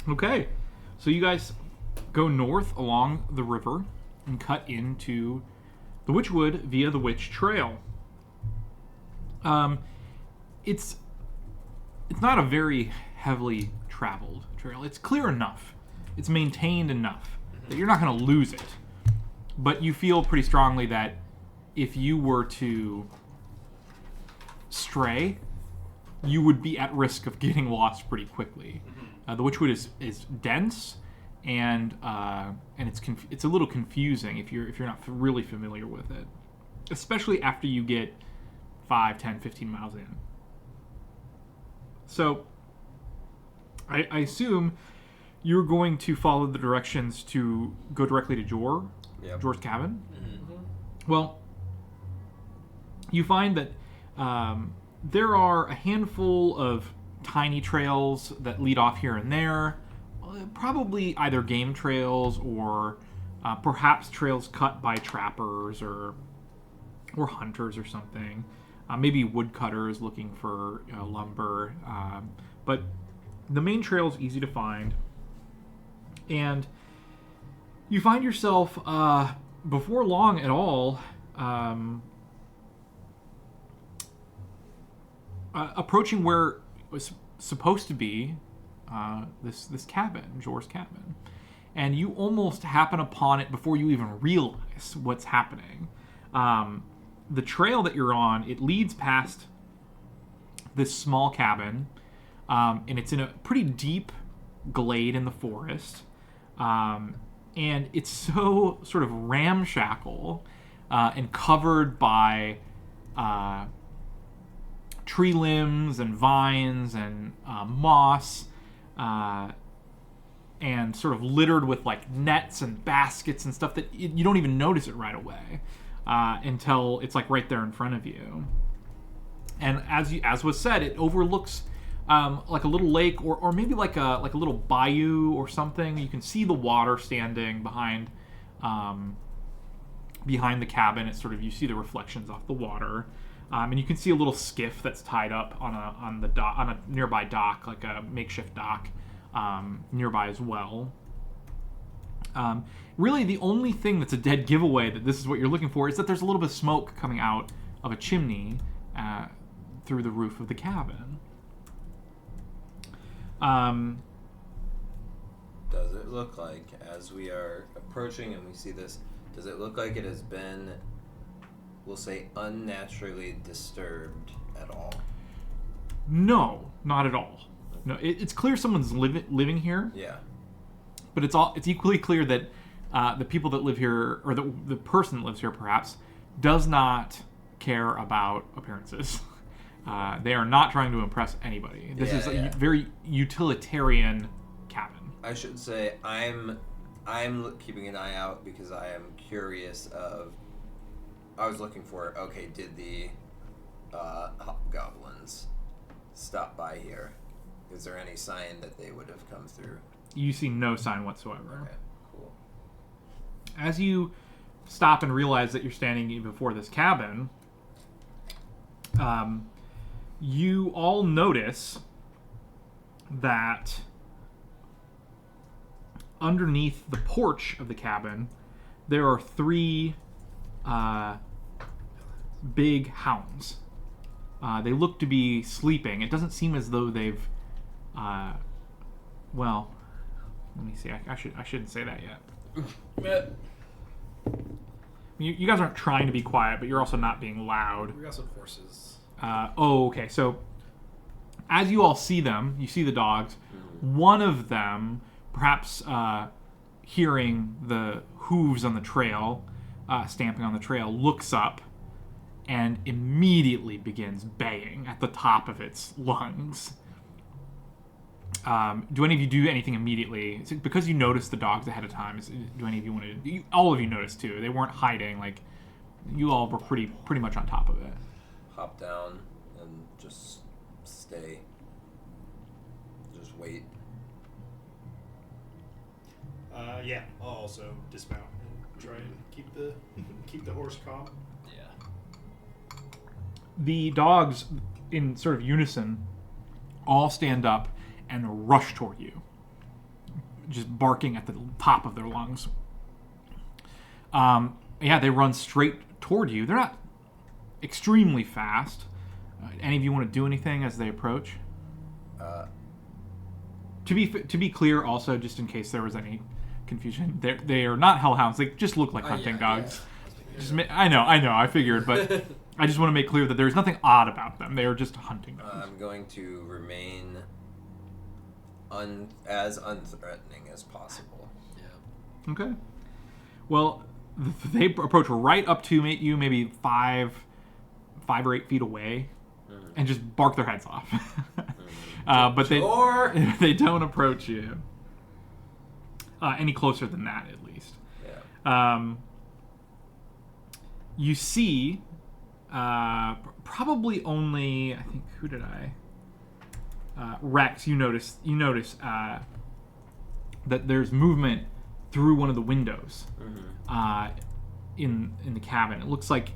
Okay, so you guys go north along the river and cut into the Witchwood via the Witch Trail. It's not a very heavily traveled trail. It's clear enough. It's maintained enough that you're not going to lose it. But you feel pretty strongly that if you were to stray, you would be at risk of getting lost pretty quickly. The Witchwood is dense, and it's a little confusing if you're not really familiar with it, especially after you get 5, 10, 15 miles in. So I assume you're going to follow the directions to go directly to Jor's cabin. Well, you find that there are a handful of tiny trails that lead off here and there, probably either game trails or perhaps trails cut by trappers or hunters or something. Maybe woodcutters looking for lumber. But the main trail is easy to find. And you find yourself, before long at all, approaching where was supposed to be this cabin, Jor's cabin. And you almost happen upon it before you even realize what's happening. The trail that you're on, it leads past this small cabin, and it's in a pretty deep glade in the forest. And it's so sort of ramshackle and covered by tree limbs and vines and moss, and sort of littered with like nets and baskets and stuff that you don't even notice it right away until it's like right there in front of you. And as was said, it overlooks like a little lake or maybe like a little bayou or something. You can see the water standing behind the cabin. It's sort of, you see the reflections off the water. And you can see a little skiff that's tied up on a nearby dock, like a makeshift dock nearby as well. Really, the only thing that's a dead giveaway that this is what you're looking for is that there's a little bit of smoke coming out of a chimney through the roof of the cabin. Does it look like, as we are approaching and we see this, does it look like it has been, we'll say, unnaturally disturbed at all? No, not at all. No, it's clear someone's living here. Yeah. But it's equally clear that the people that live here, or the person that lives here, perhaps, does not care about appearances. They are not trying to impress anybody. This is a very utilitarian cabin. I should say I'm keeping an eye out because I am curious of. I was looking for. Okay, did the hobgoblins stop by here? Is there any sign that they would have come through? You see no sign whatsoever. Okay, cool. As you stop and realize that you're standing before this cabin, you all notice that underneath the porch of the cabin, there are 3 big hounds. They look to be sleeping. It doesn't seem as though they've... well, let me see. I shouldn't say that yet. You guys aren't trying to be quiet, but you're also not being loud. We got some horses. Okay. So, as you all see them, you see the dogs. One of them, perhaps hearing the hooves on the trail, stamping on the trail, looks up and immediately begins baying at the top of its lungs. Do any of you do anything immediately? Is it because you noticed the dogs ahead of time? Do any of you want to? All of you noticed too. They weren't hiding. Like, you all were pretty much on top of it. Hop down and just stay. Just wait. Yeah, I'll also dismount and try and keep the horse calm. Yeah. The dogs, in sort of unison, all stand up and rush toward you, just barking at the top of their lungs. They run straight toward you. They're not extremely fast. Any of you want to do anything as they approach? To be clear, also, just in case there was any confusion, they are not hellhounds. They just look like hunting dogs. Yeah. I know. I figured, but I just want to make clear that there's nothing odd about them. They are just hunting dogs. I'm going to remain as unthreatening as possible. Yeah. Okay. Well, they approach right up to you, maybe 5 or 8 feet away, and just bark their heads off. But they don't approach you any closer than that, at least. Yeah. You see, probably only, I think, who did I? Rex, you notice that there's movement through one of the windows in the cabin. It looks like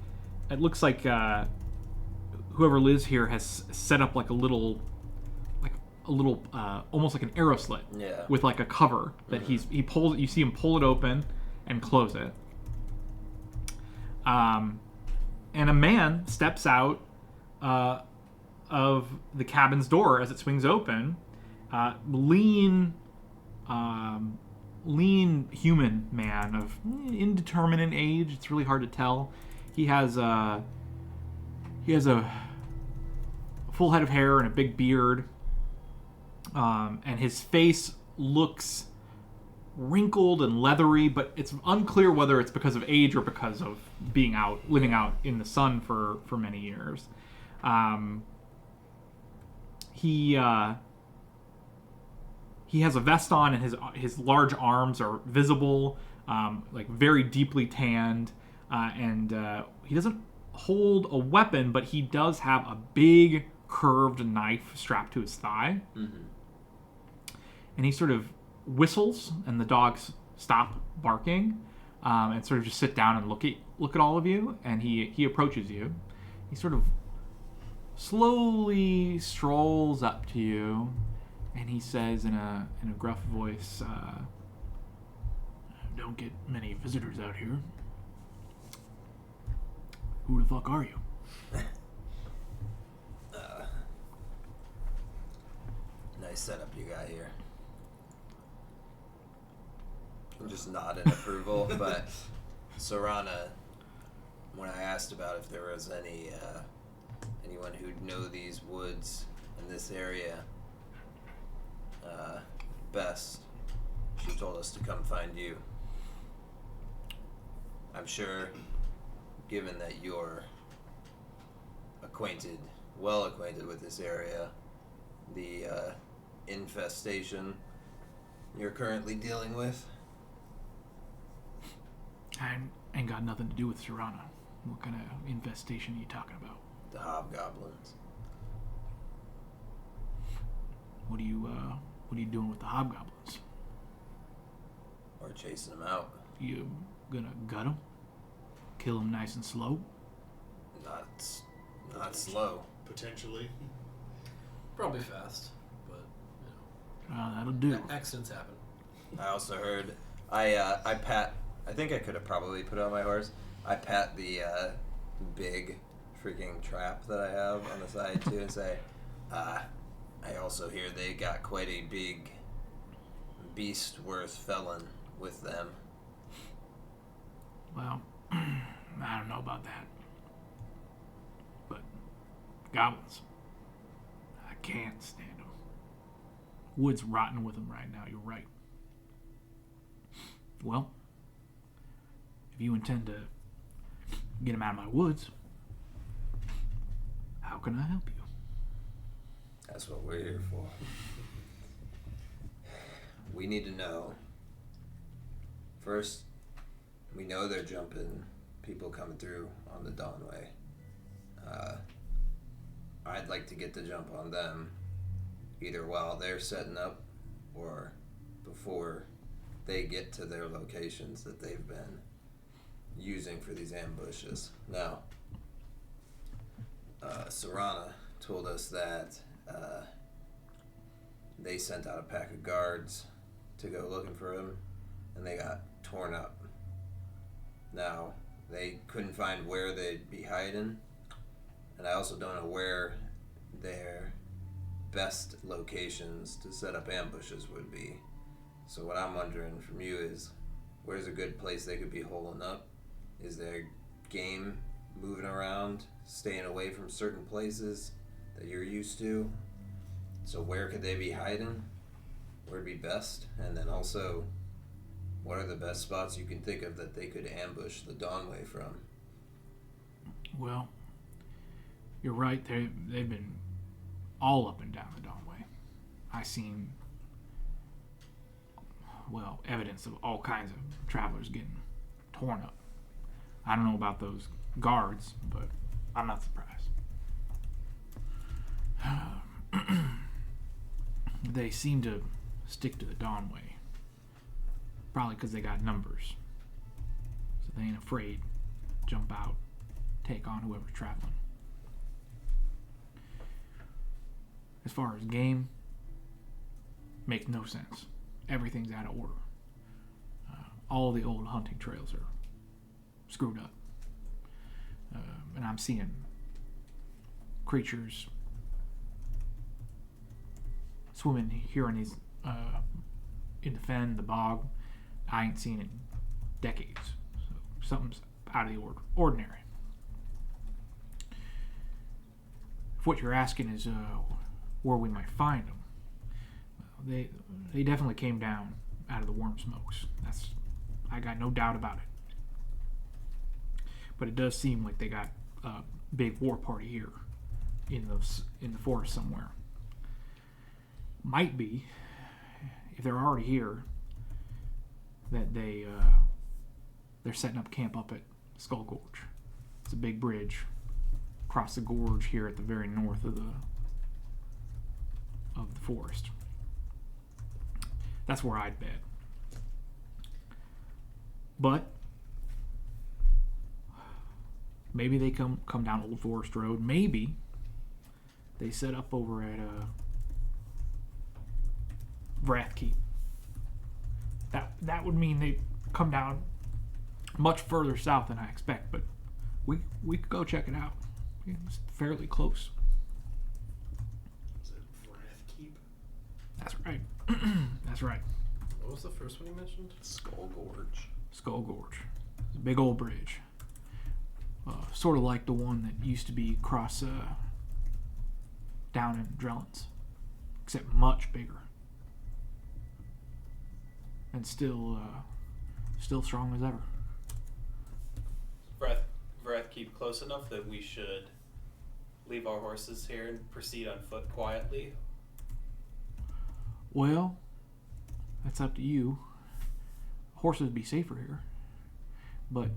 whoever lives here has set up like a little almost like an arrow slit with like a cover that he pulls. You see him pull it open and close it. And a man steps out of the cabin's door as it swings open. Lean human man of indeterminate age. It's really hard to tell. He has a full head of hair and a big beard. And his face looks wrinkled and leathery, but it's unclear whether it's because of age or because of living out in the sun for many years. He has a vest on, and his large arms are visible, like very deeply tanned, and he doesn't hold a weapon, but he does have a big curved knife strapped to his thigh. And he sort of whistles, and the dogs stop barking, and sort of just sit down and look at all of you. And he approaches you. He sort of slowly strolls up to you, and he says in a gruff voice, "Don't get many visitors out here. Who the fuck are you?" Nice setup you got here. I'm just nod in approval, but Sorana, when I asked about if there was any anyone who'd know these woods in this area best, she told us to come find you. I'm sure, given that you're well acquainted with this area, the infestation you're currently dealing with. I ain't got nothing to do with Serrana. What kind of infestation are you talking about? The hobgoblins. What are you doing with the hobgoblins? Or chasing them out. You gonna gut them? Kill them nice and slow? Not slow. Potentially. Probably fast, but That'll do. Accidents happen. I also heard I think I could have probably put it on my horse. I pat the big freaking trap that I have on the side too and say, I also hear they got quite a big beast worth felon with them. Well, I don't know about that. But goblins, I can't stand them. Wood's rotten with them right now, you're right. Well, if you intend to get them out of my woods, how can I help you? That's what we're here for. We need to know. First, we know they're jumping people coming through on the Dawnway. I'd like to get the jump on them, either while they're setting up or before they get to their locations that they've been using for these ambushes. Now, Serrana told us that they sent out a pack of guards to go looking for him, and they got torn up. Now, they couldn't find where they'd be hiding, and I also don't know where their best locations to set up ambushes would be. So what I'm wondering from you is, where's a good place they could be holing up? Is there game moving around, staying away from certain places that you're used to? So where could they be hiding? Where'd be best? And then also, what are the best spots you can think of that they could ambush the Dawnway from? Well, you're right. They've been all up and down the Dawnway. I seen, evidence of all kinds of travelers getting torn up. I don't know about those guards, but I'm not surprised. They seem to stick to the Dawnway. Probably because they got numbers. So they ain't afraid to jump out, take on whoever's traveling. As far as game, makes no sense. Everything's out of order. All the old hunting trails are screwed up. And I'm seeing creatures swimming here in these in the fen, the bog. I ain't seen in decades. So something's out of the ordinary. If what you're asking is where we might find them, they definitely came down out of the worm smokes. I got no doubt about it. But it does seem like they got a big war party here in the forest somewhere. Might be, if they're already here, that they're setting up camp up at Skull Gorge. It's a big bridge across the gorge here at the very north of the forest. That's where I'd bet. But maybe they come down Old Forest Road. Maybe they set up over at Wrathkeep. That would mean they come down much further south than I expect, but we could go check it out. It's fairly close. Is it Wrathkeep? That's right. That's right. What was the first one you mentioned? Skull Gorge. Skull Gorge. It's a big old bridge. Sort of like the one that used to be across down in Drellin's, except much bigger, and still strong as ever. Vreth keep close enough that we should leave our horses here and proceed on foot quietly? Well, that's up to you. Horses would be safer here, but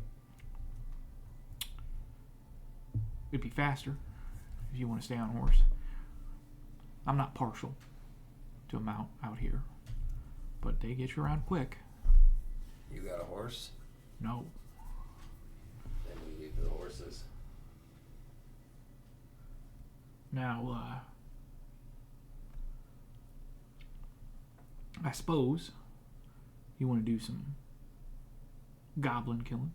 it'd be faster if you want to stay on a horse. I'm not partial to a mount out here, but they get you around quick. You got a horse? No. Then we leave the horses. Now, I suppose you want to do some goblin killing.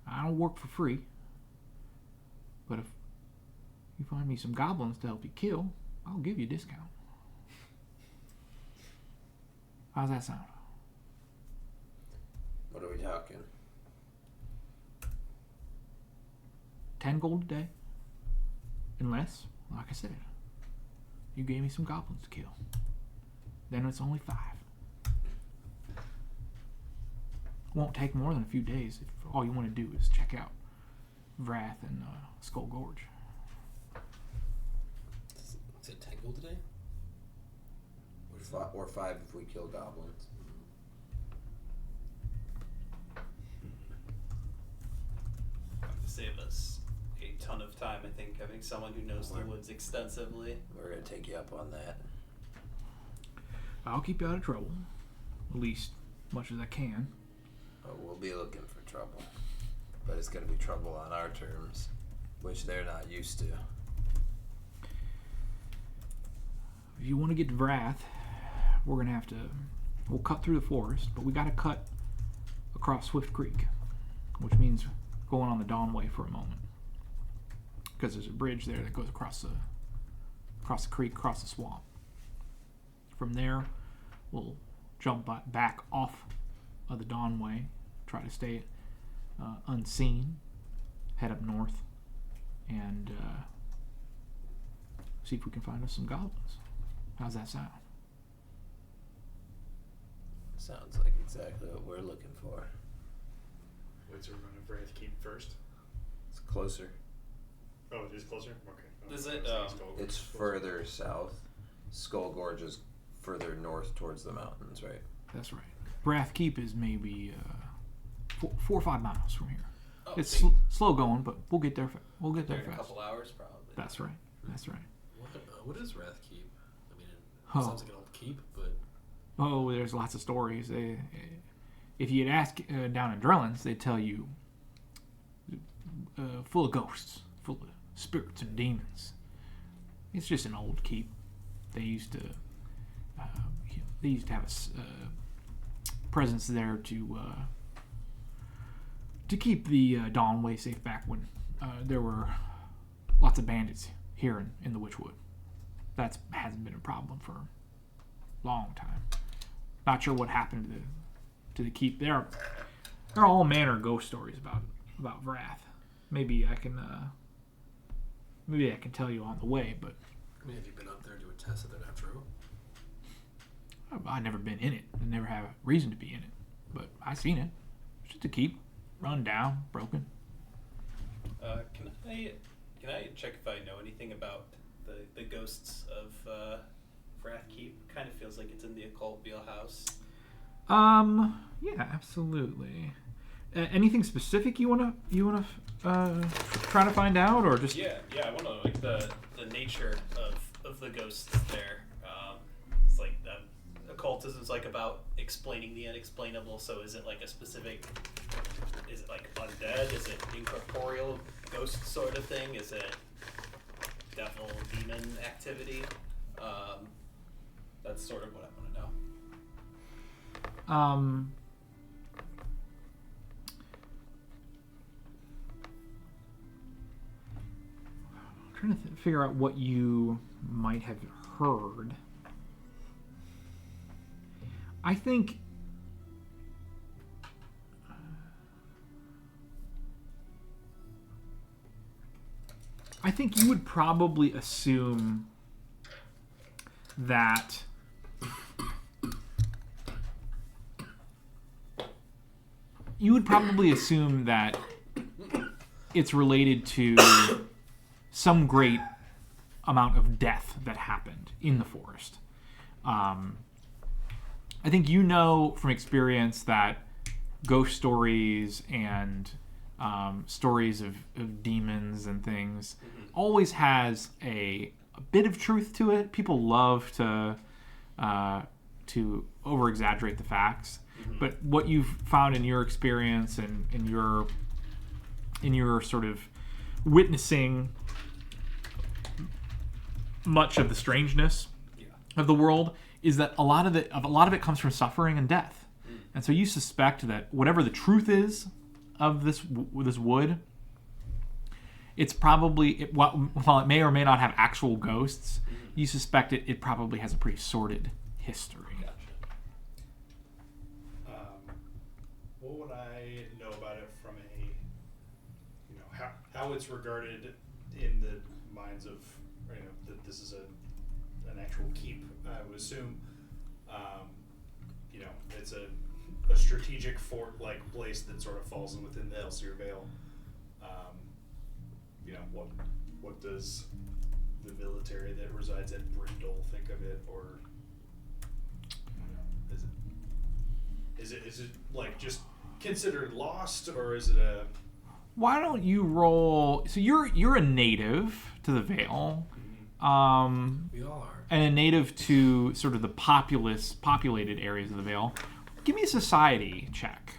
I don't work for free, but if you find me some goblins to help you kill, I'll give you a discount. How's that sound? What are we talking? 10 gold a day. Unless, like I said, you gave me some goblins to kill. Then it's only 5. Won't take more than a few days if all you want to do is check out Vrath and Skull Gorge. Is it 10 gold a day? Or 5 if we kill goblins. To save us a ton of time, I think having someone who knows the woods extensively. We're gonna take you up on that. I'll keep you out of trouble, at least much as I can. Oh, we'll be looking for trouble, but it's gonna be trouble on our terms, which they're not used to. If you want to get to Vrath, we're gonna have to. We'll cut through the forest, but we gotta cut across Swift Creek, which means going on the Dawnway for a moment, because there's a bridge there that goes across the creek, across the swamp. From there, we'll jump back off of the Dawnway, try to stay unseen, head up north, and see if we can find us some goblins. How's that sound? Sounds like exactly what we're looking for. Wait, so we're going to Vrath Keep first? It's closer. Oh, it is closer? Okay. Is it, It's further south. Skull Gorge is further north towards the mountains, right? That's right. Vrath Keep is maybe 4 or 5 miles from here. Oh, It's slow going, but we'll get there. We'll get there in a fast. couple hours, probably. That's right. That's right. What is Wrath Keep? I mean, it Oh. sounds like an old keep, but Oh, there's lots of stories. If you'd ask down in Drellin's, they'd tell you full of ghosts, full of spirits and demons. It's just an old keep. They used to have a presence there to keep the Dawnway safe back when there were lots of bandits here in the Witchwood. That hasn't been a problem for a long time. Not sure what happened to the keep. There are all manner of ghost stories about Vrath. Maybe I can tell you on the way, but I mean, have you been up there to attest that they're not true? I've never been in it. I never have a reason to be in it, but I've seen it. It's just a keep, run down, broken. Can I check if I know anything about the ghosts of Vrath Keep? Kind of feels like it's in the occult wheelhouse. Yeah, absolutely. Anything specific you wanna try to find out, or just Yeah, I want to know like the nature of the ghosts there. It's like occultism's like about explaining the unexplainable. So is it like a specific? Is it like undead? Is it incorporeal ghost sort of thing? Is it devil demon activity? That's sort of what I want to know. I'm trying to figure out what you might have heard. I think I think you would probably assume that it's related to some great amount of death that happened in the forest. I think you know from experience that ghost stories and stories of demons and things always has a bit of truth to it. People love to over exaggerate the facts, but what you've found in your experience and in your sort of witnessing much of the strangeness of the world is that a lot of it comes from suffering and death. And so you suspect that whatever the truth is of this wood, it's probably, while it may or may not have actual ghosts, you suspect it probably has a pretty sordid history. Gotcha. What would I know about it from how it's regarded in the minds of, that this is an actual keep, I would assume. It's a strategic fort-like place that sort of falls within the Elsear Vale. What does the military that resides at Brindle think of it, or is it like just considered lost, or is it a? Why don't you roll? So you're a native to the Vale. We all are. And a native to sort of the populated areas of the Vale. Give me a society check.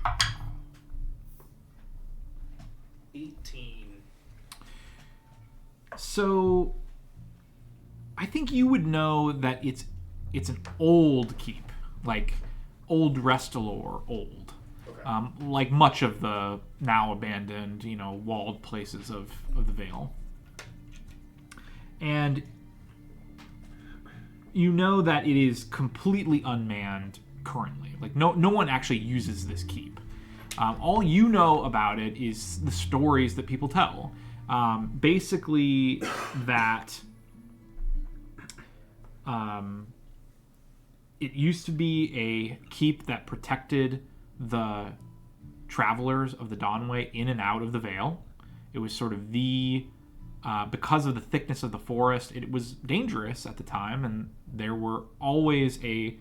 Wow. 18. So I think you would know that it's an old keep, like old Restalor old. Okay. Like much of the now abandoned, walled places of the Vale. And you know that it is completely unmanned currently. Like no one actually uses this keep. All you know about it is the stories that people tell. Basically that it used to be a keep that protected the travelers of the Dawnway in and out of the Vale. It was sort of because of the thickness of the forest, it was dangerous at the time, and there were always a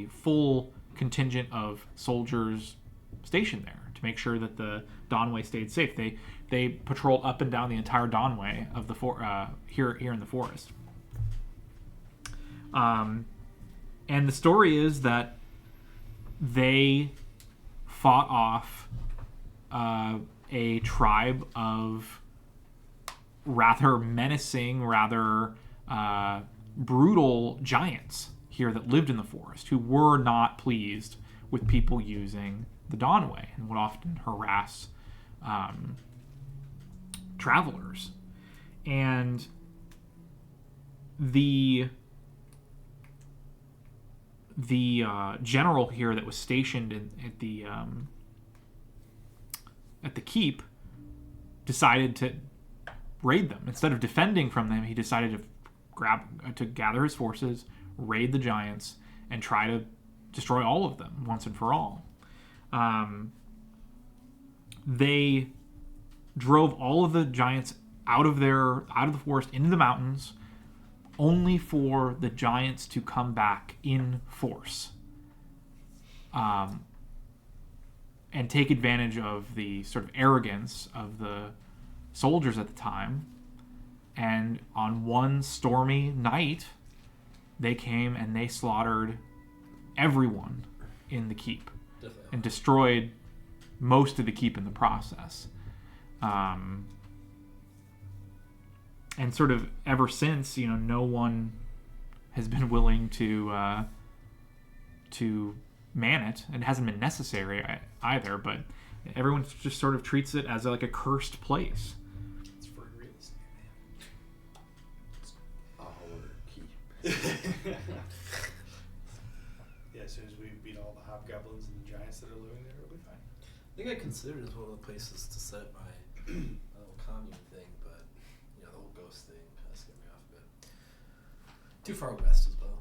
full contingent of soldiers stationed there to make sure that the Dawnway stayed safe. They patrolled up and down the entire Dawnway of the here in the forest. And the story is that they fought off a tribe of rather menacing, rather brutal giants here that lived in the forest, who were not pleased with people using the Dawnway and would often harass travelers. And the general here that was stationed at the keep decided to raid them. Instead of defending from them, he decided to gather his forces, raid the giants, and try to destroy all of them once and for all. They drove all of the giants out of the forest into the mountains, only for the giants to come back in force, and take advantage of the sort of arrogance of the soldiers at the time. And on one stormy night, they came and they slaughtered everyone in the keep and destroyed most of the keep in the process. And sort of ever since, no one has been willing to man it. It hasn't been necessary either, but everyone just sort of treats it as like a cursed place. It's free real estate, man. Our keep. Yeah, as soon as we beat all the hobgoblins and the giants that are living there, it'll be fine. I think I considered it as one of the places to set up my little commune thing, but the whole ghost thing kind of scared me off a bit. Too far west as well.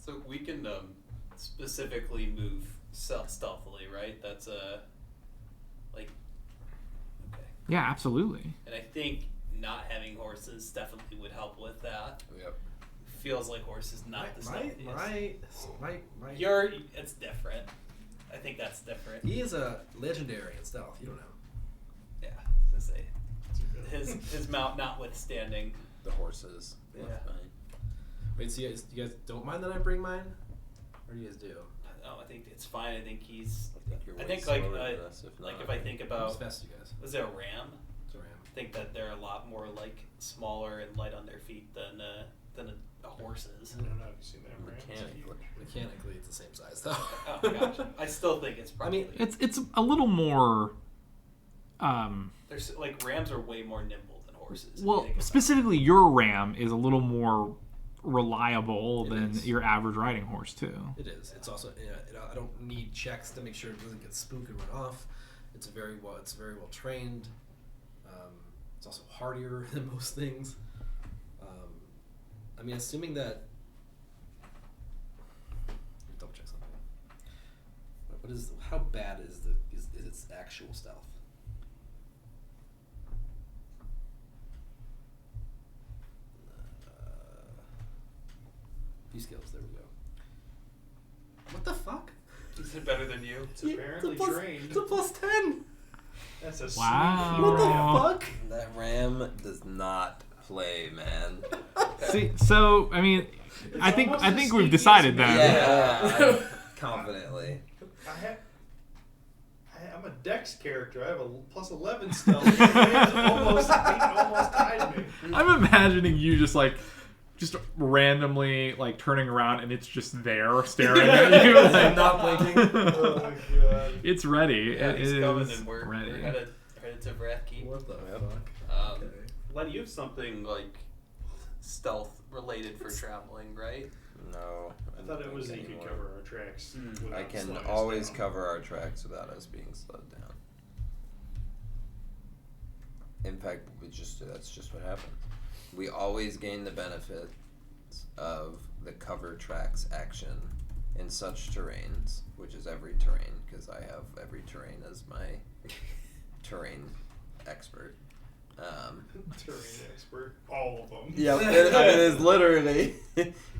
So we can specifically move stealthily, right? That's okay. Yeah, absolutely. And I think not having horses definitely would help with that. Yep. Feels like horses not the stealthiest. It's different. I think that's different. He is a legendary in stealth. You don't know. Yeah, I was gonna say his mount notwithstanding. The horses. Yeah. Fine. Wait, so you guys don't mind that I bring mine, or do you guys do? No, I think it's fine. I think he's. You're I way think slower than us, if I think How about fast you guys? was there a ram? It's a ram. I think that they're a lot more like smaller and light on their feet than a horse's. I don't know. Have you seen that ram? Mechanically, it's the same size though. Oh, gotcha. I still think it's probably. It's a little more. There's like rams are way more nimble than horses. if you Well, think about it. specifically, your ram is a little more reliable It than is. your average riding horse too. It is. It's also. I don't need checks to make sure it doesn't get spooked and run off. It's very well trained. It's also hardier than most things. I mean, assuming that. Let me double check something. How bad is its actual stealth? Few skills. There we go. What the fuck? Is it better than you? It's apparently trained. It's a +10. That's a Wow. sneaky What the ram. fuck? That ram does not play, man. See, so I mean, I think almost as we've sneaky decided as me. that. Confidently. I'm a Dex character. I have a +11 stealth. He almost tied me. I'm imagining you just randomly turning around and it's just there staring at you, Not blinking. Oh my god. It's ready. Yeah, It he's is coming and we're ready. headed to Wrathkeep. What the fuck? Len, you have something like stealth related for traveling, right? No. I thought it was that you anymore. could cover our tracks. without I can slowing us always down. cover our tracks without us being slowed down. In fact, that's just what happened. We always gain the benefits of the cover tracks action in such terrains, which is every terrain, because I have every terrain as my terrain expert. Terrain expert. All of them. Yeah, it is literally.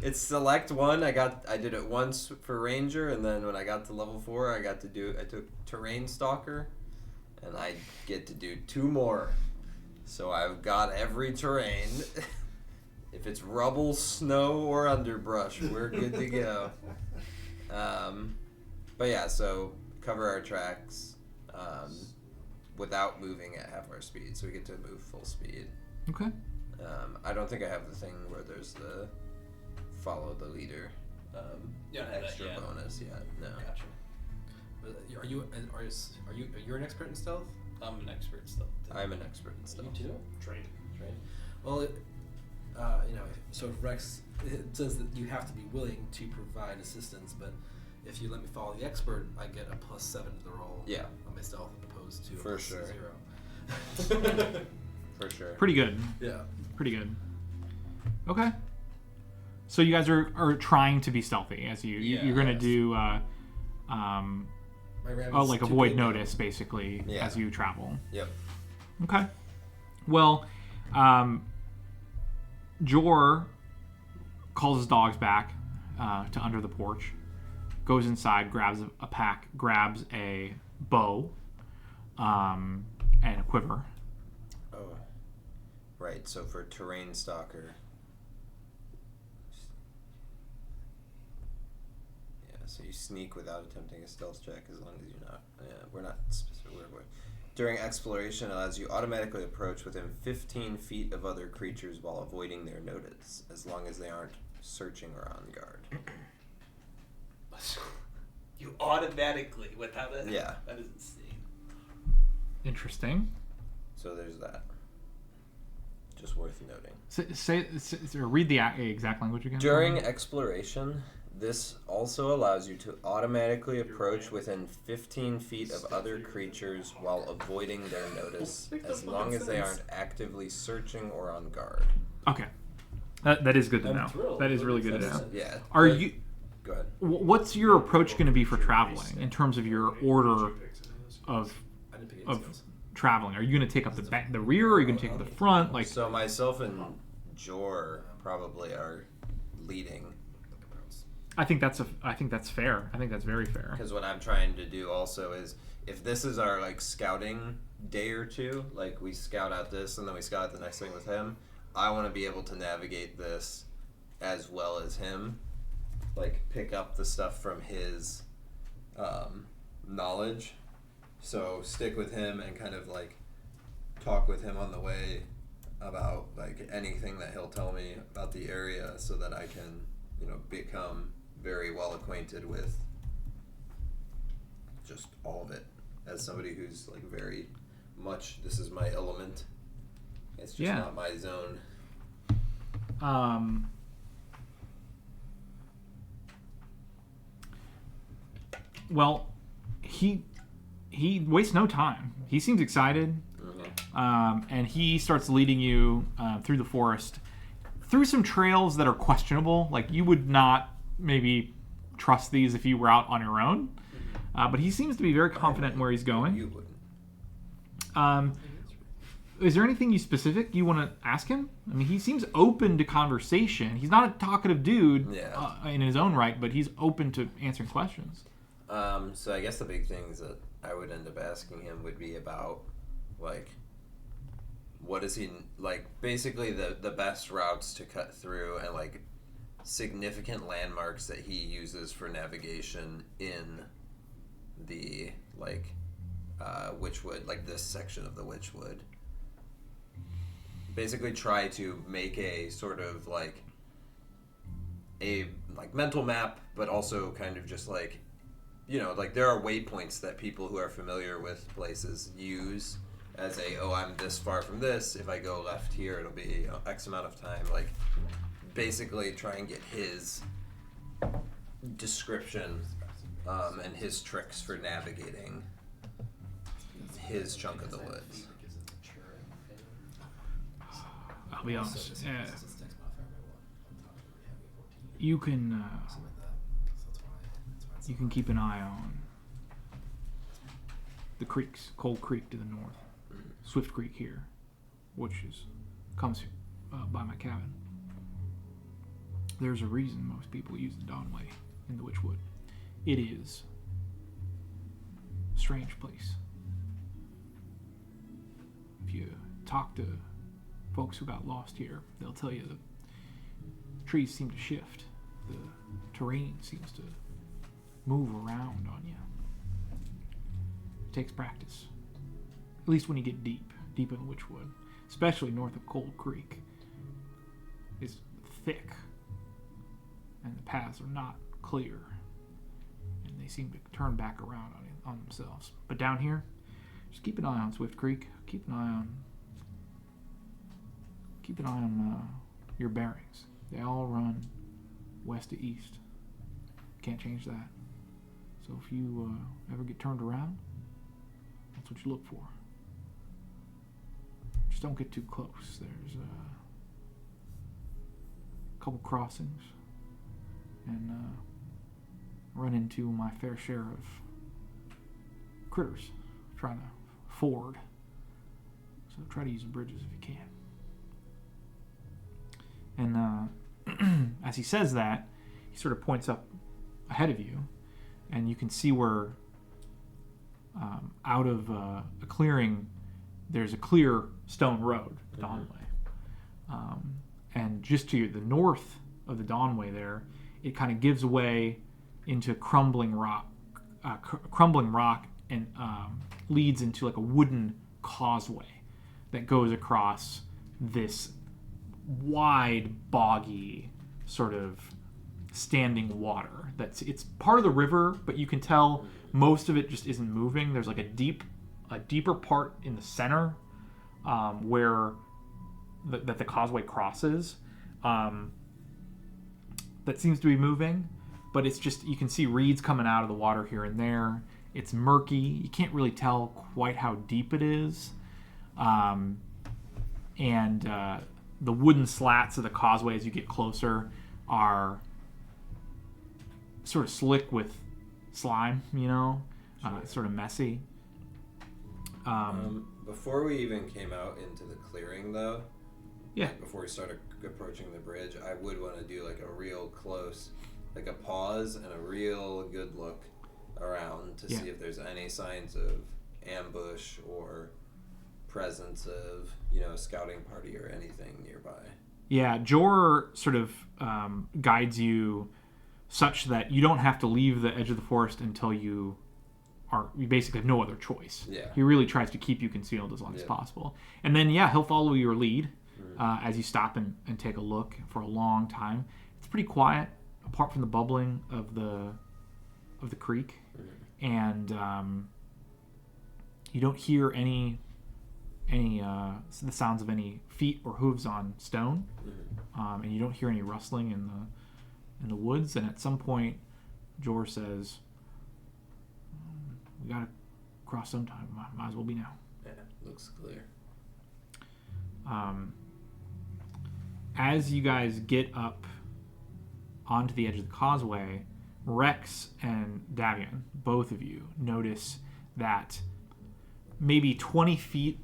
It's select one. I did it once for Ranger, and then when I got to level 4, I took Terrain Stalker, and I get to do 2 more. So I've got every terrain. If it's rubble, snow, or underbrush, we're good to go. But yeah, so cover our tracks without moving at half our speed, so we get to move full speed. Okay. I don't think I have the thing where there's the follow the leader You don't have that extra yet. bonus yet. No. Gotcha. Are you an expert in stealth? I'm an expert in stealth. I'm an expert in stuff. You too? Trained. Right. Well, so Rex, it says that you have to be willing to provide assistance, but if you let me follow the expert, I get a +7 to the roll Yeah. on my stealth opposed to For a sure. +0. For sure. Pretty good. Yeah. Pretty good. Okay. So you guys are trying to be stealthy as you're gonna Yes. do My ram is like too avoid big now. notice basically Yeah. as you travel. Yep. Okay. Well, Jor calls his dogs back to under the porch, goes inside, grabs a pack, grabs a bow, and a quiver. Oh. Right, so for Terrain Stalker. Yeah, so you sneak without attempting a stealth check as long as you're not. We're not specific. During exploration, allows you automatically approach within 15 feet of other creatures while avoiding their notice, as long as they aren't searching or on guard. You automatically without it. Yeah. That is insane. Interesting. So there's that. Just worth noting. Read the exact language again. During exploration, This also allows you to automatically approach within 15 feet of other creatures while avoiding their notice, as long as they aren't actively searching or on guard. Okay. That is good to I'm know. thrilled. That is really good to know. Yeah. Are you... Go ahead. What's your approach going to be for traveling in terms of your order of I didn't pick any of skills. traveling? Are you going to take up the rear, or are you going to take up the front? Like, So myself and Jor probably are leading. I think that's fair. I think that's very fair. Because what I'm trying to do also is, if this is our like scouting day or two, like we scout out this and then we scout out the next thing with him, I want to be able to navigate this as well as him, like pick up the stuff from his knowledge. So stick with him and kind of like talk with him on the way about like anything that he'll tell me about the area, so that I can, become very well acquainted with just all of it, as somebody who's like very much, this is my element. It's just not my zone. Well, he wastes no time. He seems excited, and he starts leading you through the forest, through some trails that are questionable. Like, you would not maybe trust these if you were out on your own, but he seems to be very confident in where he's going. You wouldn't. Is there anything specific you want to ask him? I mean, he seems open to conversation. He's not a talkative dude in his own right, but he's open to answering questions. So I guess the big things that I would end up asking him would be about, like, what is he, like, basically the best routes to cut through, and, like, significant landmarks that he uses for navigation in the, like, Witchwood, like this section of the Witchwood. Basically try to make a sort of, like, a, like, mental map, but also kind of just, like, like there are waypoints that people who are familiar with places use as I'm this far from this. If I go left here, it'll be X amount of time. Like, basically try and get his description and his tricks for navigating his chunk of the woods. I'll be honest. You can keep an eye on the creeks. Cold Creek to the north, Swift Creek here, which comes by my cabin. There's a reason most people use the Dawnway in the Witchwood. It is a strange place. If you talk to folks who got lost here, they'll tell you the trees seem to shift. The terrain seems to move around on you. It takes practice. At least when you get deep in the Witchwood. Especially north of Cold Creek. It's thick. And the paths are not clear. And they seem to turn back around on themselves. But down here, just keep an eye on Swift Creek. Keep an eye on your bearings. They all run west to east. Can't change that. So if you ever get turned around, that's what you look for. Just don't get too close. There's a couple crossings, and run into my fair share of critters trying to ford. So try to use the bridges if you can. And as he says that, he sort of points up ahead of you, and you can see where out of a clearing there's a clear stone road, the Dawnway. And just to the north of the Dawnway there, it kind of gives way into crumbling rock and leads into like a wooden causeway that goes across this wide, boggy sort of standing water. It's part of the river, but you can tell most of it just isn't moving. There's like a deeper part in the center where that the causeway crosses that seems to be moving, but it's just, you can see reeds coming out of the water here and there. It's murky. You can't really tell quite how deep it is. And the wooden slats of the causeway as you get closer are sort of slick with slime, It's sort of messy. Before we even came out into the clearing, though, yeah, before we started approaching the bridge, I would want to do like a real close, like a pause and a real good look around to see if there's any signs of ambush or presence of, a scouting party or anything nearby. Yeah, Jor sort of guides you such that you don't have to leave the edge of the forest until you basically have no other choice. Yeah. He really tries to keep you concealed as long as possible. And then, he'll follow your lead as you stop and take a look for a long time. It's pretty quiet, apart from the bubbling of the creek. And you don't hear any the sounds of any feet or hooves on stone. And you don't hear any rustling in the woods. And at some point, Jor says, we gotta cross sometime. Might as well be now. Yeah, looks clear. As you guys get up onto the edge of the causeway, Rex and Davian, both of you, notice that maybe 20 feet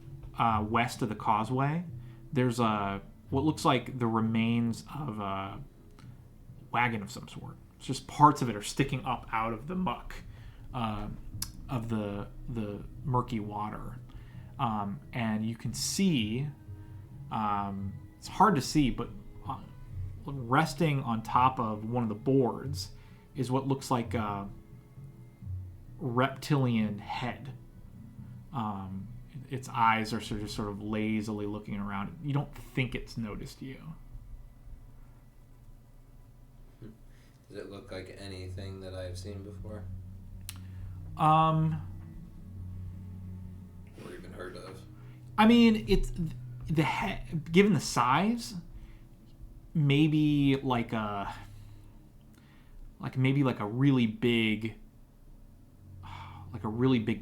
west of the causeway, there's what looks like the remains of a wagon of some sort. It's just parts of it are sticking up out of the muck of the murky water, and you can see. It's hard to see, but resting on top of one of the boards is what looks like a reptilian head. Its eyes are sort of lazily looking around. You don't think it's noticed you. Does it look like anything that I've seen before? Or even heard of? I mean, it's the head. Given the size, maybe like a really big,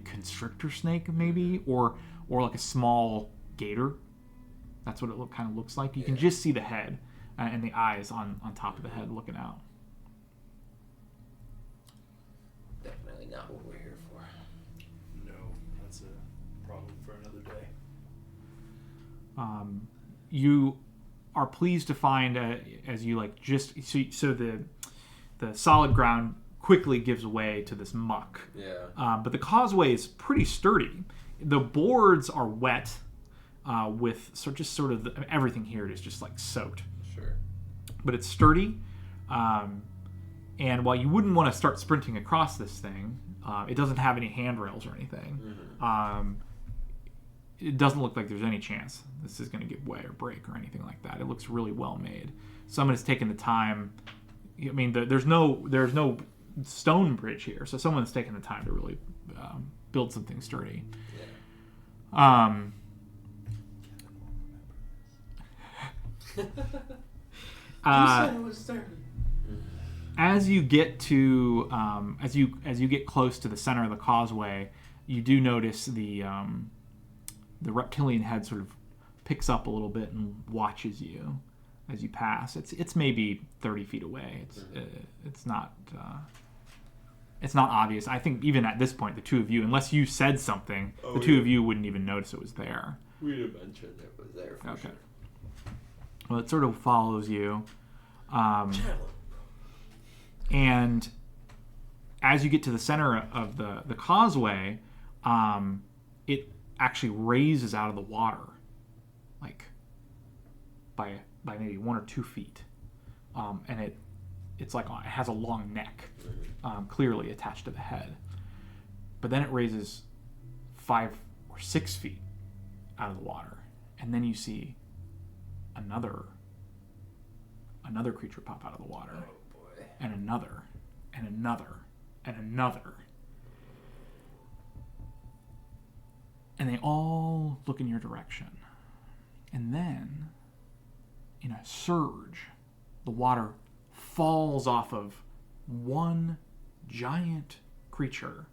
constrictor snake, maybe, or like a small gator. That's what it kind of looks like. You can just see the head and the eyes on top of the head looking out. Definitely not what we're here for. No, that's a problem for another day. You are pleased to find as you so the solid ground quickly gives way to this muck. Yeah. But the causeway is pretty sturdy. The boards are wet with everything here is just like soaked. Sure. But it's sturdy. And while you wouldn't want to start sprinting across this thing, it doesn't have any handrails or anything. Mm-hmm. It doesn't look like there's any chance this is going to give way or break or anything like that. It looks really well made. Someone has taken the time. I mean, there's no stone bridge here, so someone's taken the time to really build something sturdy. Yeah. You said it was sturdy. As you get to as you get close to the center of the causeway, you do notice the reptilian head sort of picks up a little bit and watches you as you pass. It's maybe 30 feet away. It's not obvious. I think even at this point, the two of you, unless you said something, the two of you wouldn't even notice it was there. We'd have mentioned it was there for sure. Well, it sort of follows you. And as you get to the center of the causeway, it actually raises out of the water, like by maybe 1 or 2 feet, and it has a long neck, clearly attached to the head. But then it raises 5 or 6 feet out of the water, and then you see another creature pop out of the water. Oh boy. And another, and another, and another. And they all look in your direction. And then, in a surge, the water falls off of one giant creature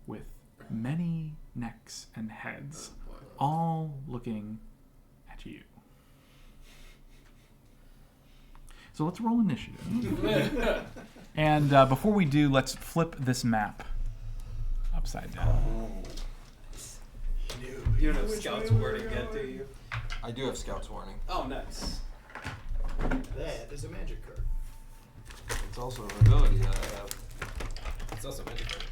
with many necks and heads, all looking at you. So let's roll initiative. And before we do, let's flip this map upside down. You don't have Scout's wording yet, do you? I do have Scout's Warning. Oh, nice. That is a magic card. It's also an ability that I have. It's also magic card.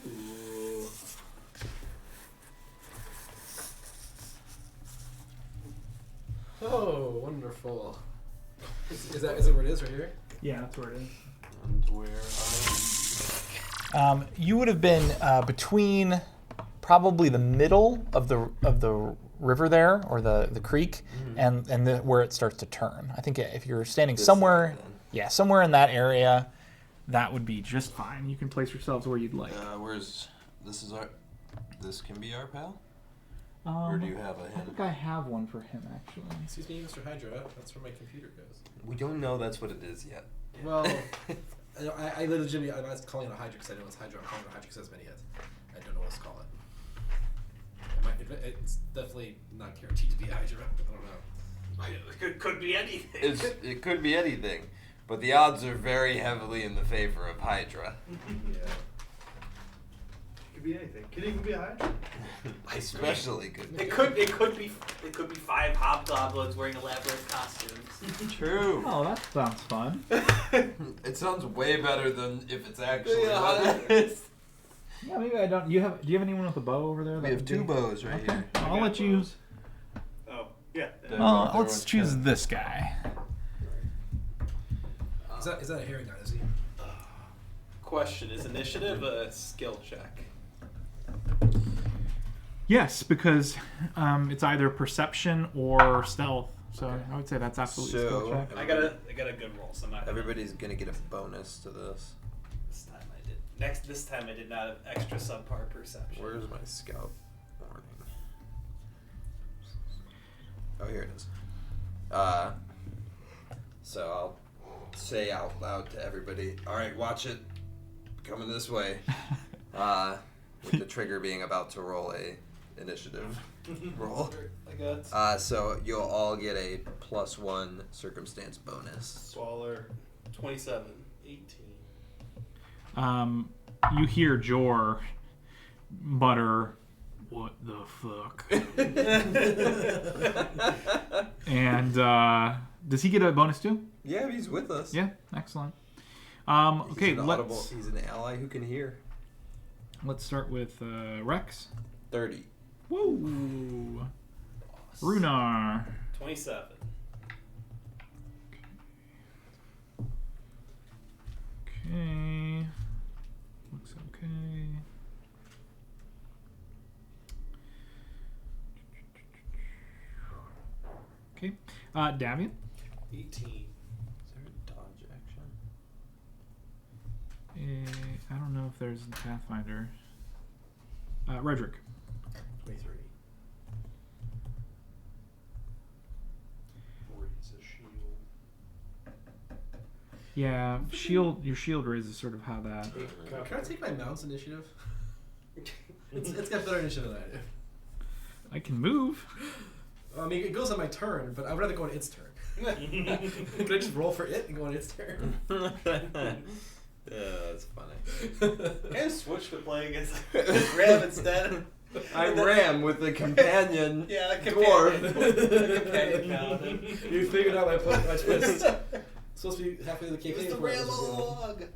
Ooh. Oh, wonderful. Is it where it is right here? Yeah, that's where it is. And where You would have been between probably the middle of the river there, or the creek, and where it starts to turn. I think if you're standing This somewhere, side, then. yeah, somewhere in that area, that would be just fine. You can place yourselves where you'd like. this can be our pal? Or do you have a I hint? think I have one for him actually. Excuse me, Mr. Hydra. That's where my computer goes. We don't know that's what it is yet. Well, I legitimately, I'm not calling it a Hydra because I know it's Hydra. I'm calling it a Hydra because it has many heads. I don't know what else to call it. It's definitely not guaranteed to be a Hydra. I don't know. It could be anything. It could be anything, but the odds are very heavily in the favor of Hydra. Yeah. It could be anything. Could even be a Hydra. Especially good. It could be 5 hobgoblins wearing elaborate costumes. True. Oh, that sounds fun. It sounds way better than if it's actually Yeah. what it is. Yeah, maybe I don't. Do you have anyone with a bow over there? We have 2 bows right Okay. here. I'll let you. Oh, yeah. Let's choose this guy. Is that a hairy guy? Is he? Question: is initiative a skill check? Yes, because it's either perception or stealth. So I would say that's absolutely a skill So- check. I got a good roll, so I'm not. Everybody's gonna get a bonus to this. This time I did. This time I did not have extra subpar perception. Where's my Scout Warning? Oh, here it is. So I'll say out loud to everybody, alright, watch it. Coming this way. With the trigger being about to roll a initiative roll. I got So you'll all get a +1 circumstance bonus. Swaller. 27. 18. You hear Jor mutter, "What the fuck?" And does he get a bonus too? Yeah, he's with us. Yeah, excellent. He's Okay, an audible, let's he's an ally who can hear. start with Rex. 30. Woo! Runar. 27. Okay. Looks okay. Okay. Davian. 18. Is there a dodge action? I don't know if there's a Pathfinder. Redrick. 23. Raise a shield. Yeah, your shield raise is sort of how that. Can I take my mount's initiative? It's got better initiative than I do. I can move. I mean, it goes on my turn, but I would rather go on its turn. Can I just roll for it and go on its turn? Yeah, that's funny. And switch to playing against Ram instead. I ram with the companion Yeah, dwarf. companion paladin. You figured out my twist. It's supposed to be halfway to the campaign. It was the before it Ram was all revealed. along.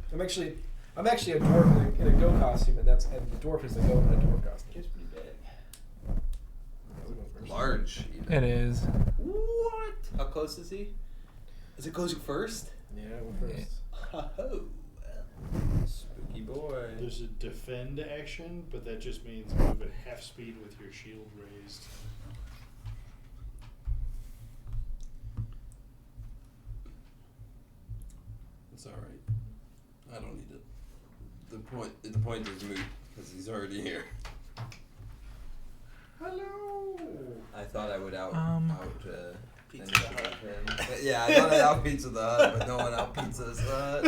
I'm actually a dwarf in a goat costume, and the dwarf is a goat in a dwarf costume. It's pretty big. Large. Even. It is. What? How close is he? Is it close first? Yeah, I went first. Oh. Spooky boy. There's a defend action, but that just means move at half speed with your shield raised. It's alright. I don't need it. The point is moot, because he's already here. Hello. I thought I would Pizza initiative him. Yeah, I thought I'd out Pizza the Hut, but no one out Pizza's Hut.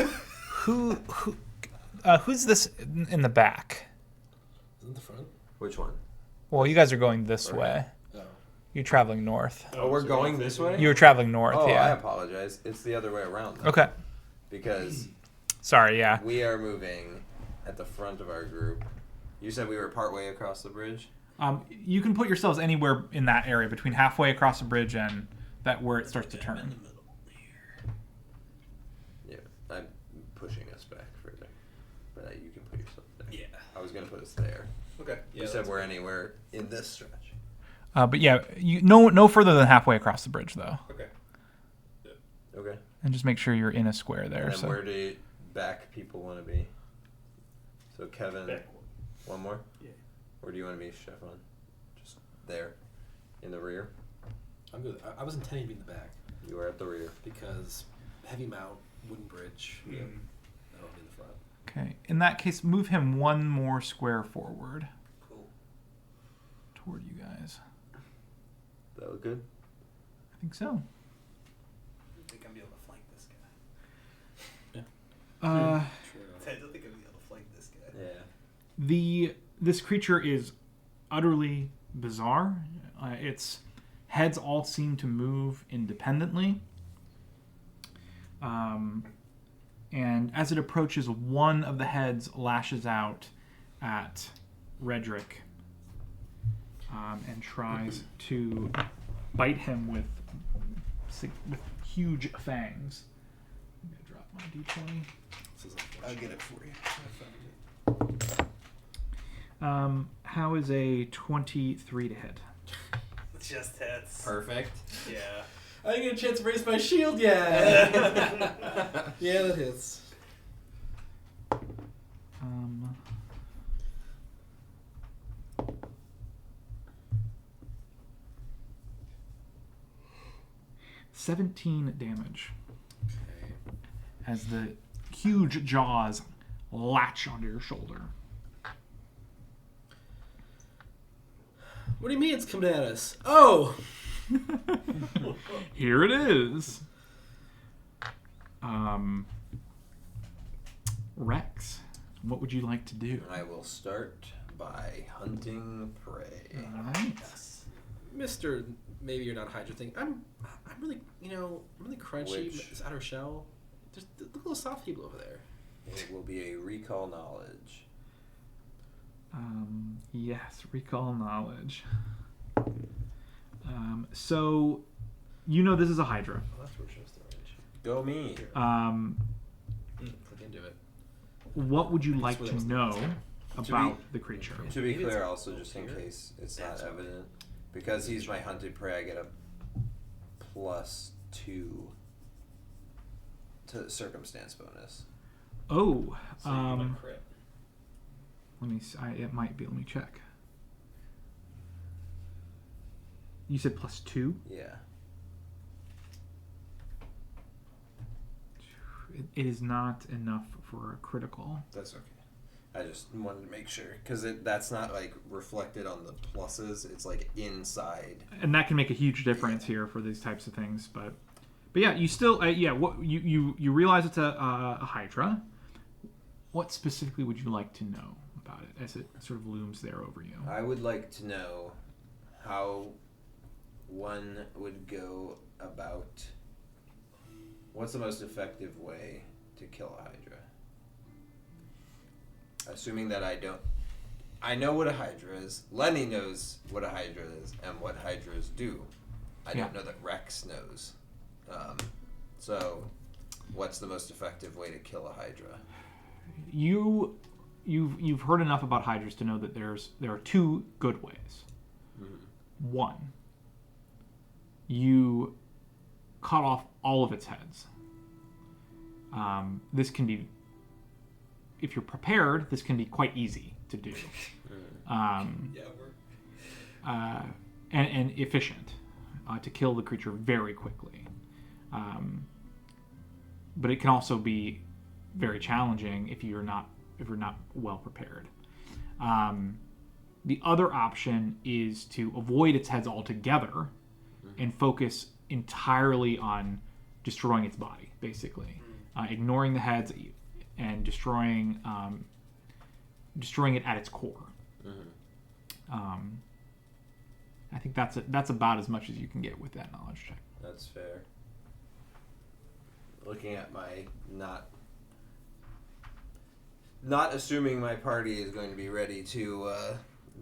Who's this in the back? Isn't the front? Which one? Well, you guys are going this Okay. way. Oh. You're traveling north. Oh, we're going this way? You were traveling north, Oh, I yeah. apologize. It's the other way around. Though, Okay. Because Sorry, yeah. we are moving at the front of our group. You said we were partway across the bridge? You can put yourselves anywhere in that area between halfway across the bridge and that where it starts to turn. Yeah, I'm pushing us back further. But you can put yourself there. Yeah. I was going to put us there. Okay. You said we're anywhere in this stretch. But yeah, no further than halfway across the bridge though, Okay. Okay. and just make sure you're in a square there. And then So where do back people want to be? So Kevin, Back. one more? Yeah. Where do you want to be, Stefan? Just there, in the rear? I'm good. I was intending to be in the back You were at the rear. because heavy mount, wooden bridge. Mm. I don't be in the front. okay, in that case, move him one more square forward Cool. toward you guys. That look good? I think so. I think I'm be able to flank this guy. Uh, I don't think I'm be able to flank this guy. Yeah. This creature is utterly bizarre. Its heads all seem to move independently. And as it approaches, one of the heads lashes out at Redrick and tries to bite him with huge fangs. I'm going to drop my d20. This is I'll unfortunate. get it for you. How is a 23 to hit? Just hits. Perfect. Yeah. I didn't get a chance to raise my shield yet. Yeah, that hits. 17 damage Okay. as the huge jaws latch onto your shoulder. What do you mean it's coming at us? Oh! Here it is. Rex, what would you like to do? I will start by hunting prey. All right. Mr. Maybe you're not a Hydra thing. I'm really, I'm really crunchy. Which- This outer shell. There's look at those soft people over there. It will be a recall knowledge. Yes, recall knowledge. So, you know this is a Hydra. Oh, that's where it shows the range. Go me. Click into it. What would you like where to that was know To about be- the creature? To be Maybe it's clear, also, just in here. case it's Yeah, not it's not. evident, because he's my hunted prey, I get a +2 to circumstance bonus. Oh, So you want a crit. let me. It might be. Let me check. You said +2. Yeah. It is not enough for a critical. That's okay. I just wanted to make sure, because that's not like reflected on the pluses. It's like inside. And that can make a huge difference here for these types of things. But yeah, you still what you realize it's a Hydra. What specifically would you like to know about it as it sort of looms there over you? I would like to know how one would go about. What's the most effective way to kill a Hydra? Assuming that I know what a Hydra is. Lenny knows what a Hydra is and what Hydras do. I don't know that Rex knows. So, what's the most effective way to kill a Hydra? You've heard enough about Hydras to know that there are two good ways. Mm-hmm. One, you cut off all of its heads. This can be, if you're prepared, this can be quite easy to do. And efficient to kill the creature very quickly. But it can also be very challenging if you're not well prepared. The other option is to avoid its heads altogether and focus entirely on destroying its body, basically. Ignoring the heads and destroying it at its core. I think that's about as much as you can get with that knowledge check. That's fair. Looking at my not assuming my party is going to be ready to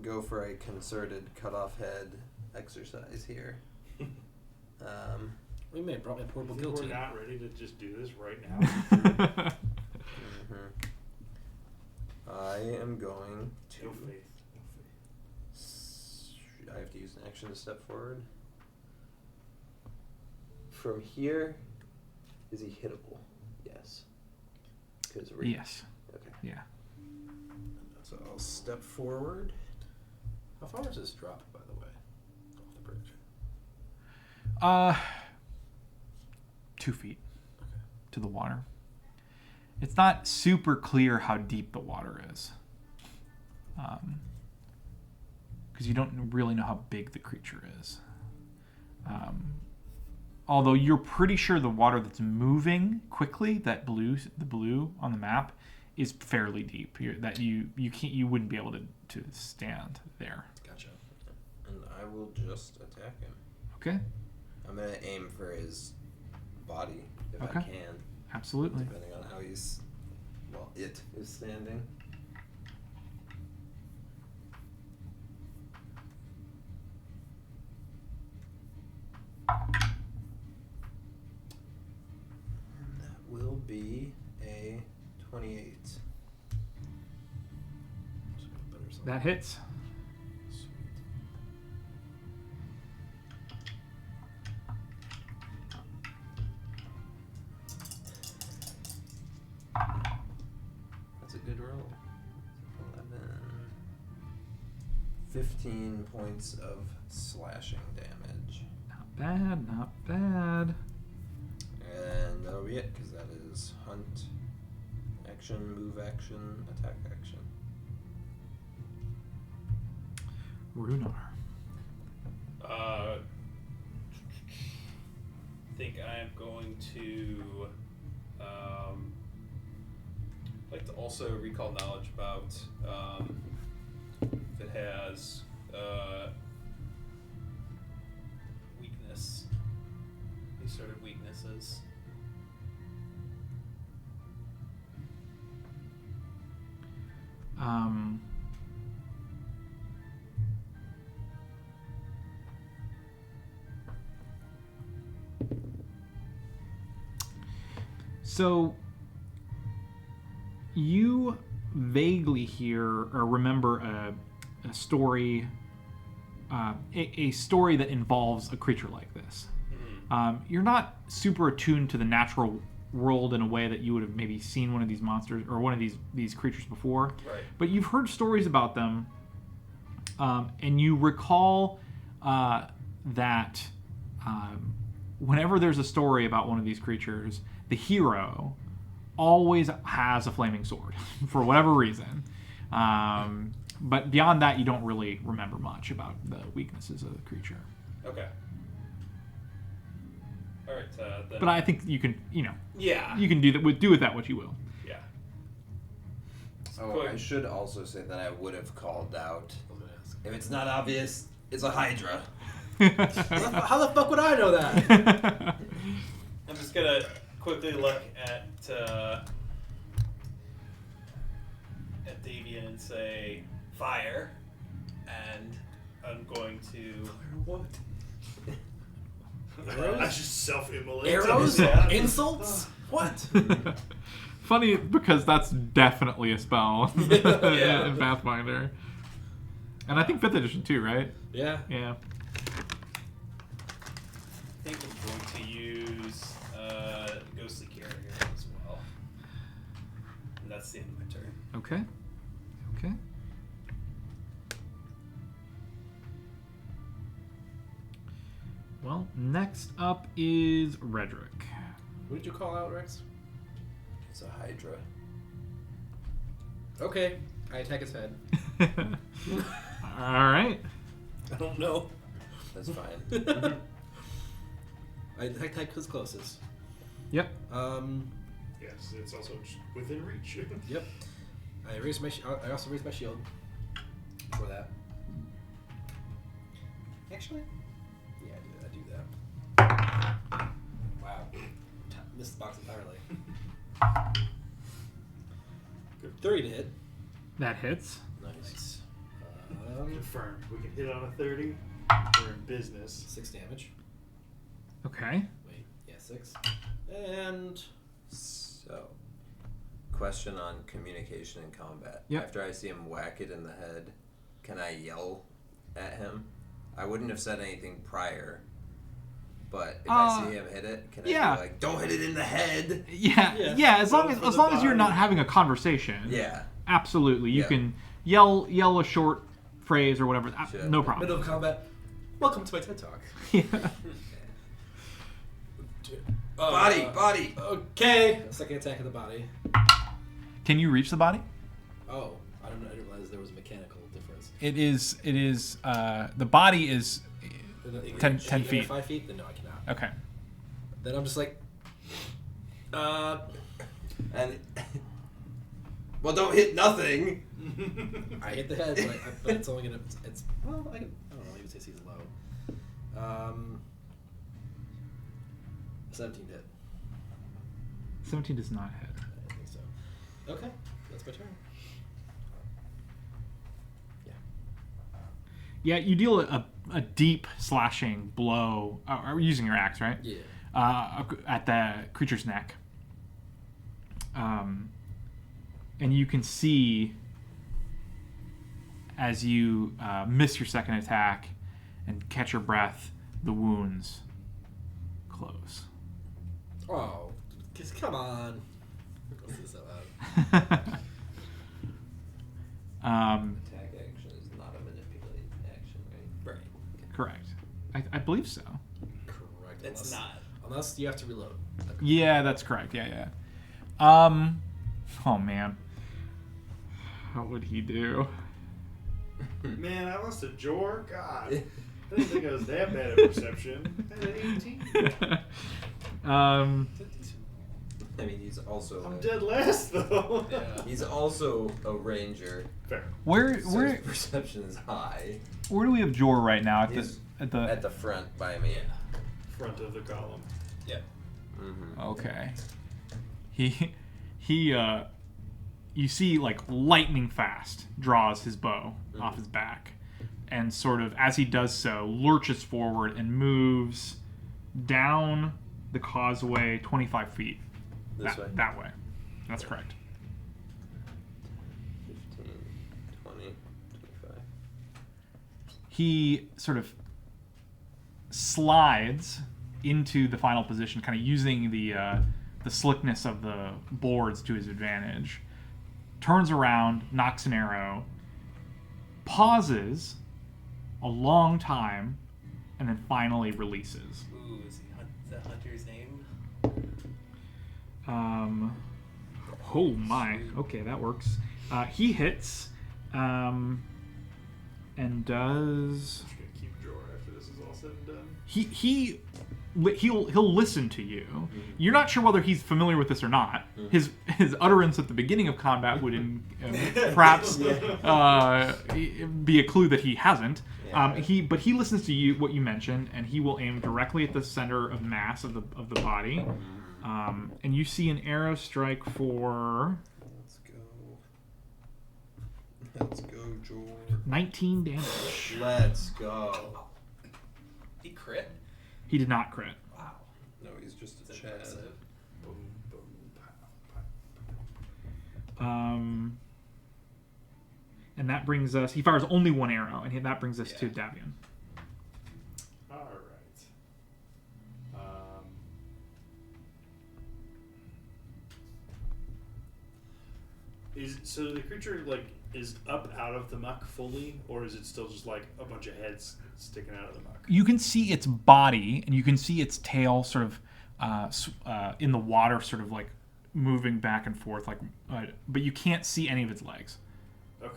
go for a concerted cut-off head exercise here. We may have brought my portable Think guillotine. we're not ready to just do this right now. I am going to... No faith. I have to use an action to step forward. From here, is he hittable? Yes. Yes. Okay. Yeah. So I'll step forward. How far is this drop, by the way, off the bridge? 2 feet to the water. It's not super clear how deep the water is. Because you don't really know how big the creature is. Although you're pretty sure the water that's moving quickly, the blue on the map, is fairly deep. You wouldn't be able to stand there. Gotcha. And I will just attack him. Okay. I'm going to aim for his body if Okay. I can. Absolutely. Depending on how it is standing. And that will be a 28. That hits. Sweet. That's a good roll. 11. 15 points of slashing damage. Not bad, not bad. And that'll be it, because that is hunt, action, move action, attack action. Runar. I think I am going to like to also recall knowledge about if it has weakness, any sort of weaknesses. So you vaguely hear or remember a story, a story that involves a creature like this. You're not super attuned to the natural world in a way that you would have maybe seen one of these monsters or one of these creatures before. Right. But you've heard stories about them, and you recall that whenever there's a story about one of these creatures, the hero always has a flaming sword for whatever reason. But beyond that, you don't really remember much about the weaknesses of the creature. Okay. All right. Then But I think you can, yeah. you can do with that what you will. Yeah. Oh, Quick. I should also say that I would have called out. I'm gonna ask. If it's not obvious, it's a Hydra. How the fuck would I know that? I'm just gonna quickly look at Davian and say fire, and I'm going to. What? Arrows? I just self-immolate. Arrows? Yeah. Insults? What? Funny because that's definitely a spell Yeah. in Pathfinder, and I think 5th edition too, right? Yeah. Yeah. I think I'm going to use Ghostly Carrier as well. And that's the end of my turn. Okay. Okay. Well, next up is Redrick. What did you call out, Rex? It's a Hydra. Okay. I attack his head. All right. I don't know. That's fine. I detect type because closest. Yep. Yes, it's also just within reach. Yep. I raise my. I also raise my shield for that. Actually, yeah, I do that. Wow, missed the box entirely. Good. 30 to hit. That hits. Nice. Confirmed. We can hit on a 30. We're in business. 6 damage. Okay. Wait, yeah, 6. And So, question on communication in combat. Yep. After I see him whack it in the head, can I yell at him? I wouldn't have said anything prior, but if I see him hit it, can I be like, "Don't hit it in the head"? Yeah. As long as you're not having a conversation. Yeah. Absolutely, you can yell a short phrase or whatever. Sure. No problem. middle of combat. Welcome to my TED Talk. Yeah. Body. Okay. Second attack of the body. Can you reach the body? Oh, I didn't realize there was a mechanical difference. It is. The body is 10 feet. 5 feet? Then no, I cannot. Okay. Then I'm just like, And well, don't hit nothing. I hit the head, but it's only gonna. It's well, I don't know. Maybe say he's low. 17 hit. 17 does not hit. I think so. Okay, that's my turn. Yeah. Yeah, you deal a deep slashing blow. Are you using your axe, right? Yeah. At the creature's neck. And you can see as you miss your second attack and catch your breath, the wounds close. Oh, come on. Let's do this out loud. Attack action is not a manipulate action, right? Right. Correct. I believe so. Correct. It's not. Unless you have to reload. Yeah, that's correct. Yeah. Oh man. What would he do? Man, I lost a Jor. God. I didn't think I was that bad at perception. I had an 18. I mean, he's also. I'm dead last, though. Yeah. He's also a ranger. Fair. Where So his perception is high. where do we have Jor right now? He's At the at the front by me. Front of the column. Yeah. Mm-hmm. Okay. He you see like lightning fast draws his bow off his back, and sort of as he does so lurches forward and moves down the causeway 25 feet. This way. That way. That's correct. 15, 20, 25. He sort of slides into the final position, kind of using the slickness of the boards to his advantage. Turns around, knocks an arrow, pauses a long time, and then finally releases. Ooh, is that Hunter's name? Oh my. Okay, that works. He hits, and does. I'm just gonna keep Jor after this is all said and done. He'll listen to you. You're not sure whether he's familiar with this or not. His utterance at the beginning of combat would perhaps be a clue that he hasn't. But he listens to you, what you mentioned, and he will aim directly at the center of mass of the body. And you see an arrow strike for Let's go, George. 19 damage. Let's go. He crit? He did not crit. Wow. No, he's just a That's Chad. impressive. Boom, boom, pow, pow. And that brings us. He fires only one arrow, and that brings us to Davian. All right. So the creature is up out of the muck fully, or is it still just like a bunch of heads sticking out of the muck? You can see its body, and you can see its tail sort of in the water, sort of like moving back and forth, but you can't see any of its legs. Okay.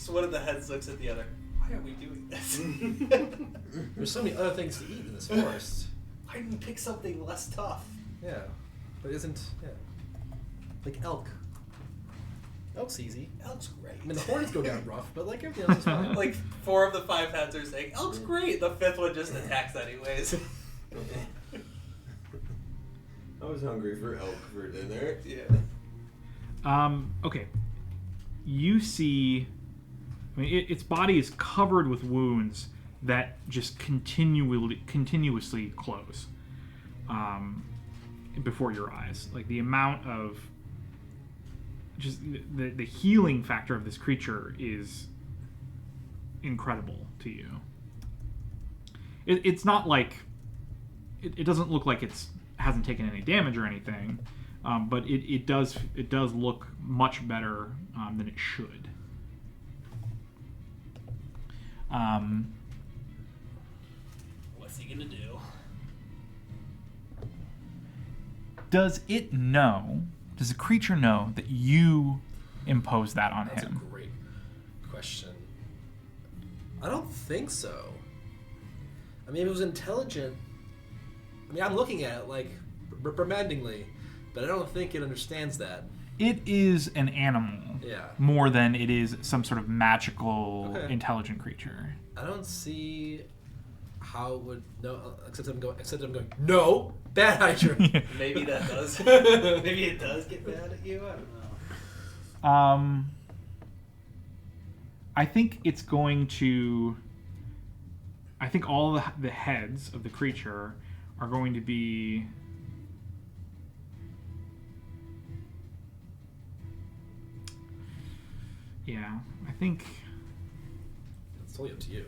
So one of the heads looks at the other. Why are we doing this? There's so many other things to eat in this forest. Why didn't we pick something less tough? Yeah, but isn't like elk. Elk's easy. Elk's great. I mean, the horns go down rough, but like everything else is fine. Like 4 of the 5 heads are saying elk's great. The 5th one just attacks anyways. I was hungry for elk for dinner. Yeah. Okay. You see, I mean, its body is covered with wounds that just continuously close before your eyes. Like the amount of just the healing factor of this creature is incredible to you. It's not like it doesn't look like it's hasn't taken any damage or anything, but it does look much better than it should. What's he gonna do? Does the creature know that you imposed that on That's him? a great question. I don't think so. I mean, if it was intelligent, I mean, I'm looking at it like reprimandingly, but I don't think it understands that. It is an animal more than it is some sort of magical intelligent creature. I don't see how it would know, except I'm going, no, bad Hydra. Maybe that does. Maybe it does get mad at you. I don't know. I think it's going to. I think all the heads of the creature are going to be. Yeah, I think. It's totally up to you.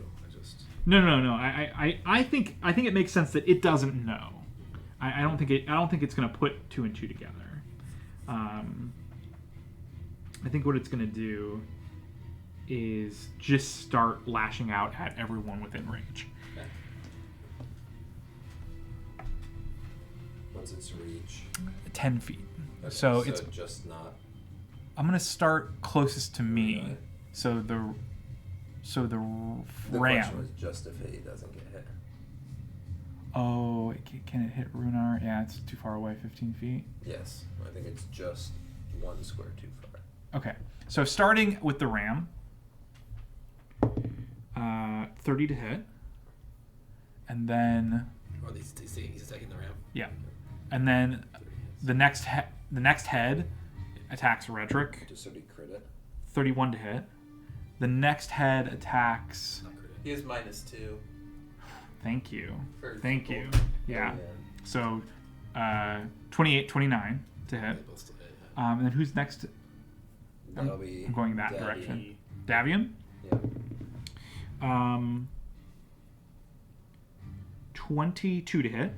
No. I think it makes sense that it doesn't know. I don't think it's going to put 2 and 2 together. I think what it's going to do is just start lashing out at everyone within range. Okay. What's its reach? 10 feet. Okay, So it's. just not. I'm going to start closest to me. Right. So the The ram. question was just if he doesn't get hit. Oh, can it hit Runar? Yeah, it's too far away, 15 feet. Yes, I think it's just 1 square too far. Okay, so starting with the ram, 30 to hit, and then He's attacking the ram. yeah, and then the next head attacks Redrick, Just so he crit it. 31 to hit. The next head attacks. He has -2. Thank you. For Thank people. you. Yeah. So 28, 29 to hit. They both still hit, yeah. And then who's next? That'll be. I'm going that Daddy. direction. Davian? Yeah. 22 to hit.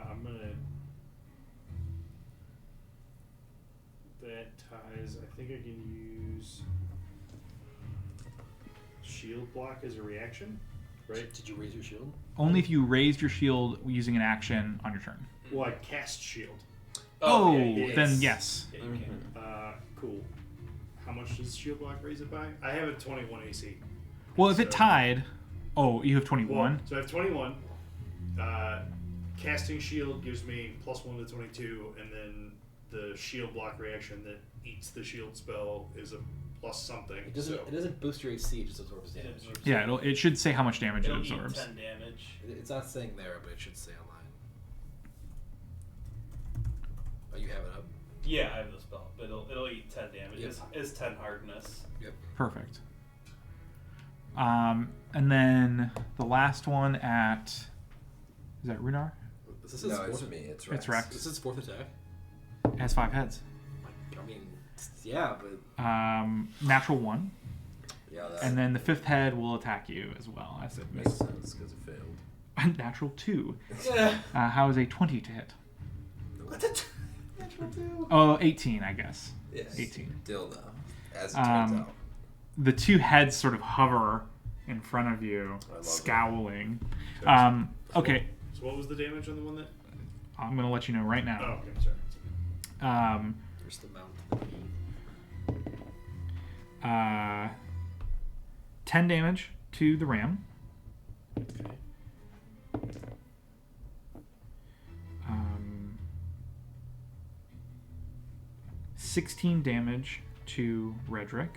I'm gonna. That ties. I think I can use shield block as a reaction, right? Did you raise your shield? Only if you raised your shield using an action on your turn. Well, I cast shield. Oh, yeah, then yes. Yeah, you can. Cool. How much does shield block raise it by? I have a 21 AC. Well, if it So- tied, you have 21. Well, so I have 21. Casting shield gives me +1 to 22, and then the shield block reaction that eats the shield spell is a plus something. It doesn't boost your AC, it just absorbs damage. Yeah, it should say how much damage It'll it eat absorbs. 10 damage. It's not saying there, but it should say online. Oh, you have it up? Yeah, I have the spell, but it'll eat 10 damage. Yep. It's 10 hardness. Yep. Perfect. And then the last one at. Is that Runar? This is No, fourth. it's me. It's Rex. It's Rex. This is 4th attack. It has 5 heads. I mean, yeah, but Natural 1. Yeah, that And then the 5th head will attack you as well as it makes missed. sense because it failed. Natural 2. Yeah. How is a 20 to hit? What's it? Natural 2. Oh, 18, I guess. Yes. 18. Still no. As it turns out. The 2 heads sort of hover in front of you, I love scowling. Okay, So what was the damage on the one that? I'm going to let you know right Oh, now. okay, sorry. there's the mount to the knee. 10 damage to the ram. Okay. 16 damage to Redrick.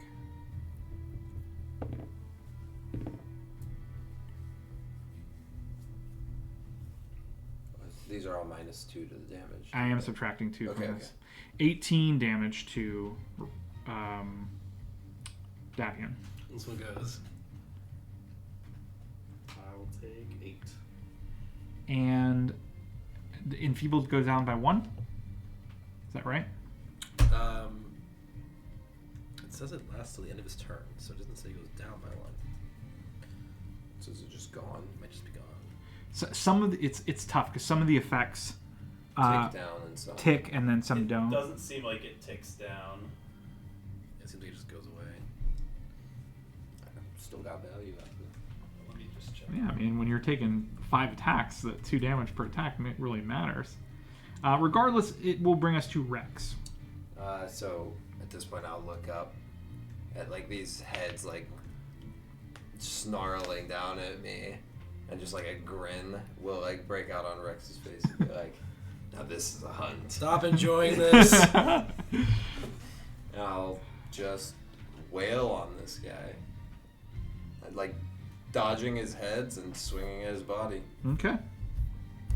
These are all -2 to the damage. I am subtracting 2 Okay, from this. 18 damage to Davian. This one goes. I will take 8. And the enfeebled goes down by 1. Is that right? It says it lasts till the end of his turn, so it doesn't say he goes down by 1. So is it just gone? It might just be gone. So some of the, it's tough because some of the effects Tick down and some. tick and then some It don't. doesn't seem like it ticks down. It seems like it just goes away. Still got value out of it. Let me just check. Yeah, I mean when you're taking 5 attacks, the 2 damage per attack really matters. Regardless, it will bring us to Rex. So at this point, I'll look up at like these heads like snarling down at me, and just like a grin will like break out on Rex's face and be like, "Now this is a hunt." Stop enjoying this. And I'll just wail on this guy, and, like dodging his heads and swinging at his body, Okay.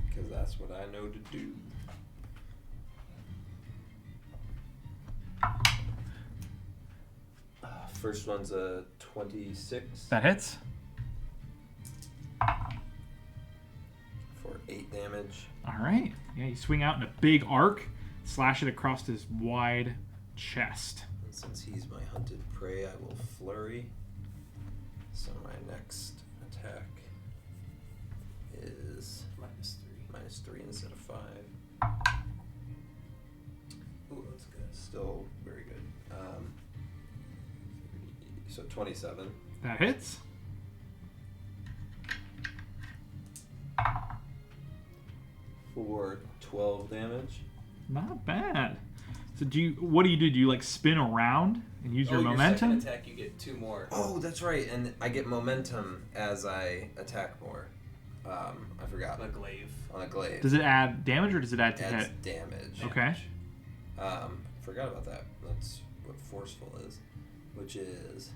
because that's what I know to do. First one's a 26 That hits. for 8 damage. All right. Yeah, you swing out in a big arc, slash it across his wide chest. And since he's my hunted prey, I will flurry. So my next attack is -3 instead of 5. Ooh, that's good. Still very good. So 27 That hits. for 12 damage. Not bad. So what do? Do you like spin around and use your momentum? Your second attack, you get 2 more. Oh, that's right, and I get momentum as I attack more. I forgot. On a glaive. On a glaive. Does it add damage or does it add to Adds hit? damage. Okay. Forgot about that. That's what forceful is, which is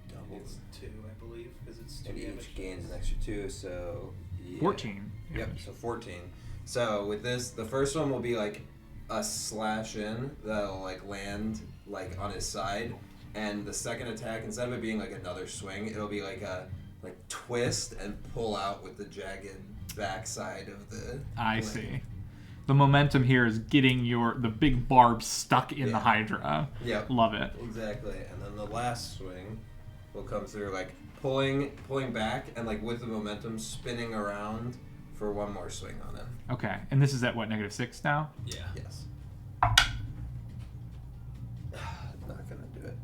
double. It's 2, I believe, because it's 2 And damage. each gains an extra 2, so yeah. 14. Yep, so 14. So with this, the first one will be like a slash in that'll like land like on his side, and the second attack, instead of it being like another swing, it'll be like a twist and pull out with the jagged backside of the. I blade. see. The momentum here is getting the big barb stuck in the Yeah. Hydra. Yep. Love it. Exactly, and then the last swing will come through like pulling back and like with the momentum spinning around for one more swing on him. Okay, and this is at what, -6 now? Yeah. Yes. Not gonna do it.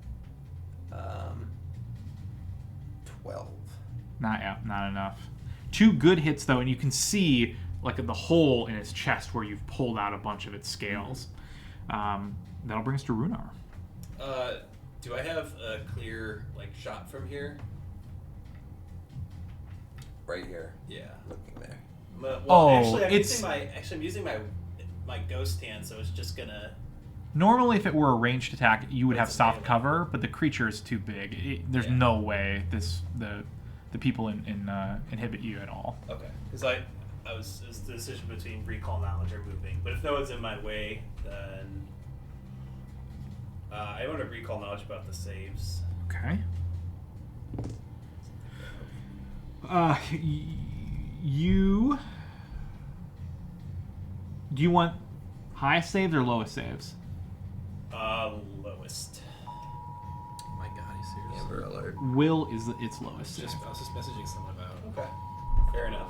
12. Not enough. 2 good hits though, and you can see like the hole in its chest where you've pulled out a bunch of its scales. That'll bring us to Runar. Do I have a clear shot from here? Right here, Yeah. looking there. Well, Oh, I'm using my ghost hand, so it's just gonna. Normally, if it were a ranged attack, you would But have it's soft melee. cover, but the creature is too big. There's Yeah. no way the people inhibit you at all. Okay. Because it was the decision between recall knowledge or moving, but if no one's in my way, then I want to recall knowledge about the saves. Okay. Do you want highest saves or lowest saves? Lowest. My God, are you serious? Amber alert. Will is its lowest save. I was just messaging someone about. Okay. Fair enough.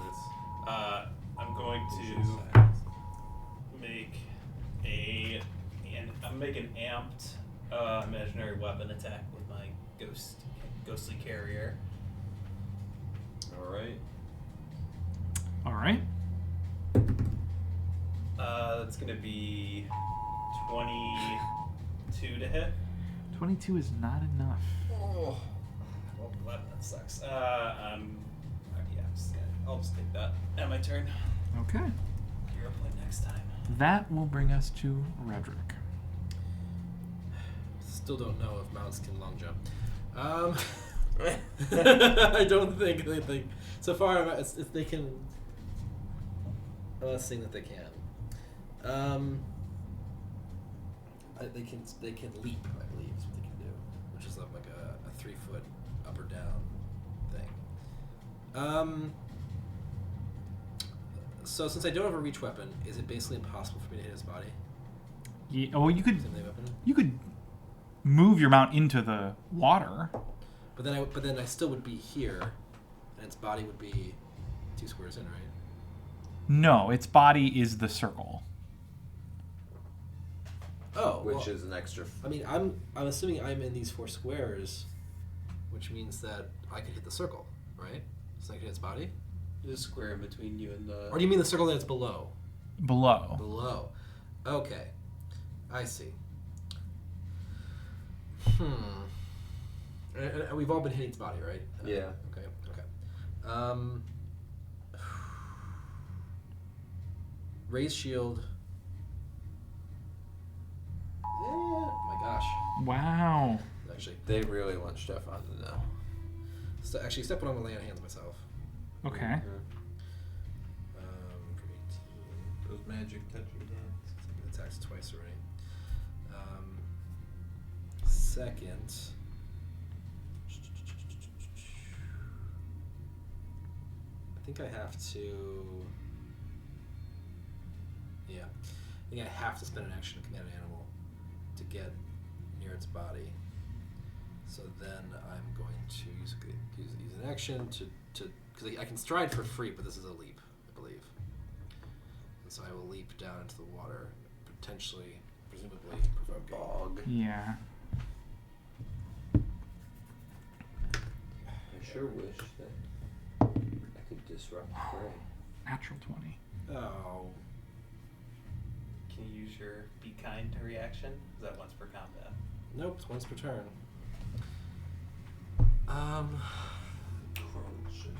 I'm going to make an amped imaginary weapon attack with my ghostly carrier. All right. All right. That's gonna be 22 to hit. 22 is not enough. Oh, well, that sucks. Yeah, I'll just take that. And my turn. Okay. You're up next time. That will bring us to Redrick. Still don't know if mounts can long jump. I don't think they think. So far, if they can. Let's see that they can. They can leap. I believe is what they can do, which is like a 3-foot up or down thing. So since I don't have a reach weapon, is it basically impossible for me to hit his body? Yeah, well, you could Weapon? move your mount into the water. But then I still would be here, and its body would be 2 squares in, right? No, its body is the circle. Oh, Which is an extra. I mean, I'm assuming I'm in these 4 squares, which means that I could hit the circle, right? So I could hit its body. There's a square in between you and the. Or do you mean the circle that's below? Below. Below. Okay, I see. And we've all been hitting its body, right? Yeah. Okay. Raise shield. Yeah, oh my gosh. Wow. Actually, They really want Stefan to know. actually, step one, I'm gonna lay on hands myself. Okay. For 18. Those magic touching hands. I've been attacked twice already. Second. I think I have to. Yeah. I think I have to spend an action to command an animal to get near its body. So then I'm going to use an action to because I can stride for free, but this is a leap, I believe. And so I will leap down into the water, presumably provoking. Bog. Yeah. I sure wish that I could disrupt prey. Natural 20. Oh. Can you use your be kind reaction? Is that once per combat? Nope, it's once per turn. Chrono shift.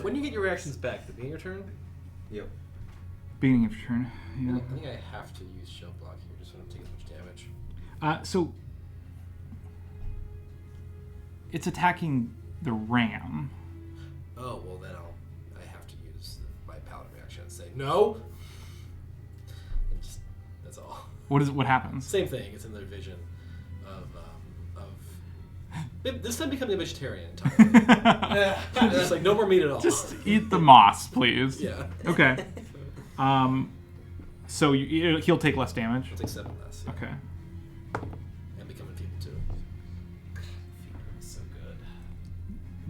When you get your reactions back, the beginning of your turn? Yep. Beginning of your turn. Yeah. I think I have to use shield block here just when I'm taking as much damage. So it's attacking the ram. Oh, well then I have to use my paladin reaction and say no. And just, that's all. What happens? Same thing. It's in the vision of this time becoming a vegetarian entirely. Just like no more meat at all. Just eat the moss, please. Yeah. Okay. So he'll take less damage. I'll take 7 less. Yeah. Okay. And become enfeebled too. So good.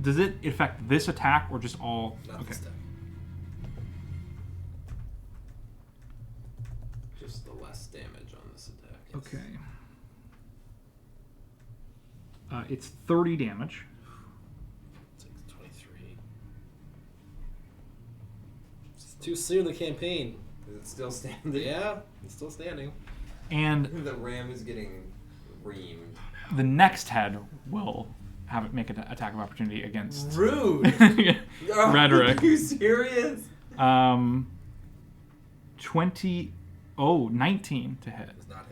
Does it affect this attack or just all? Not Okay. this time. Just the less damage on this attack. Okay. It's 30 damage. It's like 23. It's too soon in the campaign. Is it still standing? Yeah, it's still standing. And The ram is getting reamed. the next head will have it make an attack of opportunity against Rude. Rhetoric. Are you serious? 19 to hit. Does not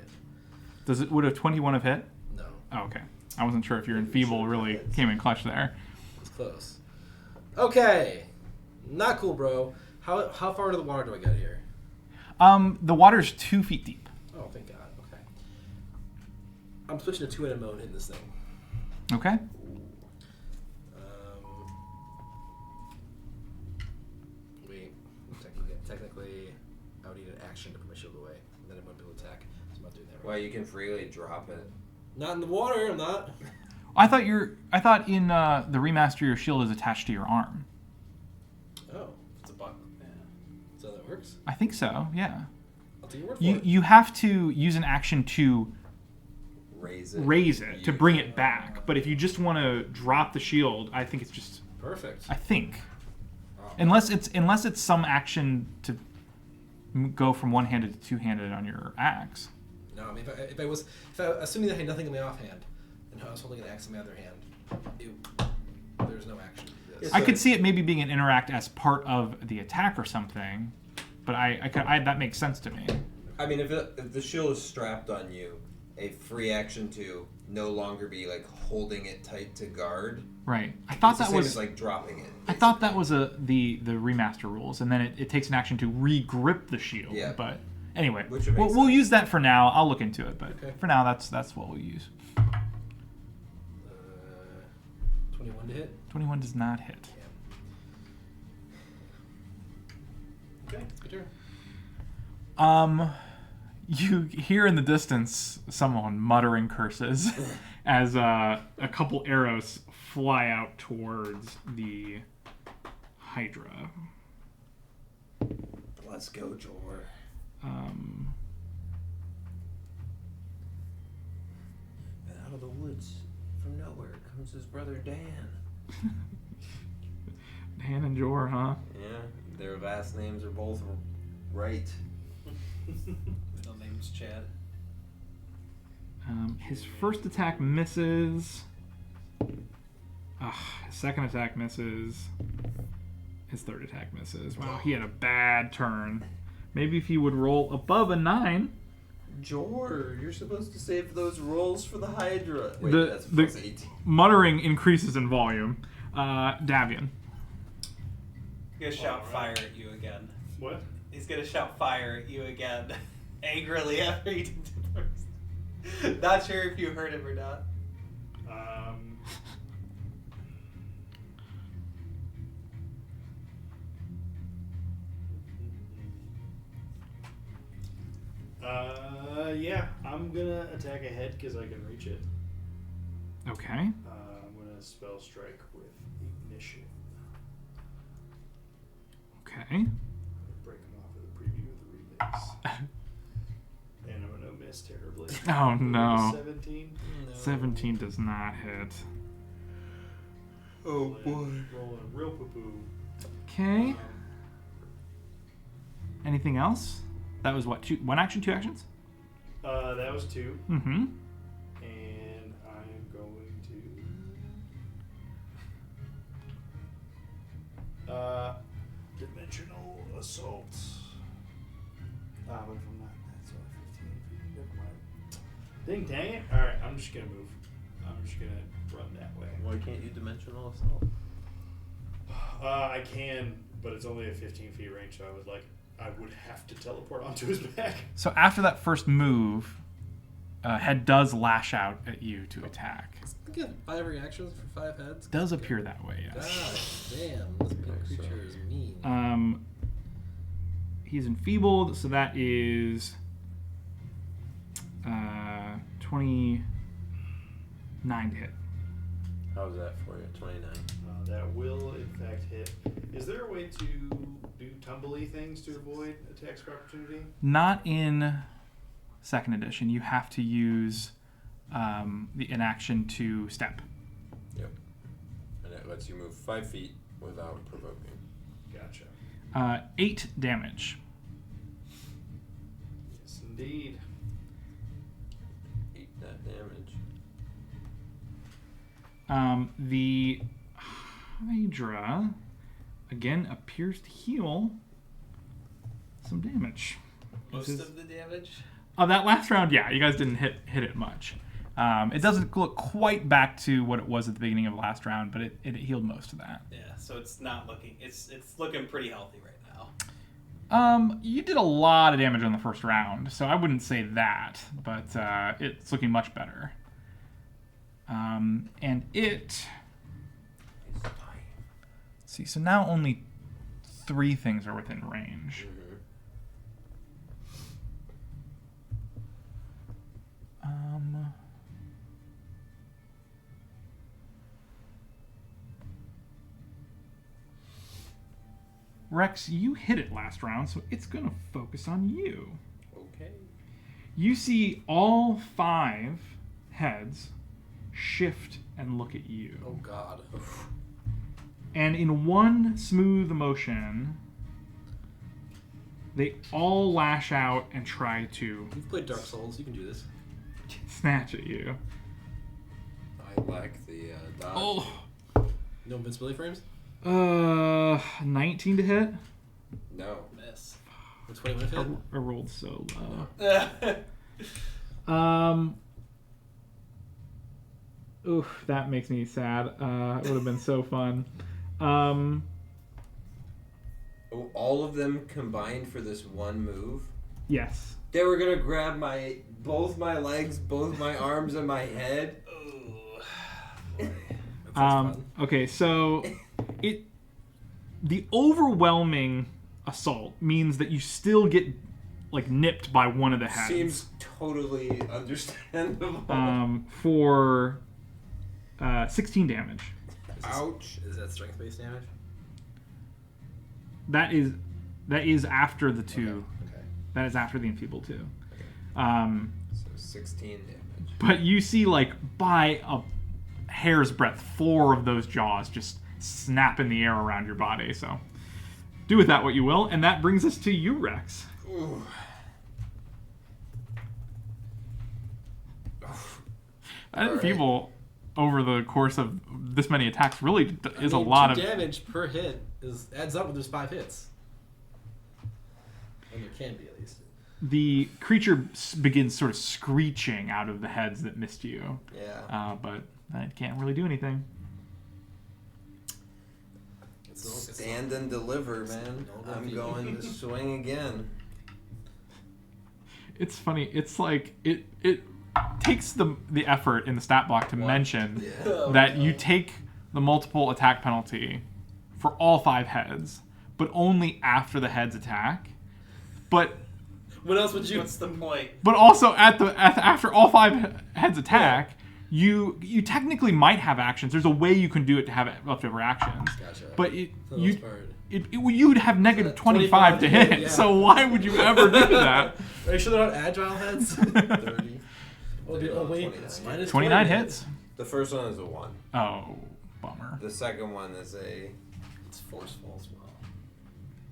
hit. Would a 21 have hit? No, Oh, okay. I wasn't sure if your enfeeble really came in clutch there. it's close. Okay, not cool, bro. How far into the water do I get here? The water's 2 feet deep. Oh, thank God. Okay. I'm switching to 2-handed mode and hitting this thing. Okay. Wait. Technically, I would need an action to put my shield away, and then I wouldn't be able to attack. So I'm not doing that right. Well, you can freely drop it. Not in the water. I'm not. I thought in the remaster your shield is attached to your arm. Oh, It's a buck. Yeah. so that works. I think so. Yeah. I'll take your word for You it. you have to use an action to Raise it. raise it to bring it back. But if you just want to drop the shield, I think it's just. Perfect. I think. Oh. Unless it's some action to go from one-handed to two-handed on your axe. No, I mean, if I assuming that I had nothing in my offhand, and I was holding an axe in my other hand, there's no action. I could see it maybe being an interact as part of the attack or something, but that makes sense to me. I mean, if the shield is strapped on you, a free action to no longer be like holding it tight to guard. Right. I thought it's the that same was as like dropping it. I thought that was the remaster rules, and then it takes an action to re-grip the shield. Yeah. But anyway, Which makes we'll sense. use that for now. I'll look into it, but Okay. for now, that's what we'll use. 21 to hit. 21 does not hit. Okay, good turn. You hear in the distance someone muttering curses as a couple arrows fly out towards the Hydra. Let's go, Jor. Um, And out of the woods, from nowhere, comes his brother Dan. Dan and Jor, huh? Yeah, their last names are both right. Middle name's Chad. His first attack misses. His second attack misses. His third attack misses. Wow, he had a bad turn. Maybe if he would roll above a 9. Jor, you're supposed to save those rolls for the Hydra. Wait, The- that's the- plus 18. Muttering increases in volume. Davian. He's gonna shout fire at you again. What? He's gonna shout fire at you again, angrily after he did the first. Not sure if you heard him or not. Yeah, I'm gonna attack ahead because I can reach it. Okay. I'm gonna spell strike with ignition. Okay. Break them off with a preview of the remix. And I'm gonna miss terribly. Oh no. 17. 17 does not hit. Oh boy. Rolling real poo-poo. Okay. Anything else? That was what? 1 action, 2 actions? That was 2. Mm-hmm. And I am going to dimensional assault. What if I'm not? That's only 15 feet. Never mind. Dang it! All right, I'm just gonna move. I'm just gonna run that way. Why can't you dimensional assault? I can, but it's only a 15 feet range, so I would have to teleport onto his back. So after that first move, Head does lash out at you to attack. Again, 5 reactions for 5 heads. Does appear that way, yes. God damn, this big creature is mean. He's enfeebled, so that is 29 to hit. How's that for you? 29. That will, in fact, hit. Is there a way to do tumbly things to avoid attacks of opportunity? Not in 2nd edition. You have to use an action to step. Yep. And it lets you move 5 feet without provoking. Gotcha. 8 damage. Yes, indeed. 8 that damage. The Hydra, again, appears to heal some damage. Most of the damage? Oh, that last round, yeah, you guys didn't hit it much. It doesn't look quite back to what it was at the beginning of the last round, but it healed most of that. Yeah, so it's not looking. It's looking pretty healthy right now. You did a lot of damage on the first round, so I wouldn't say that, but it's looking much better. And it... Let's see, so now only 3 things are within range. Rex, you hit it last round, so it's going to focus on you. Okay. You see all 5 heads shift and look at you. Oh god. And in one smooth motion, They all lash out and try to You've played Dark Souls. You can do this. snatch at you. I lack the dodge. Oh. No invincibility frames? 19 to hit. No. Miss. The 20 would have hit? I rolled so low. That's Oof, that makes me sad. It would have been so fun. Oh, all of them combined for this one move? Yes. They were gonna grab both my legs, both my arms, and my head. Okay, so the overwhelming assault means that you still get like nipped by one of the heads. Seems totally understandable. For 16 damage. Ouch. Is that strength-based damage? That is after the two. Okay. That is after the enfeebled two. So 16 damage. But you see, like, by a hair's breadth, 4 of those jaws just snap in the air around your body. So do with that what you will. And that brings us to you, Rex. Ooh. That enfeeble over the course of this many attacks really is a mean, lot 2 of damage per hit adds up when there's 5 hits. And there can be, at least. The creature begins sort of screeching out of the heads that missed you. Yeah. But it can't really do anything. Stand and deliver, man. I'm going to swing again. It's funny. It's like it takes the effort in the stat block to mention that you take the multiple attack penalty for all 5 heads, but only after the heads attack. But what else would you? What's the point? But also after all 5 heads attack, you technically might have actions. There's a way you can do it to have leftover actions. Gotcha. But you'd have negative 25 to hit. yeah. So why would you ever do that? Are you sure they're not agile heads? 30. Oh, wait. 29. 29 hits. The first one is a 1. Oh, bummer. The second one is a... It's forceful as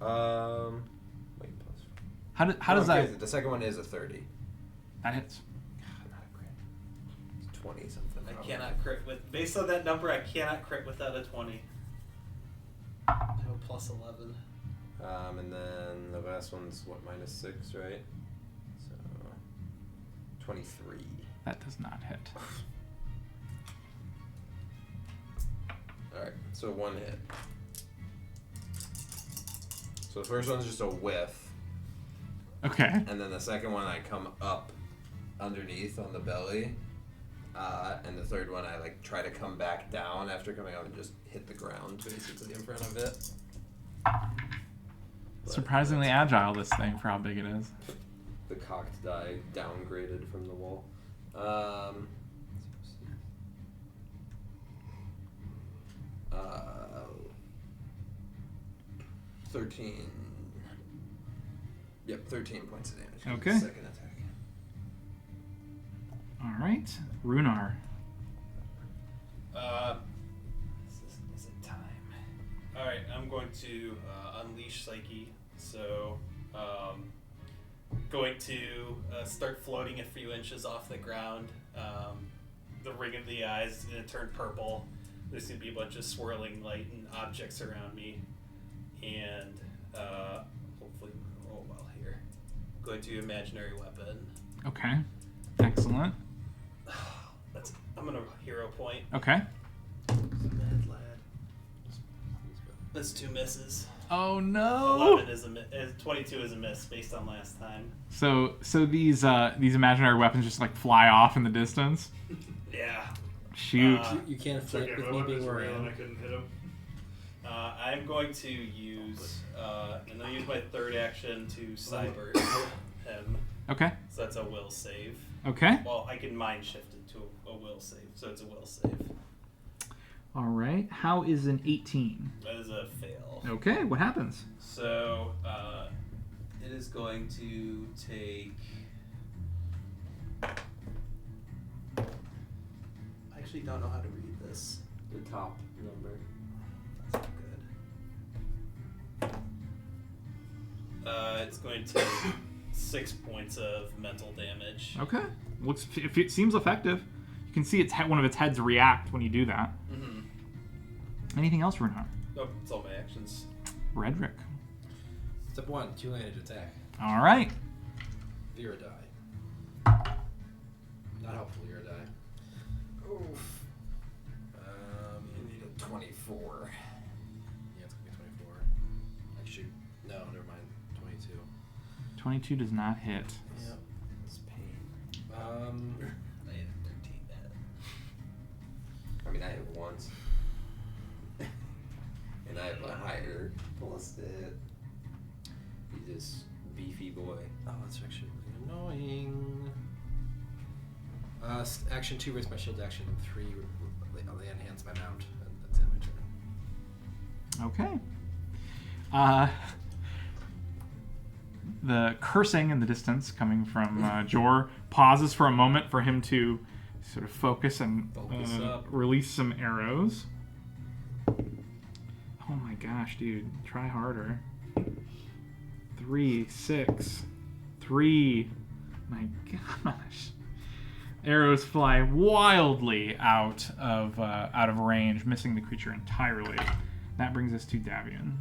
well. Wait, plus. How does that... Crazy. The second one is a 30. That hits. Not a crit. It's 20 something. I cannot crit with. Based on that number, I cannot crit without a 20. I have a plus 11. And then the last one's what, minus 6, right? So 23. That does not hit. Alright, so 1 hit. So the first one's just a whiff. Okay. And then the second one I come up underneath on the belly. And the third one I like try to come back down after coming up and just hit the ground basically in front of it. Surprisingly agile, this thing, for how big it is. The cocked die downgraded from the wall. 13. Yep, 13 points of damage. Okay. Second attack. All right, Runar. Is it time? All right, I'm going to unleash Psyche. So, going to start floating a few inches off the ground. The ring of the eyes is going to turn purple. There's going to be a bunch of swirling light and objects around me, and hopefully roll well here. Going to imaginary weapon. Okay. Excellent. I'm gonna hero point. Okay. Mad lad. That's 2 misses. Oh no. 11 is 22 is a miss based on last time. So these imaginary weapons just like fly off in the distance. Yeah. Shoot. You can't It's flip okay, with my me being weapon's where I real and I am. couldn't hit him. I'm going to use and I'll use my third action to cyber him. Okay. So that's a will save. Okay. Well, I can mind shift it to a will save, so it's a will save. All right. How is an 18? That is a fail. Okay. What happens? So it is going to take. I actually don't know how to read this. The top number. That's not good. It's going to 6 points of mental damage. Okay. Looks. If it seems effective. You can see one of its heads react when you do that. Mm-hmm. Anything else, Runhar? Nope, that's all my actions. Redrick. Step 1, two-handed attack. All right. Vera die. Not helpful, Vera die. Oof. You need a 24. Yeah, it's gonna be 24. Actually, no, never mind. 22. 22 does not hit. Yep. It's pain. Um, I had 13 that. I mean, I have once. And I have a higher ballistic. He's this beefy boy. oh, that's actually really annoying. Action 2, raise my shield. Action 3, I'll enhance my mount. That's it, my turn. Okay. The cursing in the distance coming from Jor pauses for a moment for him to sort of focus and Focus up. release some arrows. Oh my gosh, dude. Try harder. 3, 6, 3. My gosh. Arrows fly wildly out of range, missing the creature entirely. That brings us to Davian.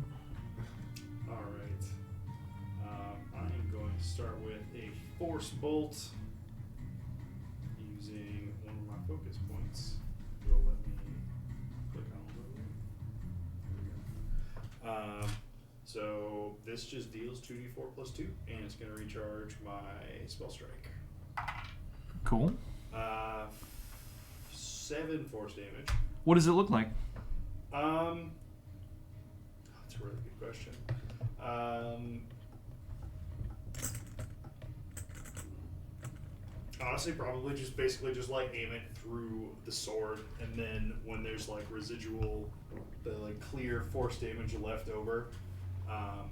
All right. I am going to start with a force bolt using one of my focus points. It'll let me click on it. So this just deals 2d4 plus 2, and it's going to recharge my spell strike. Cool. 7 force damage. What does it look like? That's a really good question. Honestly, probably just basically just like aim it through the sword, and then when there's like residual, the like clear force damage left over, I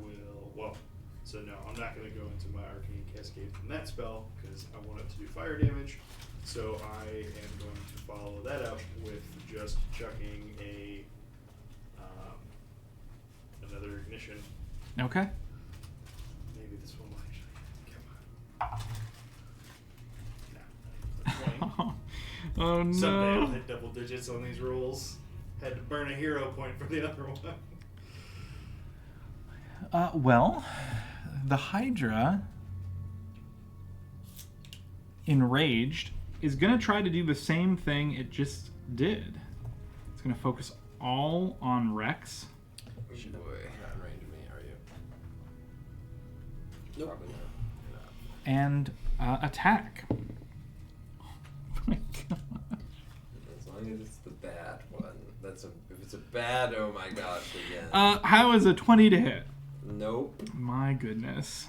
will. Well, so no, I'm not going to go into my arcane cascade from that spell because I want it to do fire damage. So I am going to follow that up with just chucking a another ignition. Okay. Maybe this one will actually come on. No, Oh no. someday I'll hit double digits on these rolls. Had to burn a hero point for the other one. Well, the Hydra, enraged, is going to try to do the same thing it just did. It's going to focus all on Rex. You're not in range of me, are you? Nope. Probably not. You're not. And attack. Oh my god. As long as it's the bad one. If it's a bad, oh my gosh, again. How is a 20 to hit? Nope. My goodness.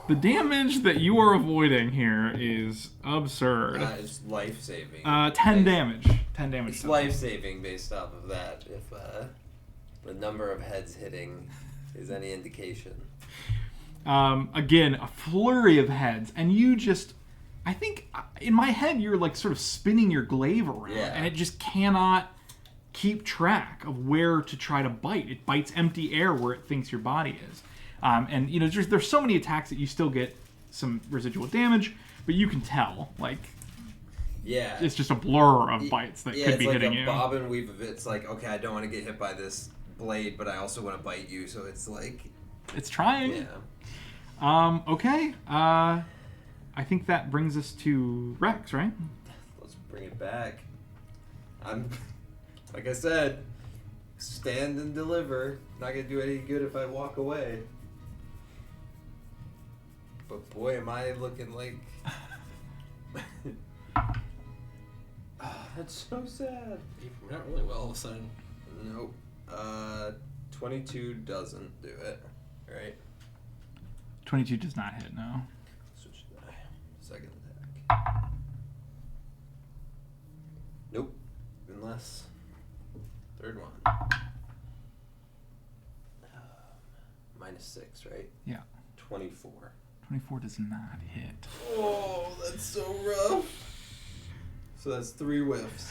The damage that you are avoiding here is absurd. It's life-saving. 10 damage. 10 damage. It's life-saving based off of that, if the number of heads hitting is any indication. Again, a flurry of heads, and you just... I think, in my head, you're like sort of spinning your glaive around, and it just cannot keep track of where to try to bite. It bites empty air where it thinks your body is. And, you know, there's so many attacks that you still get some residual damage, but you can tell, like... Yeah. It's just a blur of bites that could be like hitting you. you. Bob and weave of it. It's like, okay, I don't want to get hit by this blade, but I also want to bite you, so it's like... It's trying. Yeah. Okay. I think that brings us to Rex, right? Let's bring it back. I'm... Like I said, stand and deliver. Not going to do any good if I walk away. But boy, am I looking like... That's so sad. We're not really well all of a sudden. Nope. 22 doesn't do it, right? 22 does not hit, no. Switch die. Second attack. Nope. Even less. Third one. -6, right? Yeah. 24. 24 does not hit. Oh, that's so rough. So that's 3 whiffs.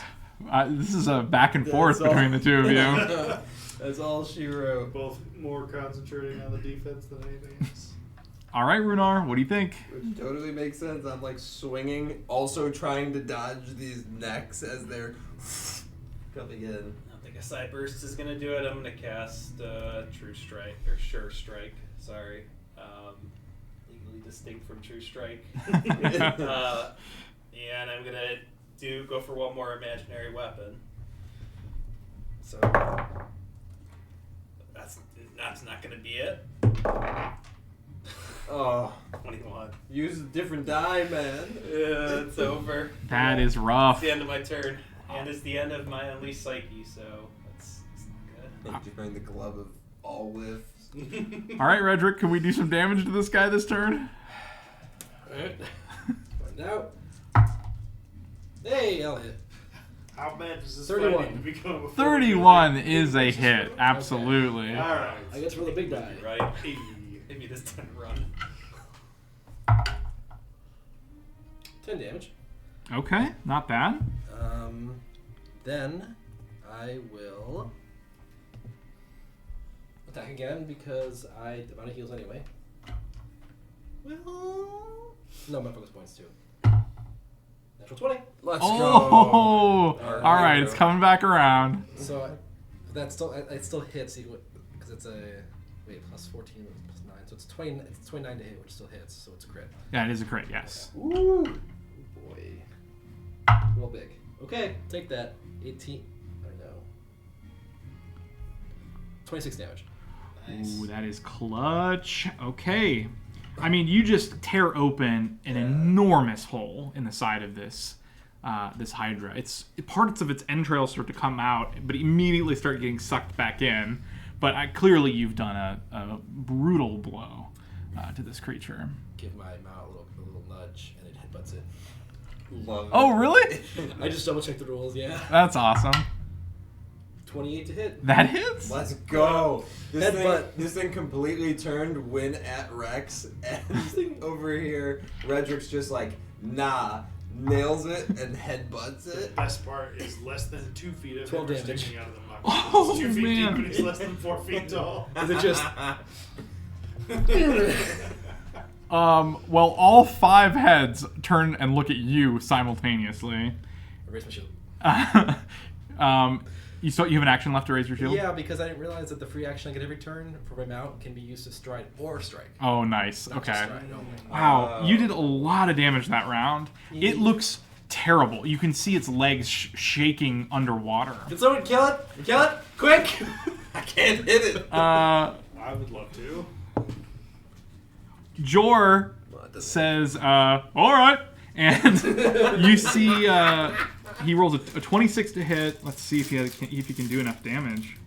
This is a back and forth That's all. between the two of you. That's all she wrote. Both more concentrating on the defense than anything else. All right, Runar, what do you think? Which totally makes sense. I'm like swinging, also trying to dodge these necks as they're coming in. I don't think a side burst is gonna do it. I'm gonna cast True Strike or Sure Strike. Sorry, legally distinct from True Strike. And I'm gonna go for one more imaginary weapon. So that's not gonna be it. Oh, 21. use a different die, man. Yeah, it's over. That is It's rough. the end of my turn, and it's the end of my Unleashed Psyche, so it's not Join the club of all lifts. good. All right, Redrick, can we do some damage to this guy this turn? Alright. Find out. Hey, Elliot. How bad does this 31. fighting become a 31 is a hit, absolutely. All right. I guess roll the big die. Right? Give me this time to run. 10 damage. Okay, not bad. Then I will attack again because I'm out of heals anyway. Well, no, my focus points too. Natural 20. Let's Oh, go. all right, it's coming back around. So that's still it still hits because it's a plus 14 plus 9, so it's 20. It's 29 to hit, which still hits, so it's a crit. Yeah, it is a crit, yes. Ooh, boy, roll big. Okay, take that. 18. I know. 26 damage. Nice. Ooh, that is clutch. Okay. I mean, you just tear open an enormous hole in the side of this this Hydra. Parts of its entrails start to come out, but immediately start getting sucked back in. But clearly, you've done a brutal blow to this creature. Give my mount a little nudge, and it headbutts it. Love it. Oh, really? I just double checked the rules. Yeah. That's awesome. 28 to hit. That hits? Let's go. Headbutt. This thing completely turned win at Rex, and over here, Redrick's just like, nah, nails it and headbutts The it. best part is less than 2 feet of 12 him damage. sticking out of the muck. Oh, It's 2 feet man. deep, but he's less than 4 feet tall. Is it just? Well, all 5 heads turn and look at you simultaneously. I raise my shield. You have an action left to raise your shield? Yeah, because I didn't realize that the free action I get every turn for my mount can be used to stride or strike. Oh, nice. Not Okay. just stride only. Wow, you did a lot of damage that round. It looks terrible. You can see its legs shaking underwater. Can someone kill it? Kill it! Quick! I can't hit it. I would love to. Jor says, all right. And you see he rolls a 26 to hit. Let's see if he can do enough damage.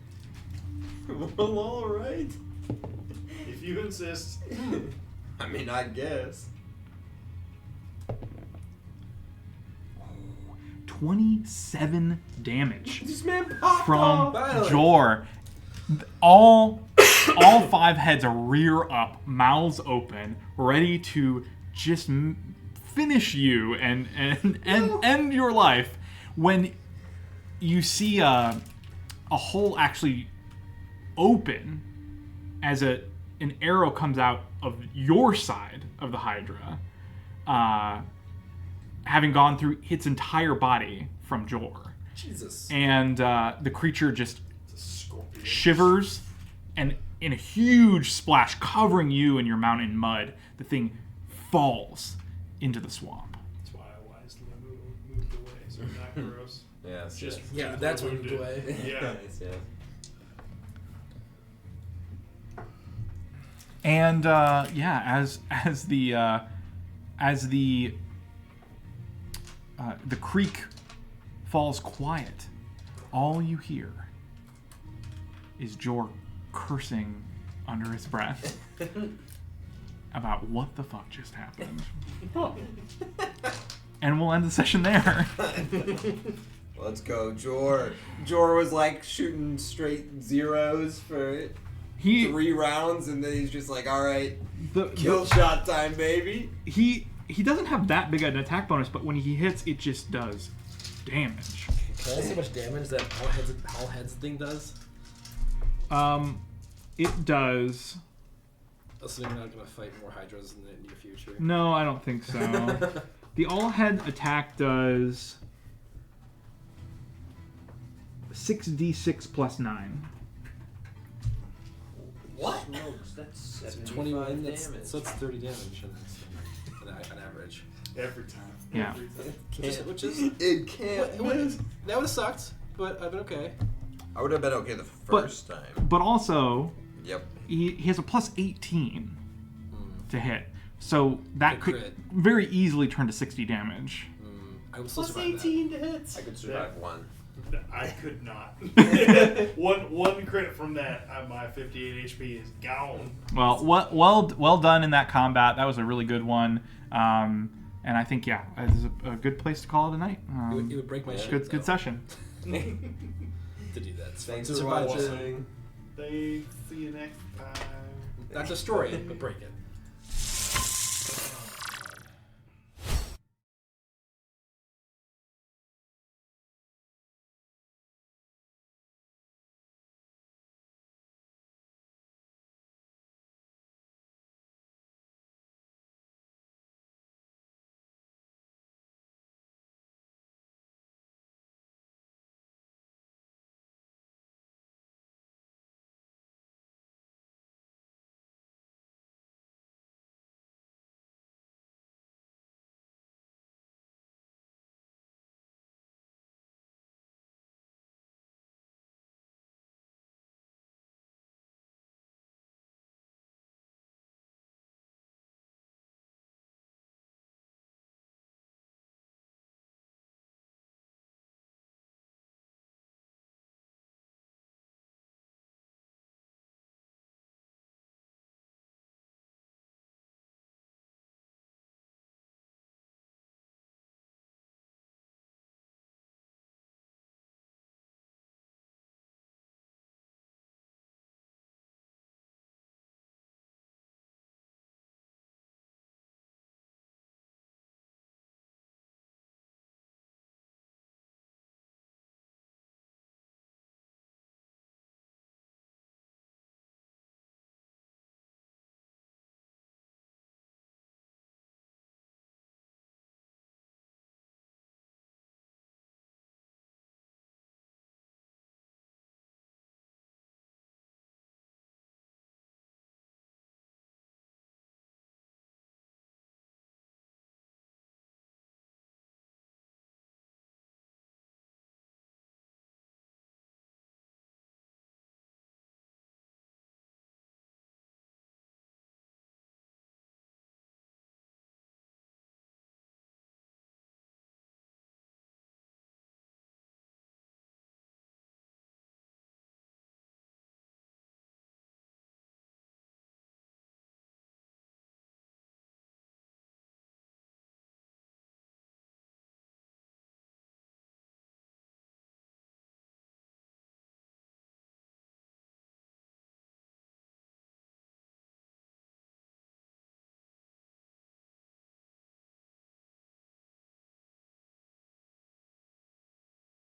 Well, all right. If you insist. I mean, I guess. 27 damage This man popped from off. Jor. All 5 heads are rear up, mouths open, ready to just finish you and end your life. When you see a hole actually open as an arrow comes out of your side of the Hydra, having gone through its entire body from Jor. Jesus. And the creature just shivers, and in a huge splash covering you and your mount in mud, the thing falls into the swamp. That's why I wisely moved away, so I'm not gross. Yes. Just Yeah, that's what moved wounded. away. Yeah. Yes. And as the creek falls quiet, all you hear is Jor cursing under his breath about what the fuck just happened. And we'll end the session there. Let's go, Jor. Jor was like shooting straight zeros for 3 rounds, and then he's just like, all right, kill shot time, baby. He doesn't have that big an attack bonus, but when he hits, it just does damage. Can I see how much damage that all heads thing does? It does. Assuming I'm not going to fight more Hydras in the near future. No, I don't think so. The all-head attack does 6d6 plus 9. What? Smokes, that's 21, damage. so that's 30 damage on average. Every time. Yeah. Every time. Which is It can't miss. that would have sucked, but I've been okay. I would have been okay the first time. But also, Yep. he has a plus 18 to hit. So that Good could crit. very easily turn to 60 damage. I would still Plus survive 18 to hits. I could survive one. I could not. one crit from that, my 58 HP is gone. Well done in that combat. That was a really good one. And I think, yeah, it's a good place to call it a night. It would break my shit. Good though, session. to do that. Thanks To for survive watching. Thanks. See you next time. Not destroy it, but break it.